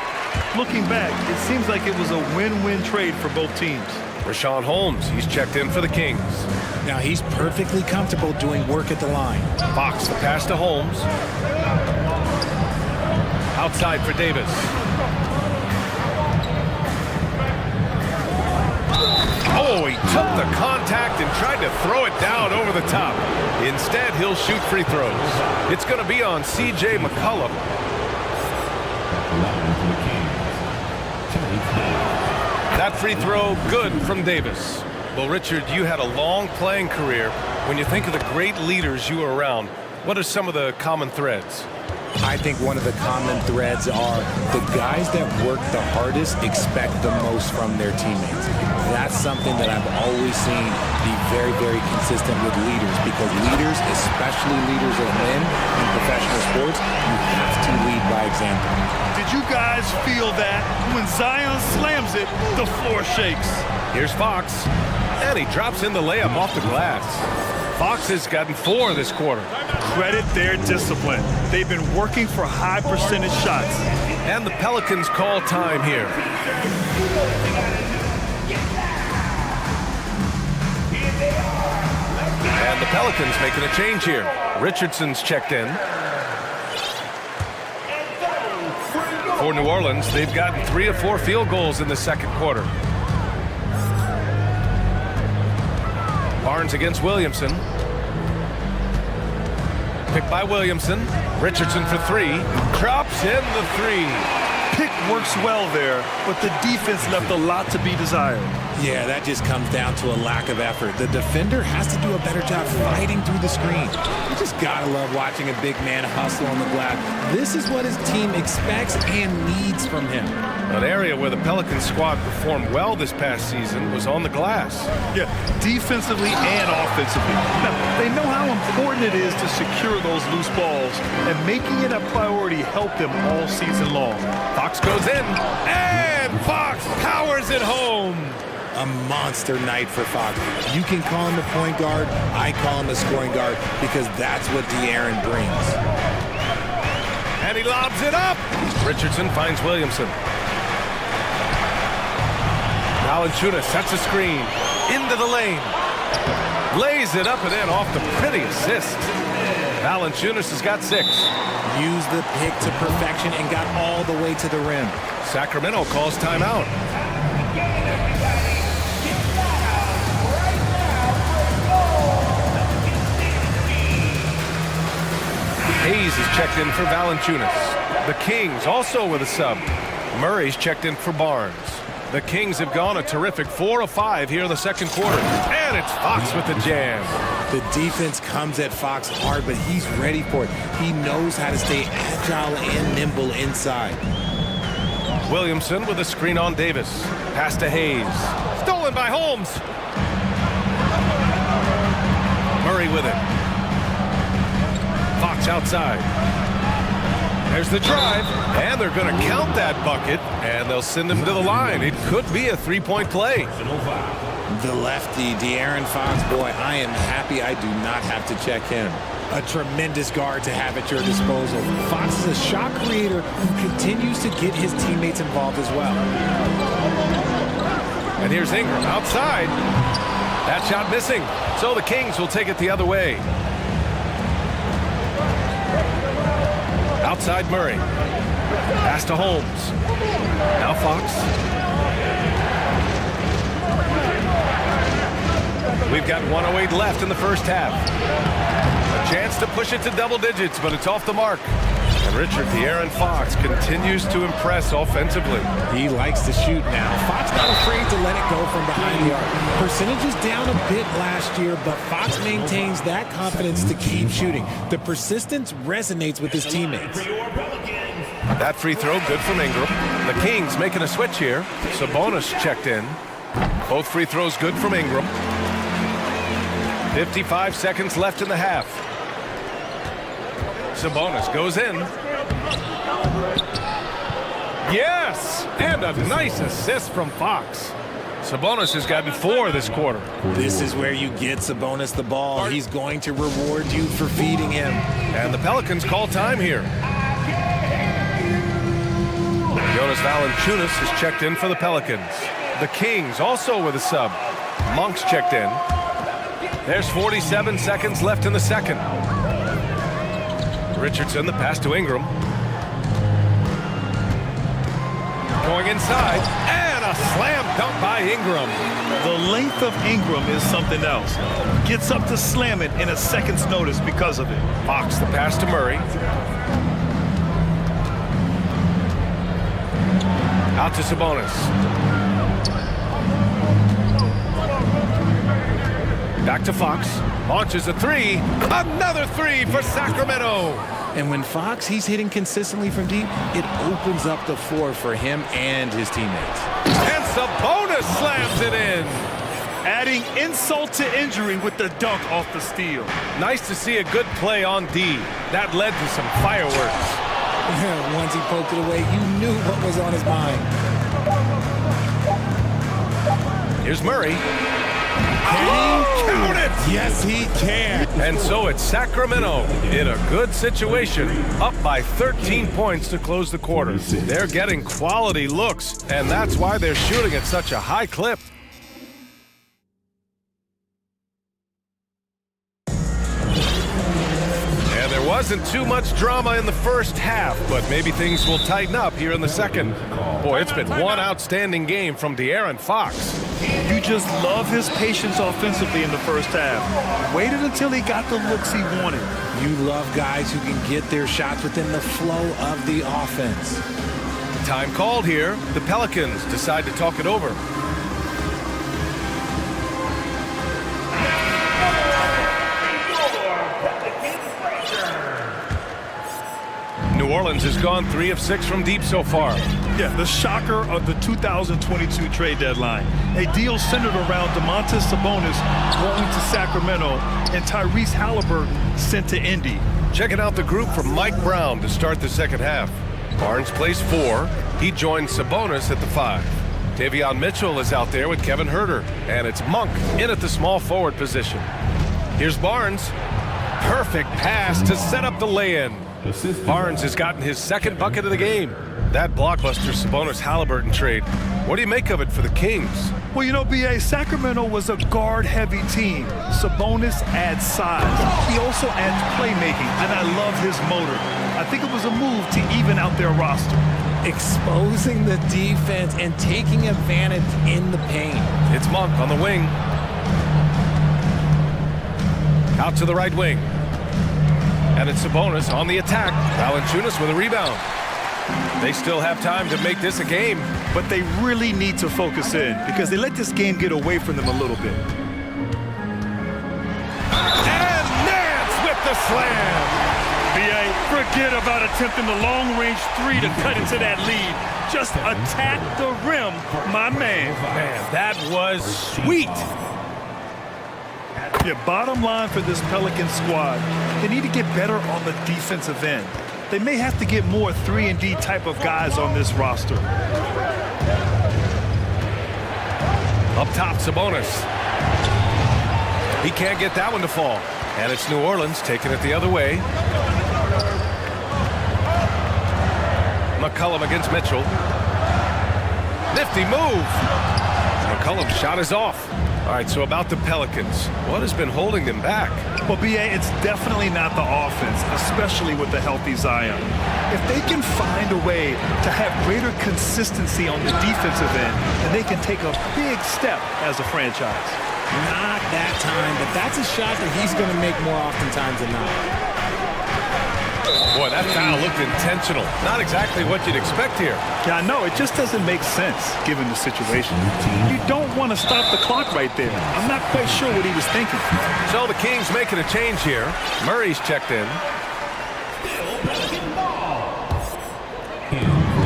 looking back, it seems like it was a win-win trade for both teams. Rashawn Holmes, he's checked in for the Kings. Now he's perfectly comfortable doing work at the line. Fox, the pass to Holmes. Outside for Davis. Oh, he took the contact and tried to throw it down over the top. Instead, he'll shoot free throws. It's going to be on C.J. McCollum. That free throw good from Davis. Well, Richard, you had a long playing career. When you think of the great leaders you were around, what are some of the common threads? I think one of the common threads are the guys that work the hardest expect the most from their teammates. That's something that I've always seen be very, very consistent with leaders, because leaders, especially leaders of men in professional sports, you have to lead by example. Did you guys feel that? When Zion slams it, the floor shakes. Here's Fox, and he drops in the layup off the glass. Fox has gotten 4 this quarter. Credit their discipline. They've been working for high percentage shots. And the Pelicans call time here. And the Pelicans making a change here. Richardson's checked in. For New Orleans, they've gotten 3 of 4 field goals in the second quarter. Barnes against Williamson. Picked by Williamson. Richardson for 3. Drops in the 3. pick works well there, but the defense left a lot to be desired. Yeah, that just comes down to a lack of effort. The defender has to do a better job fighting through the screen. You just gotta love watching a big man hustle on the glass. This is what his team expects and needs from him. An area where the Pelicans squad performed well this past season was on the glass. Yeah, defensively and offensively. Now, they know how important it is to secure those loose balls, and making it a priority helped them all season long. Fox goes in, and Fox powers it home. A monster night for Fox. You can call him a point guard. I call him a scoring guard because that's what De'Aaron brings. And he lobs it up. Richardson finds Williamson. Valanciunas sets a screen into the lane. Lays it up and in off the pretty assist. Valanciunas has got 6. Used the pick to perfection and got all the way to the rim. Sacramento calls timeout. Hayes is checked in for Valanciunas. The Kings also with a sub. Murray's checked in for Barnes. The Kings have gone a terrific 4 of 5 here in the second quarter. And it's Fox with the jam. The defense comes at Fox hard, but he's ready for it. He knows how to stay agile and nimble inside. Williamson with a screen on Davis. Pass to Hayes. Stolen by Holmes. Murray with it. Fox outside. There's the drive, and they're going to count that bucket, and they'll send him to the line. It could be a three-point play. The lefty, De'Aaron Fox, boy, I am happy I do not have to check him. A tremendous guard to have at your disposal. Fox is a shot creator who continues to get his teammates involved as well. And here's Ingram outside. That shot missing, so the Kings will take it the other way. Outside Murray. Pass to Holmes. Now Fox. We've got 1:08 left in the first half. A chance to push it to double digits, but it's off the mark. And Richard De'Aaron Fox continues to impress offensively. He likes to shoot now. Fox not afraid to let it go from behind the arc. Percentage is down a bit last year, but Fox maintains that confidence to keep shooting. The persistence resonates with his teammates. That free throw good from Ingram. The Kings making a switch here. Sabonis checked in. Both free throws good from Ingram. 55 seconds left in the half. Sabonis goes in. Yes! And a nice assist from Fox. Sabonis has gotten 4 this quarter. This is where you get Sabonis the ball. He's going to reward you for feeding him. And the Pelicans call time here. Jonas Valanciunas has checked in for the Pelicans. The Kings also with a sub. Monk's checked in. There's 47 seconds left in the second. Richardson, the pass to Ingram. Going inside, and a slam dunk by Ingram. The length of Ingram is something else. Gets up to slam it in a second's notice because of it. Fox, the pass to Murray. Out to Sabonis. Back to Fox. Launches a 3. Another 3 for Sacramento. And when Fox, he's hitting consistently from deep, it opens up the floor for him and his teammates. And Sabonis slams it in. Adding insult to injury with the dunk off the steal. Nice to see a good play on D. That led to some fireworks. Once he poked it away, you knew what was on his mind. Here's Murray. Can he count it? Yes, he can. And so it's Sacramento in a good situation, up by 13 points to close the quarter. They're getting quality looks, and that's why they're shooting at such a high clip. And there wasn't too much drama in the first half, but maybe things will tighten up here in the second. Boy, it's been one outstanding game from De'Aaron Fox. You just love his patience offensively in the first half. Waited until he got the looks he wanted. You love guys who can get their shots within the flow of the offense. Time called here. The Pelicans decide to talk it over. New Orleans has gone 3 of 6 from deep so far. Yeah, the shocker of the 2022 trade deadline. A deal centered around Domantas Sabonis going to Sacramento and Tyrese Halliburton sent to Indy. Checking out the group from Mike Brown to start the second half. Barnes plays 4. He joins Sabonis at the 5. Davion Mitchell is out there with Kevin Huerter. And it's Monk in at the small forward position. Here's Barnes. Perfect pass to set up the lay-in. Barnes has gotten his second bucket of the game. That blockbuster Sabonis-Halliburton trade. What do you make of it for the Kings? Well, you know, B.A., Sacramento was a guard-heavy team. Sabonis adds size. He also adds playmaking, and I love his motor. I think it was a move to even out their roster. Exposing the defense and taking advantage in the paint. It's Monk on the wing. Out to the right wing. And it's Sabonis on the attack. Valanciunas with a rebound. They still have time to make this a game. But they really need to focus in because they let this game get away from them a little bit. And Nance with the slam. B.A., forget about attempting the long-range 3 to cut into that lead. Just attack the rim, my man. Man, that was sweet. Yeah, bottom line for this Pelican squad, they need to get better on the defensive end. They may have to get more 3-and-D type of guys on this roster. Up top, Sabonis. He can't get that one to fall. And it's New Orleans taking it the other way. McCollum against Mitchell. Nifty move. McCollum's shot is off. All right, so about the Pelicans, what has been holding them back? Well, B.A., it's definitely not the offense, especially with the healthy Zion. If they can find a way to have greater consistency on the defensive end, then they can take a big step as a franchise. Not that time, but that's a shot that he's going to make more oftentimes than not. Boy, that foul looked intentional. Not exactly what you'd expect here. Yeah, I know. It just doesn't make sense, given the situation. You don't want to stop the clock right there. I'm not quite sure what he was thinking. So the Kings making a change here. Murray's checked in.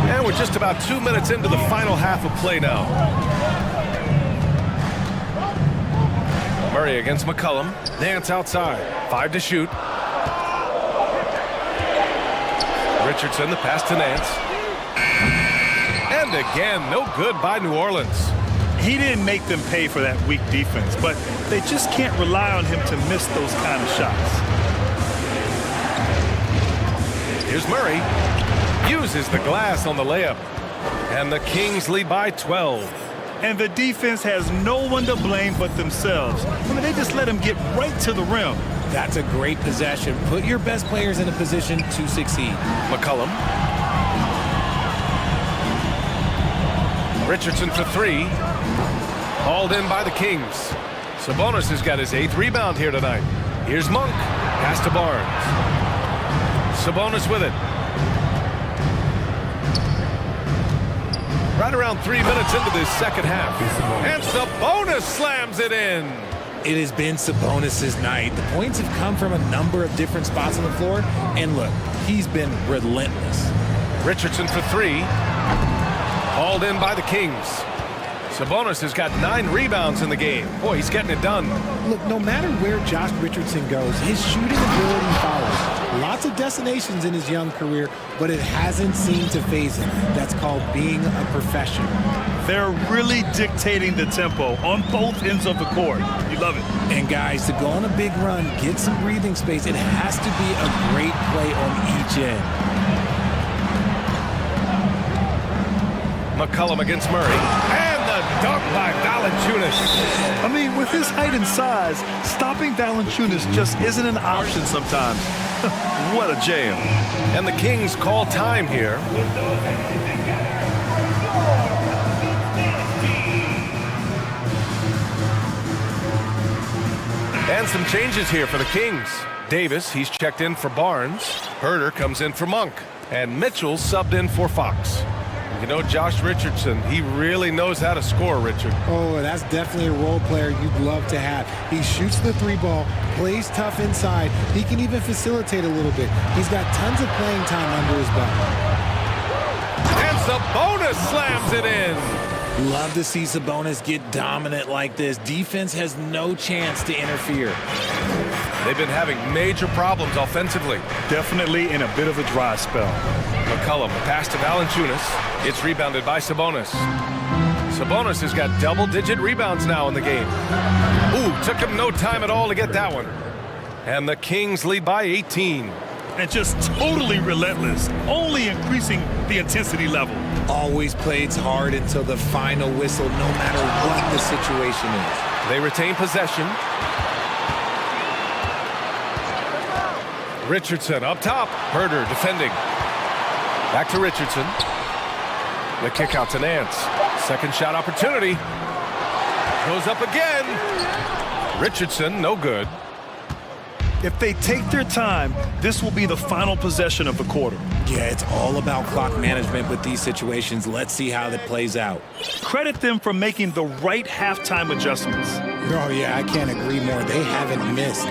And we're just about 2 minutes into the final half of play now. Murray against McCollum. Nance outside. 5 to shoot. Richardson, the pass to Nance. And again, no good by New Orleans. He didn't make them pay for that weak defense, but they just can't rely on him to miss those kind of shots. Here's Murray. Uses the glass on the layup. And the Kings lead by 12. And the defense has no one to blame but themselves. I mean, they just let him get right to the rim. That's a great possession. Put your best players in a position to succeed. McCollum. Richardson for 3. Hauled in by the Kings. Sabonis has got his 8th rebound here tonight. Here's Monk. Pass to Barnes. Sabonis with it. Right around 3 minutes into this second half. And Sabonis slams it in. It has been Sabonis' night. The points have come from a number of different spots on the floor. And look, he's been relentless. Richardson for 3. Hauled in by the Kings. Sabonis has got 9 rebounds in the game. Boy, he's getting it done. Look, no matter where Josh Richardson goes, his shooting ability follows. Lots of destinations in his young career, but it hasn't seemed to faze him. That's called being a professional. They're really dictating the tempo on both ends of the court. You love it. And guys, to go on a big run, get some breathing space, it has to be a great play on each end. McCollum against Murray. And the dunk by Valanciunas. I mean, with his height and size, stopping Valanciunas just isn't an option sometimes. What a jam. And the Kings call time here. And some changes here for the Kings. Davis, he's checked in for Barnes. Huerter comes in for Monk. And Mitchell subbed in for Fox. You know, Josh Richardson, he really knows how to score, Richard. Oh, that's definitely a role player you'd love to have. He shoots the three ball, plays tough inside. He can even facilitate a little bit. He's got tons of playing time under his belt. And Sabonis slams it in. Love to see Sabonis get dominant like this. Defense has no chance to interfere. They've been having major problems offensively. Definitely in a bit of a dry spell. McCollum, the pass to Valanciunas. It's rebounded by Sabonis. Sabonis has got double-digit rebounds now in the game. Ooh, took him no time at all to get that one. And the Kings lead by 18. And just totally relentless, only increasing the intensity level. Always plays hard until the final whistle, no matter what the situation is. They retain possession. Richardson up top. Herder defending. Back to Richardson. The kick out to Nance. Second shot opportunity. Goes up again. Richardson, no good. If they take their time, this will be the final possession of the quarter. Yeah, it's all about clock management with these situations. Let's see how that plays out. Credit them for making the right halftime adjustments. Oh, yeah, I can't agree more. They haven't missed.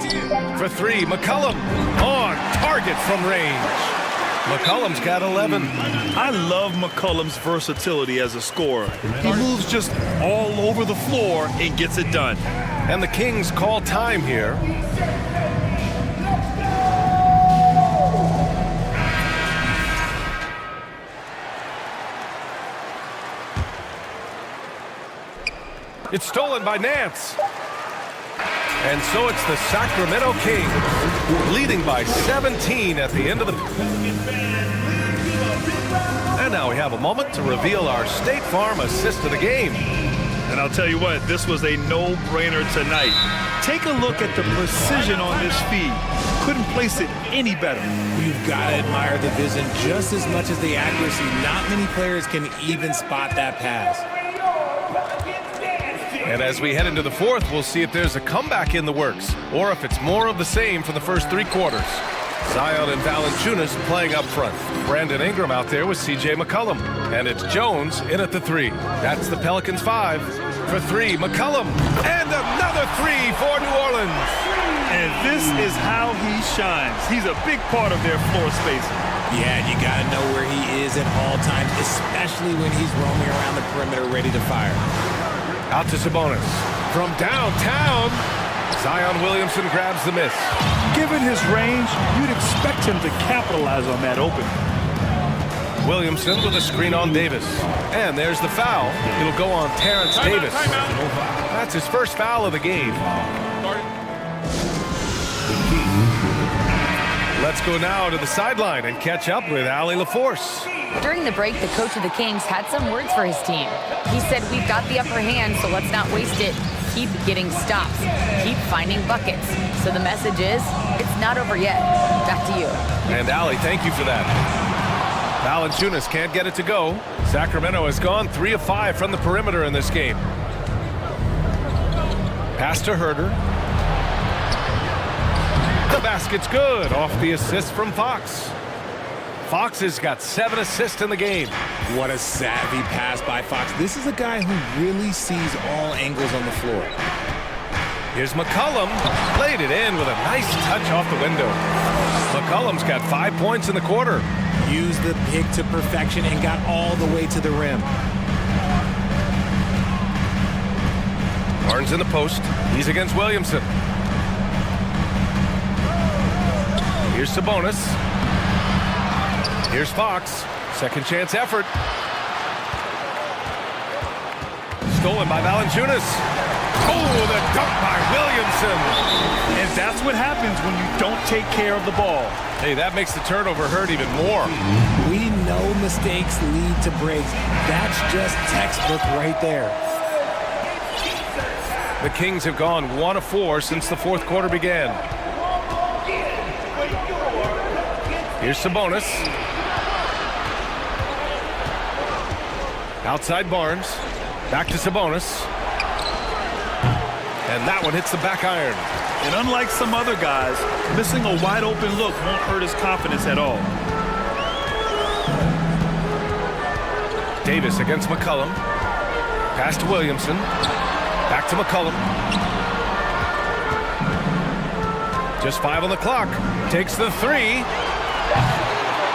For three, McCollum on target from range. McCollum's got 11. I love McCollum's versatility as a scorer. He moves just all over the floor and gets it done. And the Kings call time here. It's stolen by Nance. And so it's the Sacramento Kings leading by 17 at the end of the... And now we have a moment to reveal our State Farm assist of the game. And I'll tell you what, this was a no-brainer tonight. Take a look at the precision on this feed. Couldn't place it any better. You've got to admire the vision just as much as the accuracy. Not many players can even spot that pass. And as we head into the fourth, we'll see if there's a comeback in the works or if it's more of the same for the first three quarters. Zion and Valanciunas playing up front. Brandon Ingram out there with C.J. McCollum. And it's Jones in at the three. That's the Pelicans 5. For three, McCollum. And another three for New Orleans. And this is how he shines. He's a big part of their floor spacing. Yeah, you got to know where he is at all times, especially when he's roaming around the perimeter ready to fire. Out to Sabonis. From downtown, Zion Williamson grabs the miss. Given his range, you'd expect him to capitalize on that open. Williamson with a screen on Davis. And there's the foul. It'll go on Terrence Davis. That's his first foul of the game. Let's go now to the sideline and catch up with Allie LaForce. During the break, the coach of the Kings had some words for his team. He said, "We've got the upper hand, so let's not waste it. Keep getting stops. Keep finding buckets." So the message is, it's not over yet. Back to you. And Allie, thank you for that. Valanciunas can't get it to go. Sacramento has gone 3 of 5 from the perimeter in this game. Pass to Herder. The basket's good off the assist from Fox. Fox has got 7 assists in the game. What a savvy pass by Fox. This is a guy who really sees all angles on the floor. Here's McCollum. Laid it in with a nice touch off the window. McCollum's got 5 points in the quarter. Used the pick to perfection and got all the way to the rim. Barnes in the post. He's against Williamson. Here's Sabonis. Here's Fox. Second chance effort. Stolen by Valanciunas. Oh, the dunk by Williamson. And that's what happens when you don't take care of the ball. Hey, that makes the turnover hurt even more. We know mistakes lead to breaks. That's just textbook right there. The Kings have gone 1 of 4 since the fourth quarter began. Here's Sabonis. Outside Barnes. Back to Sabonis. And that one hits the back iron. And unlike some other guys, missing a wide open look won't hurt his confidence at all. Davis against McCollum. Pass to Williamson. Back to McCollum. Just 5 on the clock. Takes the 3.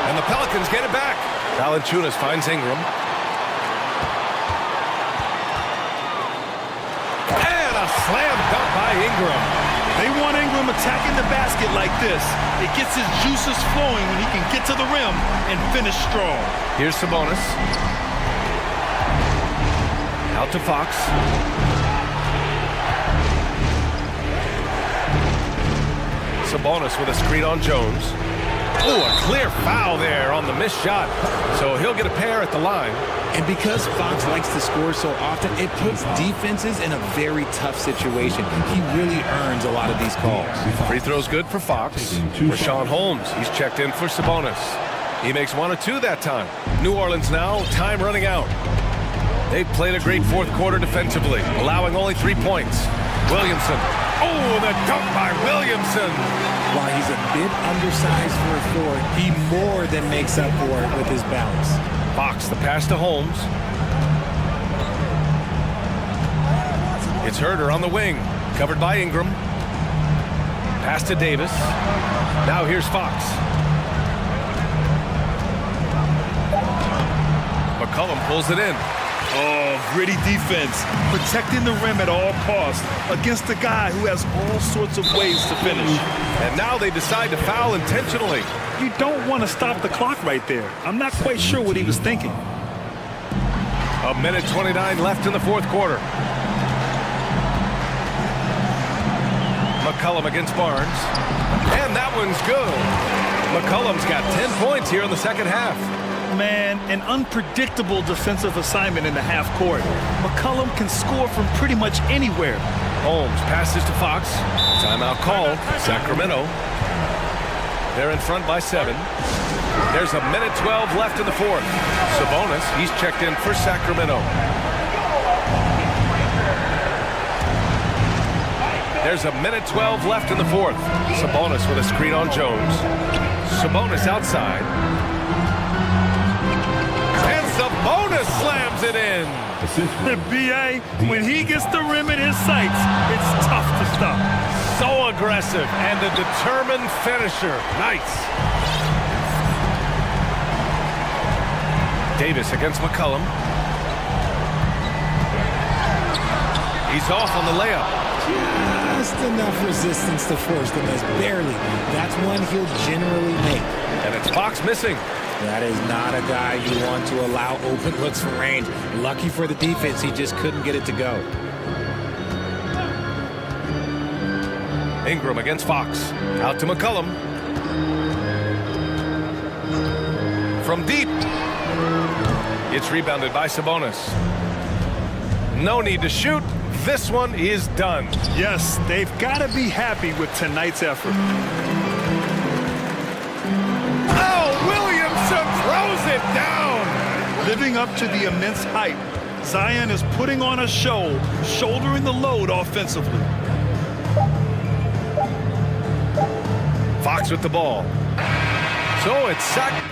And the Pelicans get it back. Valanciunas finds Ingram. And a slam dunk by Ingram. They want Ingram attacking the basket like this. It gets his juices flowing when he can get to the rim and finish strong. Here's Sabonis. Out to Fox. Sabonis with a screen on Jones. Oh, a clear foul there on the missed shot. So he'll get a pair at the line. And because Fox likes to score so often, it puts defenses in a very tough situation. He really earns a lot of these calls. Free throw's good for Fox. Rashawn Holmes, he's checked in for Sabonis. He makes 1 or 2 that time. New Orleans now, time running out. They've played a great fourth quarter defensively, allowing only 3 points. Williamson. Oh, the dunk by Williamson. While he's a bit undersized for a forward, he more than makes up for it with his balance. Fox, the pass to Holmes. It's Herder on the wing, covered by Ingram. Pass to Davis. Now here's Fox. McCollum pulls it in. Oh, gritty defense, protecting the rim at all costs against a guy who has all sorts of ways to finish. And now they decide to foul intentionally. You don't want to stop the clock right there. I'm not quite sure what he was thinking. 1:29 left in the fourth quarter. McCollum against Barnes. And that one's good. McCollum's got 10 points here in the second half. Man, an unpredictable defensive assignment in the half court. McCollum can score from pretty much anywhere. Holmes passes to Fox. Timeout called. Sacramento. They're in front by 7. There's 1:12 left in the fourth. Sabonis, he's checked in for Sacramento. There's 1:12 left in the fourth. Sabonis with a screen on Jones. Sabonis outside. And Sabonis slams it in. The BA, when he gets the rim in his sights, it's tough to stop. So aggressive and a determined finisher. Nice. Davis against McCollum. He's off on the layup. Just enough resistance to force the miss, barely. That's one he'll generally make. And it's Fox missing. That is not a guy you want to allow open looks from range. Lucky for the defense, he just couldn't get it to go. Ingram against Fox. Out to McCollum. From deep. It's rebounded by Sabonis. No need to shoot. This one is done. Yes, they've got to be happy with tonight's effort. Oh, Williamson throws it down. Living up to the immense hype, Zion is putting on a show, shouldering the load offensively. Fox with the ball. So it's sacked.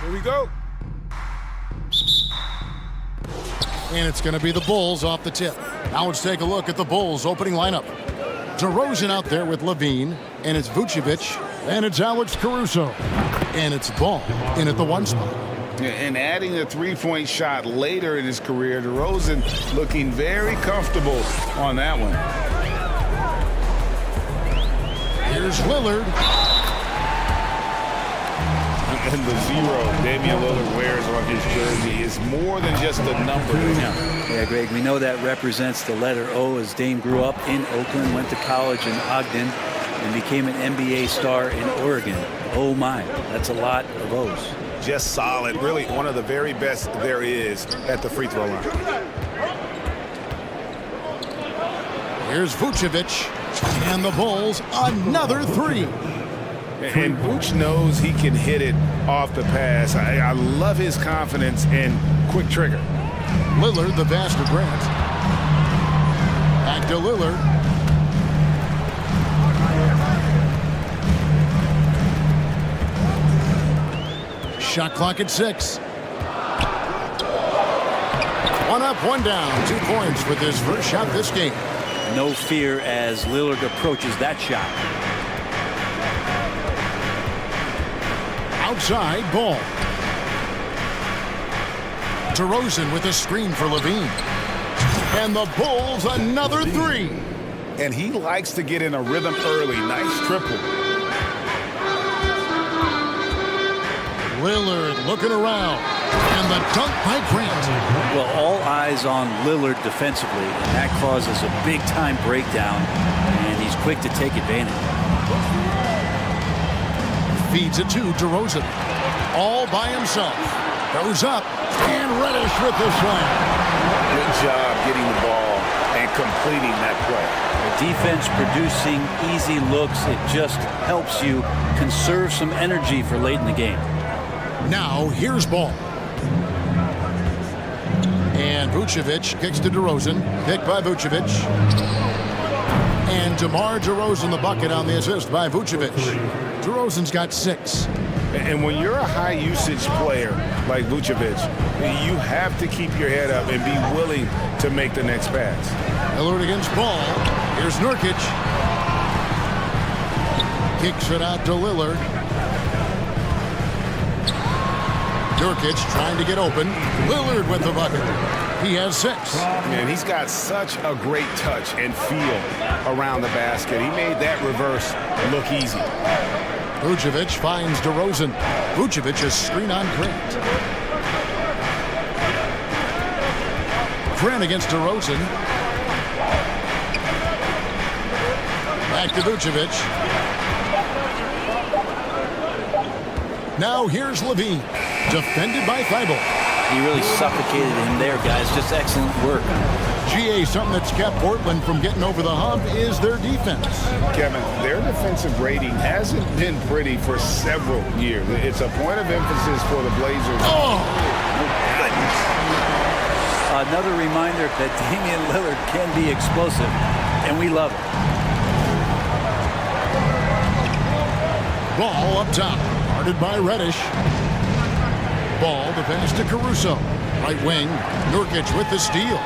Here we go. And it's going to be the Bulls off the tip. Now let's take a look at the Bulls opening lineup. DeRozan out there with Levine, and it's Vucevic, and it's Alex Caruso, and it's Ball in at the 1 spot. And adding a three-point shot later in his career, DeRozan looking very comfortable on that one. Here's Lillard. And the 0 Damian Lillard wears on his jersey is more than just a number. Yeah, Greg, we know that represents the letter O, as Dame grew up in Oakland, went to college in Ogden, and became an NBA star in Oregon. Oh my, that's a lot of O's. Just solid, really one of the very best there is at the free throw line. Here's Vucevic, and the Bulls another 3. And Vooch knows he can hit it off the pass. I love his confidence and quick trigger. Lillard, the pass to Grant. Back to Lillard. Shot clock at 6. 1 up, 1 down. 2 points with his first shot this game. No fear as Lillard approaches that shot. Outside, Ball. DeRozan with a screen for Levine. And the Bulls another 3. And he likes to get in a rhythm early. Nice triple. Lillard looking around. And the dunk by Grant. Well, all eyes on Lillard defensively, and that causes a big-time breakdown, and he's quick to take advantage. Feeds it to DeRozan. All by himself. Goes up. And Reddish with the slam. Good job getting the ball and completing that play. The defense producing easy looks. It just helps you conserve some energy for late in the game. Now, here's Ball. And Vucevic kicks to DeRozan. Picked by Vucevic. And DeMar DeRozan the bucket on the assist by Vucevic. DeRozan's got 6. And when you're a high-usage player like Vucevic, you have to keep your head up and be willing to make the next pass. Lillard against Ball. Here's Nurkic. Kicks it out to Lillard. Nurkic trying to get open. Lillard with the bucket. He has 6. Man, he's got such a great touch and feel around the basket. He made that reverse look easy. Vucevic finds DeRozan. Vucevic is screen on Grant. Grant against DeRozan. Back to Vucevic. Now here's Levine. Defended by Thibault. He really suffocated him there, guys. Just excellent work. GA, something that's kept Portland from getting over the hump is their defense. Kevin, their defensive rating hasn't been pretty for several years. It's a point of emphasis for the Blazers. Oh! Another reminder that Damian Lillard can be explosive, and we love it. Ball up top. Guarded by Reddish. Ball, the pass to Caruso. Right wing, Nurkic with the steal.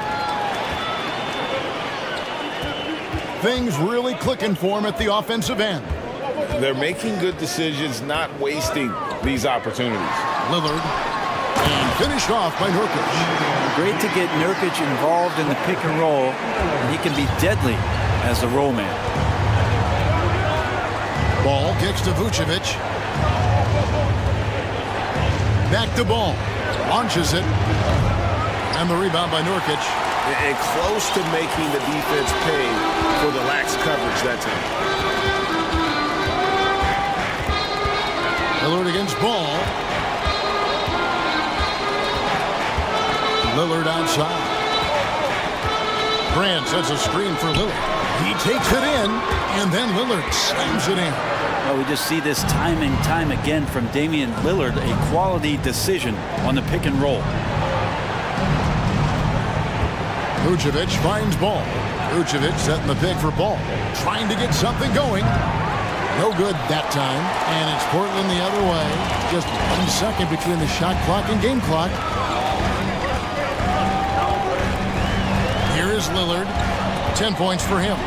Things really clicking for him at the offensive end. They're making good decisions, not wasting these opportunities. Lillard, and finished off by Nurkic. Great to get Nurkic involved in the pick and roll. He can be deadly as a roll man. Ball kicks to Vucevic. Back to Ball. Launches it. And the rebound by Nurkic. And close to making the defense pay for the lax coverage that time. Lillard against Ball. Lillard outside. Grant sets a screen for Lillard. He takes it in, and then Lillard slams it in. Well, we just see this time and time again from Damian Lillard, a quality decision on the pick and roll. Vucevic finds Ball. Vucevic setting the pick for Ball. Trying to get something going. No good that time. And it's Portland the other way. Just 1 second between the shot clock and game clock. Here is Lillard. 10 points for him.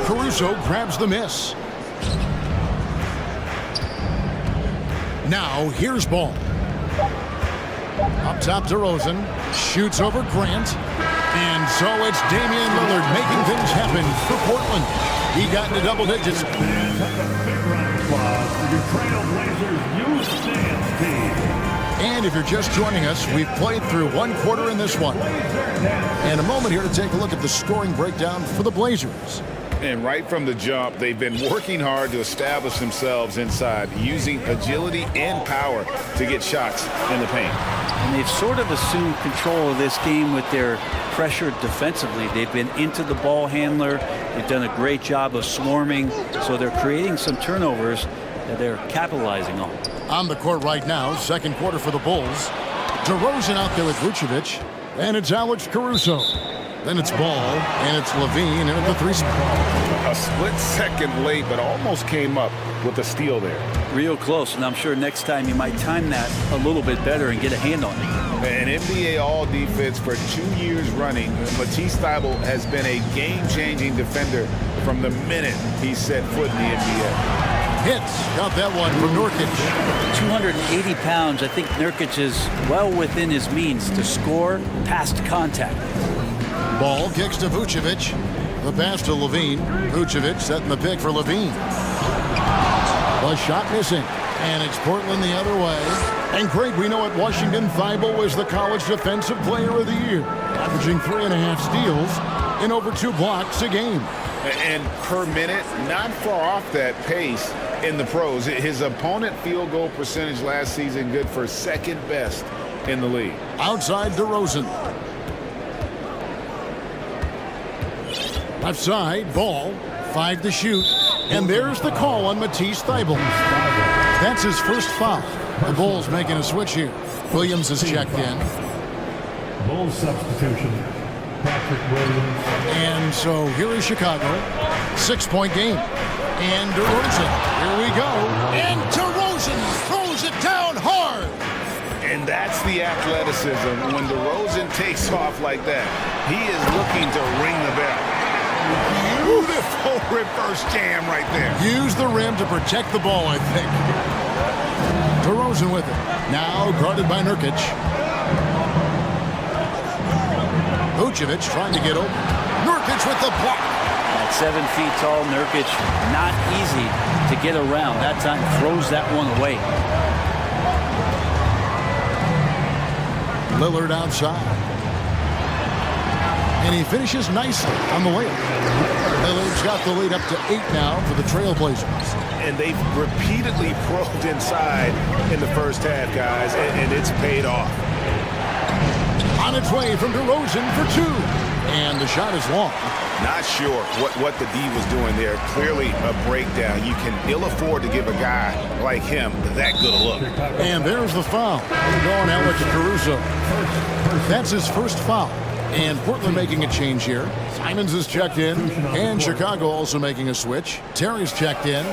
Caruso grabs the miss. Now, here's Ball. Up top to Rosen. Shoots over Grant. And so it's Damian Lillard making things happen for Portland. He got into double digits. And if you're just joining us, we've played through 1 quarter in this one. And a moment here to take a look at the scoring breakdown for the Blazers. And right from the jump, they've been working hard to establish themselves inside, using agility and power to get shots in the paint. And they've sort of assumed control of this game with their pressure defensively. They've been into the ball handler. They've done a great job of swarming. So they're creating some turnovers that they're capitalizing on. On the court right now, second quarter for the Bulls. DeRozan out there with Vucevic. And it's Alex Caruso. Then it's Ball, and it's Levine, and at the 3 spot. A split second late, but almost came up with a steal there. Real close, and I'm sure next time you might time that a little bit better and get a hand on it. An NBA All-Defense for 2 years running, Matisse Thybulle has been a game-changing defender from the minute he set foot in the NBA. Hits. Got that one from Nurkic. 280 pounds. I think Nurkic is well within his means to score past contact. Ball kicks to Vucevic. The pass to Levine. Vucevic setting the pick for Levine. The shot missing. And it's Portland the other way. And Craig, we know at Washington, Thybulle was the college defensive player of the year, averaging 3.5 steals and over 2 blocks a game. And per minute, not far off that pace in the pros. His opponent field goal percentage last season good for second best in the league. Outside DeRozan. Left side, Ball, 5 to shoot. And there's the call on Matisse Thybulle. That's his first foul. The Bulls making a switch here. Williams is checked in. Bulls substitution. Patrick Williams. And so here is Chicago. 6-point game. And DeRozan. Here we go. And DeRozan throws it down hard. And that's the athleticism when DeRozan takes off like that. He is looking to ring the bell. Beautiful reverse jam right there. Use the rim to protect the ball, I think. DeRozan with it. Now guarded by Nurkic. Vucevic trying to get open. Nurkic with the block. At 7 feet tall, Nurkic, not easy to get around. That time throws that one away. Lillard outside. And he finishes nicely on the layup. Lillard's got the lead up to 8 now for the Trailblazers. And they've repeatedly probed inside in the first half, guys, and it's paid off. On its way from DeRozan for 2. And the shot is long. Not sure what the D was doing there. Clearly a breakdown. You can ill afford to give a guy like him that good a look. And there's the foul. Going Alex Caruso. That's his first foul. And Portland making a change here. Simons is checked in. And Chicago also making a switch. Terry's checked in.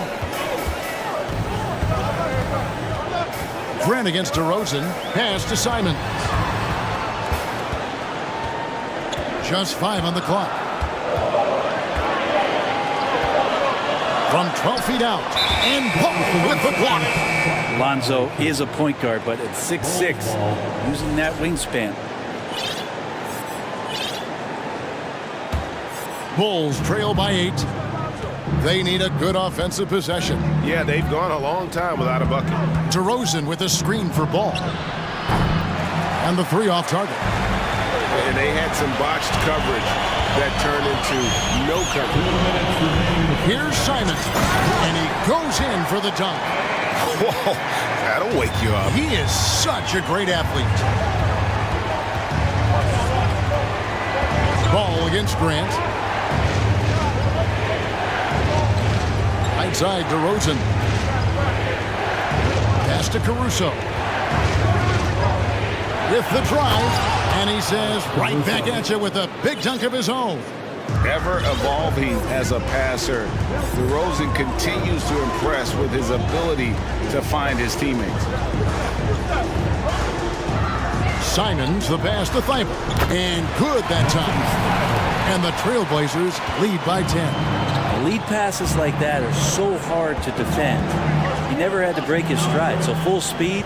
Grant against DeRozan. Pass to Simons. Just 5 on the clock. From 12 feet out. And Ball with the block. Lonzo is a point guard, but at 6'6", using that wingspan. Bulls trail by 8. They need a good offensive possession. Yeah, they've gone a long time without a bucket. DeRozan with a screen for Ball. And the 3 off target. And they had some botched coverage that turned into no coverage. Here's Simon. And he goes in for the dunk. Whoa, that'll wake you up. He is such a great athlete. Ball against Grant. Right side, DeRozan. Pass to Caruso. With the drive. And he says, right back at you with a big dunk of his own. Ever evolving as a passer, DeRozan continues to impress with his ability to find his teammates. Simons, the pass to Thibault. And good that time. And the Trailblazers lead by 10. Lead passes like that are so hard to defend. He never had to break his stride, so full speed,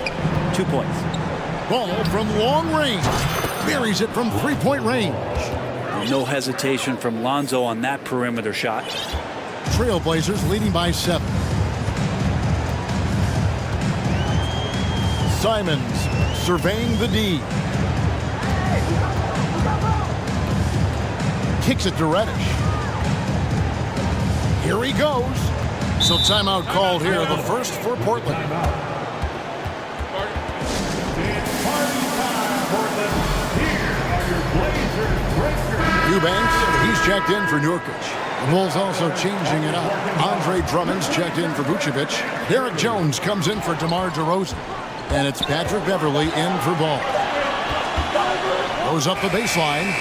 2 points. Ball from long range. Buries it from three-point range. No hesitation from Lonzo on that perimeter shot. Trailblazers leading by 7. Simons surveying the D. Kicks it to Reddish. Here he goes. So timeout called here, the first for Portland. Eubanks, he's checked in for Nurkic. The Bulls also changing it up. Andre Drummond's checked in for Vucevic. Derek Jones comes in for DeMar DeRozan. And it's Patrick Beverly in for Ball. Goes up the baseline.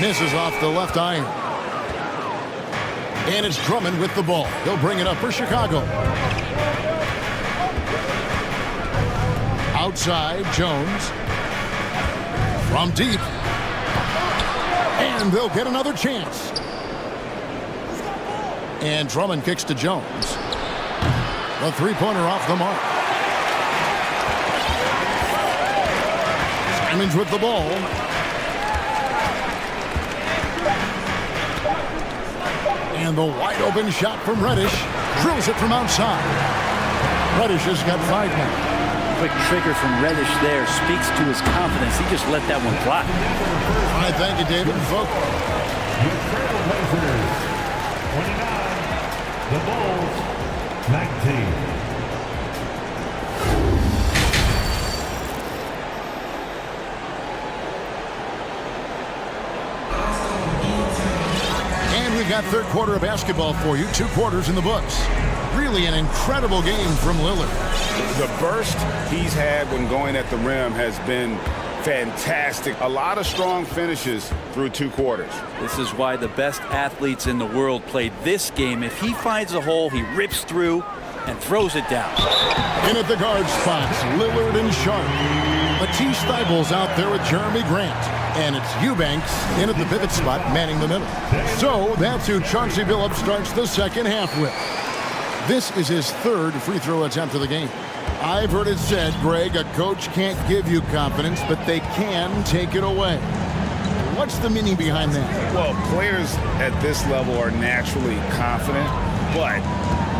Misses off the left iron. And it's Drummond with the ball. He'll bring it up for Chicago. Outside, Jones. From deep. And they'll get another chance. And Drummond kicks to Jones. The three-pointer off the mark. Simons with the ball. And the wide-open shot from Reddish. Drills it from outside. Reddish has got 5 now. Quick trigger from Reddish there speaks to his confidence. He just let that one fly. All right, thank you, David. Folks. The Bulls, 19. We've got third quarter of basketball for you. 2 quarters in the books. Really an incredible game from Lillard. The burst he's had when going at the rim has been fantastic. A lot of strong finishes through 2 quarters. This is why the best athletes in the world play this game. If he finds a hole, he rips through and throws it down. In at the guard spots, Lillard and Sharp. Matisse Thybulle's out there with Jeremy Grant. And it's Eubanks in at the pivot spot, manning the middle. So that's who Chauncey Billups starts the second half with. This is his 3rd free throw attempt of the game. I've heard it said, Greg, a coach can't give you confidence, but they can take it away. What's the meaning behind that? Well, players at this level are naturally confident, but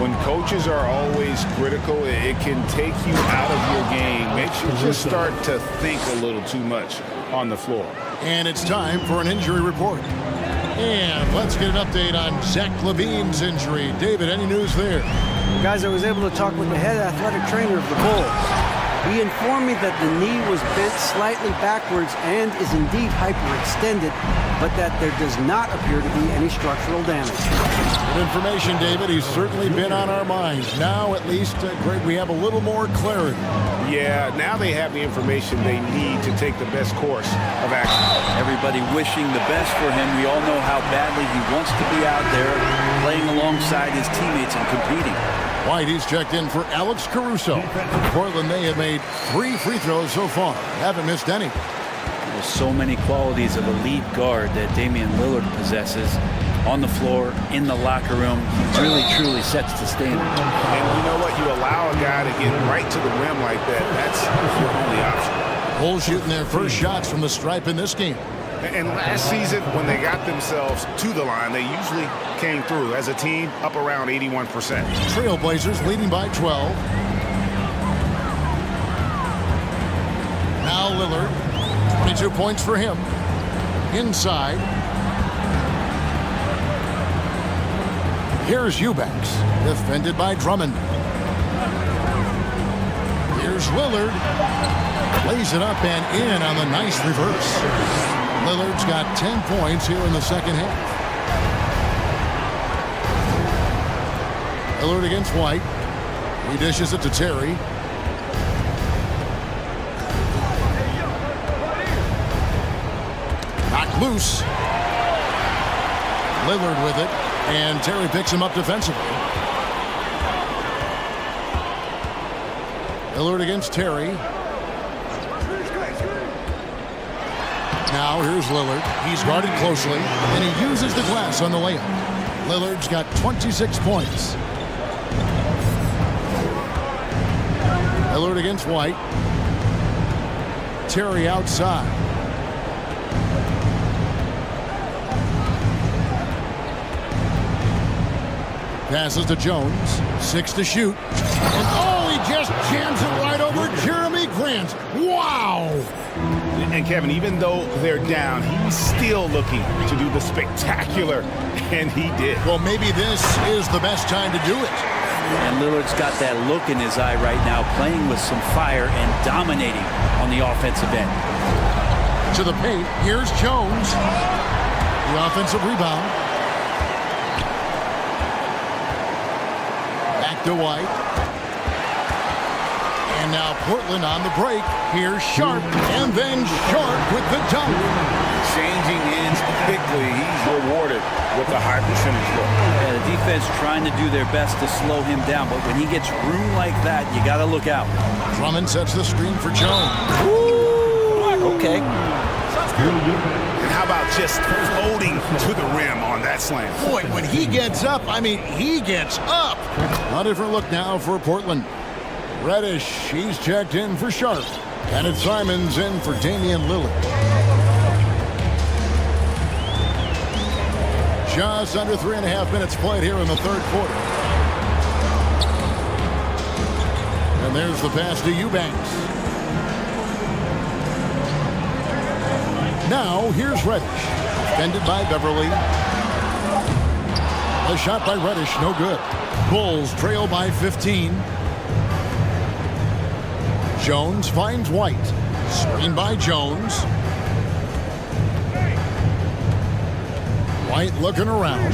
when coaches are always critical, it can take you out of your game. Makes you just start to think a little too much on the floor. And it's time for an injury report. And let's get an update on Zach LaVine's injury. David, any news there? Guys, I was able to talk with the head athletic trainer of the Bulls. He informed me that the knee was bent slightly backwards and is indeed hyperextended, but that there does not appear to be any structural damage. Good information, David. He's certainly been on our minds. Now, at least, Greg, we have a little more clarity. Yeah, now they have the information they need to take the best course of action. Everybody wishing the best for him. We all know how badly he wants to be out there playing alongside his teammates and competing. White, he's checked in for Alex Caruso. Portland, they have made 3 free throws so far. Haven't missed any. There's so many qualities of a lead guard that Damian Lillard possesses on the floor, in the locker room. He really, truly sets the standard. And you know what? You allow a guy to get right to the rim like that. That's your only option. Bulls shooting their first shots from the stripe in this game. And last season, when they got themselves to the line, they usually came through as a team up around 81%. Trailblazers leading by 12. Now Lillard, 22 points for him. Inside. Here's Eubanks, defended by Drummond. Here's Lillard. Lays it up and in on the nice reverse. Lillard's got 10 points here in the second half. Lillard against White. He dishes it to Terry. Knocked loose. Lillard with it, and Terry picks him up defensively. Lillard against Terry. Now here's Lillard. He's guarded closely, and he uses the glass on the layup. Lillard's got 26 points. Lillard against White. Terry outside. Passes to Jones. 6 to shoot. And oh, he just jams it right over Jeremy Grant. Wow! And Kevin, even though they're down, he's still looking to do the spectacular, and he did. Well, maybe this is the best time to do it. And Lillard's got that look in his eye right now, playing with some fire and dominating on the offensive end. To the paint, here's Jones. The offensive rebound. Back to White. And now Portland on the break. Here's Sharp, and then Sharp with the dunk. Changing ends quickly. He's rewarded with a high percentage look. Yeah, the defense trying to do their best to slow him down, but when he gets room like that, you got to look out. Drummond sets the screen for Jones. Woo! Okay. And how about just floating to the rim on that slam? Boy, when he gets up, I mean, he gets up. A different look now for Portland. Reddish, he's checked in for Sharp. And it's Simons in for Damian Lillard. Just under 3.5 minutes played here in the third quarter. And there's the pass to Eubanks. Now, here's Reddish. Defended by Beverly. A shot by Reddish, no good. Bulls trail by 15. Jones finds White. Screen by Jones. White looking around.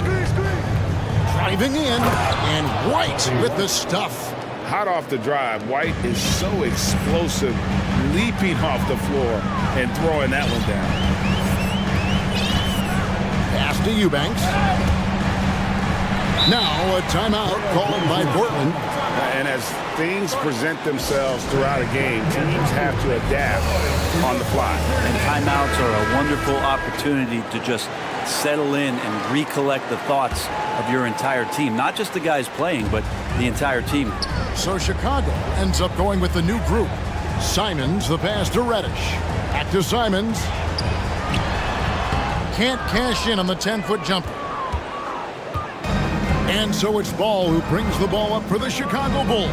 Driving in. And White with the stuff. Hot off the drive, White is so explosive, leaping off the floor and throwing that one down. Pass to Eubanks. Now a timeout called by Portland. And as things present themselves throughout a game, teams have to adapt on the fly. And timeouts are a wonderful opportunity to just settle in and recollect the thoughts of your entire team. Not just the guys playing, but the entire team. So Chicago ends up going with the new group. Simons, the pass to Reddish. Back to Simons. Can't cash in on the 10-foot jumper. And so it's Ball who brings the ball up for the Chicago Bulls.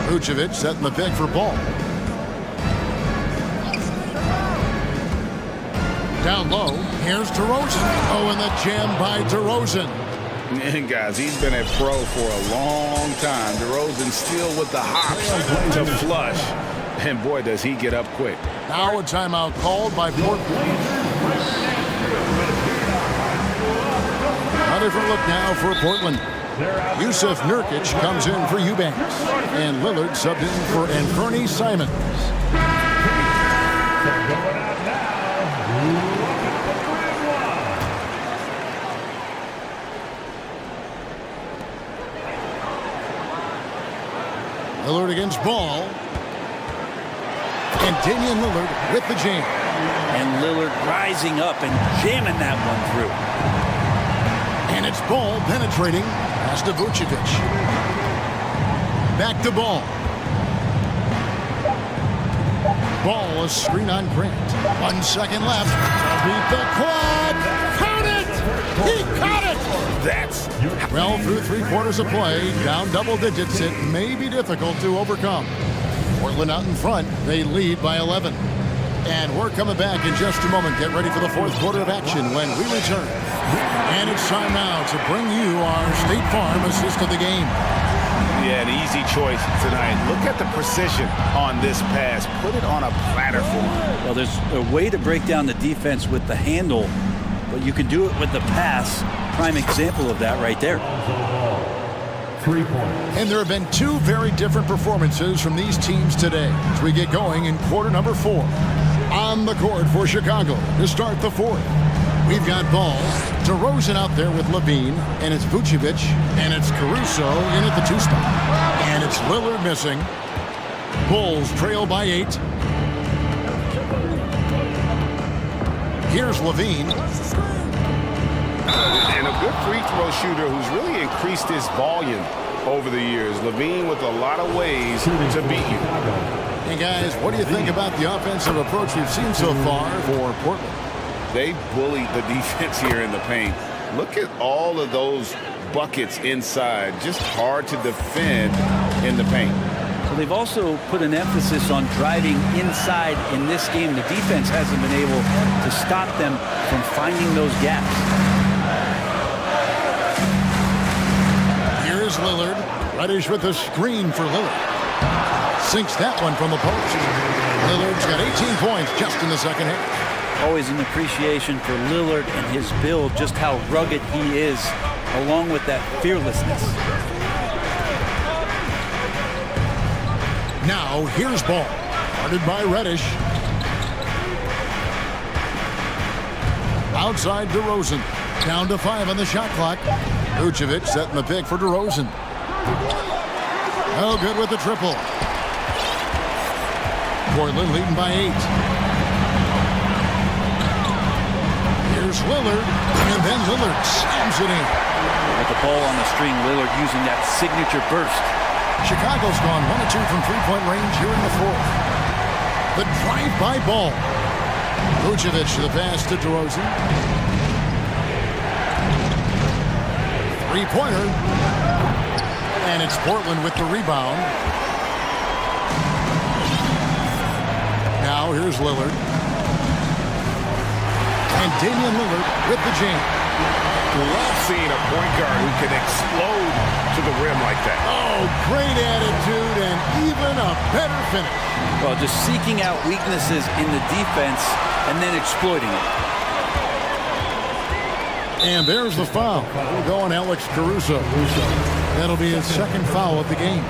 Vucevic setting the pick for Ball. Down low, here's DeRozan. Oh, and the jam by DeRozan. And guys, he's been a pro for a long time. DeRozan still with the hops to flush. And boy, does he get up quick. Now a timeout called by Portland. A different look now for Portland. Yusuf Nurkic comes in for Eubanks. And Lillard subbed in for Anthony Simons. Lillard against Ball. And Damian Lillard with the jam. And Lillard rising up and jamming that one through. And it's Ball penetrating. Pass to Vucevic. Back to Ball. Ball, a screen on Grant. 1 second left. To beat the clock. Count it! He caught it! That's... Well, through 3 quarters of play, down double digits, it may be difficult to overcome. Portland out in front. They lead by 11. And we're coming back in just a moment. Get ready for the fourth quarter of action when we return. And it's time now to bring you our State Farm assist of the game. Yeah, an easy choice tonight. Look at the precision on this pass. Put it on a platter for him. Well, there's a way to break down the defense with the handle, but you can do it with the pass. Prime example of that right there. 3 points. And there have been two very different performances from these teams today as we get going in quarter number 4. On the court for Chicago to start the fourth. We've got ball. DeRozan out there with Levine, and it's Vucevic, and it's Caruso in at the 2 spot. And it's Lillard missing. Bulls trail by 8. Here's Levine. And a good free throw shooter who's really increased his volume over the years. Levine with a lot of ways to beat you. Hey guys, what do you think about the offensive approach we've seen so far for Portland? They bullied the defense here in the paint. Look at all of those buckets inside. Just hard to defend in the paint. So they've also put an emphasis on driving inside in this game. The defense hasn't been able to stop them from finding those gaps. Here's Lillard. Reddish with a screen for Lillard. Sinks that one from the post. Lillard's got 18 points just in the second half. Always an appreciation for Lillard and his build, just how rugged he is, along with that fearlessness. Now, here's ball. Guarded by Reddish. Outside DeRozan. Down to 5 on the shot clock. Vucevic setting the pick for DeRozan. Oh, good with the triple. Portland leading by 8. Here's Lillard, and then Lillard slams it in. With the ball on the string, Lillard using that signature burst. Chicago's gone 1 of 2 from three-point range here in the fourth. The drive-by ball. Vucevic the pass to DeRozan. Three-pointer. And it's Portland with the rebound. Now here's Lillard. And Damian Lillard with the jam. Love seeing a point guard who can explode to the rim like that. Oh, great attitude and even a better finish. Well, just seeking out weaknesses in the defense and then exploiting it. And there's the foul. We're going Alex Caruso. That'll be his second foul of the game.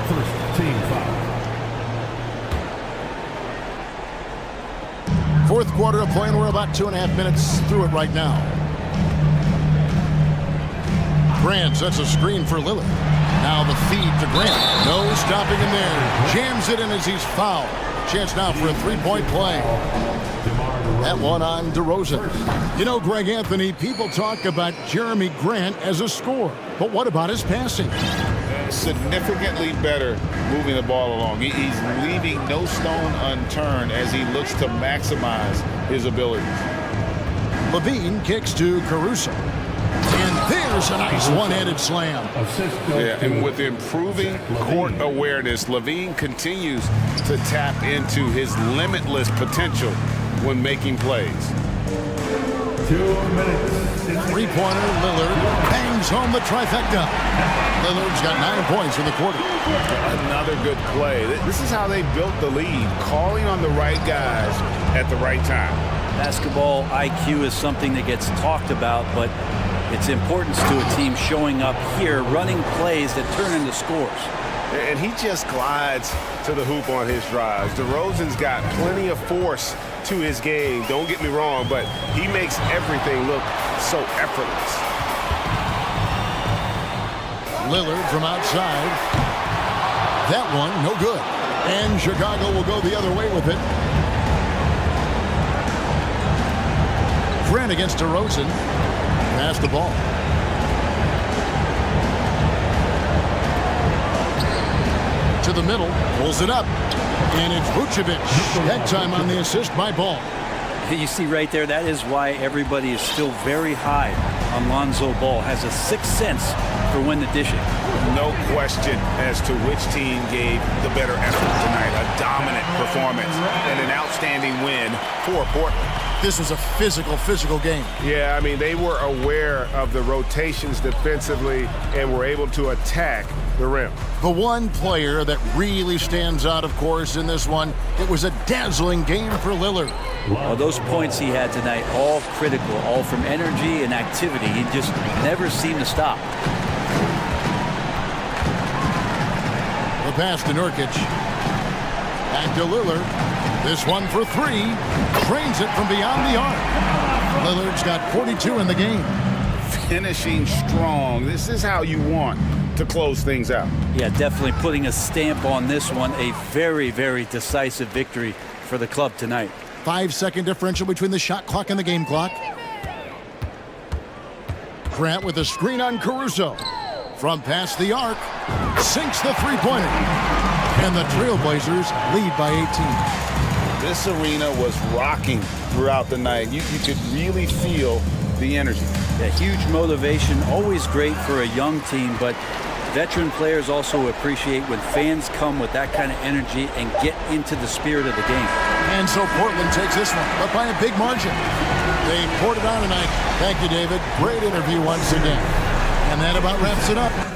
First team foul. Fourth quarter of play, and we're about 2.5 minutes through it right now. Grant sets a screen for Lillard. Now the feed to Grant. No stopping him there. Jams it in as he's fouled. Chance now for a three-point play. That one on DeRozan. You know, Greg Anthony, people talk about Jeremy Grant as a scorer. But what about his passing? Significantly better moving the ball along. He's leaving no stone unturned as he looks to maximize his abilities. Levine kicks to Caruso. And there's a nice one-handed slam. Yeah, and with improving court awareness, Levine continues to tap into his limitless potential when making plays. 2 minutes. Three-pointer, Lillard bangs home the trifecta. Lillard's got 9 points in the quarter. Another good play. This is how they built the lead, calling on the right guys at the right time. Basketball IQ is something that gets talked about, but its importance to a team showing up here, running plays that turn into scores. And he just glides to the hoop on his drives. DeRozan's got plenty of force to his game, don't get me wrong, but he makes everything look so effortless. Lillard from outside. That one, no good. And Chicago will go the other way with it. Grant against DeRozan. Pass the ball. To the middle, pulls it up. And it's Vucevic. That time on the assist by Ball. You see right there, that is why everybody is still very high on Lonzo Ball. Has a sixth sense for when to dish it. No question as to which team gave the better effort tonight. A dominant performance and an outstanding win for Portland. This was a physical game. Yeah, I mean, they were aware of the rotations defensively and were able to attack the rim. The one player that really stands out, of course, in this one, it was a dazzling game for Lillard. Well, those points he had tonight, all critical, all from energy and activity. He just never seemed to stop. pass to Nurkic. Back to Lillard. This one for three. Drains it from beyond the arc. Lillard's got 42 in the game. Finishing strong. This is how you want to close things out. Yeah, definitely putting a stamp on this one. A very, very decisive victory for the club tonight. 5-second differential between the shot clock and the game clock. Grant with a screen on Caruso. From past the arc, sinks the three-pointer. And the Trailblazers lead by 18. This arena was rocking throughout the night. You could really feel the energy. Yeah, huge motivation, always great for a young team, but veteran players also appreciate when fans come with that kind of energy and get into the spirit of the game. And so Portland takes this one, but by a big margin. They poured it on tonight. Thank you, David. Great interview once again. And that about wraps it up.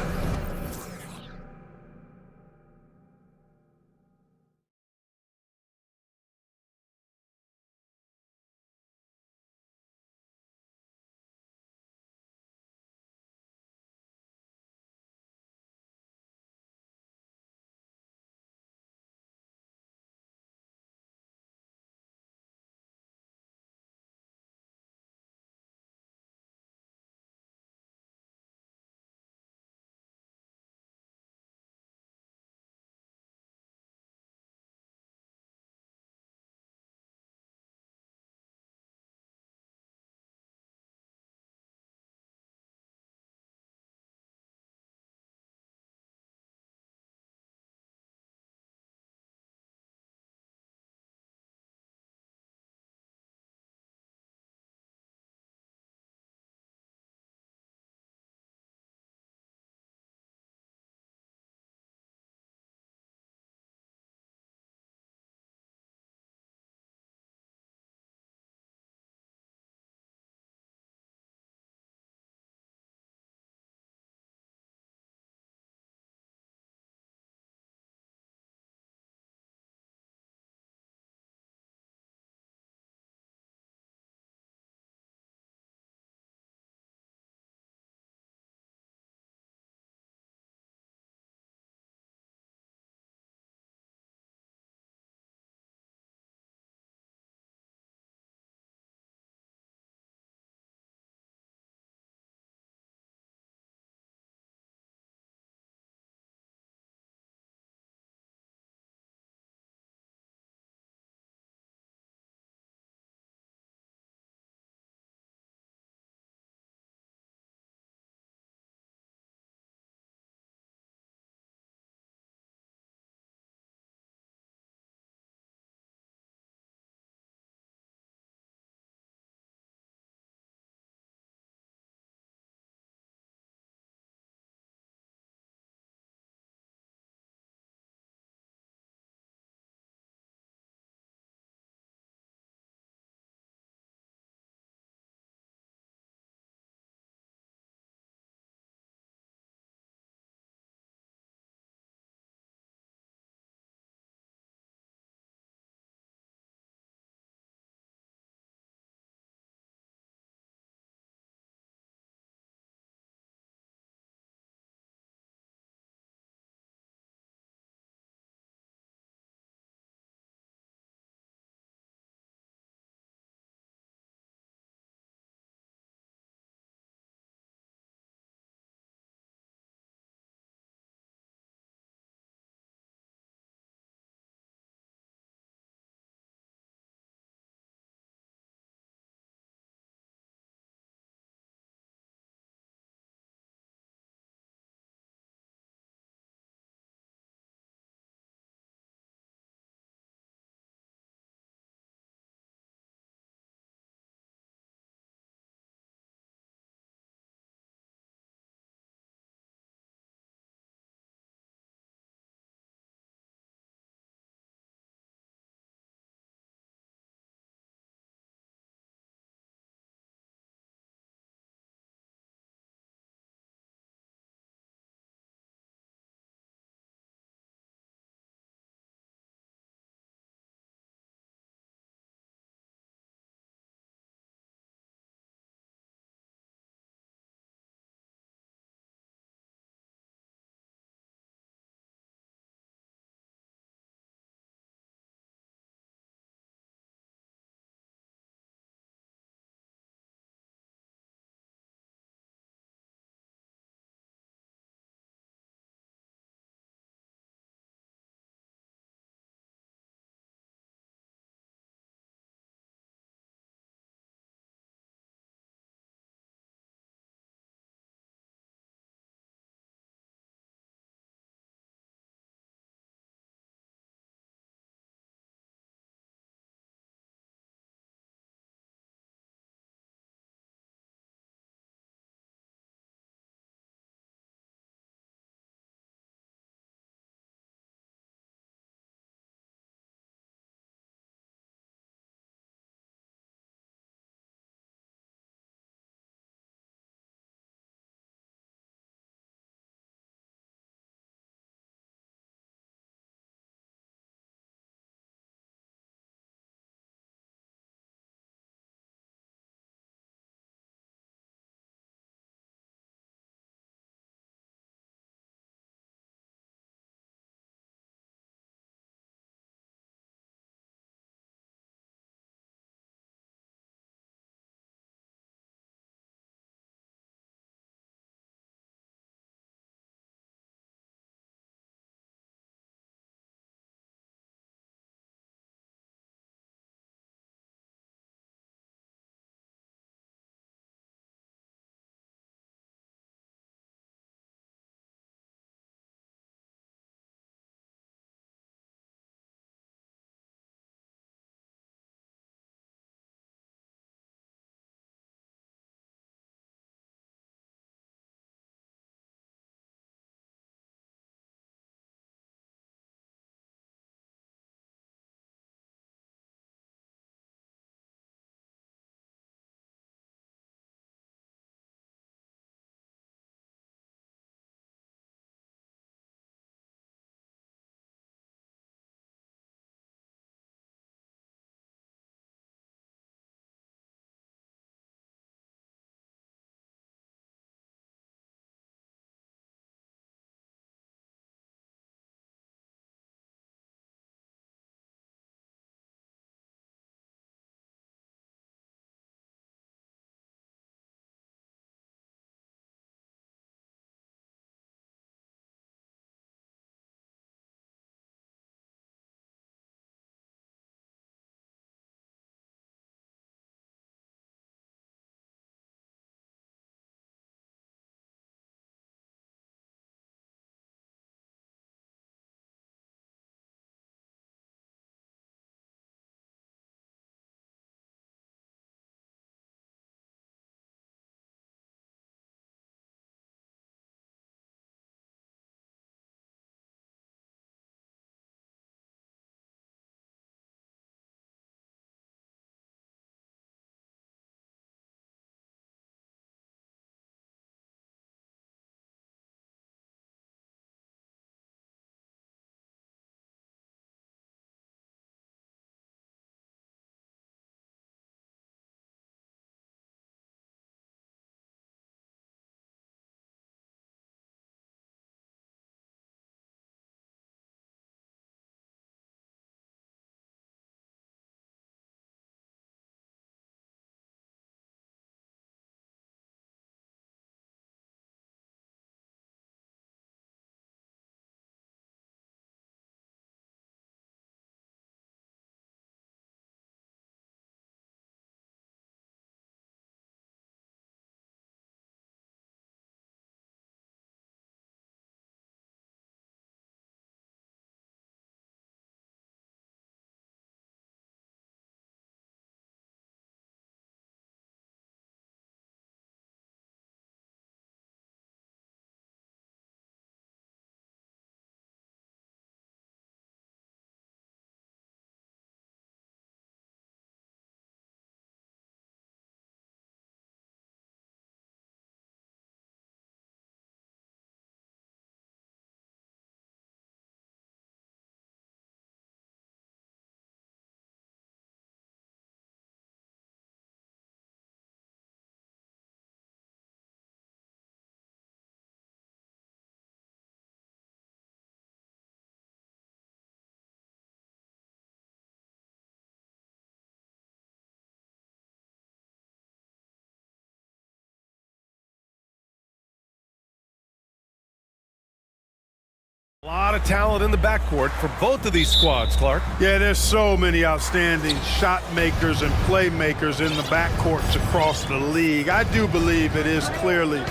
A lot of talent in the backcourt for both of these squads, Clark. Yeah, there's so many outstanding shot makers and playmakers in the backcourts across the league. I do believe it is clearly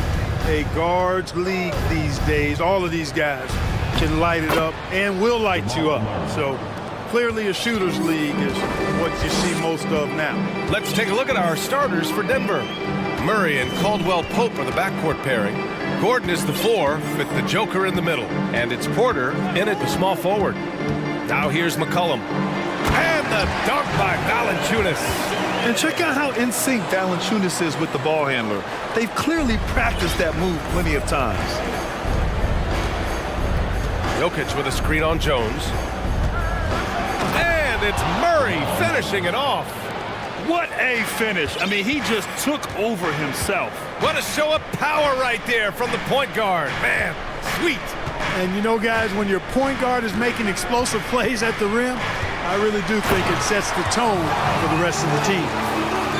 a guards league these days. All of these guys can light it up and will light you up. So clearly a shooter's league is what you see most of now. Let's take a look at our starters for Denver. Murray and Caldwell Pope are the backcourt pairing. Gordon is the 4 with the Joker in the middle. And it's Porter in at the small forward. Now here's McCollum. And the dunk by Valanciunas. And check out how in sync Valanciunas is with the ball handler. They've clearly practiced that move plenty of times. Jokic with a screen on Jones. And it's Murray finishing it off. What a finish. I mean, he just took over himself. What a show of power right there from the point guard. Man, sweet. And you know, guys, when your point guard is making explosive plays at the rim, I really do think it sets the tone for the rest of the team.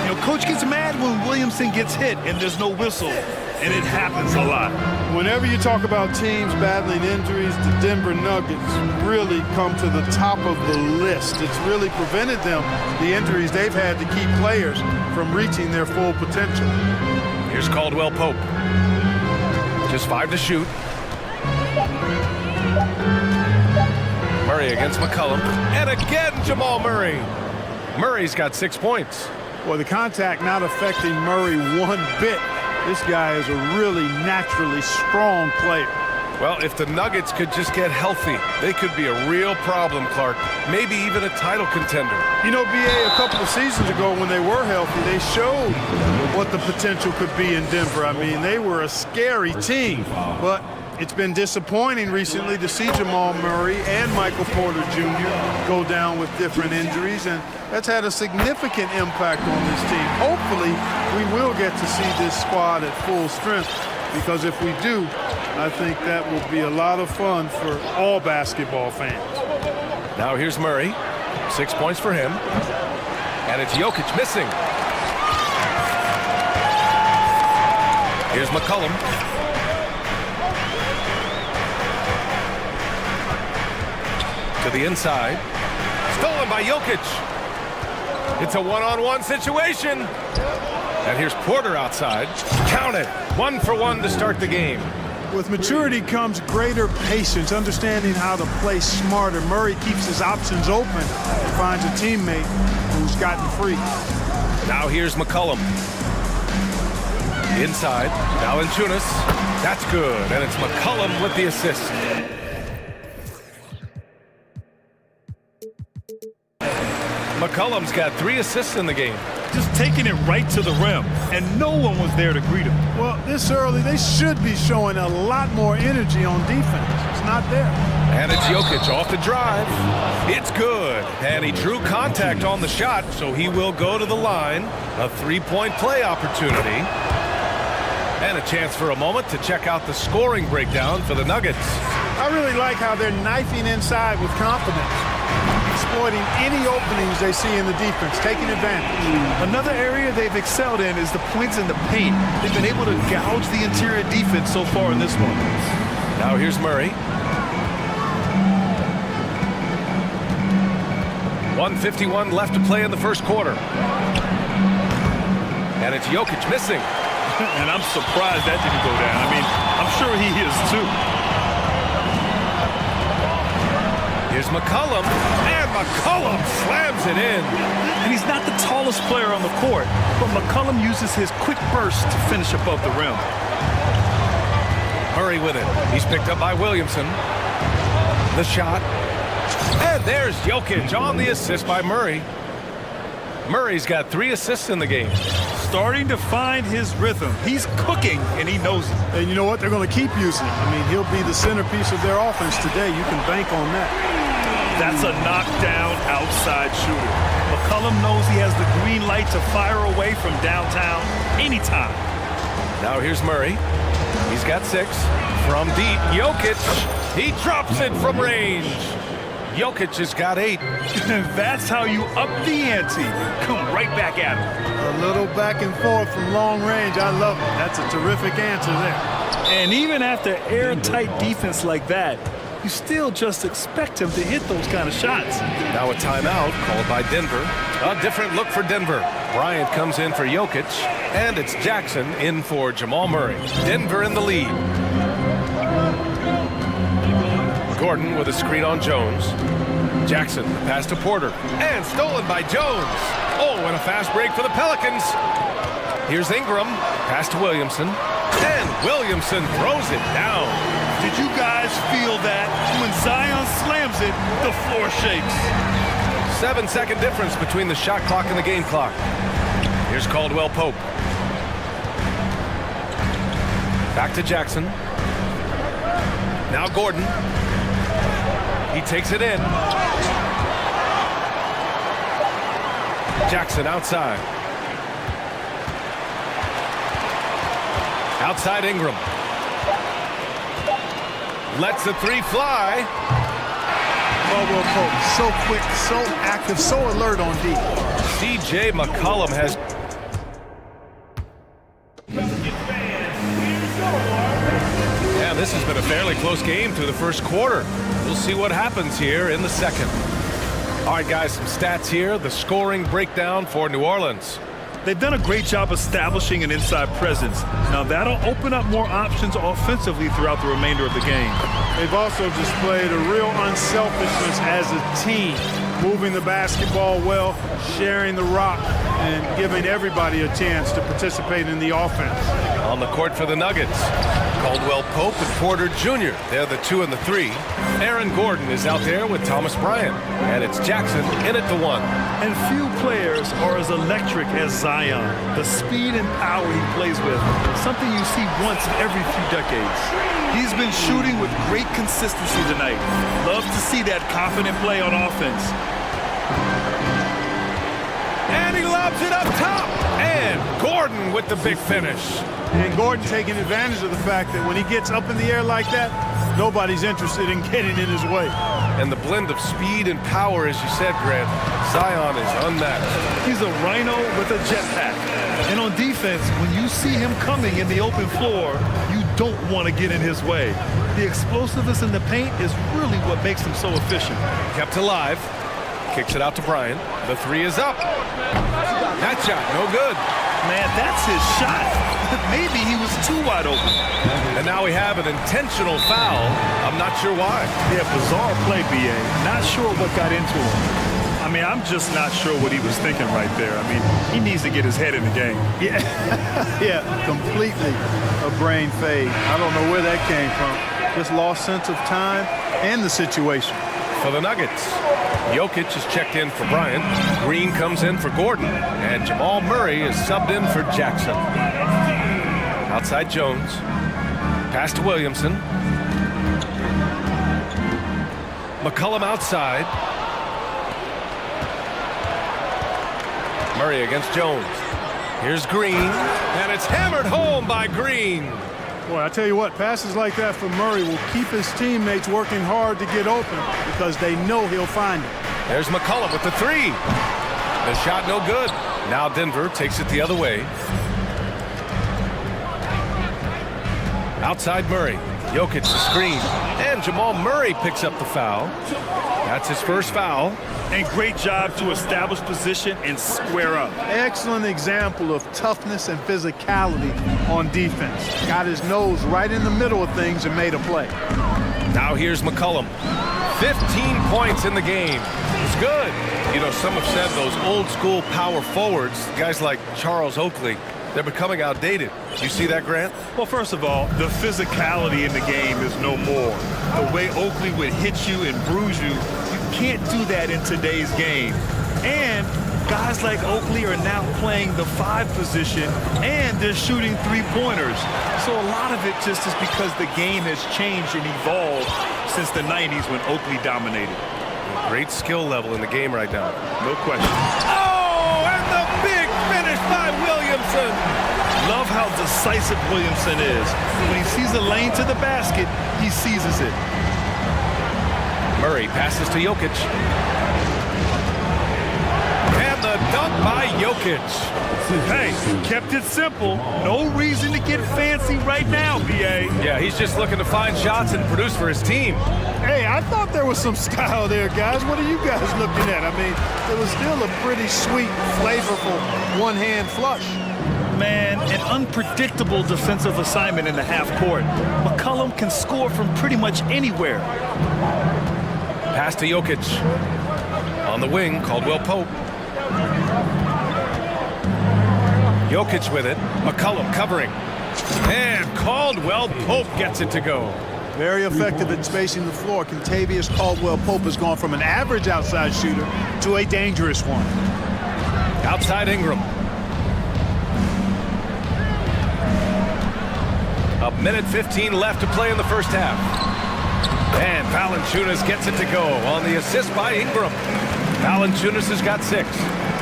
You know, coach gets mad when Williamson gets hit and there's no whistle, and it happens a lot. Whenever you talk about teams battling injuries, the Denver Nuggets really come to the top of the list. It's really prevented them, the injuries they've had to keep players from reaching their full potential. Here's Caldwell Pope. Just 5 to shoot. Murray against McCollum. And again, Jamal Murray. Murray's got 6 points. Well, the contact not affecting Murray one bit. This guy is a really naturally strong player. Well, if the Nuggets could just get healthy, they could be a real problem, Clark. Maybe even a title contender. You know, BA, a couple of seasons ago when they were healthy, they showed what the potential could be in Denver. I mean, they were a scary team, but it's been disappointing recently to see Jamal Murray and Michael Porter Jr. go down with different injuries, and that's had a significant impact on this team. Hopefully, we will get to see this squad at full strength, because if we do, I think that will be a lot of fun for all basketball fans. Now here's Murray. 6 points for him. And it's Jokic missing. Here's McCollum. To the inside. Stolen by Jokic. It's a one-on-one situation. And here's Porter outside. Count it. 1 for 1 to start the game. With maturity comes greater patience, understanding how to play smarter. Murray keeps his options open and finds a teammate who's gotten free. Now here's McCollum. Inside. Valanciunas. That's good. And it's McCollum with the assist. McCollum's got 3 assists in the game. Just taking it right to the rim, and no one was there to greet him. Well, this early, they should be showing a lot more energy on defense. It's not there. And it's Jokic off the drive. It's good. And he drew contact on the shot, so he will go to the line. A 3-point play opportunity. And a chance for a moment to check out the scoring breakdown for the Nuggets. I really like how they're knifing inside with confidence, exploiting any openings they see in the defense, taking advantage. Another area they've excelled in is the points in the paint. They've been able to gouge the interior defense so far in this one. Now here's Murray. 1:51 left to play in the first quarter. And it's Jokic missing. And I'm surprised that didn't go down. I mean, I'm sure he is too. Here's McCollum, and McCollum slams it in. And he's not the tallest player on the court, but McCollum uses his quick burst to finish above the rim. Murray with it. He's picked up by Williamson. The shot. And there's Jokic on the assist by Murray. Murray's got 3 assists in the game. Starting to find his rhythm. He's cooking, and he knows it. And you know what? They're going to keep using him. I mean, he'll be the centerpiece of their offense today. You can bank on that. That's a knockdown outside shooter. McCollum knows he has the green light to fire away from downtown anytime. Now here's Murray. He's got 6. From deep, Jokic. He drops it from range. Jokic has got 8. That's how you up the ante. Come right back at him. A little back and forth from long range. I love it. That's a terrific answer there. And even after airtight defense like that, you still just expect him to hit those kind of shots. Now a timeout called by Denver. A different look for Denver. Bryant comes in for Jokic, and it's Jackson in for Jamal Murray. Denver in the lead. Gordon with a screen on Jones. Jackson, the pass to Porter, and stolen by Jones. Oh, and a fast break for the Pelicans. Here's Ingram, pass to Williamson, and Williamson throws it down. Did you guys feel that? When Zion slams it, the floor shakes. 7-second difference between the shot clock and the game clock. Here's Caldwell Pope. Back to Jackson. Now Gordon. He takes it in. Jackson outside. Outside Ingram. Lets the three fly. Caldwell Pope, so quick, so active, so alert on D. C.J. McCollum has... Yeah, this has been a fairly close game through the first quarter. We'll see what happens here in the second. All right, guys, some stats here. The scoring breakdown for New Orleans. They've done a great job establishing an inside presence. Now that'll open up more options offensively throughout the remainder of the game. They've also displayed a real unselfishness as a team, moving the basketball well, sharing the rock, and giving everybody a chance to participate in the offense. On the court for the Nuggets, Caldwell Pope and Porter Jr. They're the 2 and the 3. Aaron Gordon is out there with Thomas Bryant, and it's Jackson in at the 1. And few players are as electric as Zion. The speed and power he plays with, something you see once every few decades. He's been shooting with great consistency tonight. Love to see that confident play on offense. And he lobs it up top. And Gordon with the big finish. And Gordon taking advantage of the fact that when he gets up in the air like that, nobody's interested in getting in his way. And the blend of speed and power, as you said, Grant, Zion is unmatched. He's a rhino with a jetpack. And on defense, when you see him coming in the open floor, you don't want to get in his way. The explosiveness in the paint is really what makes him so efficient. Kept alive. Kicks it out to Bryant. The 3 is up. That shot, no good. Man, that's his shot. Maybe he was too wide open. And now we have an intentional foul. I'm not sure why. Yeah, bizarre play, B.A. Not sure what got into him. I mean, I'm just not sure what he was thinking right there. I mean, he needs to get his head in the game. Yeah, yeah, completely a brain fade. I don't know where that came from. Just lost sense of time and the situation. For the Nuggets, Jokic is checked in for Bryant. Green comes in for Gordon. And Jamal Murray is subbed in for Jackson. Outside Jones. Pass to Williamson. McCollum outside. Murray against Jones. Here's Green. And it's hammered home by Green. Boy, I tell you what, passes like that from Murray will keep his teammates working hard to get open because they know he'll find it. There's McCollum with the 3. The shot no good. Now Denver takes it the other way. Outside Murray. Jokic the screen. And Jamal Murray picks up the foul. That's his first foul. And great job to establish position and square up. Excellent example of toughness and physicality on defense. Got his nose right in the middle of things and made a play. Now here's McCollum. 15 points in the game. It's good. You know, some have said those old school power forwards, guys like Charles Oakley, they're becoming outdated. You see that, Grant? Well, first of all, the physicality in the game is no more. The way Oakley would hit you and bruise you, you can't do that in today's game. And guys like Oakley are now playing the 5 position, and they're shooting 3-pointers. So a lot of it just is because the game has changed and evolved since the 90s when Oakley dominated. Great skill level in the game right now. No question. Oh, and the big finish by Williamson. Love how decisive Williamson is. When he sees a lane to the basket, he seizes it. Murray passes to Jokic. And the dunk by Jokic. Hey, kept it simple. No reason to get fancy right now, B.A. Yeah, he's just looking to find shots and produce for his team. Hey, I thought there was some style there, guys. What are you guys looking at? I mean, it was still a pretty sweet, flavorful one-hand flush. Man, an unpredictable defensive assignment in the half court. McCollum can score from pretty much anywhere. Pass to Jokic. On the wing, Caldwell Pope. Jokic with it. McCollum covering. And Caldwell Pope gets it to go. Very effective at spacing the floor. Contavious Caldwell-Pope has gone from an average outside shooter to a dangerous one. Outside Ingram. A minute 15 left to play in the first half. And Valanciunas gets it to go on the assist by Ingram. Valanciunas has got 6.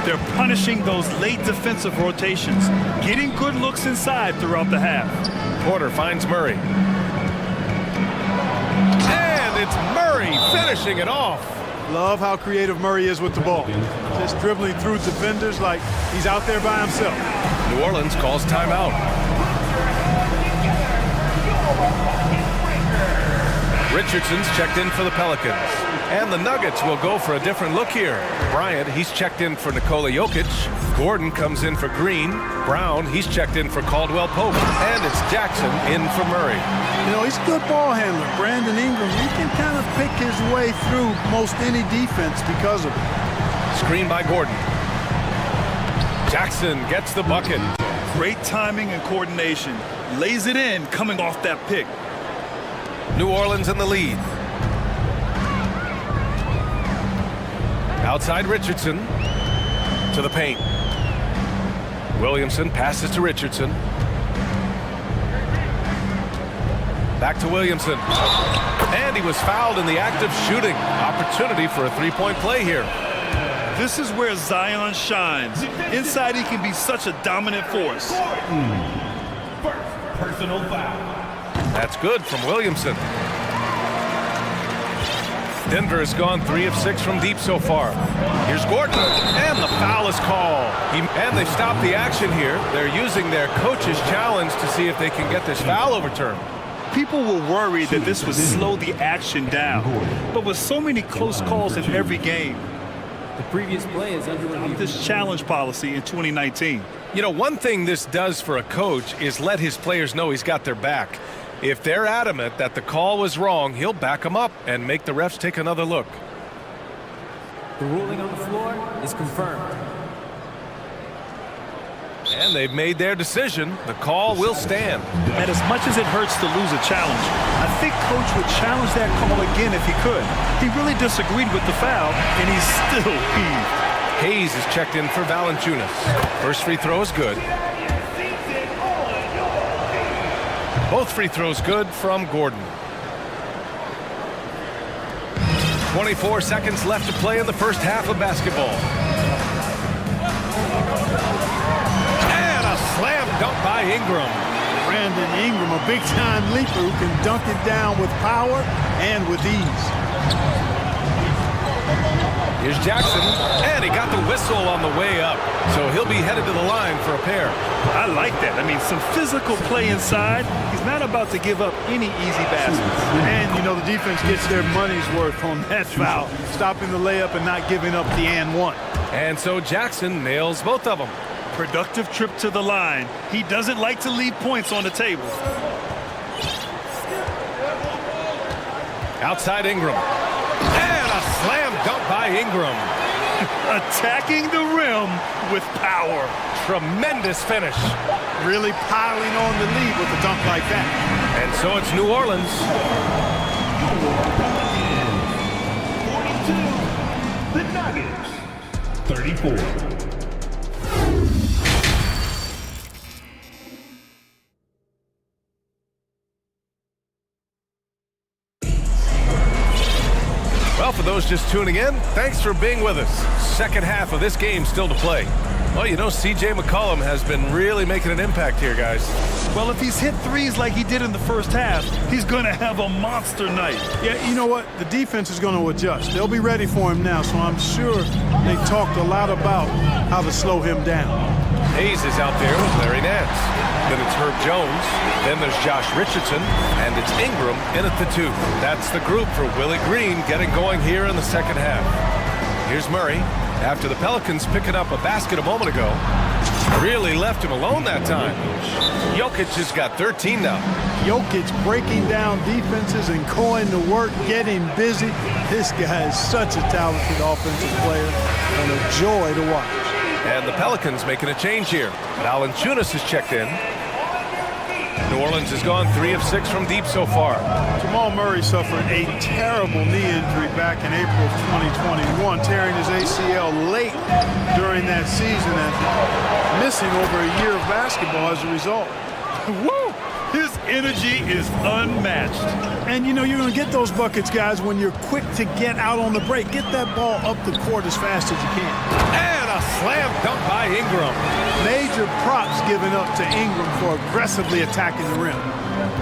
They're punishing those late defensive rotations, getting good looks inside throughout the half. Porter finds Murray. And it's Murray finishing it off. Love how creative Murray is with the ball. Just dribbling through defenders like he's out there by himself. New Orleans calls timeout. Richardson's checked in for the Pelicans. And the Nuggets will go for a different look here. Bryant, he's checked in for Nikola Jokic. Gordon comes in for Green. Brown, he's checked in for Caldwell Pope. And it's Jackson in for Murray. You know, he's a good ball handler. Brandon Ingram, he can kind of pick his way through most any defense because of it. Screen by Gordon. Jackson gets the bucket. Great timing and coordination. Lays it in coming off that pick. New Orleans in the lead. Outside Richardson to the paint. Williamson passes to Richardson. Back to Williamson. And he was fouled in the act of shooting. Opportunity for a three-point play here. This is where Zion shines. Inside he can be such a dominant force. First personal foul. That's good from Williamson. Denver has gone 3 of 6 from deep so far. Here's Gordon, and the foul is called. And they've stopped the action here. They're using their coach's challenge to see if they can get this foul overturned. People were worried that this would slow the action down. But with so many close calls in every game, the previous play is under review. This challenge policy in 2019. You know, one thing this does for a coach is let his players know he's got their back. If they're adamant that the call was wrong, he'll back them up and make the refs take another look. The ruling on the floor is confirmed. And they've made their decision. The call will stand. And as much as it hurts to lose a challenge, I think Coach would challenge that call again if he could. He really disagreed with the foul, and he's still peeved. Hayes is checked in for Valanciunas. First free throw is good. Both free throws good from Gordon. 24 seconds left to play in the first half of basketball. And a slam dunk by Ingram. Brandon Ingram, a big-time leaper who can dunk it down with power and with ease. Here's Jackson, and he got the whistle on the way up, so he'll be headed to the line for a pair. I like that. I mean, some physical play inside. He's not about to give up any easy baskets. And, you know, the defense gets their money's worth on that foul, stopping the layup and not giving up the and one. And so Jackson nails both of them. Productive trip to the line. He doesn't like to leave points on the table. Outside Ingram. And a slam dunk by Ingram. Attacking the rim with power. Tremendous finish. Really piling on the lead with a dunk like that. And so it's New Orleans. 42, the Nuggets. 34. Well, for those just tuning in, thanks for being with us. Second half of this game still to play. Well, you know, C.J. McCollum has been really making an impact here, guys. Well, if he's hit threes like he did in the first half, he's going to have a monster night. Yeah, you know what? The defense is going to adjust. They'll be ready for him now, so I'm sure they talked a lot about how to slow him down. Hayes is out there with Larry Nance. Then it's Herb Jones. Then there's Josh Richardson. And it's Ingram in at the 2. That's the group for Willie Green getting going here in the second half. Here's Murray. After the Pelicans picking up a basket a moment ago, really left him alone that time. Jokic has got 13 now. Jokic breaking down defenses and going to work, getting busy. This guy is such a talented offensive player and a joy to watch. And the Pelicans making a change here. Valanciunas has checked in. New Orleans has gone 3 of 6 from deep so far. Jamal Murray suffered a terrible knee injury back in April of 2021, tearing his ACL late during that season and missing over a year of basketball as a result. Woo! His energy is unmatched. And you know, you're going to get those buckets, guys, when you're quick to get out on the break. Get that ball up the court as fast as you can. And a slam dunk by Ingram. Major props given up to Ingram for aggressively attacking the rim.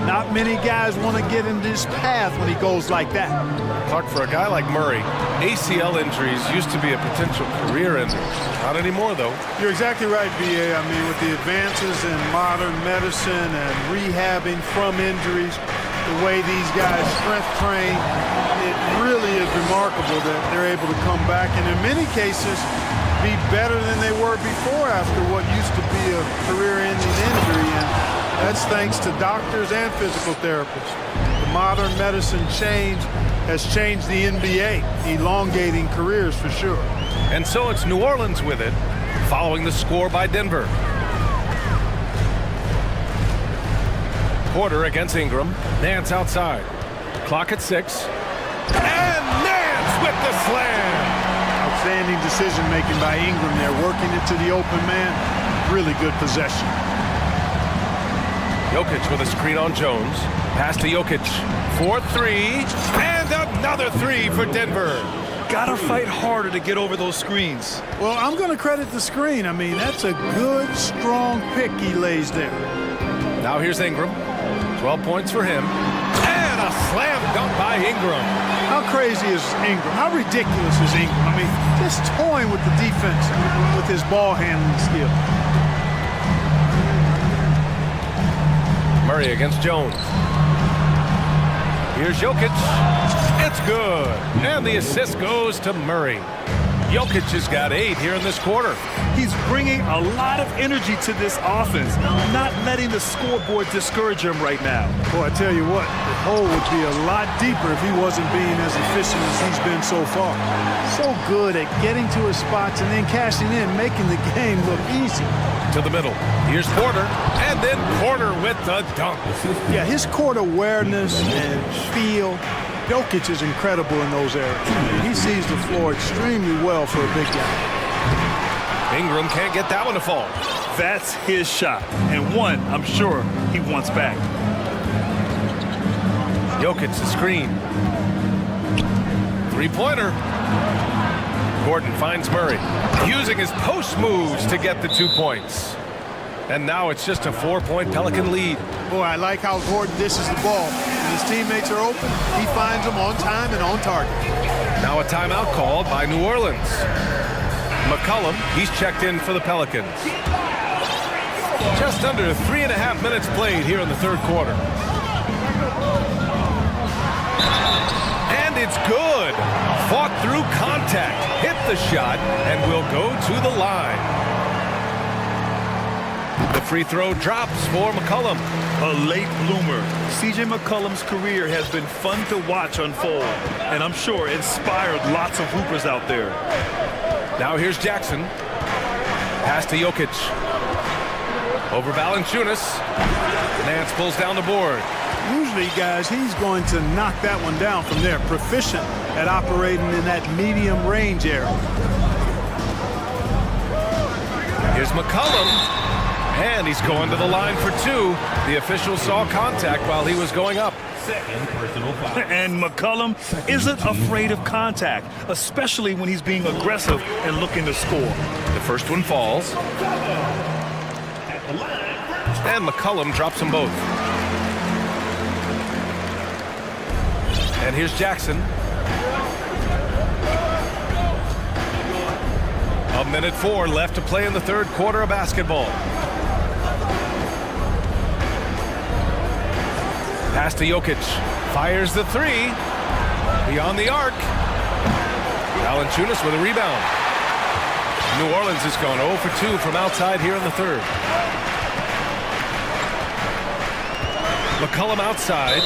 Not many guys want to get in this path when he goes like that. Clark, for a guy like Murray, ACL injuries used to be a potential career ender. Not anymore, though. You're exactly right, B.A. I mean, with the advances in modern medicine and rehabbing from injuries, the way these guys strength train, it really is remarkable that they're able to come back and in many cases be better than they were before after what used to be a career-ending injury. And that's thanks to doctors and physical therapists. The modern medicine change has changed the NBA, elongating careers for sure. And so it's New Orleans with it, following the score by Denver. Porter against Ingram. Nance outside. Clock at 6. And Nance with the slam! Outstanding decision-making by Ingram there, working it to the open man. Really good possession. Jokic with a screen on Jones. Pass to Jokic. 4-3. And another 3 for Denver. Gotta fight harder to get over those screens. Well, I'm going to credit the screen. I mean, that's a good, strong pick he lays there. Now here's Ingram. 12 points for him. And a slam dunk by Ingram. How crazy is Ingram? How ridiculous is Ingram? I mean, just toying with the defense with his ball handling skill. Murray against Jones. Here's Jokic. It's good. And the assist goes to Murray. Jokic has got 8 here in this quarter. He's bringing a lot of energy to this offense, not letting the scoreboard discourage him right now. Boy, I tell you what, the hole would be a lot deeper if he wasn't being as efficient as he's been so far. So good at getting to his spots and then cashing in, making the game look easy. To the middle. Here's Porter. And then Porter with the dunk. Yeah, his court awareness and feel. Jokic is incredible in those areas. He sees the floor extremely well for a big guy. Ingram can't get that one to fall. That's his shot, and one I'm sure he wants back. Jokic the screen. 3-pointer. Gordon finds Murray, using his post moves to get the 2 points. And now it's just a 4-point Pelican lead. Boy, I like how Gordon dishes the ball. When his teammates are open, he finds them on time and on target. Now a timeout called by New Orleans. McCollum, he's checked in for the Pelicans. Just under 3.5 minutes played here in the third quarter. And it's good. Fought through contact, hit the shot, and will go to the line. The free throw drops for McCollum. A late bloomer. C.J. McCollum's career has been fun to watch unfold, and I'm sure inspired lots of hoopers out there. Now here's Jackson. Pass to Jokic. Over Valanciunas. Nance pulls down the board. Usually, guys, he's going to knock that one down from there. Proficient at operating in that medium range area. Here's McCollum. And he's going to the line for 2. The official saw contact while he was going up. Second personal foul. And McCollum isn't afraid of contact, especially when he's being aggressive and looking to score. The first one falls. And McCollum drops them both. And here's Jackson. A minute 4 left to play in the third quarter of basketball. Pass to Jokic. Fires the three. Beyond the arc. Valanciunas with a rebound. New Orleans has gone 0 for 2 from outside here in the third. McCollum outside.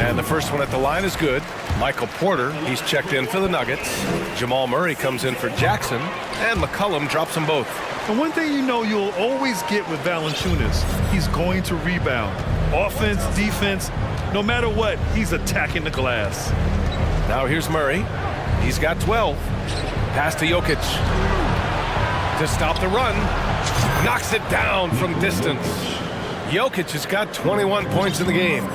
And the first one at the line is good. Michael Porter, he's checked in for the Nuggets. Jamal Murray comes in for Jackson. And McCollum drops them both. And one thing you know you'll always get with Valanciunas, he's going to rebound. Offense, defense, no matter what, he's attacking the glass. Now here's Murray. He's got 12. Pass to Jokic. To stop the run. Knocks it down from distance. Jokic has got 21 points in the game.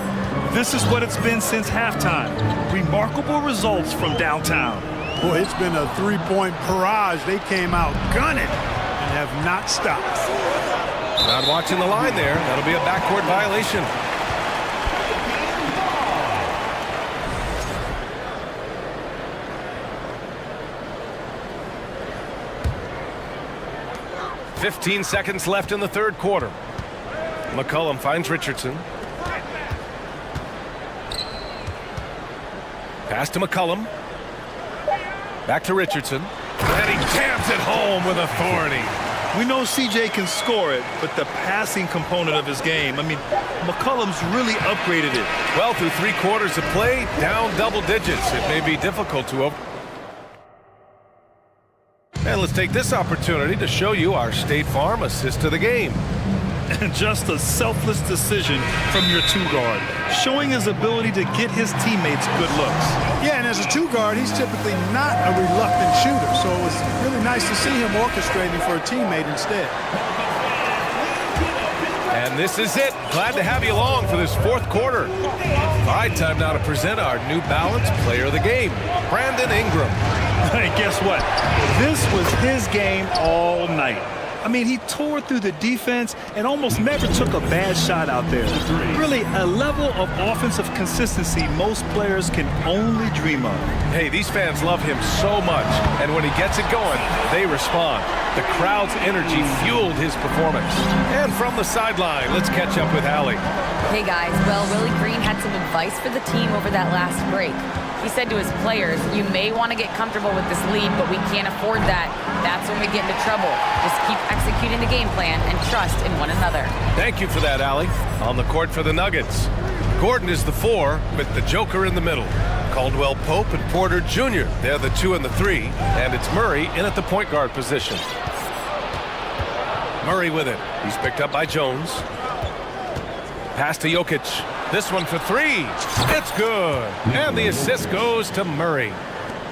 This is what it's been since halftime. Remarkable results from downtown. Boy, it's been a three-point barrage. They came out gunning and have not stopped. Not watching the line there. That'll be a backcourt violation. "15 seconds left in the third quarter. McCollum finds Richardson. Pass to McCollum. Back to Richardson. And he jams it home with authority. We know CJ can score it, but the passing component of his game, I mean, McCollum's really upgraded it. Well, through 3 quarters of play, down double digits. It may be difficult to open. And let's take this opportunity to show you our State Farm assist to the game. And just a selfless decision from your two-guard, showing his ability to get his teammates good looks. Yeah, and as a two-guard, he's typically not a reluctant shooter, so it was really nice to see him orchestrating for a teammate instead. And this is it. Glad to have you along for this fourth quarter. All right, time now to present our New Balance Player of the Game, Brandon Ingram. Hey, guess what? This was his game all night. I mean, he tore through the defense and almost never took a bad shot out there. Really, a level of offensive consistency most players can only dream of. Hey, these fans love him so much, and when he gets it going, they respond. The crowd's energy fueled his performance. And from the sideline, let's catch up with Allie. Hey guys, well, Willie Green had some advice for the team over that last break. He said to his players, you may want to get comfortable with this lead, but we can't afford that. That's when we get into trouble. Just keep executing the game plan and trust in one another. Thank you for that, Allie. On the court for the Nuggets, Gordon is the 4 with the Joker in the middle. Caldwell Pope and Porter Jr., they're the 2 and the 3, and it's Murray in at the point guard position. Murray with it. He's picked up by Jones. Pass to Jokic. This one for 3. It's good. And the assist goes to Murray.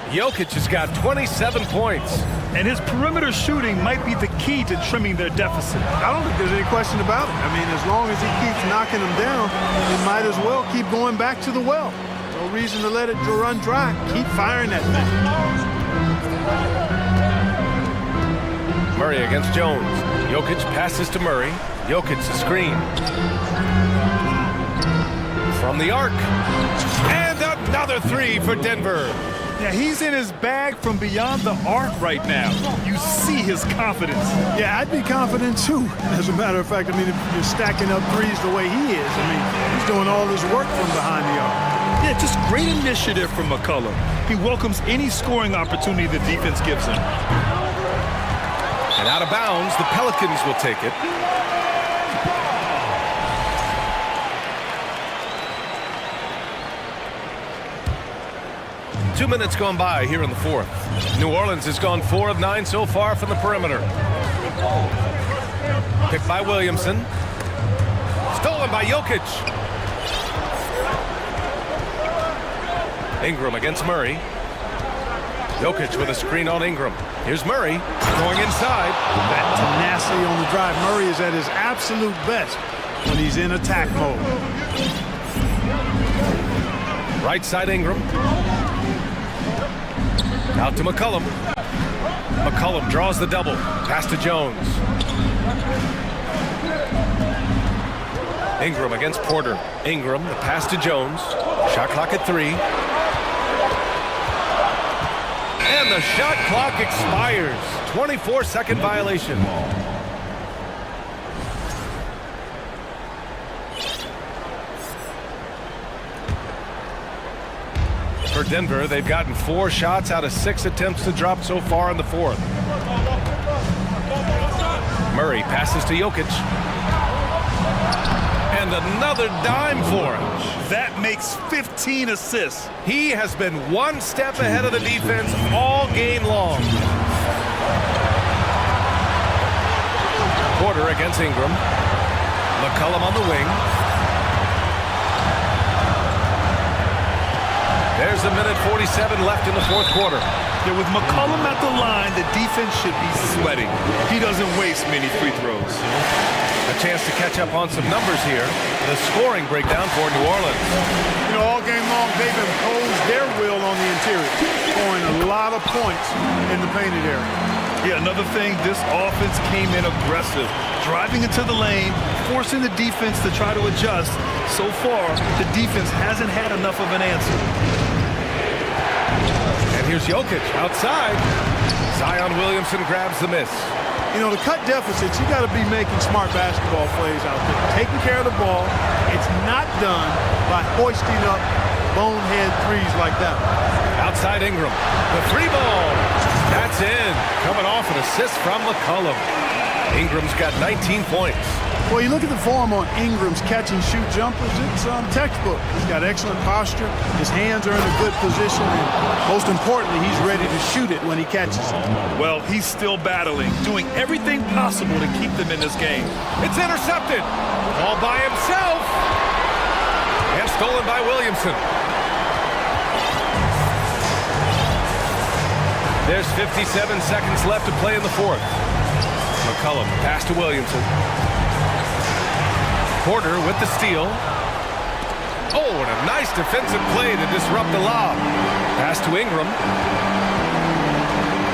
Jokic has got 27 points. And his perimeter shooting might be the key to trimming their deficit. I don't think there's any question about it. I mean, as long as he keeps knocking them down, he might as well keep going back to the well. No reason to let it run dry. Keep firing that thing. Murray against Jones. Jokic passes to Murray. Jokic the screen. From the arc. And another 3 for Denver. Yeah, he's in his bag from beyond the arc right now. You see his confidence. Yeah, I'd be confident too. As a matter of fact, I mean, if you're stacking up threes the way he is, I mean, he's doing all this work from behind the arc. Yeah, just great initiative from McCollum. He welcomes any scoring opportunity the defense gives him. And out of bounds, the Pelicans will take it. Two minutes gone by here in the fourth. New Orleans has gone 4 of 9 so far from the perimeter. Picked by Williamson. Stolen by Jokic. Ingram against Murray. Jokic with a screen on Ingram. Here's Murray going inside. That tenacity on the drive. Murray is at his absolute best when he's in attack mode. Right side Ingram. Out to McCollum. McCollum draws the double. Pass to Jones. Ingram against Porter. Ingram, the pass to Jones. Shot clock at 3. And the shot clock expires. 24-second violation. For Denver, they've gotten 4 shots out of 6 attempts to drop so far in the fourth. Murray passes to Jokic. And another dime for him. That makes 15 assists. He has been one step ahead of the defense all game long. Porter against Ingram. McCollum on the wing. There's a minute 47 left in the fourth quarter. Yeah, with McCollum at the line, the defense should be sweating. He doesn't waste many free throws. A chance to catch up on some numbers here. The scoring breakdown for New Orleans. You know, all game long, they've imposed their will on the interior, scoring a lot of points in the painted area. Yeah, another thing, this offense came in aggressive, driving into the lane, forcing the defense to try to adjust. So far, the defense hasn't had enough of an answer. And here's Jokic outside. Zion Williamson grabs the miss. You know, to cut deficits, you got to be making smart basketball plays out there. Taking care of the ball. It's not done by hoisting up bonehead threes like that. Outside Ingram. The 3 ball. That's in. Coming off an assist from McCollum. Ingram's got 19 points. Well, you look at the form on Ingram's catch-and-shoot jumpers, it's textbook. He's got excellent posture. His hands are in a good position. And most importantly, he's ready to shoot it when he catches it. Well, he's still battling, doing everything possible to keep them in this game. It's intercepted. All by himself. And stolen by Williamson. There's 57 seconds left to play in the fourth. McCollum pass to Williamson. Porter with the steal. Oh, and a nice defensive play to disrupt the lob. Pass to Ingram.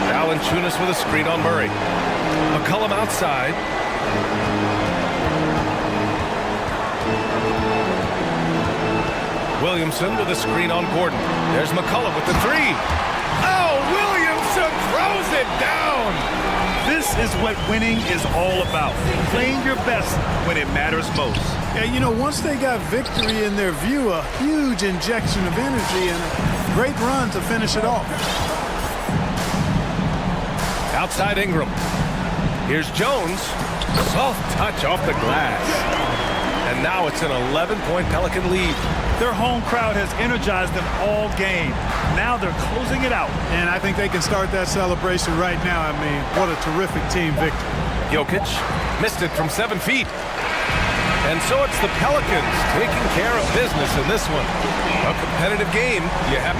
Valanciunas with a screen on Murray. McCollum outside. Williamson with a screen on Gordon. There's McCollum with the 3. Oh, Williamson throws it down. This is what winning is all about. Playing your best when it matters most. Yeah, you know, once they got victory in their view, a huge injection of energy and a great run to finish it off. Outside Ingram. Here's Jones. Soft touch off the glass. And now it's an 11-point Pelican lead. Their home crowd has energized them all game. Now they're closing it out. And I think they can start that celebration right now. I mean, what a terrific team victory. Jokic missed it from 7 feet. And so it's the Pelicans taking care of business in this one. A competitive game. You have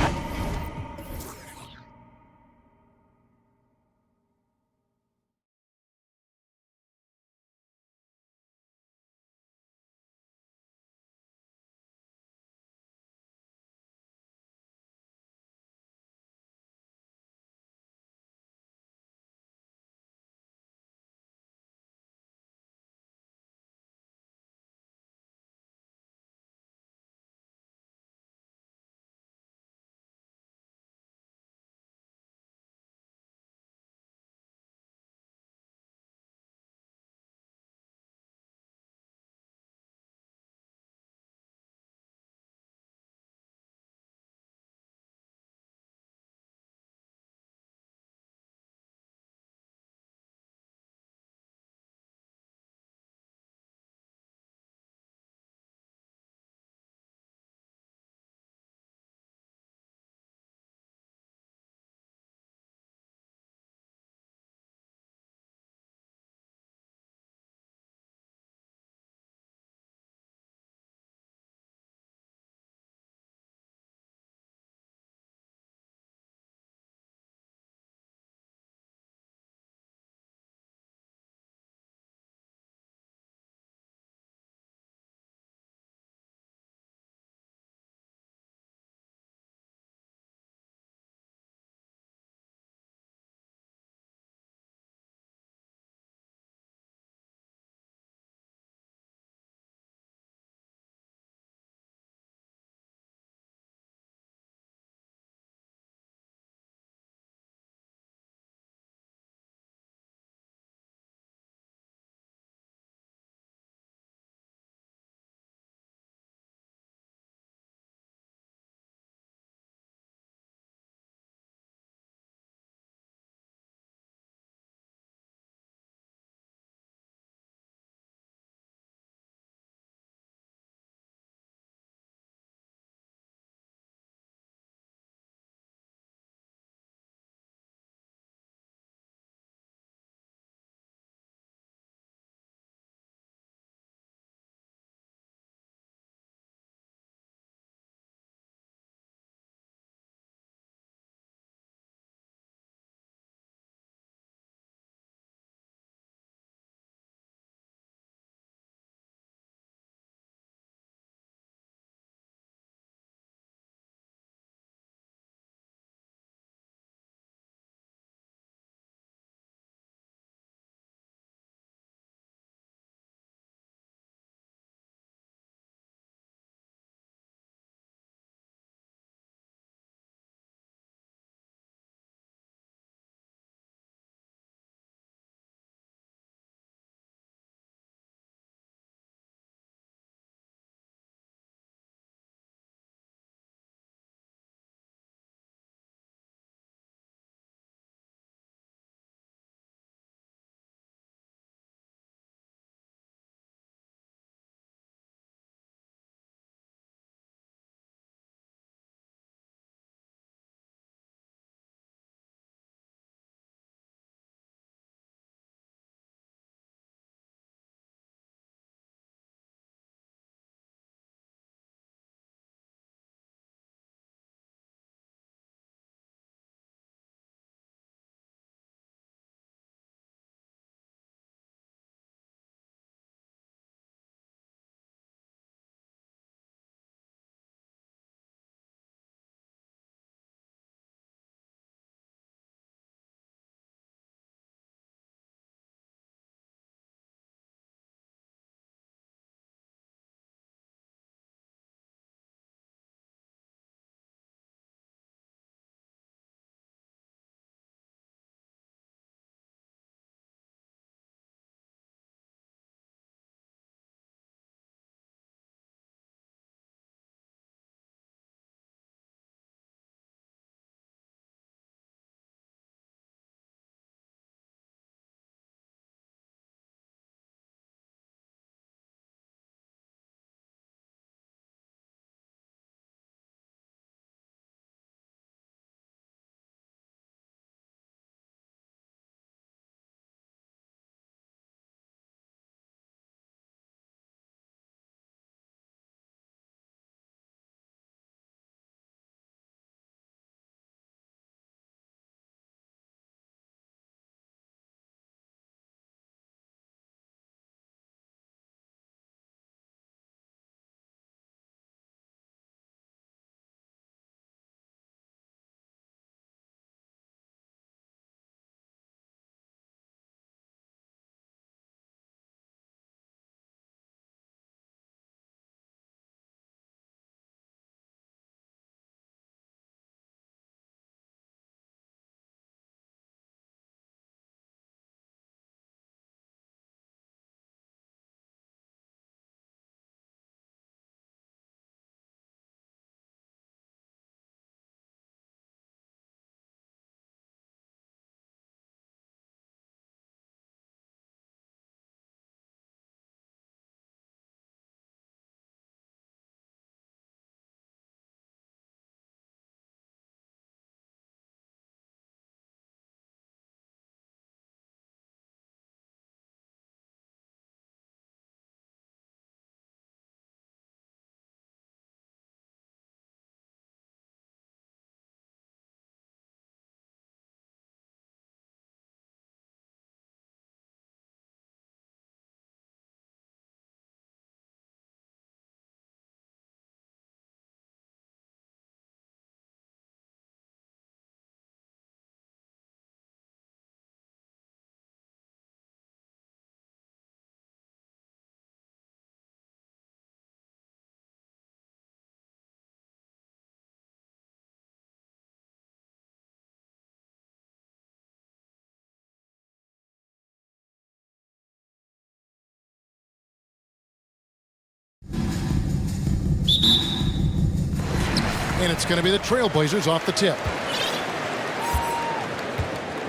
And it's going to be the Trailblazers off the tip.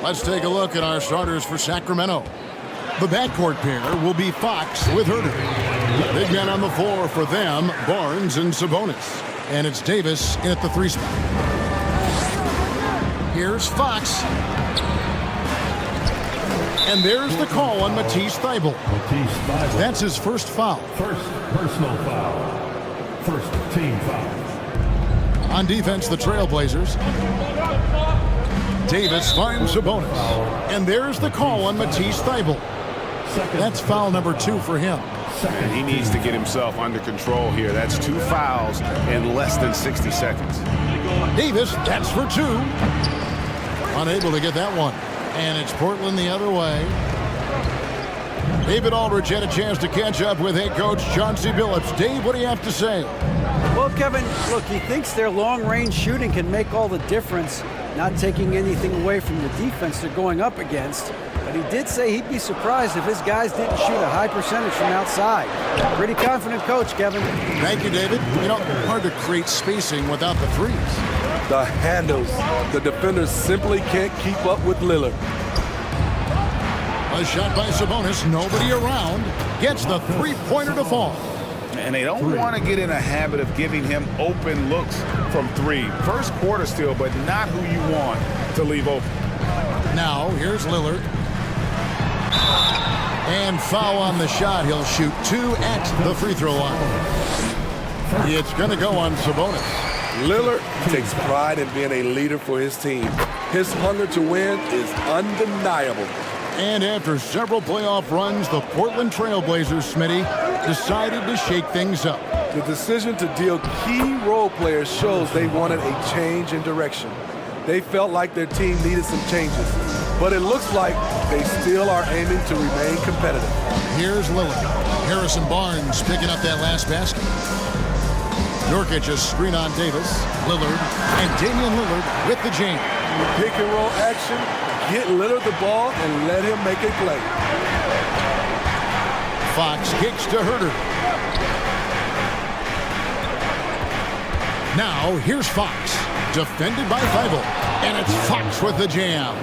Let's take a look at our starters for Sacramento. The backcourt pair will be Fox with Herter. Big men on the floor for them, Barnes and Sabonis. And it's Davis in at the 3 spot. Here's Fox. And there's the call on Matisse Thybulle. That's his first foul. First personal foul. First team foul. On defense, the Trailblazers. Davis finds Sabonis. And there's the call on Matisse Thybulle. That's foul number 2 for him. And he needs to get himself under control here. That's 2 fouls in less than 60 seconds. Davis, that's for 2. Unable to get that one. And it's Portland the other way. David Aldridge had a chance to catch up with head coach Chauncey Billups. Dave, what do you have to say? Well, Kevin, look, he thinks their long-range shooting can make all the difference, not taking anything away from the defense they're going up against. But he did say he'd be surprised if his guys didn't shoot a high percentage from outside. Pretty confident coach, Kevin. Thank you, David. You know, hard to create spacing without the threes. The handles. The defenders simply can't keep up with Lillard. A shot by Sabonis, nobody around. Gets the three-pointer to fall. And they don't want to get in a habit of giving him open looks from 3. First quarter still, but not who you want to leave open. Now, here's Lillard. And foul on the shot. He'll shoot 2 at the free throw line. It's going to go on Sabonis. Lillard takes pride in being a leader for his team. His hunger to win is undeniable. And after several playoff runs, the Portland Trailblazers, Smitty, decided to shake things up. The decision to deal key role players shows they wanted a change in direction. They felt like their team needed some changes, but it looks like they still are aiming to remain competitive. Here's Lillard. Harrison Barnes picking up that last basket. Nurkic a screen on Davis. Lillard and Damian Lillard with the jam. Pick and roll action, get Lillard the ball and let him make a play. Fox kicks to Herter. Now here's Fox, defended by Thybulle, and it's Fox with the jam.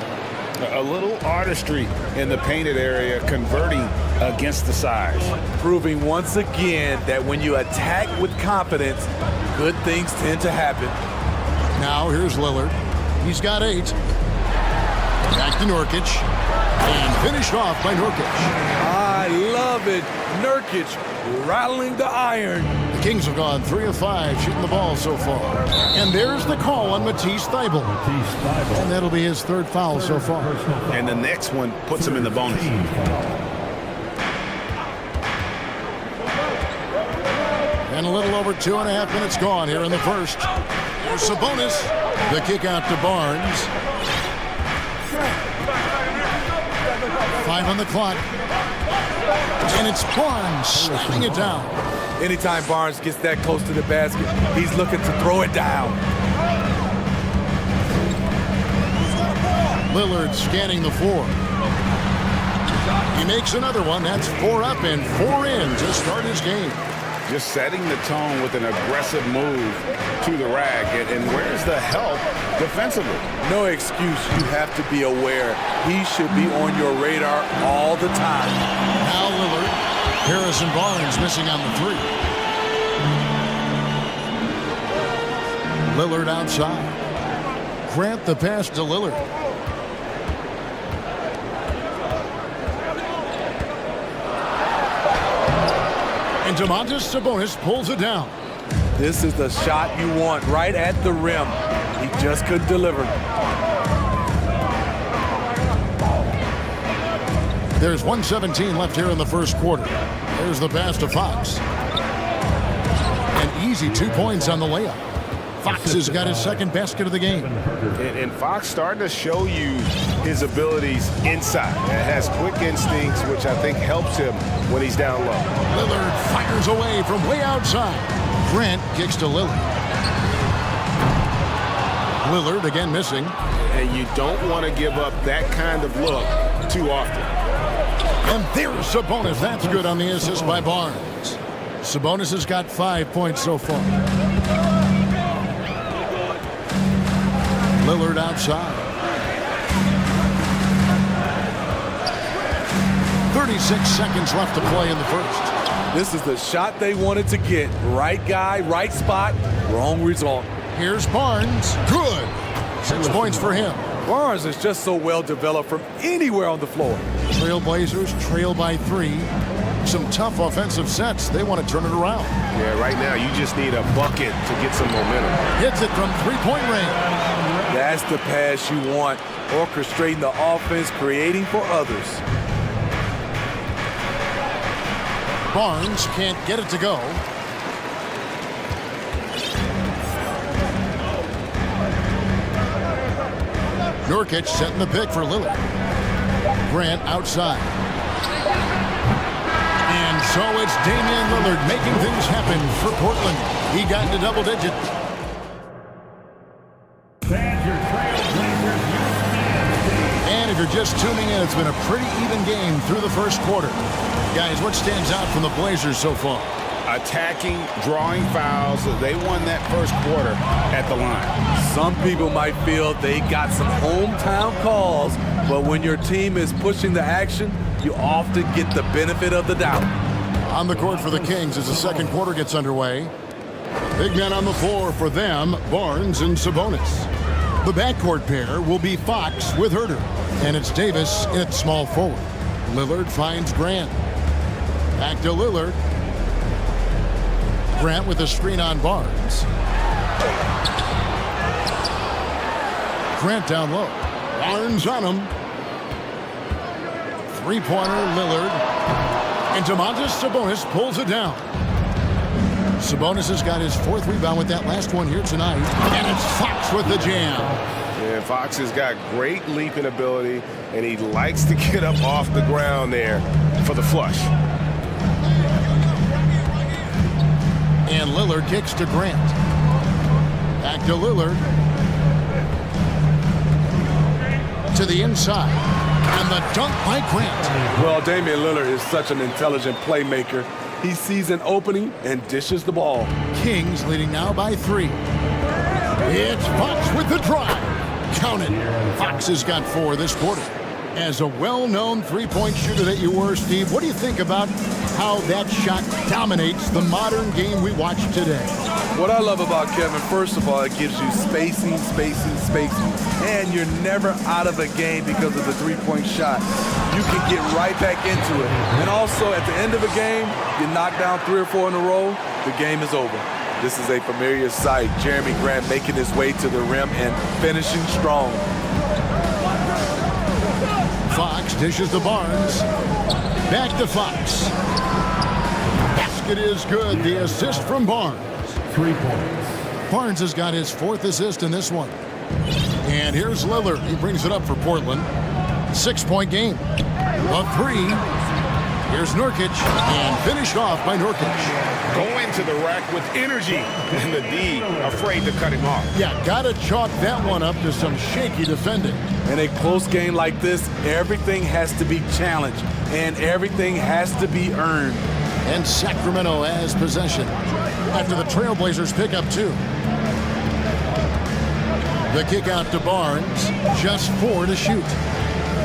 A little artistry in the painted area, converting against the size. Proving once again that when you attack with confidence, good things tend to happen. Now here's Lillard. He's got 8. Back to Nurkic. And finished off by Nurkic. I love it. Nurkic rattling the iron. The Kings have gone 3 of 5 shooting the ball so far. And there's the call on Matisse Thybulle. And that'll be his 3rd foul so far. And the next one puts him in the bonus. And a little over 2.5 minutes gone here in the first. Here's Sabonis. The kick out to Barnes. 5 on the clock. And it's Barnes slamming it down. Anytime Barnes gets that close to the basket, he's looking to throw it down. Lillard scanning the floor. He makes another one. That's 4 up and 4 in to start his game. Just setting the tone with an aggressive move to the rack. And where's the help defensively? No excuse. You have to be aware. He should be on your radar all the time. Now Lillard. Harrison Barnes missing on the 3. Lillard outside. Grant the pass to Lillard. And Domantas Sabonis pulls it down. This is the shot you want right at the rim. He just couldn't deliver. There's 1:17 left here in the first quarter. There's the pass to Fox. An easy 2 points on the layup. Fox has got his 2nd basket of the game. And Fox starting to show you his abilities inside. It has quick instincts, which I think helps him when he's down low. Lillard fires away from way outside. Grant kicks to Lillard. Lillard again missing. And you don't want to give up that kind of look too often. And there's Sabonis. That's good on the assist by Barnes. Sabonis has got 5 points so far. Lillard outside. 36 seconds left to play in the first. This is the shot they wanted to get. Right guy, right spot, wrong result. Here's Barnes. Good. 6 points for him. Barnes is just so well developed from anywhere on the floor. Trailblazers trail by 3. Some tough offensive sets. They want to turn it around. Yeah, right now you just need a bucket to get some momentum. Hits it from three-point range. That's the pass you want. Orchestrating the offense, creating for others. Barnes can't get it to go. Nurkic setting the pick for Lillard. Grant outside. And so it's Damian Lillard making things happen for Portland. He got into double digits. And if you're just tuning in, it's been a pretty even game through the first quarter. Guys, what stands out from the Blazers so far? Attacking, drawing fouls. They won that first quarter at the line. Some people might feel they got some hometown calls, but when your team is pushing the action, you often get the benefit of the doubt. On the court for the Kings as the second quarter gets underway. Big men on the floor for them, Barnes and Sabonis. The backcourt pair will be Fox with Herter, and it's Davis at small forward. Lillard finds Grant. Back to Lillard. Grant with a screen on Barnes. Grant down low. Barnes on him. Three-pointer, Lillard. And Domantas Sabonis pulls it down. Sabonis has got his 4th rebound with that last one here tonight. And it's Fox with the jam. Yeah, Fox has got great leaping ability, and he likes to get up off the ground there for the flush. And Lillard kicks to Grant. Back to Lillard. To the inside. And the dunk by Grant. Well, Damian Lillard is such an intelligent playmaker. He sees an opening and dishes the ball. Kings leading now by 3. It's Fox with the drive. Count it. Fox has got 4 this quarter. As a well-known three-point shooter that you were, Steve, what do you think about how that shot dominates the modern game we watch today? What I love about Kevin, first of all, it gives you spacing. And you're never out of a game because of the three-point shot. You can get right back into it. And also, at the end of a game, you knock down 3 or 4 in a row, the game is over. This is a familiar sight. Jeremy Grant making his way to the rim and finishing strong. Fox dishes to Barnes. Back to Fox. Basket is good. The assist from Barnes. 3 points. Barnes has got his 4th assist in this one. And here's Lillard. He brings it up for Portland. 6-point game. A 3. Here's Nurkic. And finished off by Nurkic. Going to the rack with energy. And the D afraid to cut him off. Yeah, gotta chalk that one up to some shaky defending. In a close game like this, everything has to be challenged. And everything has to be earned. And Sacramento has possession after the Trailblazers pick up 2. The kick out to Barnes. Just 4 to shoot.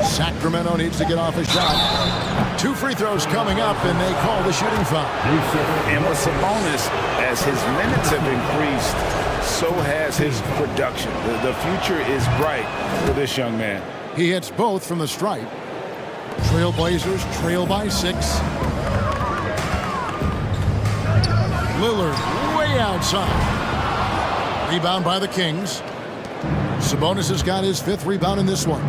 Sacramento needs to get off a shot. 2 free throws coming up, and they call the shooting foul. And with Sabonis, as his minutes have increased, so has his production. The future is bright for this young man. He hits both from the stripe. Trailblazers trail by 6. Lillard way outside. Rebound by the Kings. Sabonis has got his 5th rebound in this one.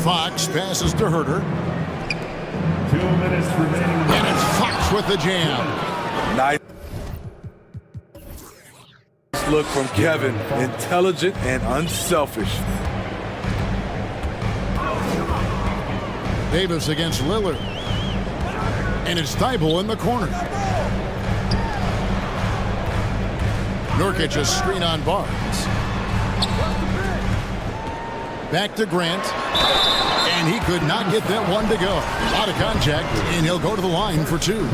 Fox passes to Herter. 2 minutes remaining. And it's Fox with the jam. Nice look from Kevin. Intelligent and unselfish. Davis against Lillard. And it's Thibault in the corner. Nurkic a screen on Barnes. Back to Grant. And he could not get that one to go. Out of contact, and he'll go to the line for 2.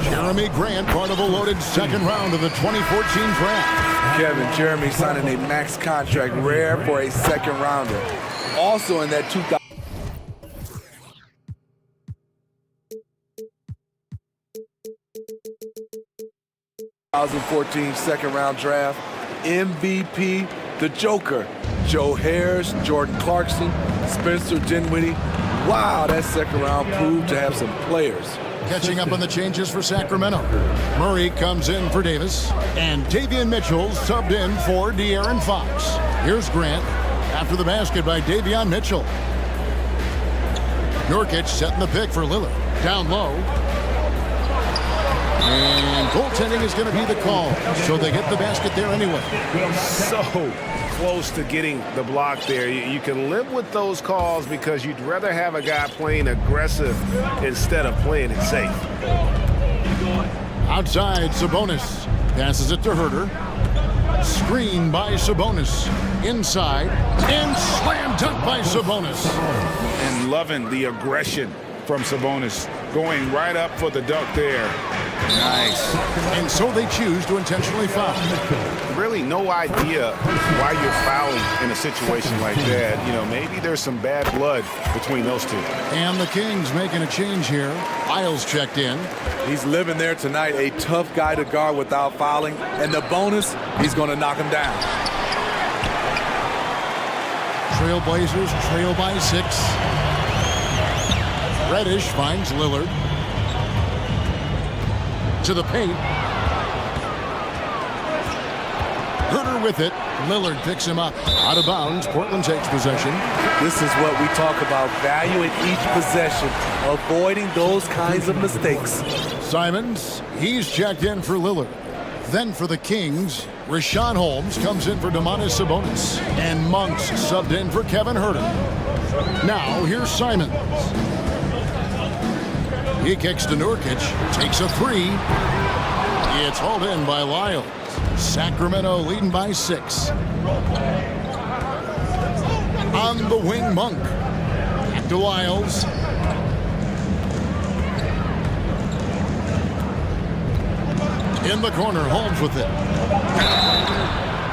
Jeremy Grant, part of a loaded second round of the 2014 draft. Kevin, Jeremy signing a max contract, rare for a second rounder. Also in that 2014 second round draft, MVP, the Joker, Joe Harris, Jordan Clarkson, Spencer Dinwiddie. Wow, that second round proved to have some players. Catching up on the changes for Sacramento. Murray comes in for Davis, and Davion Mitchell subbed in for De'Aaron Fox. Here's Grant after the basket by Davion Mitchell. Nurkic setting the pick for Lillard. Down low. And goaltending is going to be the call, so they get the basket there anyway. So close to getting the block there. You can live with those calls because you'd rather have a guy playing aggressive instead of playing it safe. Outside, Sabonis passes it to Herter. Screen by Sabonis. Inside, and slam dunk by Sabonis. And loving the aggression from Sabonis, going right up for the dunk there. Nice. And so they choose to intentionally foul. Really no idea why you're fouling in a situation like that. You know, maybe there's some bad blood between those two. And the Kings making a change here. Isles checked in. He's living there tonight, a tough guy to guard without fouling. And the bonus, he's going to knock him down. Trailblazers trail by 6. Reddish finds Lillard. To the paint. Herter with it. Lillard picks him up. Out of bounds. Portland takes possession. This is what we talk about, valuing each possession, avoiding those kinds of mistakes. Simons, he's checked in for Lillard. Then for the Kings, Rashawn Holmes comes in for Domantas Sabonis. And Monks subbed in for Kevin Herter. Now here's Simons. He kicks to Nurkic, takes a 3. It's hauled in by Lyles. Sacramento leading by 6. On the wing, Monk. Back to Lyles. In the corner, Holmes with it.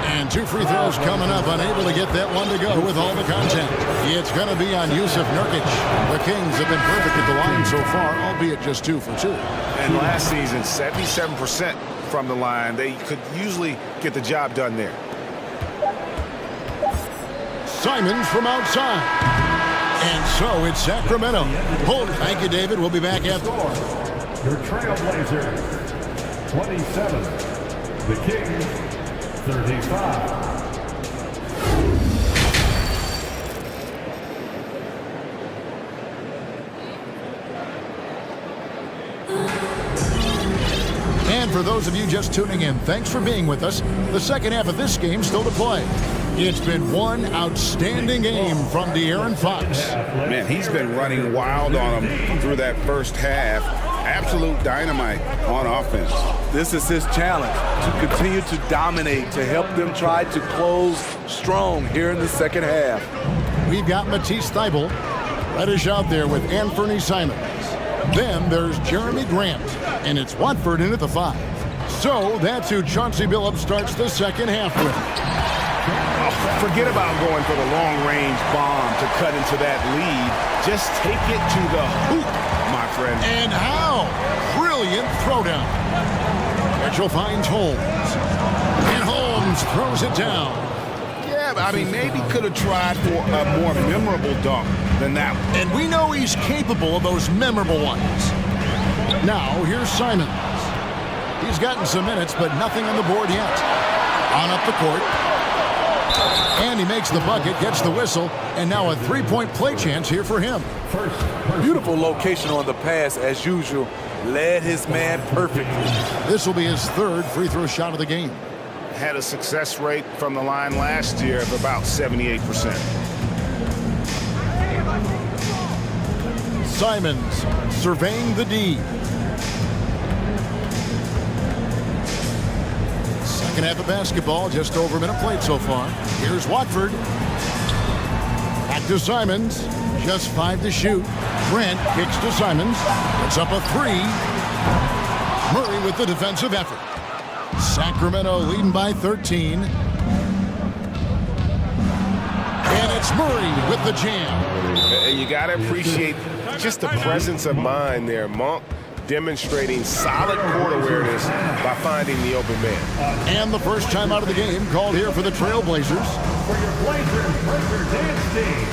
And 2 free throws coming up, unable to get that one to go with all the contact. It's going to be on Yusuf Nurkic. The Kings have been perfect at the line so far, albeit just 2 for 2. And last season, 77% from the line. They could usually get the job done there. Simons from outside. And so it's Sacramento. Hold. Thank you, David. We'll be back after. Your Trailblazers, 27. The Kings, 35. And for those of you just tuning in, thanks for being with us. The second half of this game still to play. It's been one outstanding game from De'Aaron Fox. Man, he's been running wild on him through that first half. Absolute dynamite on offense. This is his challenge, to continue to dominate, to help them try to close strong here in the second half. We've got Matisse Thybulle. Reddish out there with Anthony Simons. Then there's Jeremy Grant, and it's Watford in at the 5. So that's who Chauncey Billups starts the second half with. Oh, forget about going for the long-range bomb to cut into that lead. Just take it to the hoop, my friend. And how? Brilliant throwdown. Mitchell finds Holmes. And Holmes throws it down. Yeah, but I mean, maybe could have tried for a more memorable dunk than that one. And we know he's capable of those memorable ones. Now, here's Simons. He's gotten some minutes, but nothing on the board yet. On up the court. And he makes the bucket, gets the whistle, and now a three-point play chance here for him. Beautiful location on the pass, as usual. Led his man perfectly. This will be his third free throw shot of the game. Had a success rate from the line last year of about 78%. Simons surveying the D. Second half of basketball, just over a minute played so far. Here's Watford. Back to Simons. Just 5 to shoot. Grant kicks to Simons. It's up a 3. Murray with the defensive effort. Sacramento leading by 13. And it's Murray with the jam. You got to appreciate just the presence of mind there. Monk demonstrating solid court awareness by finding the open man. And the first time out of the game called here for the Trailblazers. For your Blazer dance team.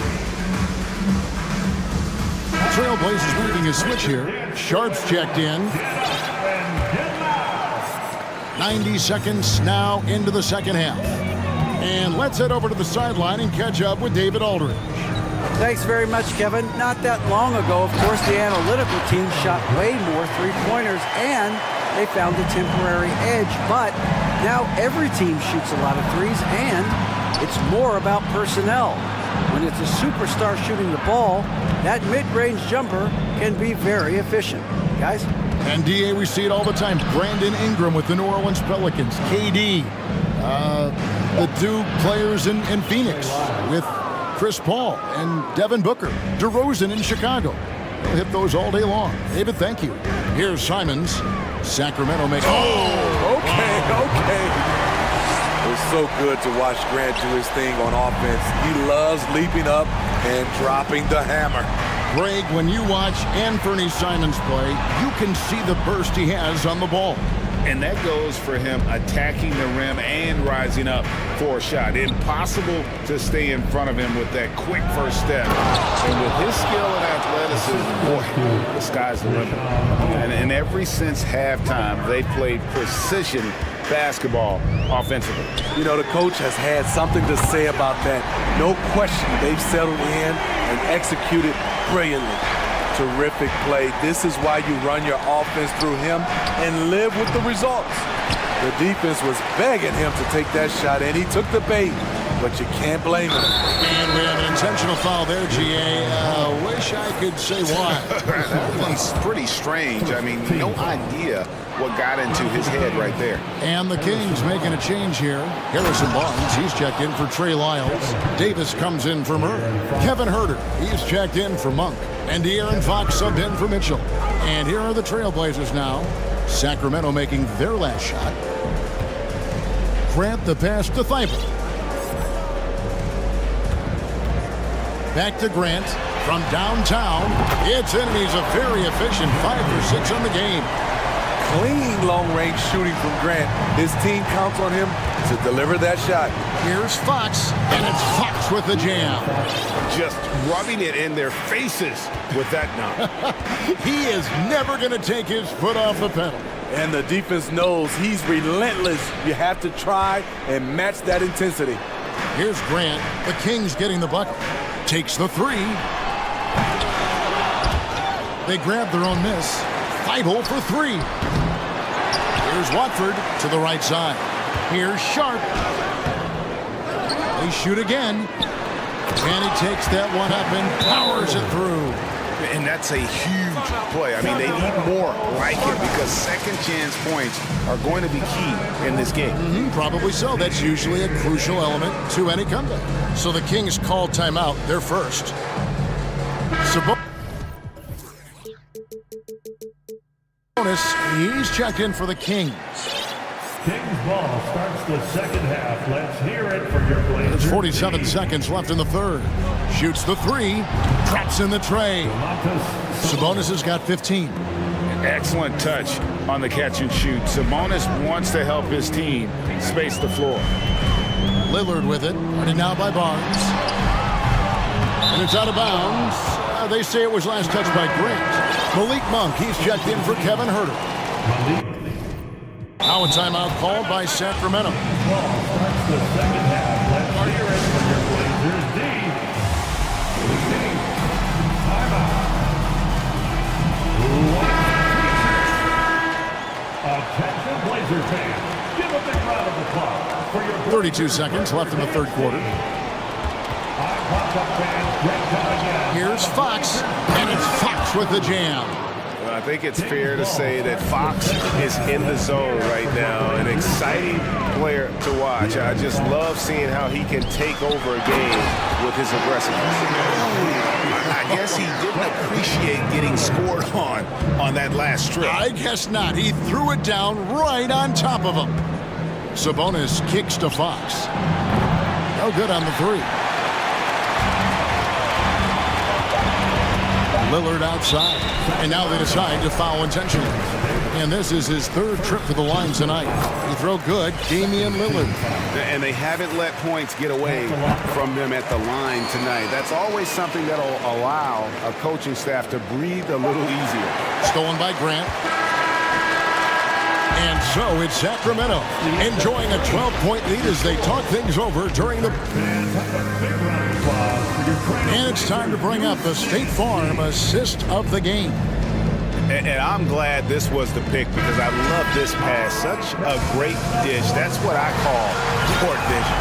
The Trailblazers making a switch here. Sharp's checked in. 90 seconds now into the second half. And let's head over to the sideline and catch up with David Aldridge. Thanks very much, Kevin. Not that long ago, of course, the analytical team shot way more three-pointers, and they found a temporary edge. But now every team shoots a lot of threes, and it's more about personnel. When it's a superstar shooting the ball, that mid-range jumper can be very efficient. Guys? And, D.A., we see it all the time. Brandon Ingram with the New Orleans Pelicans. KD, the two players in Phoenix with Chris Paul and Devin Booker. DeRozan in Chicago. We'll hit those all day long. David, thank you. Here's Simons. Sacramento makes... Oh, okay. It was so good to watch Grant do his thing on offense. He loves leaping up and dropping the hammer. Greg, when you watch Anthony Simons play, you can see the burst he has on the ball. And that goes for him attacking the rim and rising up for a shot. Impossible to stay in front of him with that quick first step. And with his skill and athleticism, boy, the sky's the limit. And ever since halftime, they played precision basketball offensively. You know, the coach has had something to say about that. No question, they've settled in and executed brilliantly. Terrific play. This is why you run your offense through him and live with the results. The defense was begging him to take that shot, and he took the bait, but you can't blame him. And we have an intentional foul there, G.A. Wish I could say why. That one's pretty strange. I mean, no idea what got into his head right there. And the Kings making a change here. Harrison Barnes, he's checked in for Trey Lyles. Davis comes in for Murray. Kevin Huerter, he's checked in for Monk. And De'Aaron Fox subbed in for Mitchell. And here are the Trailblazers now. Sacramento making their last shot. Grant the pass to Thibault. Back to Grant from downtown. It's in, and he's a very efficient 5 for 6 on the game. Clean long-range shooting from Grant. His team counts on him to deliver that shot. Here's Fox, and it's Fox with the jam. Just rubbing it in their faces with that knock. He is never going to take his foot off the pedal. And the defense knows he's relentless. You have to try and match that intensity. Here's Grant. The Kings getting the bucket. Takes the 3. They grab their own miss. Thibault for 3. Here's Watford to the right side. Here's Sharp. They shoot again. And he takes that one up and powers it through. And that's a huge play. I mean, they need more like it because second chance points are going to be key in this game. Probably so. That's usually a crucial element to any comeback. So the Kings call timeout. They're first. Sabonis, he's checked in for the Kings. Kings ball starts the second half. Let's hear it for your Blazers. There's 47 seconds left in the third. Shoots the 3. Drops in the tray. Sabonis has got 15. An excellent touch on the catch and shoot. Sabonis wants to help his team space the floor. Lillard with it. Running now by Barnes. And it's out of bounds. They say it was last touched by Grant. Malik Monk, he's checked in for Kevin Huerter. Now a timeout called by Sacramento. Ball starts the second half. Let's hear it for your Blazers. D. Timeout. Attention Blazer fans. Give a big round of applause for your 32 seconds left in the third quarter. Here's Fox, and it's Fox with the jam. I think it's fair to say that Fox is in the zone right now, an exciting player to watch. I just love seeing how he can take over a game with his aggressiveness. I guess he didn't appreciate getting scored on that last strip. I guess not. He threw it down right on top of him. Sabonis kicks to Fox. No good on the three. Lillard outside, and now they decide to foul intentionally. And this is his third trip to the line tonight. You throw good, Damian Lillard. And they haven't let points get away from them at the line tonight. That's always something that'll allow a coaching staff to breathe a little easier. Stolen by Grant. And so it's Sacramento enjoying a 12-point lead as they talk things over during the... And it's time to bring up the State Farm assist of the game. And I'm glad this was the pick because I love this pass. Such a great dish. That's what I call court vision.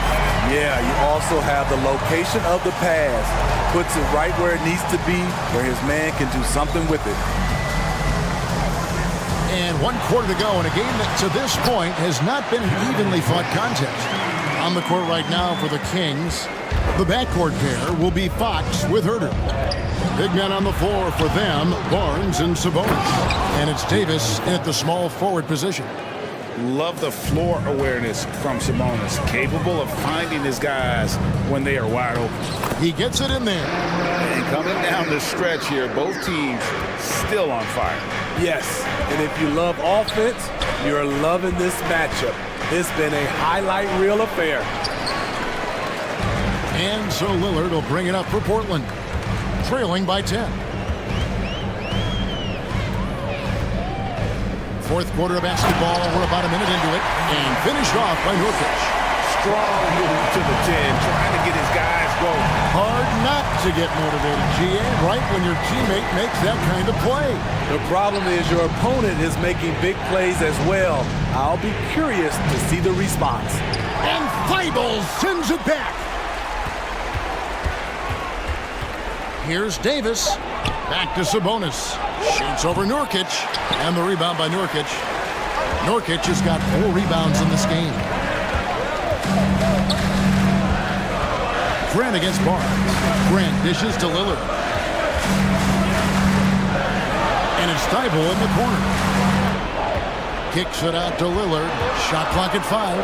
Yeah, you also have the location of the pass. Puts it right where it needs to be, where his man can do something with it. And 1 quarter to go in a game that to this point has not been an evenly fought contest. On the court right now for the Kings, the backcourt pair will be Fox with Herter. Big men on the floor for them, Barnes and Sabonis. And it's Davis at the small forward position. Love the floor awareness from Sabonis. Capable of finding his guys when they are wide open. He gets it in there. And coming down the stretch here, both teams still on fire. Yes, and if you love offense, you're loving this matchup. It's been a highlight reel affair. And so Lillard will bring it up for Portland, trailing by 10. Fourth quarter of basketball, we're about a minute into it, and finished off by Nurkic. Strong move to the 10, trying to get his guys going. Hard not to get motivated, GA, right when your teammate makes that kind of play. The problem is your opponent is making big plays as well. I'll be curious to see the response. And Thibault sends it back. Here's Davis. Back to Sabonis. Shoots over Nurkic. And the rebound by Nurkic. Nurkic has got 4 rebounds in this game. Grant against Barnes. Grant dishes to Lillard. And it's Thibault in the corner. Kicks it out to Lillard. Shot clock at 5.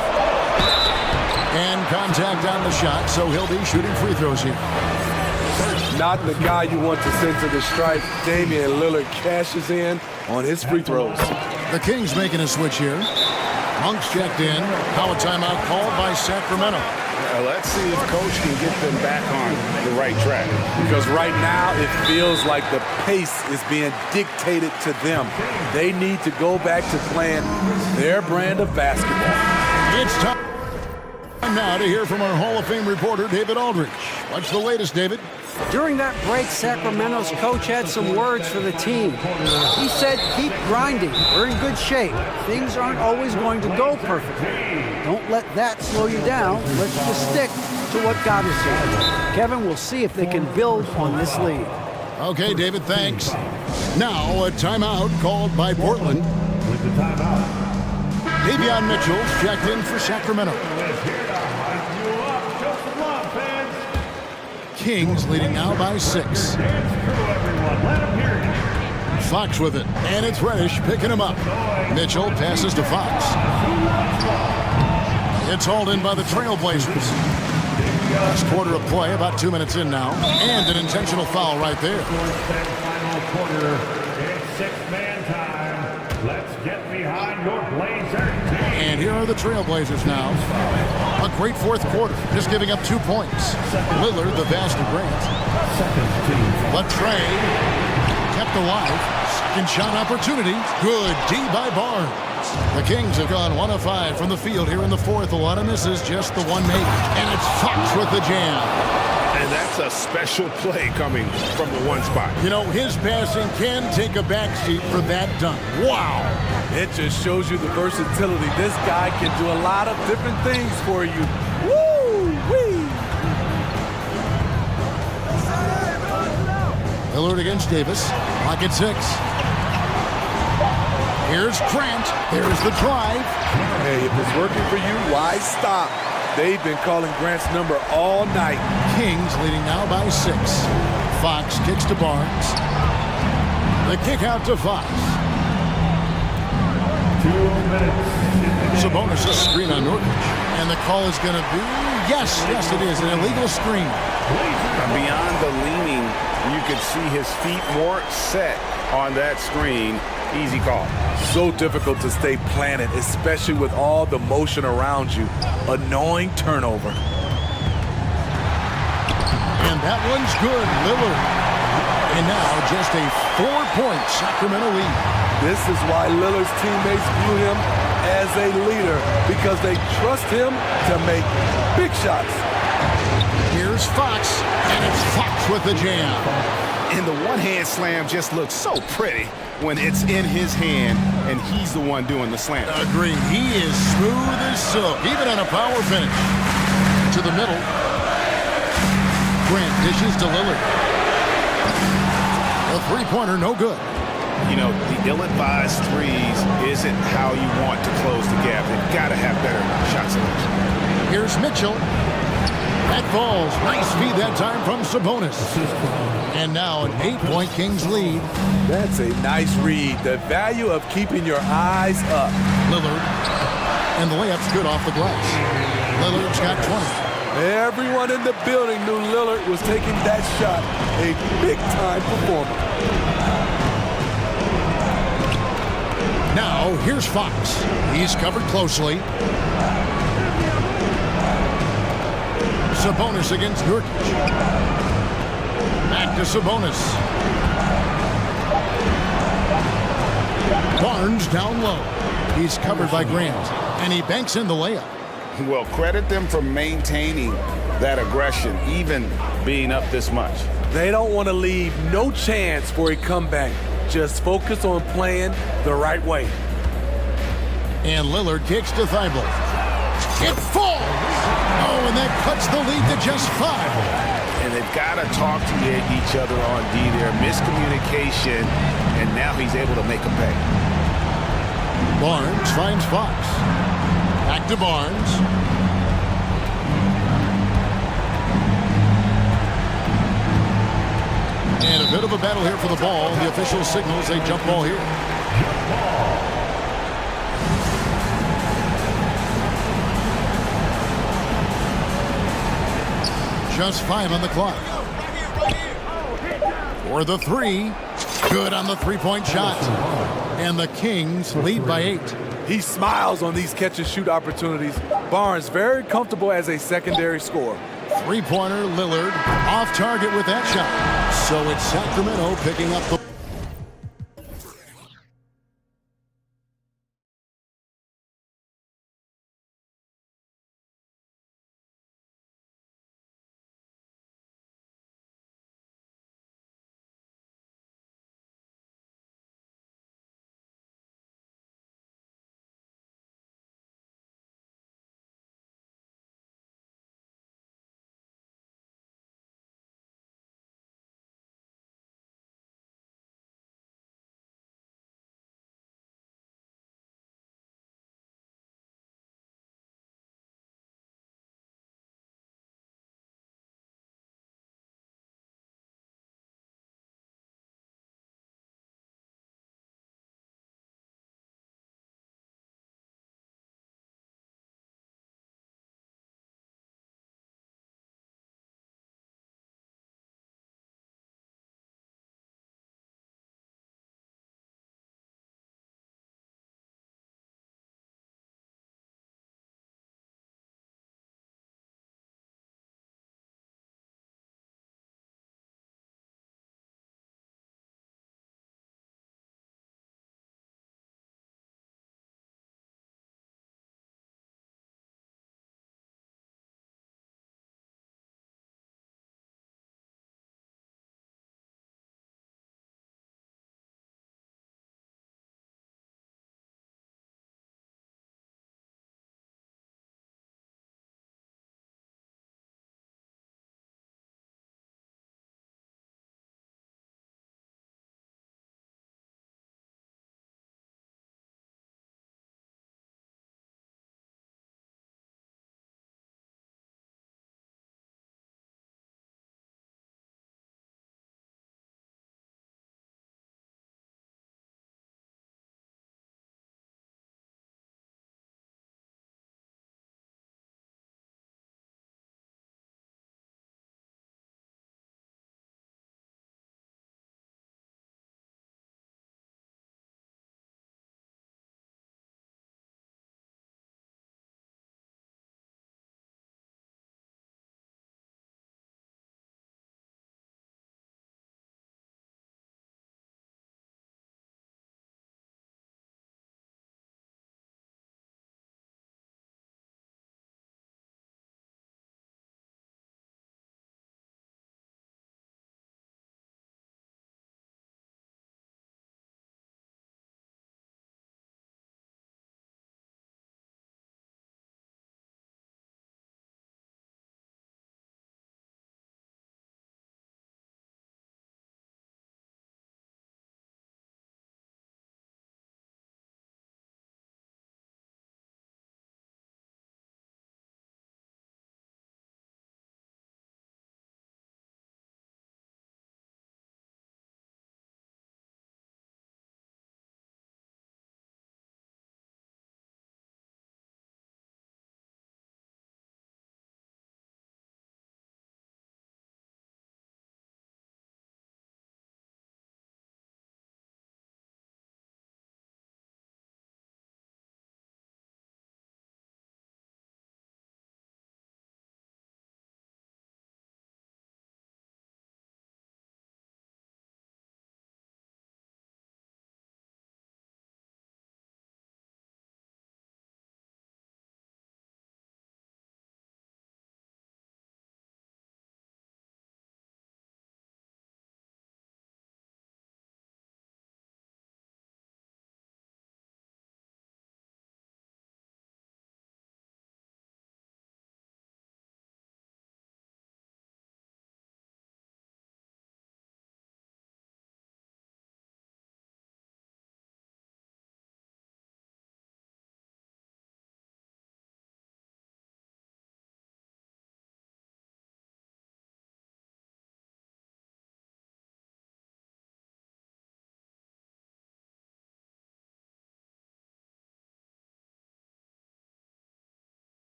And contact on the shot, so he'll be shooting free throws here. Not the guy you want to send to the stripe. Damian Lillard cashes in on his free throws. The Kings making a switch here. Monk's checked in. Now a timeout called by Sacramento. Let's see if Coach can get them back on the right track. Because right now it feels like the pace is being dictated to them. They need to go back to playing their brand of basketball. It's time now to hear from our Hall of Fame reporter, David Aldridge. What's the latest, David? During that break, Sacramento's coach had some words for the team. He said, keep grinding. We're in good shape. Things aren't always going to go perfectly. Don't let that slow you down. Let's just stick to what got us here. Kevin, we'll see if they can build on this lead. Okay, David, thanks. Now a timeout called by Portland. With the timeout. Davion Mitchell's checked in for Sacramento. Kings leading now by 6. Fox with it, and it's Reddish picking him up. Mitchell passes to Fox. It's hauled in by the Trailblazers. Last quarter of play, about 2 minutes in now, and an intentional foul right there. Final quarter, it's 6-man time. Let's get behind your Blazer. And here are the Trailblazers now. A great fourth quarter, just giving up 2 points. Lillard, the pass to Grant. But Trey kept alive. Second shot opportunity. Good D by Barnes. The Kings have gone 1 of 5 from the field here in the fourth. A lot of misses, just the one made. And it's Fox with the jam. And that's a special play coming from the one spot. You know, his passing can take a backseat for that dunk. Wow. It just shows you the versatility. This guy can do a lot of different things for you. Woo-wee! Lillard against Davis. Clock at 6. Here's Grant. There's the drive. Hey, if it's working for you, why stop? They've been calling Grant's number all night. Kings leading now by 6. Fox kicks to Barnes. The kick out to Fox. 2 minutes. Sabonis a screen on Nurkic. And the call is going to be, yes, it is, an illegal screen. Beyond the leaning, you could see his feet weren't set on that screen. Easy call. So difficult to stay planted, especially with all the motion around you. Annoying turnover. And that one's good, Lillard. And now just a 4-point Sacramento lead. This is why Lillard's teammates view him as a leader, because they trust him to make big shots. Here's Fox, and it's Fox with the jam. And the one-hand slam just looks so pretty when it's in his hand and he's the one doing the slam. Agreed. He is smooth as silk, even on a power finish. To the middle. Grant dishes to Lillard. A three-pointer, no good. You know, the ill-advised threes isn't how you want to close the gap. They've got to have better shot selection. Here's Mitchell. That falls. Nice feed that time from Sabonis. And now an 8-point Kings lead. That's a nice read. The value of keeping your eyes up. Lillard. And the layup's good off the glass. Lillard's got 20. Everyone in the building knew Lillard was taking that shot. A big-time performer. Now, here's Fox. He's covered closely. Sabonis against Nurkic. Back to Sabonis. Barnes down low. He's covered by Grant. And he banks in the layup. Well, credit them for maintaining that aggression, even being up this much. They don't want to leave no chance for a comeback. Just focus on playing the right way. And Lillard kicks to Thibault. It falls! Oh, and that cuts the lead to just 5. And they've got to talk to each other on D there. Miscommunication, and now he's able to make a pay. Barnes finds Fox. Back to Barnes. And a bit of a battle here for the ball. The official signals a jump ball here. Just 5 on the clock. For the 3. Good on the three-point shot. And the Kings lead by 8. He smiles on these catch-and-shoot opportunities. Barnes very comfortable as a secondary scorer. Three-pointer, Lillard, off target with that shot. So it's Sacramento picking up the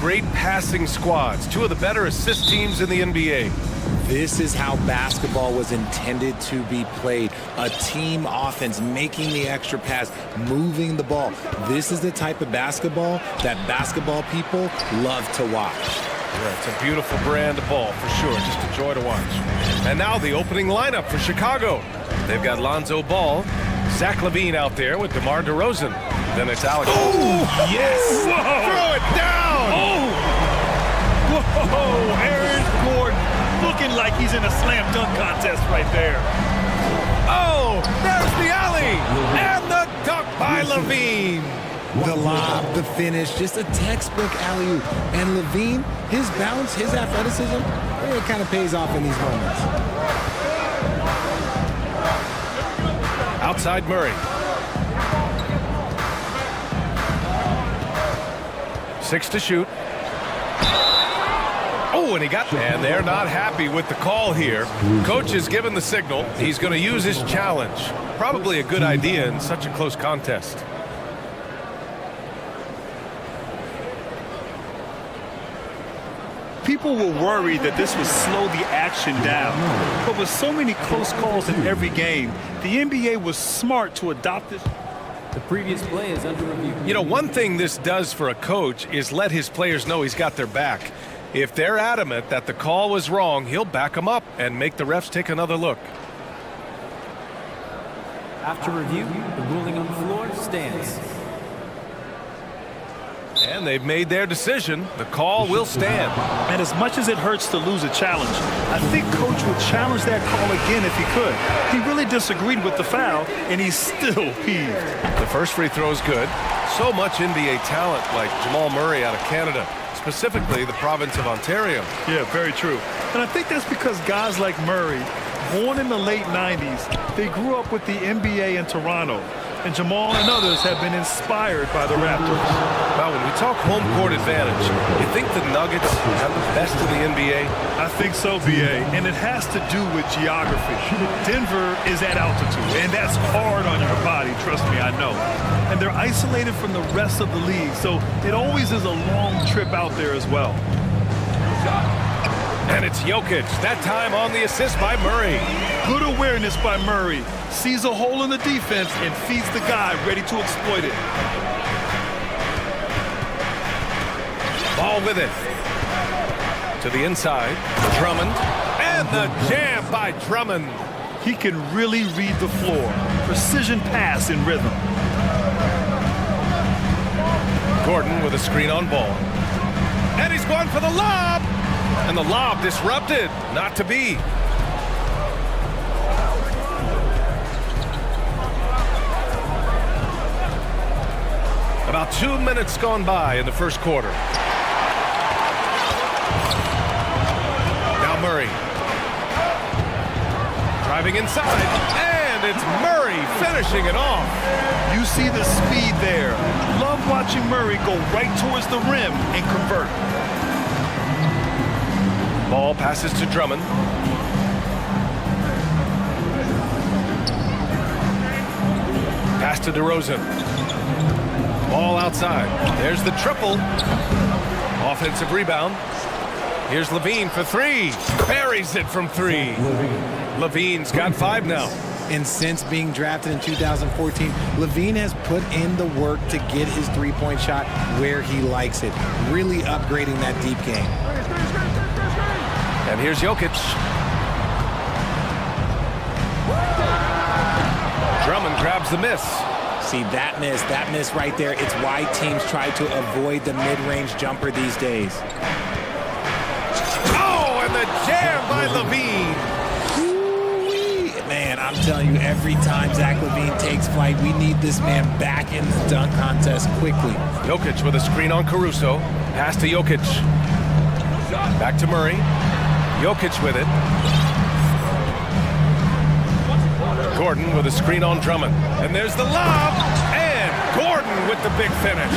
great passing squads, two of the better assist teams in the NBA. This is how basketball was intended to be played. A team offense, making the extra pass, moving the ball. This is the type of basketball that basketball people love to watch. Yeah, it's a beautiful brand of ball, for sure. Just a joy to watch. And now the opening lineup for Chicago. They've got Lonzo Ball, Zach LaVine out there with DeMar DeRozan. Then it's Alex. Oh, yes! Whoa. Throw it down! Oh! Whoa! Aaron Gordon looking like he's in a slam dunk contest right there. Oh! There's the alley! And the dunk by LaVine! The lob, the finish, just a textbook alley-oop. And LaVine, his bounce, his athleticism, it kind of pays off in these moments. Outside Murray. 6 to shoot. Oh, and he got... And they're not happy with the call here. Coach has given the signal. He's going to use his challenge. Probably a good idea in such a close contest. People were worried that this would slow the action down. But with so many close calls in every game, the NBA was smart to adopt this. The previous play is under review. You know, one thing this does for a coach is let his players know he's got their back. If they're adamant that the call was wrong, he'll back them up and make the refs take another look. After review, the ruling on the floor stands. And they've made their decision. The call will stand. And as much as it hurts to lose a challenge, I think Coach would challenge that call again if he could. He really disagreed with the foul, and he's still peeved. The first free throw is good. So much NBA talent like Jamal Murray out of Canada, specifically the province of Ontario. Yeah, very true. And I think that's because guys like Murray, born in the late 90s, they grew up with the NBA in Toronto. And Jamal and others have been inspired by the Raptors. Now, when we talk home court advantage, you think the Nuggets have the best in the NBA? I think so, BA, and it has to do with geography. Denver is at altitude, and that's hard on your body, trust me, I know. And they're isolated from the rest of the league, so it always is a long trip out there as well. And it's Jokic, that time on the assist by Murray. Good awareness by Murray. Sees a hole in the defense and feeds the guy ready to exploit it. Ball with it. To the inside, Drummond. And the jam by Drummond. He can really read the floor. Precision pass in rhythm. Gordon with a screen on Ball. And he's going for the lob. And the lob disrupted. Not to be. About 2 minutes gone by in the first quarter. Now Murray. Driving inside. And it's Murray finishing it off. You see the speed there. Love watching Murray go right towards the rim and convert. Ball passes to Drummond. Pass to DeRozan. Ball outside. There's the triple. Offensive rebound. Here's LaVine for three. Buries it from three. LaVine's got 5 now. And since being drafted in 2014, LaVine has put in the work to get his three-point shot where he likes it, really upgrading that deep game. And here's Jokic. Drummond grabs the miss. See, that miss right there, it's why teams try to avoid the mid-range jumper these days. Oh, and the jam by LaVine. Man, I'm telling you, every time Zach LaVine takes flight, we need this man back in the dunk contest quickly. Jokic with a screen on Caruso. Pass to Jokic. Back to Murray. Jokic with it. Gordon with a screen on Drummond. And there's the lob. And Gordon with the big finish.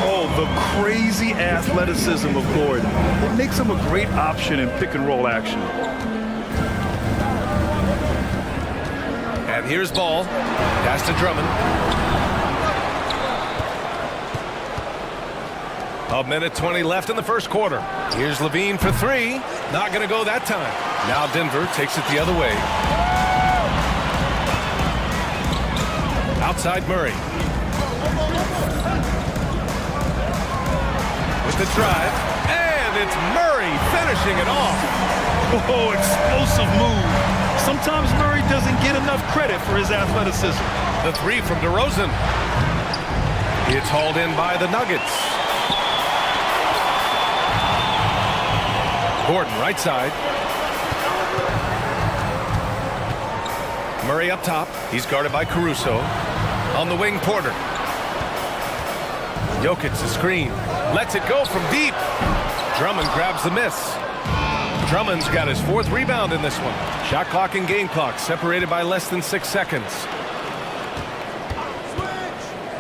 Oh, the crazy athleticism of Gordon. It makes him a great option in pick-and-roll action. And here's Ball. Pass to Drummond. A minute 20 left in the first quarter. Here's Levine for three. Not going to go that time. Now Denver takes it the other way. Outside Murray. With the drive. And it's Murray finishing it off. Oh, explosive move. Sometimes Murray doesn't get enough credit for his athleticism. The three from DeRozan. It's hauled in by the Nuggets. Gordon, right side. Murray up top. He's guarded by Caruso. On the wing, Porter. Jokic, the screen. Lets it go from deep. Drummond grabs the miss. Drummond's got his fourth rebound in this one. Shot clock and game clock separated by less than 6 seconds.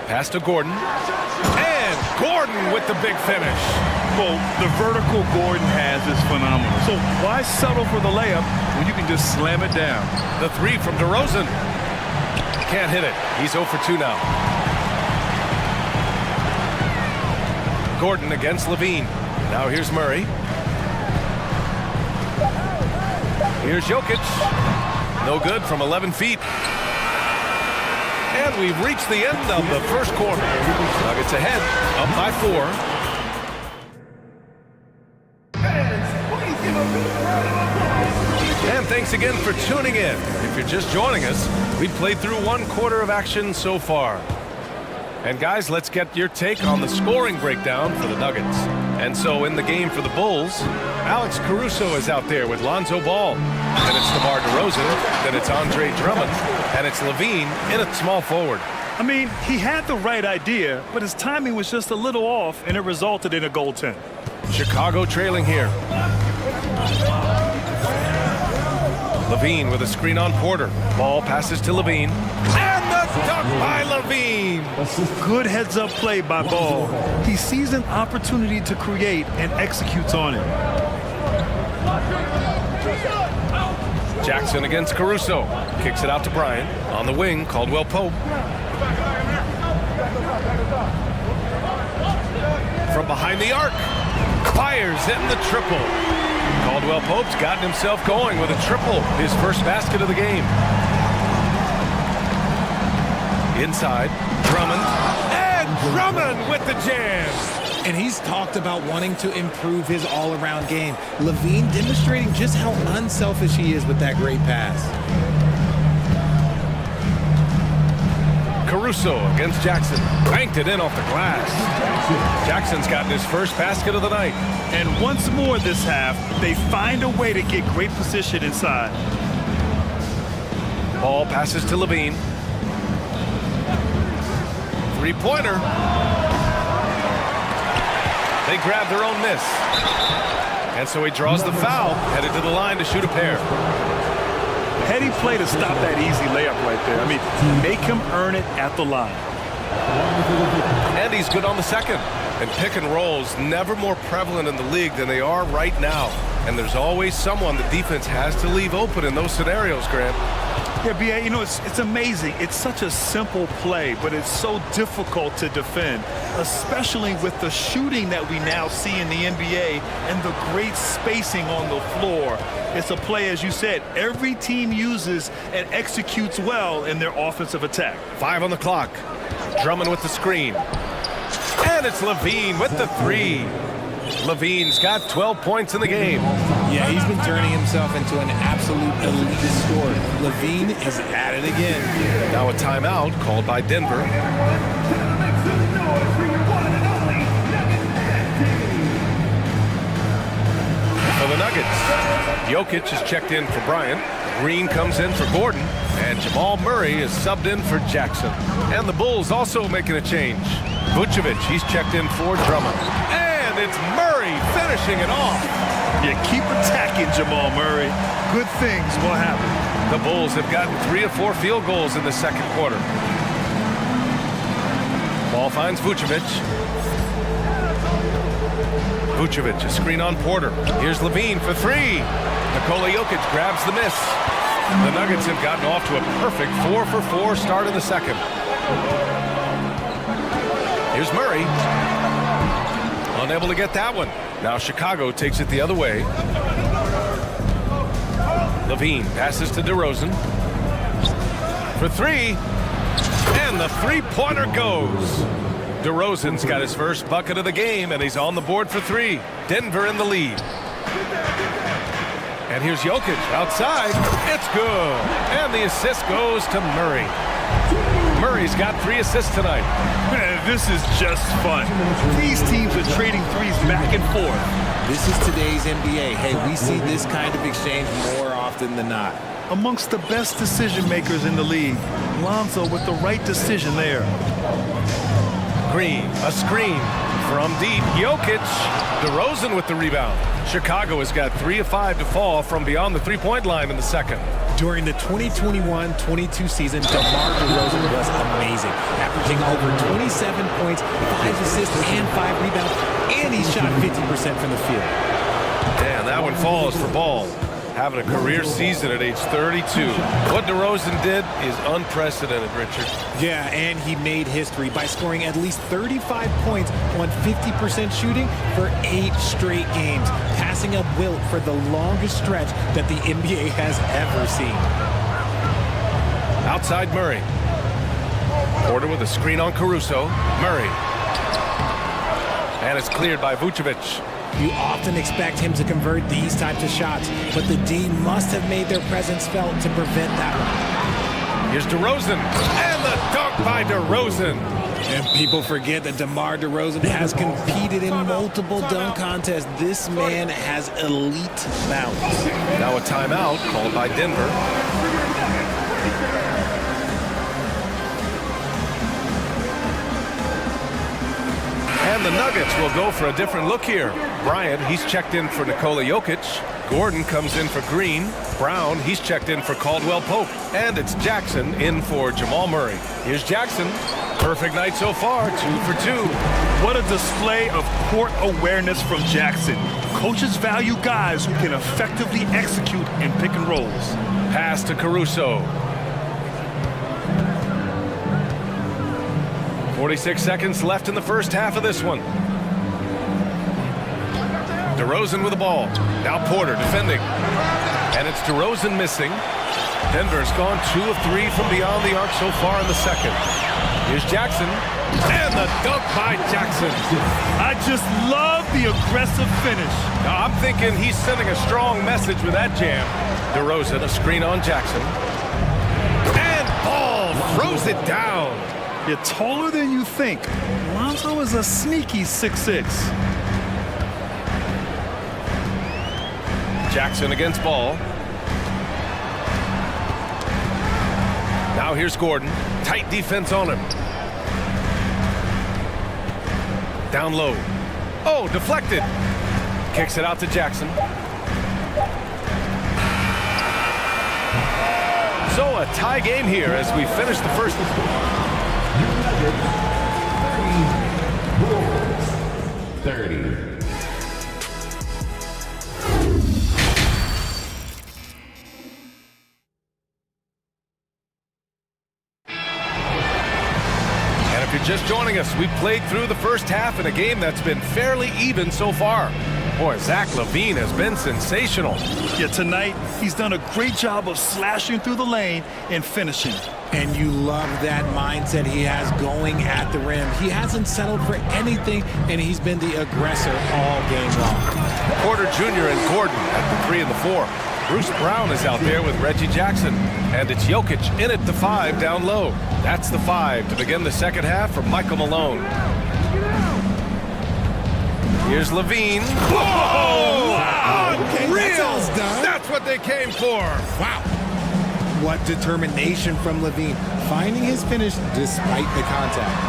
Pass to Gordon. And Gordon with the big finish. Well, the vertical Gordon has is phenomenal. So why settle for the layup when you can just slam it down? The three from DeRozan. Can't hit it. He's 0 for 2 now. Gordon against Levine. Now here's Murray. Here's Jokic. No good from 11 feet. And we've reached the end of the first quarter. Nuggets ahead, up by 4. And thanks again for tuning in. If you're just joining us, we've played through 1 quarter of action so far. And guys, let's get your take on the scoring breakdown for the Nuggets. And so in the game for the Bulls, Alex Caruso is out there with Lonzo Ball. Then it's DeMar DeRozan, then it's Andre Drummond, and it's Levine in at small forward. I mean, he had the right idea, but his timing was just a little off, and it resulted in a goaltend. Chicago trailing here. Levine with a screen on Porter. Ball passes to Levine. And the dunk by Levine. Good heads-up play by Ball. He sees an opportunity to create and executes on it. Jackson against Caruso. Kicks it out to Bryant. On the wing, Caldwell Pope. From behind the arc. Fires in the triple. Caldwell Pope's gotten himself going with a triple. His first basket of the game. Inside, Drummond. And Drummond with the jam. And he's talked about wanting to improve his all-around game. Levine demonstrating just how unselfish he is with that great pass. Caruso against Jackson. Banked it in off the glass. Jackson's gotten his first basket of the night. And once more this half, they find a way to get great position inside. Ball passes to Levine. Three-pointer. They grab their own miss. And so he draws the foul, headed to the line to shoot a pair. Heady play to stop that easy layup right there. I mean, make him earn it at the line. And he's good on the second. And pick and rolls never more prevalent in the league than they are right now. And there's always someone the defense has to leave open in those scenarios, Grant. Yeah, B.A., you know, it's amazing. It's such a simple play, but it's so difficult to defend, especially with the shooting that we now see in the NBA and the great spacing on the floor. It's a play, as you said, every team uses and executes well in their offensive attack. 5 on the clock. Drummond with the screen. And it's Levine with the three. Levine's got 12 points in the game. Yeah, he's been turning himself into an absolute elite scorer. Levine is at it again. Now a timeout called by Denver. For the Nuggets, Jokic is checked in for Bryant. Green comes in for Gordon. And Jamal Murray is subbed in for Jackson. And the Bulls also making a change. Vucevic, he's checked in for Drummond. And it's Murray finishing it off. Yeah, keep attacking Jamal Murray. Good things will happen. The Bulls have gotten 3 of 4 field goals in the second quarter. Ball finds Vucevic. Vucevic, a screen on Porter. Here's Levine for 3. Nikola Jokic grabs the miss. The Nuggets have gotten off to a perfect 4 for 4 start in the second. Here's Murray. Unable to get that one. Now Chicago takes it the other way. Levine passes to DeRozan. For three. And the three-pointer goes. DeRozan's got his first bucket of the game, and he's on the board for three. Denver in the lead. And here's Jokic outside. It's good. And the assist goes to Murray. Murray's got 3 assists tonight. Man, this is just fun. These teams are trading threes back and forth. This is today's NBA. Hey, we see this kind of exchange more often than not. Amongst the best decision makers in the league, Lonzo with the right decision there. Green, a screen from deep. Jokic, DeRozan with the rebound. Chicago has got 3 of 5 to fall from beyond the three-point line in the second. During the 2021-22 season, DeMar DeRozan was amazing, averaging over 27 points, 5 assists, and 5 rebounds, and he shot 50% from the field. And that one falls for Ball. Having a career season at age 32. What DeRozan did is unprecedented, Richard. Yeah, and he made history by scoring at least 35 points on 50% shooting for 8 straight games, passing up Wilt for the longest stretch that the NBA has ever seen. Outside Murray. Porter with a screen on Caruso. Murray. And it's cleared by Vucevic. You often expect him to convert these types of shots, but the D must have made their presence felt to prevent that one. Here's DeRozan, and the dunk by DeRozan. And people forget that DeMar DeRozan has competed in multiple dunk contests. This man has elite balance. Now a timeout called by Denver. And the Nuggets will go for a different look here. Bryant, he's checked in for Nikola Jokic. Gordon comes in for Green. Brown, he's checked in for Caldwell Pope. And it's Jackson in for Jamal Murray. Here's Jackson. Perfect night so far, 2 for 2. What a display of court awareness from Jackson. Coaches value guys who can effectively execute in pick and rolls. Pass to Caruso. 46 seconds left in the first half of this one. DeRozan with the ball. Now Porter defending. And it's DeRozan missing. Denver's gone 2 of 3 from beyond the arc so far in the second. Here's Jackson. And the dunk by Jackson. I just love the aggressive finish. Now I'm thinking he's sending a strong message with that jam. DeRozan, a screen on Jackson. And Ball throws it down. You're taller than you think. Lonzo is a sneaky 6'6". Jackson against Ball. Now here's Gordon. Tight defense on him. Down low. Oh, deflected. Kicks it out to Jackson. So a tie game here as we finish the first. 30. If you're just joining us, we've played through the first half in a game that's been fairly even so far. Boy, Zach LaVine has been sensational. Yeah, tonight he's done a great job of slashing through the lane and finishing. And you love that mindset he has going at the rim. He hasn't settled for anything, and he's been the aggressor all game long. Porter Jr. and Gordon at the 3 and the 4. Bruce Brown is out there with Reggie Jackson. And it's Jokic in at the 5 down low. That's the 5 to begin the second half for Michael Malone. Here's LaVine. Whoa! Wow. Okay, that's all it's done. That's what they came for. Wow. What determination from LaVine, finding his finish despite the contact.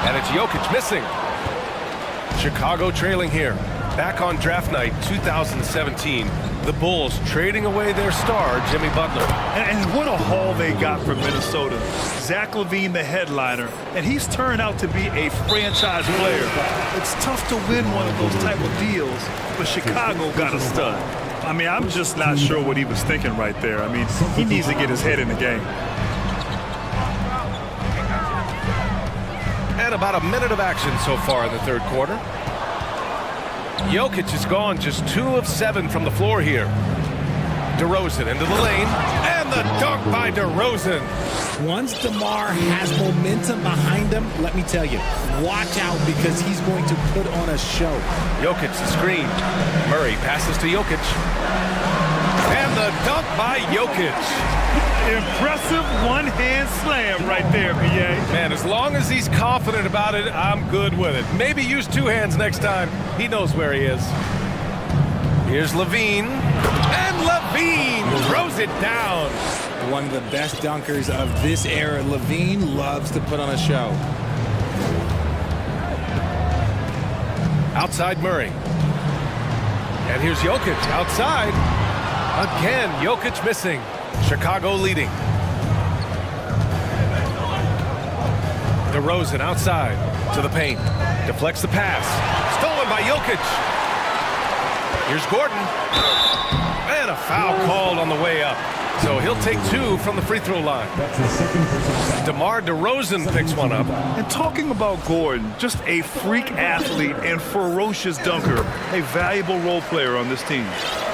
And it's Jokic missing. Chicago trailing here. Back on draft night 2017, the Bulls trading away their star, Jimmy Butler. And what a haul they got from Minnesota. Zach LaVine, the headliner, and he's turned out to be a franchise player. It's tough to win one of those type of deals, but Chicago got a stud. I mean, I'm just not sure what he was thinking right there. I mean, he needs to get his head in the game. And about a minute of action so far in the third quarter. Jokic is gone just 2 of 7 from the floor here. DeRozan into the lane, and the dunk by DeRozan. Once DeMar has momentum behind him, let me tell you, watch out because he's going to put on a show. Jokic the screen. Murray passes to Jokic. And the dunk by Jokic. Impressive one-hand slam right there, PA. Man, as long as he's confident about it, I'm good with it. Maybe use 2 hands next time. He knows where he is. Here's Levine. And Levine throws it down. One of the best dunkers of this era. Levine loves to put on a show. Outside Murray. And here's Jokic outside. Again, Jokic missing. Chicago leading. DeRozan outside to the paint. Deflects the pass. Stolen by Jokic. Here's Gordon. And a foul called on the way up. So he'll take 2 from the free throw line. DeMar DeRozan picks one up. And talking about Gordon, just a freak athlete and ferocious dunker. A valuable role player on this team.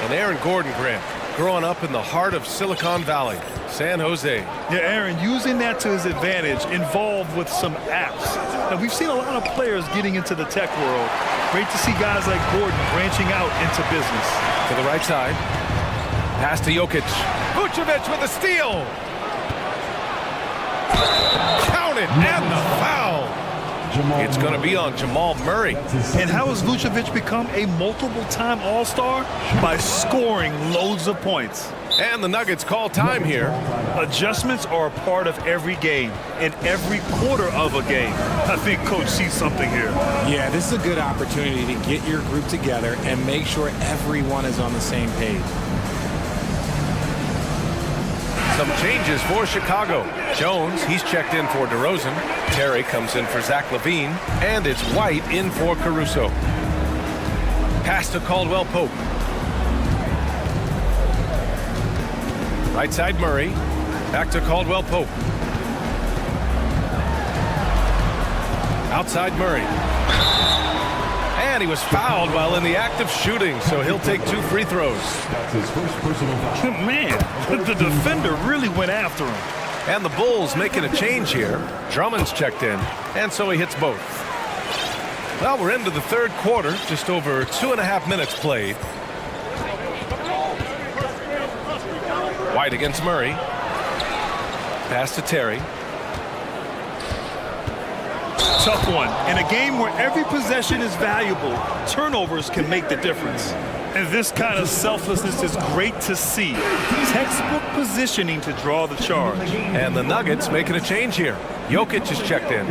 And Aaron Gordon, Grant, growing up in the heart of Silicon Valley, San Jose. Yeah, Aaron, using that to his advantage, involved with some apps. Now, we've seen a lot of players getting into the tech world. Great to see guys like Gordon branching out into business. To the right side. Pass to Jokic. Vucevic with a steal. Count it, and the foul. It's going to be on Jamal Murray. And how has Vucevic become a multiple-time All-Star? By scoring loads of points. And the Nuggets call time here. Adjustments are a part of every game, and every quarter of a game. I think Coach sees something here. Yeah, this is a good opportunity to get your group together and make sure everyone is on the same page. Some changes for Chicago. Jones, he's checked in for DeRozan. Terry comes in for Zach LaVine. And it's White in for Caruso. Pass to Caldwell Pope. Right side Murray. Back to Caldwell Pope. Outside Murray. And he was fouled while in the act of shooting, so he'll take 2 free throws. That's his first personal foul. Man, the defender really went after him. And the Bulls making a change here. Drummond's checked in, and so he hits both. Well, we're into the 3rd quarter, just over 2.5 minutes played. White against Murray. Pass to Terry. Tough one. In a game where every possession is valuable, turnovers can make the difference. And this kind of selflessness is great to see. Textbook positioning to draw the charge. And the Nuggets making a change here. Jokic is checked in.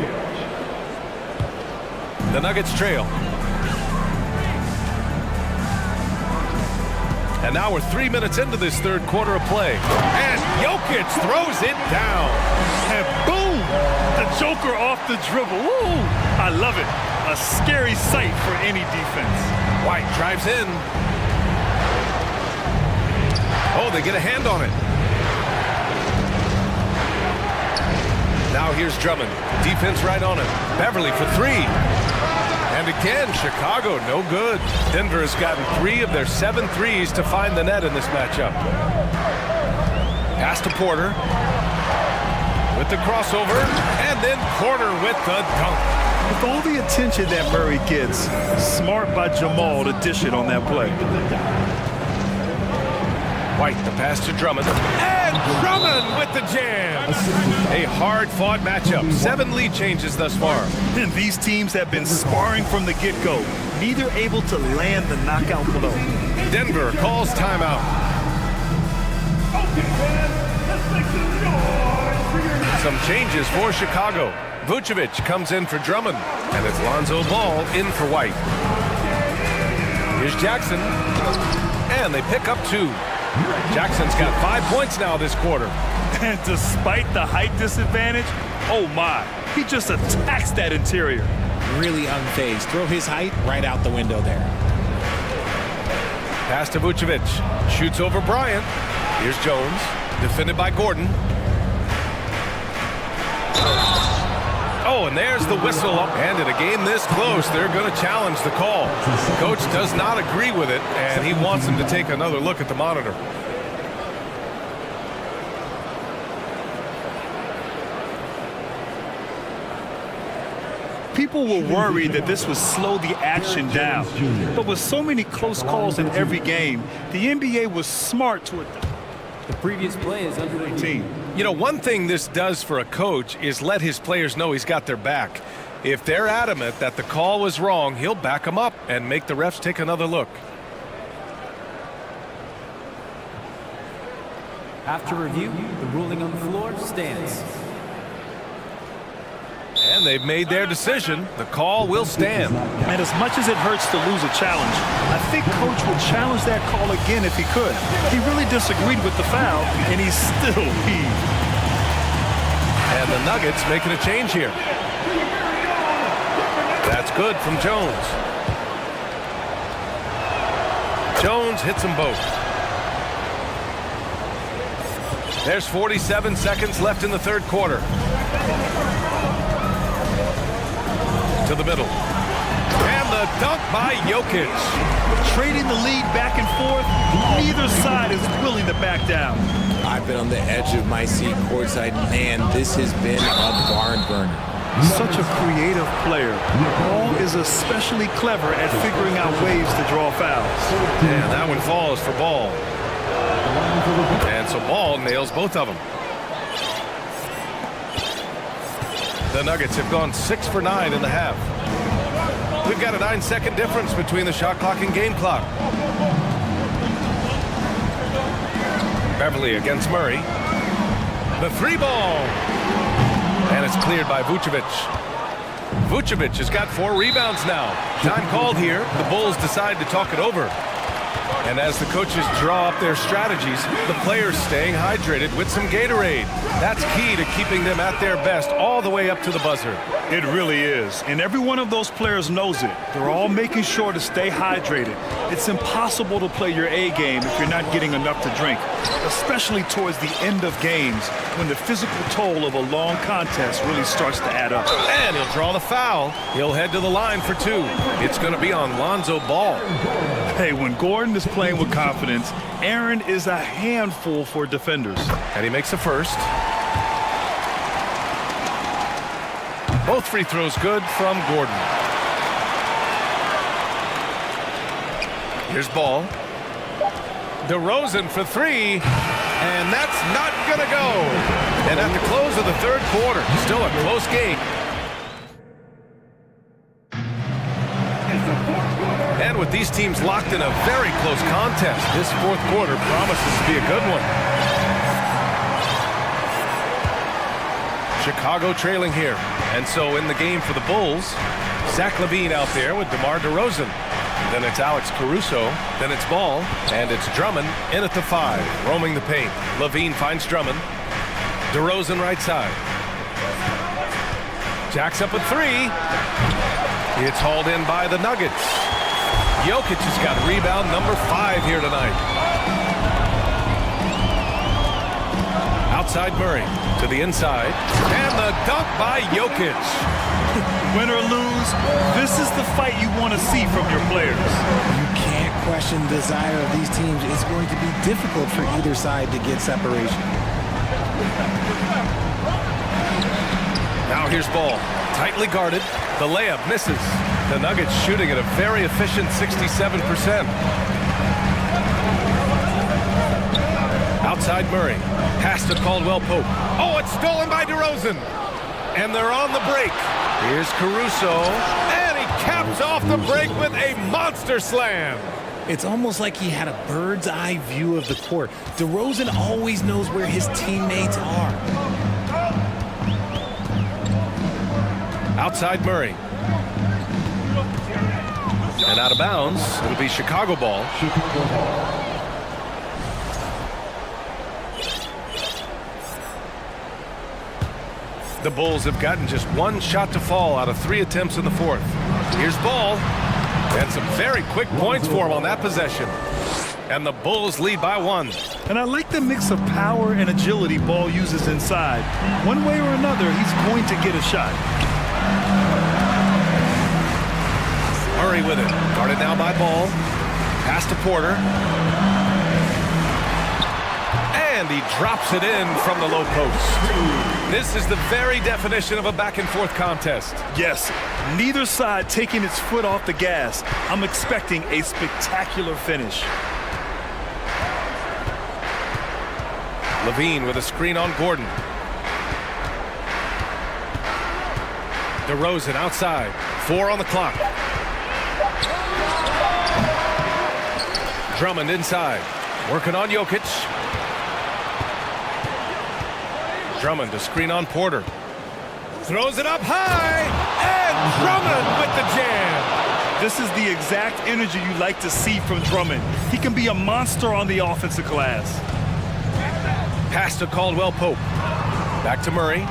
The Nuggets trail. And now we're 3 minutes into this 3rd quarter of play. And Jokic throws it down. And boom! The Joker off the dribble. Woo! I love it. A scary sight for any defense. White drives in. Oh, they get a hand on it. Now here's Drummond. Defense right on him. Beverly for 3. And again, Chicago, no good. Denver has gotten 3 of their 7 threes to find the net in this matchup. Pass to Porter. With the crossover. And then Porter with the dunk. With all the attention that Murray gets, smart by Jamal to dish it on that play. White, the pass to Drummond. And Drummond with the jam. A hard-fought matchup. 7 lead changes thus far. And these teams have been sparring from the get-go. Neither able to land the knockout blow. Denver calls timeout. Some changes for Chicago. Vucevic comes in for Drummond. And it's Lonzo Ball in for White. Here's Jackson. And they pick up 2. Jackson's got 5 points now this quarter. And despite the height disadvantage, oh my, he just attacks that interior. Really unfazed. Throw his height right out the window there. Pass to Vucevic. Shoots over Bryant. Here's Jones. Defended by Gordon. Oh, and there's the whistle. And in a game this close, they're going to challenge the call. Coach does not agree with it, and he wants him to take another look at the monitor. People were worried that this would slow the action down. But with so many close calls in every game, the NBA was smart to adapt. The previous play is under 18. You know, one thing this does for a coach is let his players know he's got their back. If they're adamant that the call was wrong, he'll back them up and make the refs take another look. After review, the ruling on the floor stands. And they've made their decision. The call will stand. And as much as it hurts to lose a challenge, I think Coach would challenge that call again if he could. He really disagreed with the foul, and he's still peeved. And the Nuggets making a change here. That's good from Jones. Jones hits them both. There's 47 seconds left in the third quarter. To the middle. And the dunk by Jokic. Trading the lead back and forth, neither side is willing to back down. I've been on the edge of my seat courtside. Man, this has been a barn burner. Such a creative player. Ball is especially clever at figuring out ways to draw fouls. And that one falls for Ball. And so Ball nails both of them. The Nuggets have gone 6 for 9 in the half. We've got a 9-second difference between the shot clock and game clock. Beverly against Murray. The three ball. And it's cleared by Vucevic. Vucevic has got 4 rebounds now. Time called here. The Bulls decide to talk it over. And as the coaches draw up their strategies, the players staying hydrated with some Gatorade. That's key to keeping them at their best all the way up to the buzzer. It really is. And every one of those players knows it. They're all making sure to stay hydrated. It's impossible to play your A game if you're not getting enough to drink, especially towards the end of games when the physical toll of a long contest really starts to add up. And he'll draw the foul. He'll head to the line for 2. It's going to be on Lonzo Ball. Hey, when Gordon is playing with confidence, Aaron is a handful for defenders. And he makes the first. Both free throws good from Gordon. Here's Ball. DeRozan for 3. And that's not going to go. And at the close of the third quarter, still a close game. And with these teams locked in a very close contest, this fourth quarter promises to be a good one. Chicago trailing here. And so in the game for the Bulls, Zach LaVine out there with DeMar DeRozan. Then it's Alex Caruso. Then it's Ball. And it's Drummond in at the 5, roaming the paint. LaVine finds Drummond. DeRozan right side. Jacks up a 3. It's hauled in by the Nuggets. Jokic has got rebound number 5 here tonight. Outside Murray to the inside. And the dunk by Jokic. Win or lose, this is the fight you want to see from your players. You can't question the desire of these teams. It's going to be difficult for either side to get separation. Now here's Ball. Tightly guarded. The layup misses. The Nuggets shooting at a very efficient 67%. Outside Murray. Pass to Caldwell Pope. Oh, it's stolen by DeRozan. And they're on the break. Here's Caruso. And he caps off the break with a monster slam. It's almost like he had a bird's eye view of the court. DeRozan always knows where his teammates are. Outside Murray. And out of bounds, it'll be Chicago ball. The Bulls have gotten just 1 shot to fall out of 3 attempts in the fourth. Here's Ball. And some very quick points for him on that possession. And the Bulls lead by 1. And I like the mix of power and agility Ball uses inside. One way or another, he's going to get a shot. Murray with it. Guarded now by Ball. Pass to Porter. And he drops it in from the low post. This is the very definition of a back-and-forth contest. Yes, neither side taking its foot off the gas. I'm expecting a spectacular finish. Levine with a screen on Gordon. DeRozan outside. 4 on the clock. Drummond inside. Working on Jokic. Drummond to screen on Porter. Throws it up high. And Drummond with the jam. This is the exact energy you like to see from Drummond. He can be a monster on the offensive glass. Pass to Caldwell Pope. Back to Murray.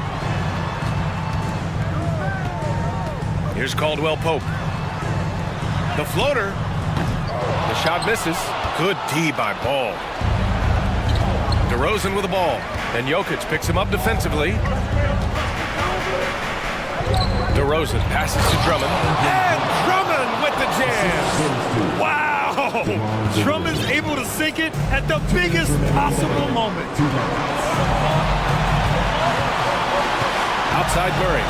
Here's Caldwell Pope. The floater. The shot misses. Good D by Ball. DeRozan with the ball. And Jokic picks him up defensively. DeRozan passes to Drummond. And Drummond with the jam. Wow! Drummond's able to sink it at the biggest possible moment. Outside Murray.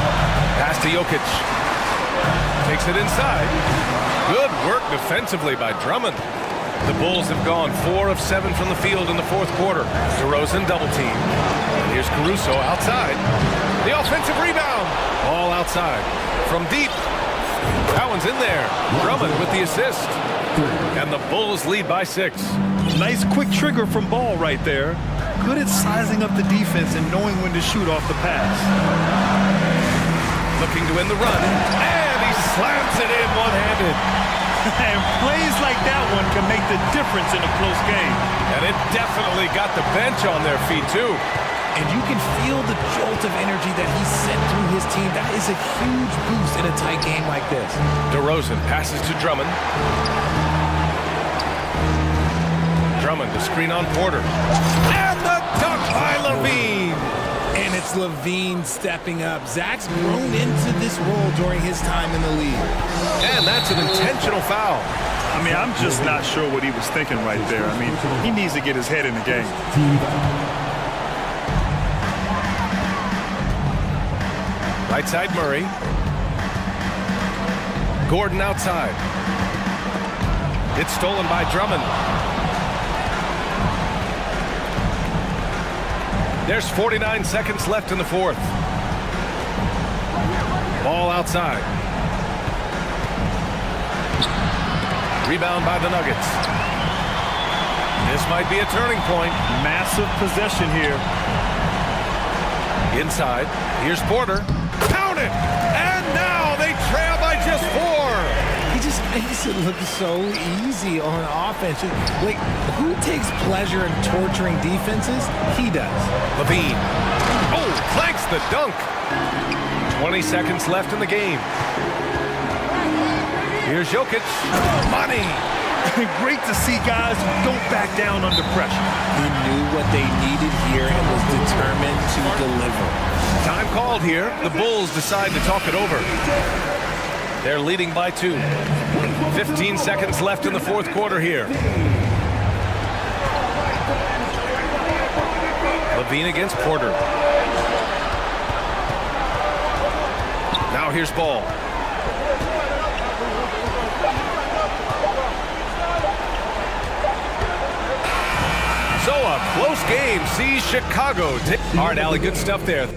Pass to Jokic. Takes it inside. Good work defensively by Drummond. The Bulls have gone 4 of 7 from the field in the fourth quarter. DeRozan double team. And here's Caruso outside. The offensive rebound. All outside. From deep. That one's in there. Drummond with the assist. And the Bulls lead by 6. Nice quick trigger from Ball right there. Good at sizing up the defense and knowing when to shoot off the pass. Looking to win the run. And he slams it in one-handed. And plays like that one can make the difference in a close game. And it definitely got the bench on their feet, too. And you can feel the jolt of energy that he sent through his team. That is a huge boost in a tight game like this. DeRozan passes to Drummond. Drummond to screen on Porter. And the dunk by Levine. And it's Levine stepping up. Zach's grown into this role during his time in the league. And that's an intentional foul. I mean, I'm just not sure what he was thinking right there. I mean, he needs to get his head in the game. Right side Murray. Gordon outside. It's stolen by Drummond. There's 49 seconds left in the fourth. Ball outside. Rebound by the Nuggets. This might be a turning point. Massive possession here. Inside. Here's Porter. Count it! And now they trail by just 4. He just makes it look so easy on offense. Like, who takes pleasure in torturing defenses? He does. Levine. Oh, clanks the dunk. 20 seconds left in the game. Here's Jokic. Money. Great to see guys who don't back down under pressure. He knew what they needed here and was determined to deliver. Time called here. The Bulls decide to talk it over. They're leading by 2. 15 seconds left in the fourth quarter here. Levine against Porter. Now here's Ball. So a close game sees Chicago. All right, Allie, good stuff there.